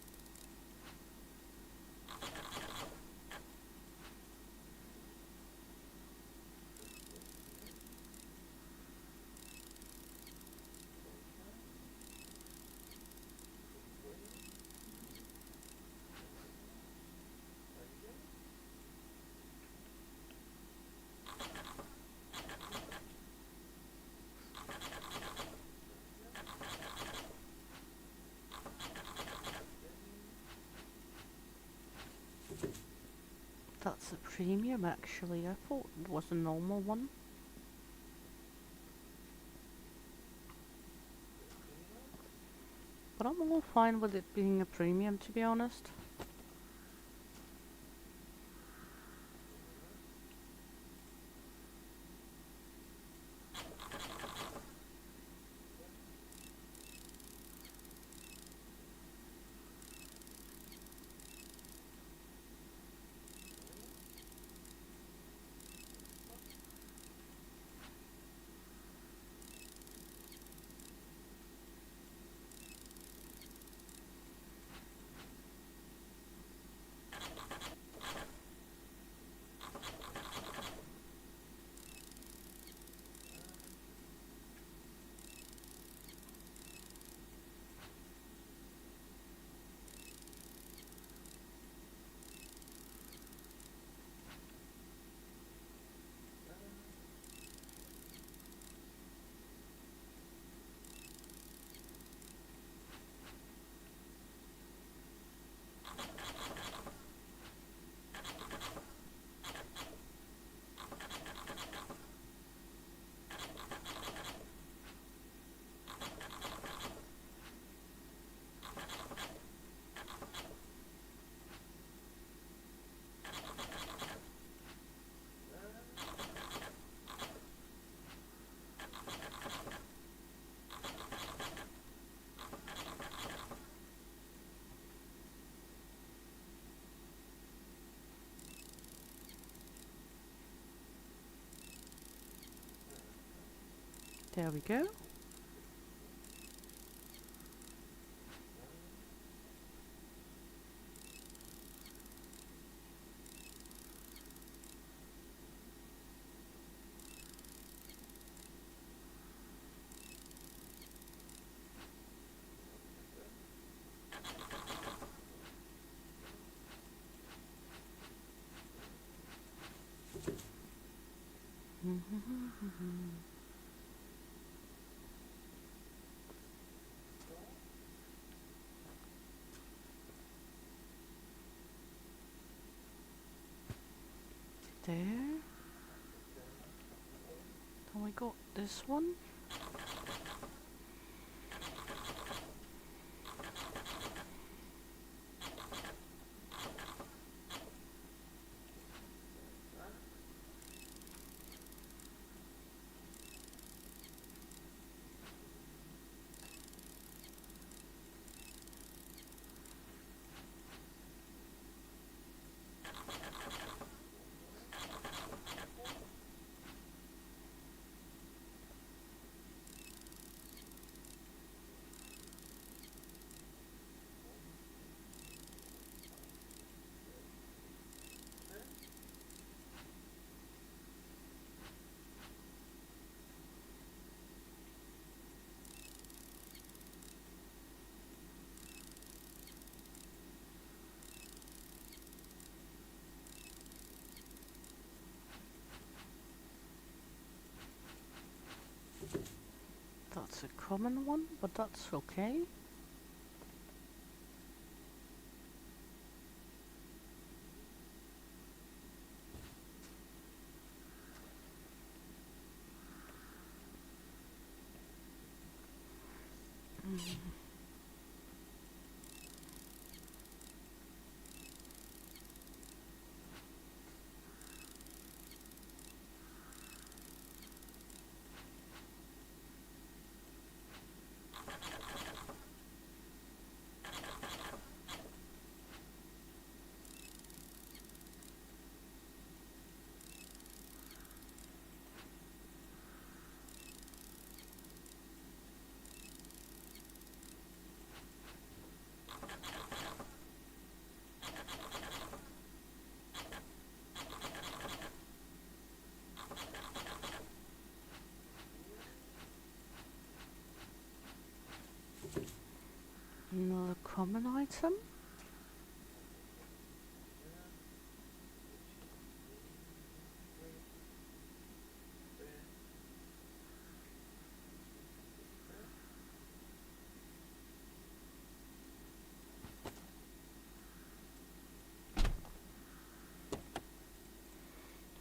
That's a premium actually. I thought it was a normal one. But I'm all fine with it being a premium, to be honest. There we go. There. Then we got this one. That's a common one, but that's okay. Another common item.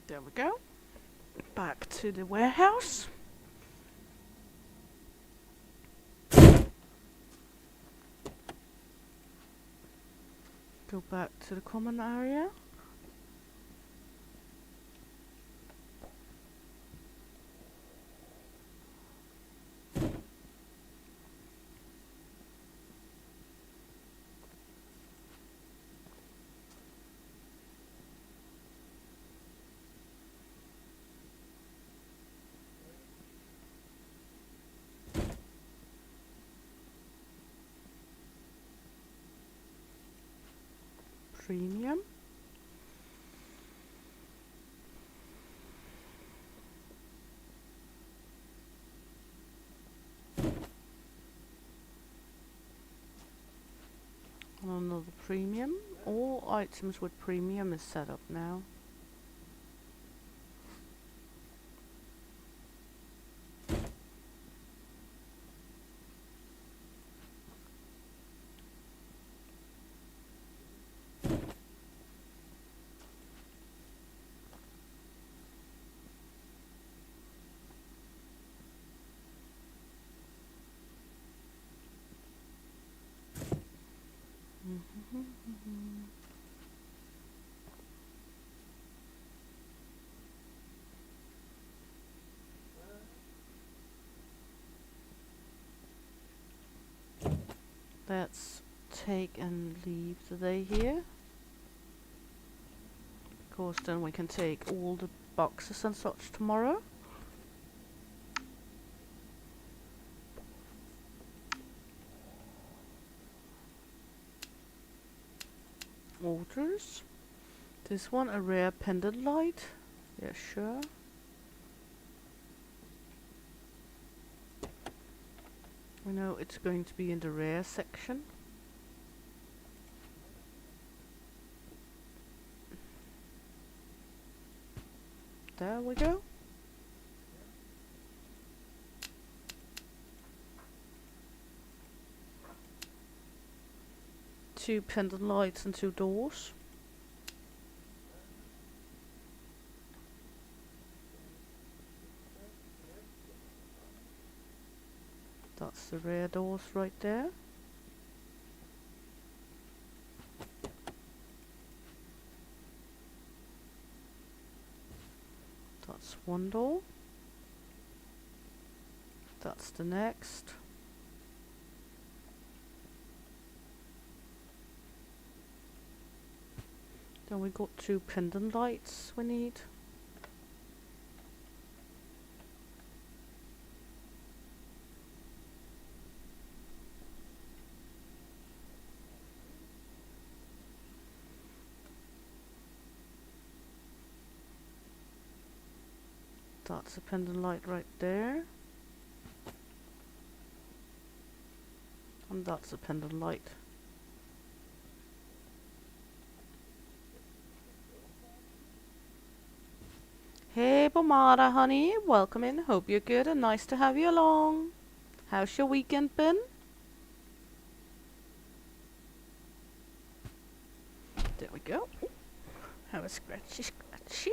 There we go. Back to the warehouse. Go back to the common area. Premium. Another premium. All items with premium is set up now. Let's take and leave the day here. Of course, then we can take all the boxes and such tomorrow. Orders. This one, a rare pendant light. Yeah, sure. We know it's going to be in the rare section. There we go. Two pendant lights and two doors. That's the rear doors right there. That's one door. That's the next. Then we got two pendant lights we need. That's a pendant light right there. And that's a pendant light. Hey Bomada honey, welcome in. Hope you're good and nice to have you along. How's your weekend been? There we go. Have a scratchy scratchy.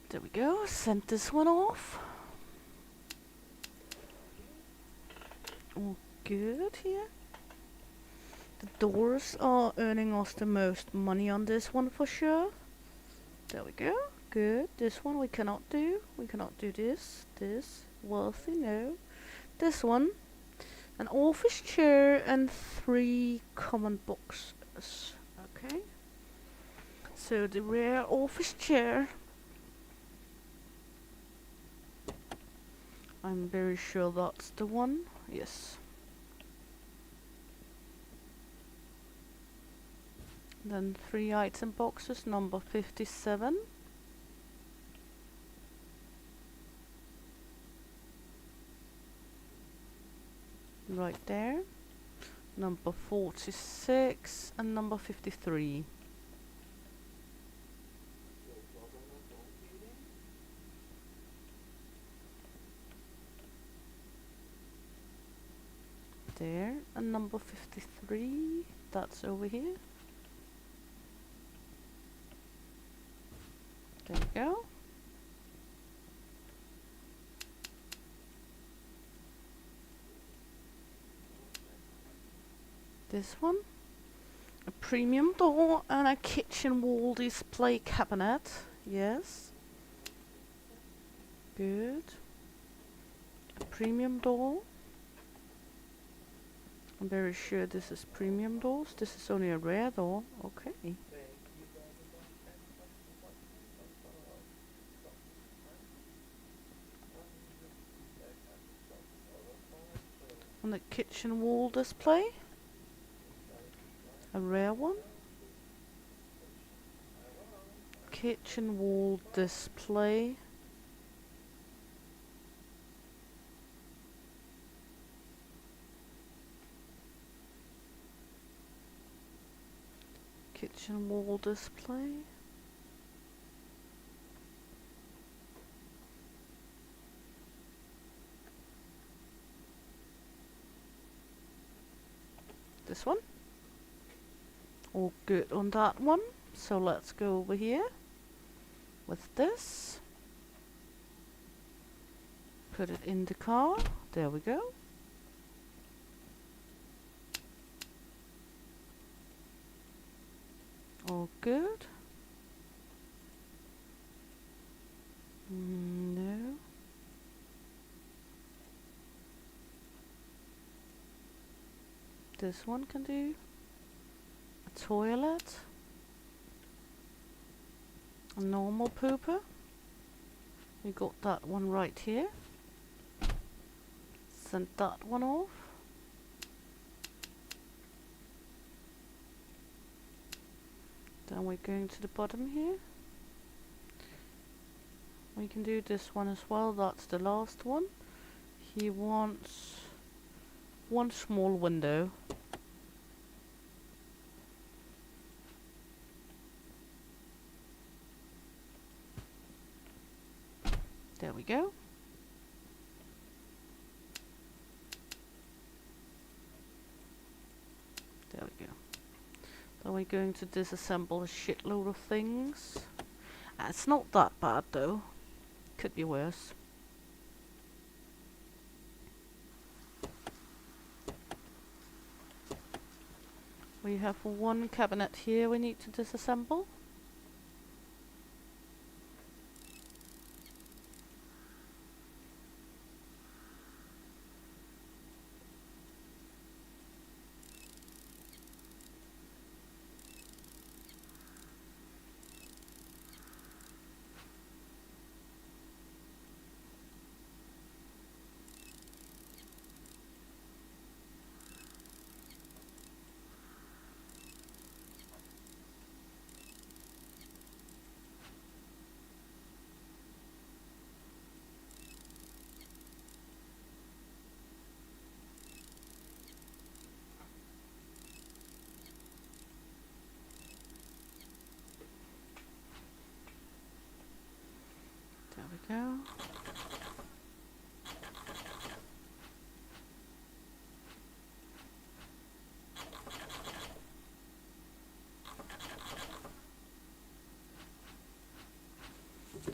There we go, sent this one off. All good here. The doors are earning us the most money on this one for sure. There we go, good. This one we cannot do. We cannot do this. This, wealthy, no. This one, an office chair and 3 common boxes. Okay. So the rear office chair, I'm very sure that's the one. Yes. Then 3 item boxes, number 57. Right there. Number 46 and number 53. There, and number 53, that's over here. There we go. This one, a premium door and a kitchen wall display cabinet. Yes. Good. A premium door. I'm very sure this is premium doors. This is only a rare door. Okay. And the kitchen wall display. A rare one. Kitchen wall display. Kitchen wall display. This one. All good on that one. So let's go over here with this. Put it in the car. There we go. All good. No. This one can do. A toilet. A normal pooper. We got that one right here. Send that one off. Then we're going to the bottom here. We can do this one as well. That's the last one. He wants one small window. we go. There we go. Then we're going to disassemble a shitload of things. It's not that bad though. Could be worse. We have one cabinet here we need to disassemble. There we go.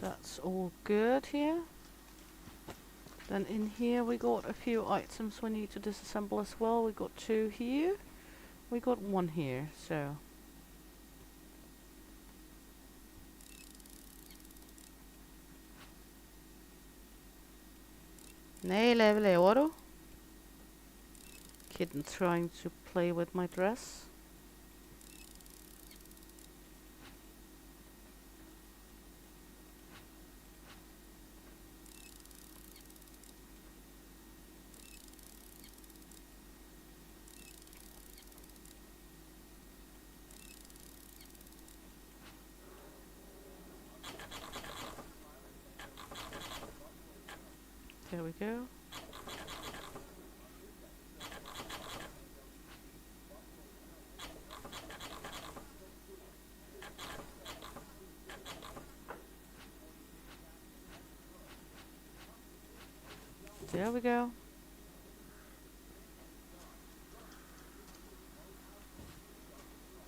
That's all good here. Then in here we got a few items we need to disassemble as well. We got 2 here. We got 1 here, so. Nej, lever du? Kitten trying to play with my dress. There we go. There we go.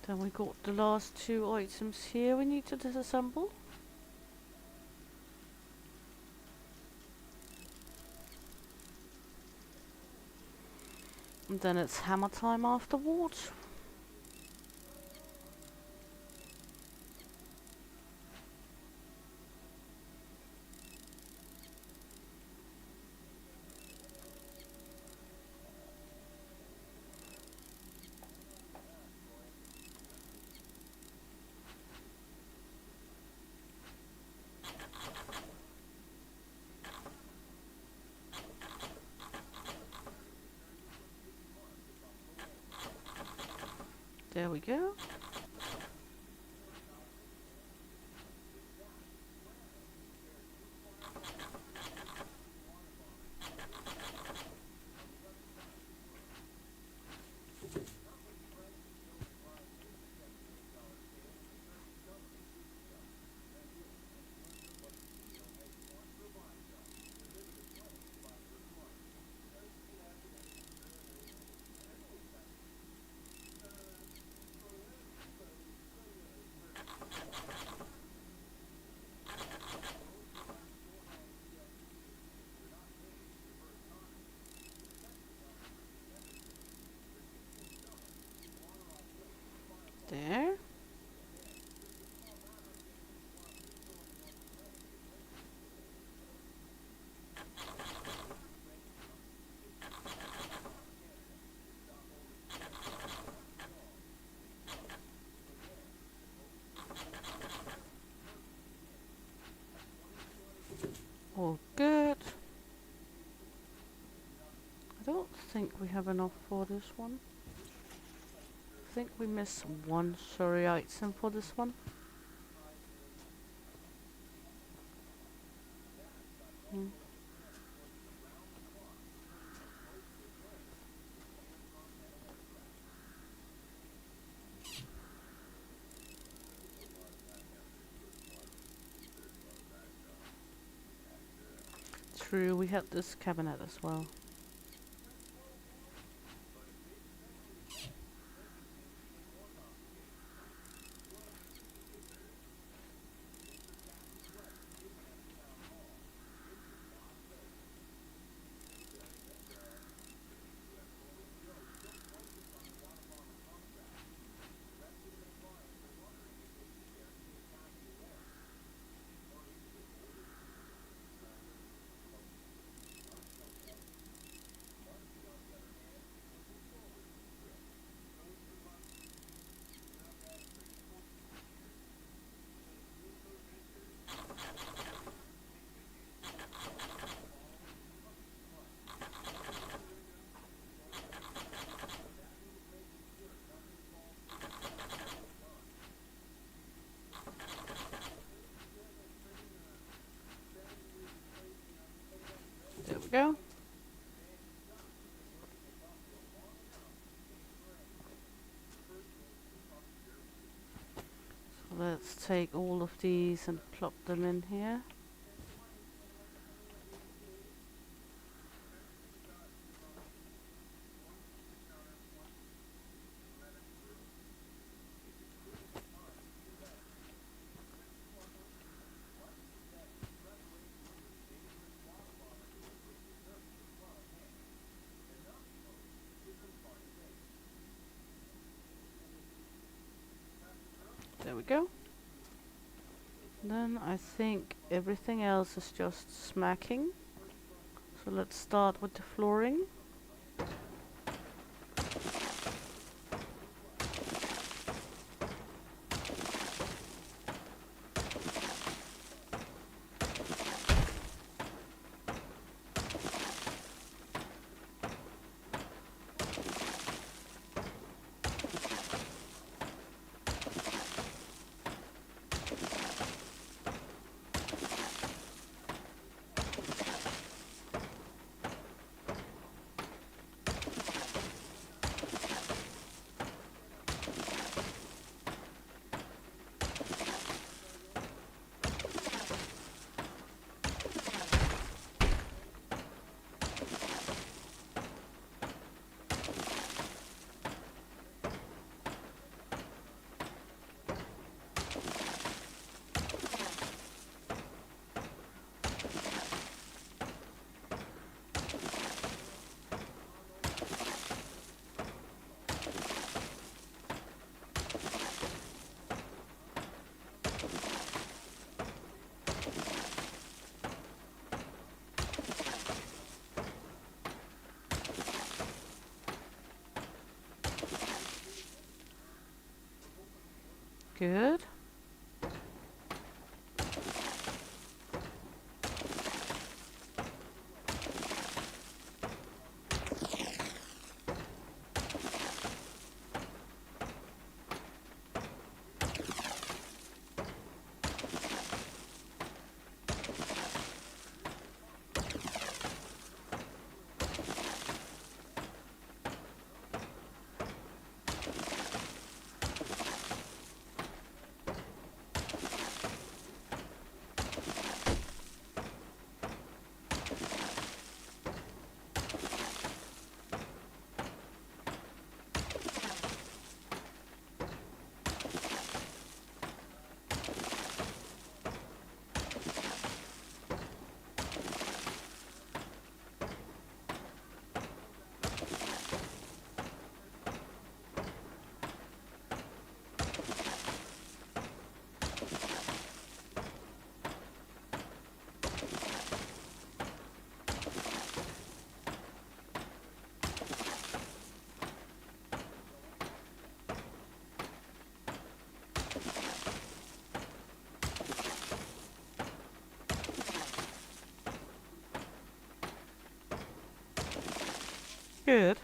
Then we got the last 2 items here we need to disassemble. And then it's hammer time afterwards. There we go. There. All good. I don't think we have enough for this one. I think we missed 1 sorry item for this one. True, we had this cabinet as well. There we go. So let's take all of these and plop them in here. There we go. Then I think everything else is just smacking. So let's start with the flooring. Good. Good.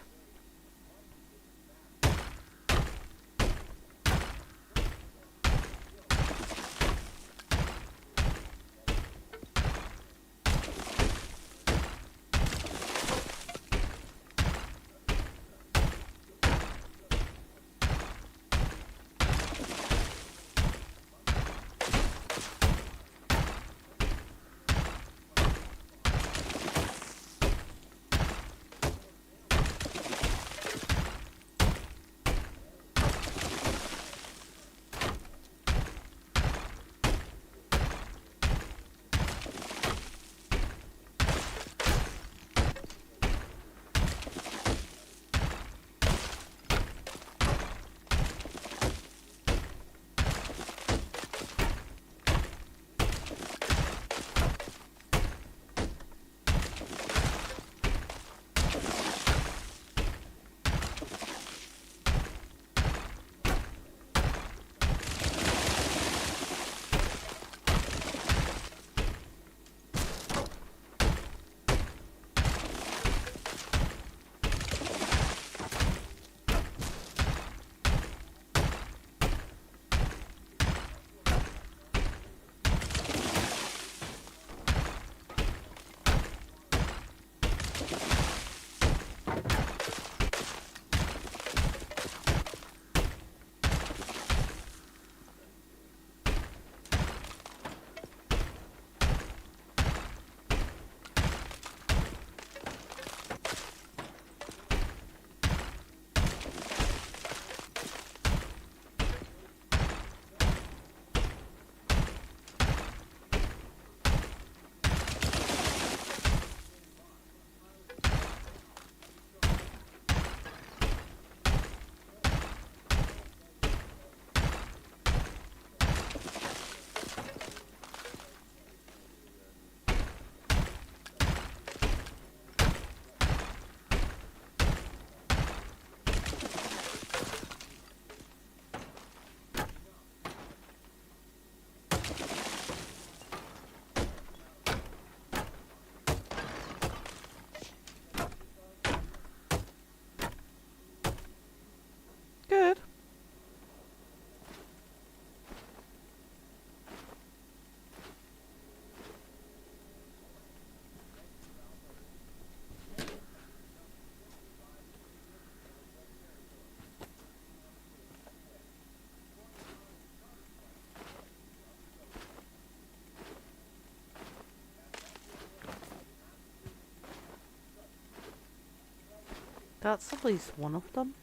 That's at least one of them.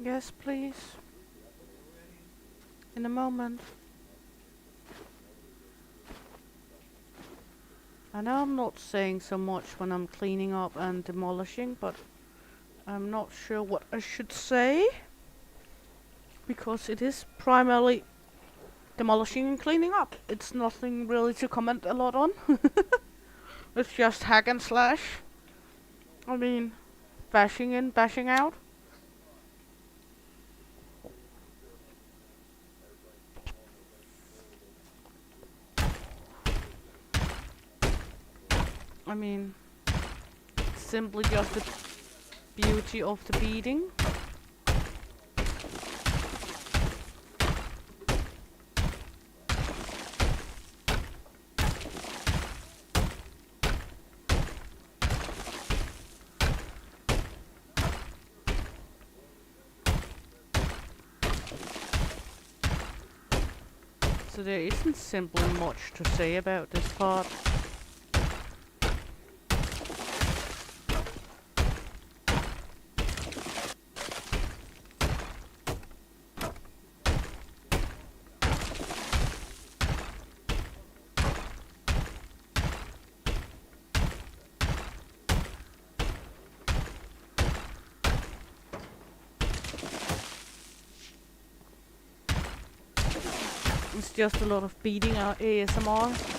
Yes, please. In a moment. I know I'm not saying so much when I'm cleaning up and demolishing, but I'm not sure what I should say. Because it is primarily demolishing and cleaning up. It's nothing really to comment a lot on. It's just hack and slash. I mean, bashing in, bashing out. I mean, simply just the beauty of the beading. So there isn't simply much to say about this part. It's just a lot of beating out ASMR.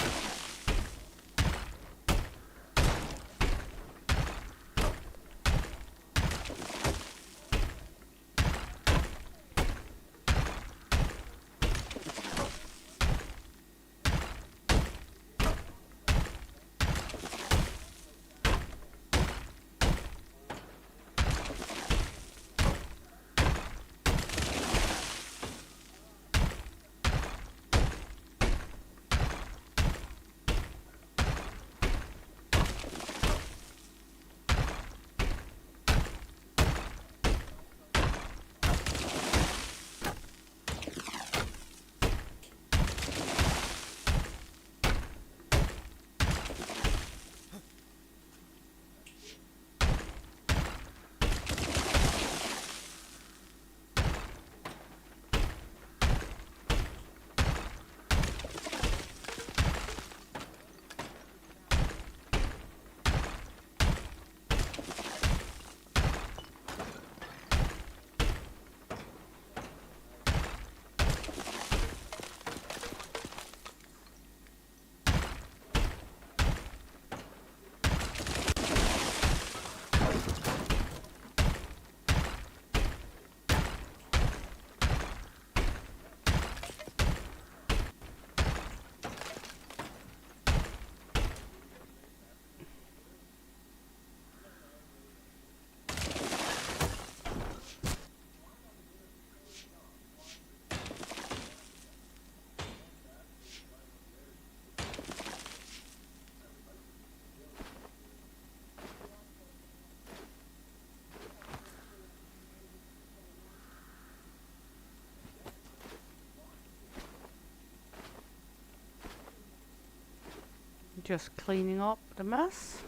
Just cleaning up the mess.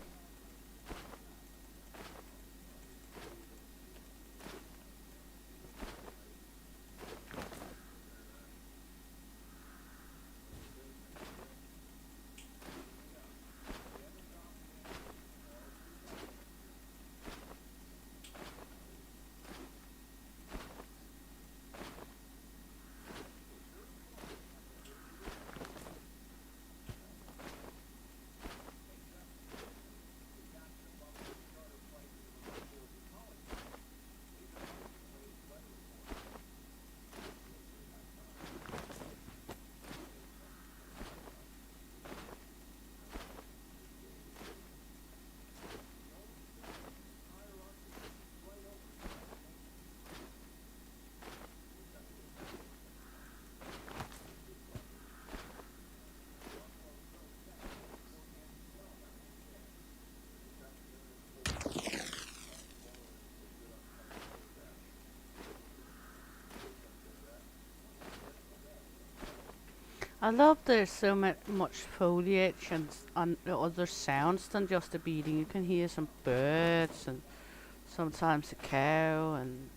I love there's so much foliage and other sounds than just the beating. You can hear some birds and sometimes a cow and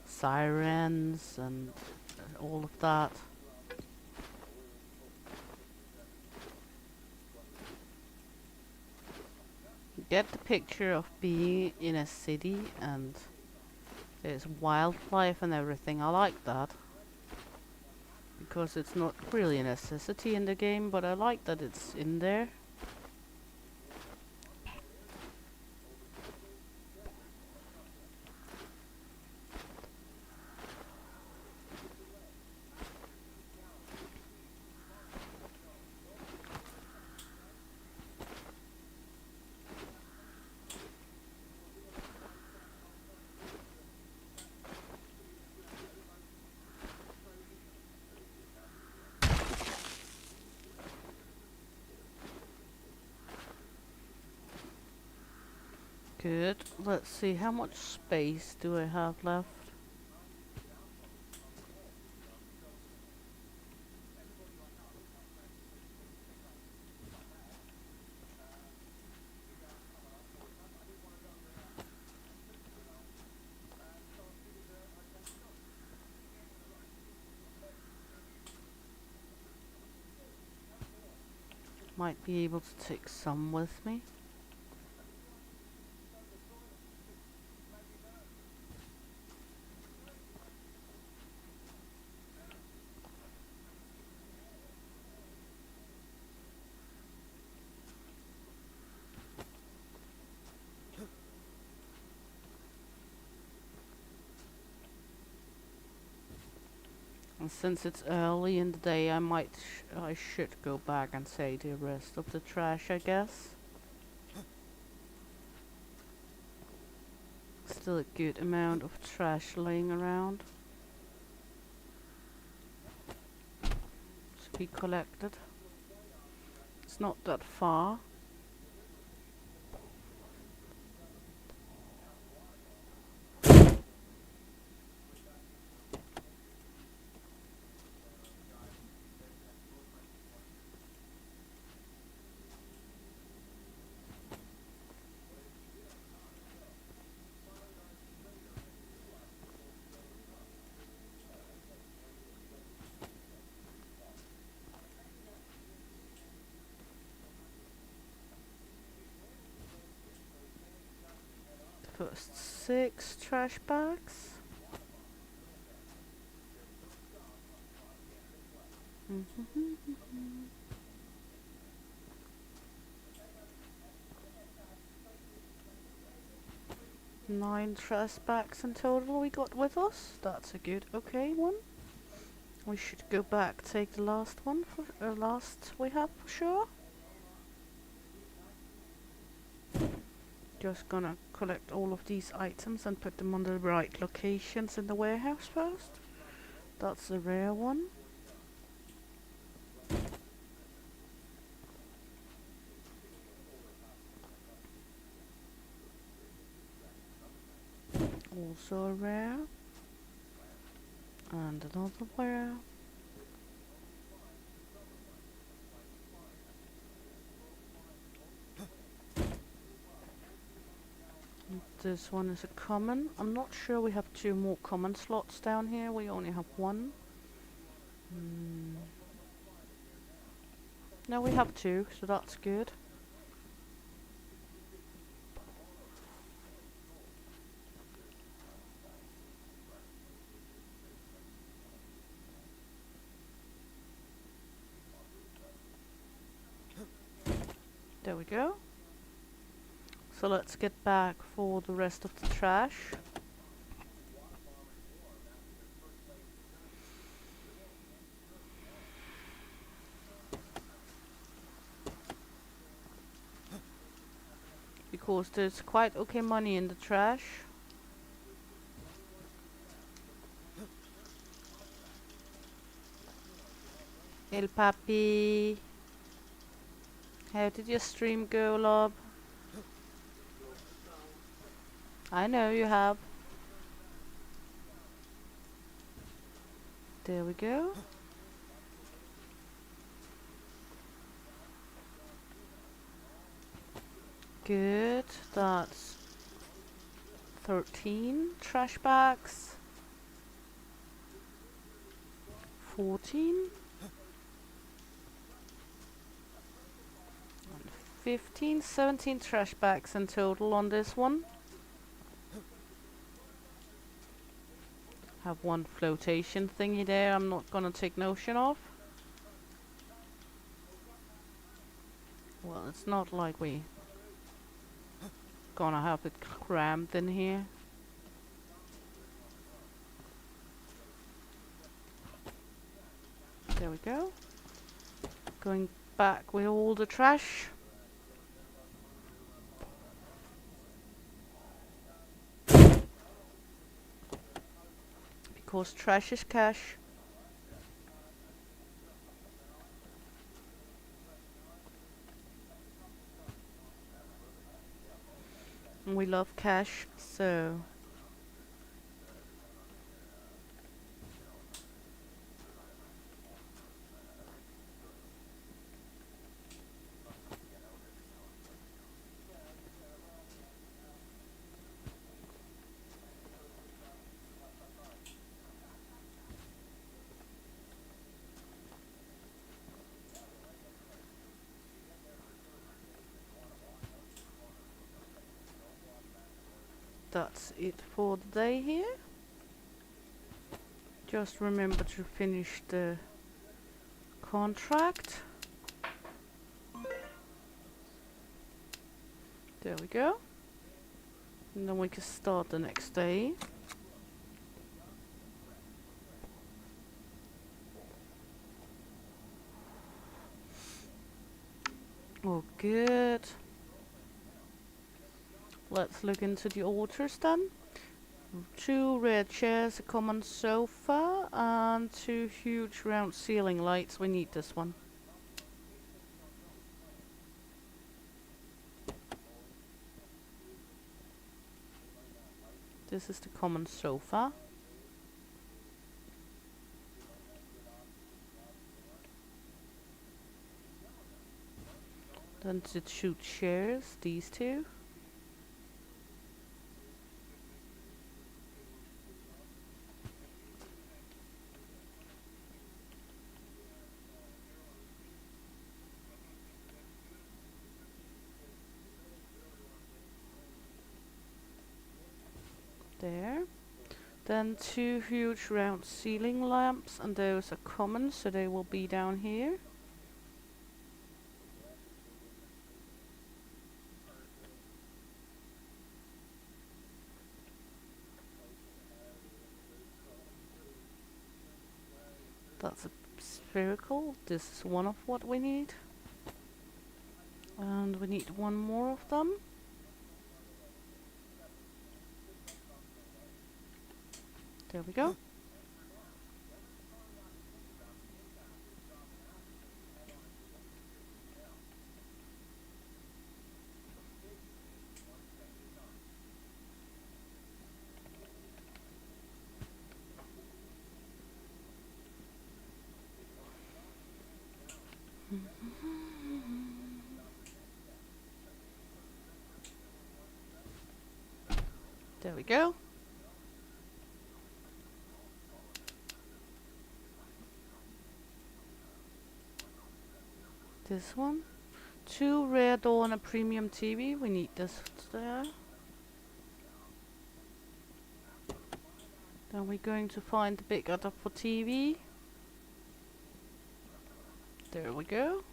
sirens and all of that. You get the picture of being in a city and there's wildlife and everything. I like that. Because it's not really a necessity in the game, but I like that it's in there. Good. Let's see, how much space do I have left? Might be able to take some with me. And since it's early in the day, I should go back and say the rest of the trash, I guess. Still a good amount of trash laying around to be collected. It's not that far. First 6 trash bags. Nine trash bags in total we got with us. That's a good okay one. We should go back, take the last one for last we have for sure. Just gonna collect all of these items and put them on the right locations in the warehouse first. That's a rare one. Also a rare. And another rare. this one is a common. I'm not sure we have 2 more common slots down here. We only have 1. No, we have 2, so that's good. There we go. So let's get back for the rest of the trash. Because there's quite okay money in the trash. El Papi. How did your stream go, love? I know you have. There we go. Good. That's 13 trash bags. 14. And 15, 17 trash bags in total on this one. Have 1 flotation thingy there I'm not gonna take notion of. Well, it's not like we gonna have it crammed in here. There we go. Going back with all the trash. Because trash is cash. And we love cash, so that's it for the day here. Just remember to finish the contract. There we go. And then we can start the next day. Oh, good. Let's look into the orders then. 2 red chairs, a common sofa, and 2 huge round ceiling lights. We need this one. This is the common sofa. Then the 2 chairs, these 2. There. Then 2 huge round ceiling lamps, and those are common, so they will be down here. That's a spherical. This is one of what we need. And we need 1 more of them. There we go. There we go. This one. 2 rear door and a premium TV. We need this there. Then we're going to find the big adapter for TV. There we go.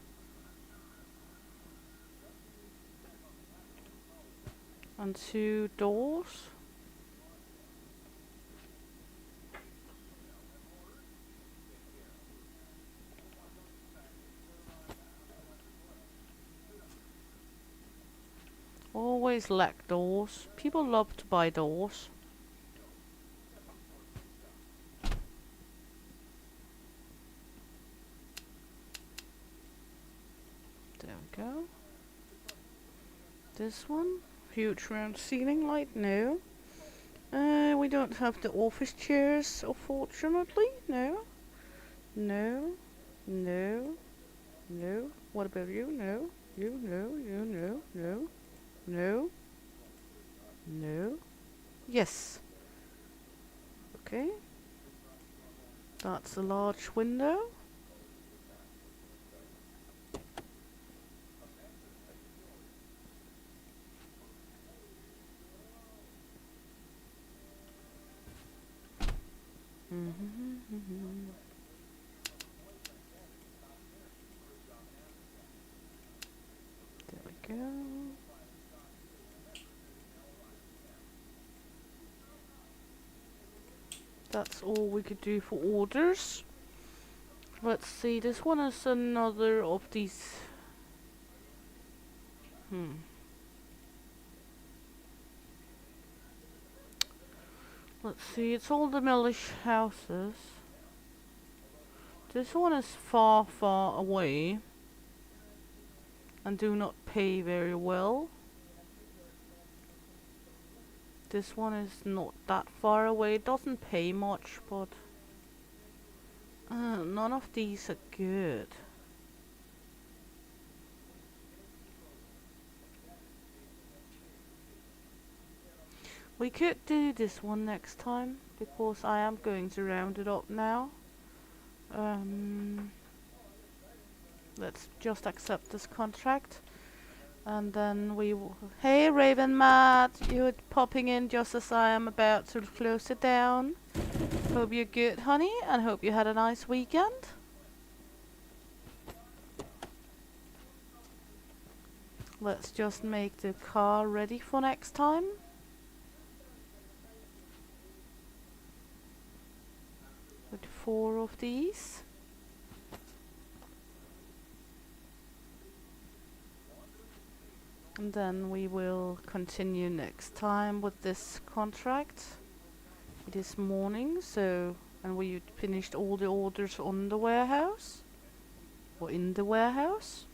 And 2 doors. Always lack doors. People love to buy doors. There we go. This one. Huge round ceiling light. No. We don't have the office chairs, unfortunately. No. No. No. No. What about you? No. You. No. You. No. No. No. No. Yes. Okay. That's a large window. There we go. That's all we could do for orders. Let's see, this one is another of these. Let's see, it's all the Millish houses. This one is far, far away and do not pay very well. This one is not that far away, it doesn't pay much, but none of these are good. We could do this one next time, because I am going to round it up now. Let's just accept this contract. And then we will... Hey Raven Matt, you're popping in just as I am about to close it down. Hope you're good, honey, and hope you had a nice weekend. Let's just make the car ready for next time. With 4 of these. And then we will continue next time with this contract. It is morning, so, and we finished all the orders on the warehouse. Or in the warehouse.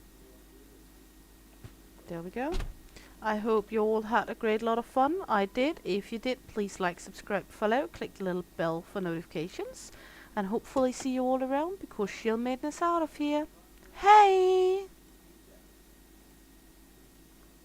There we go. I hope you all had a great lot of fun. I did. If you did, please like, subscribe, follow, click the little bell for notifications. And hopefully see you all around, because Shield Maiden is out of here. Hey!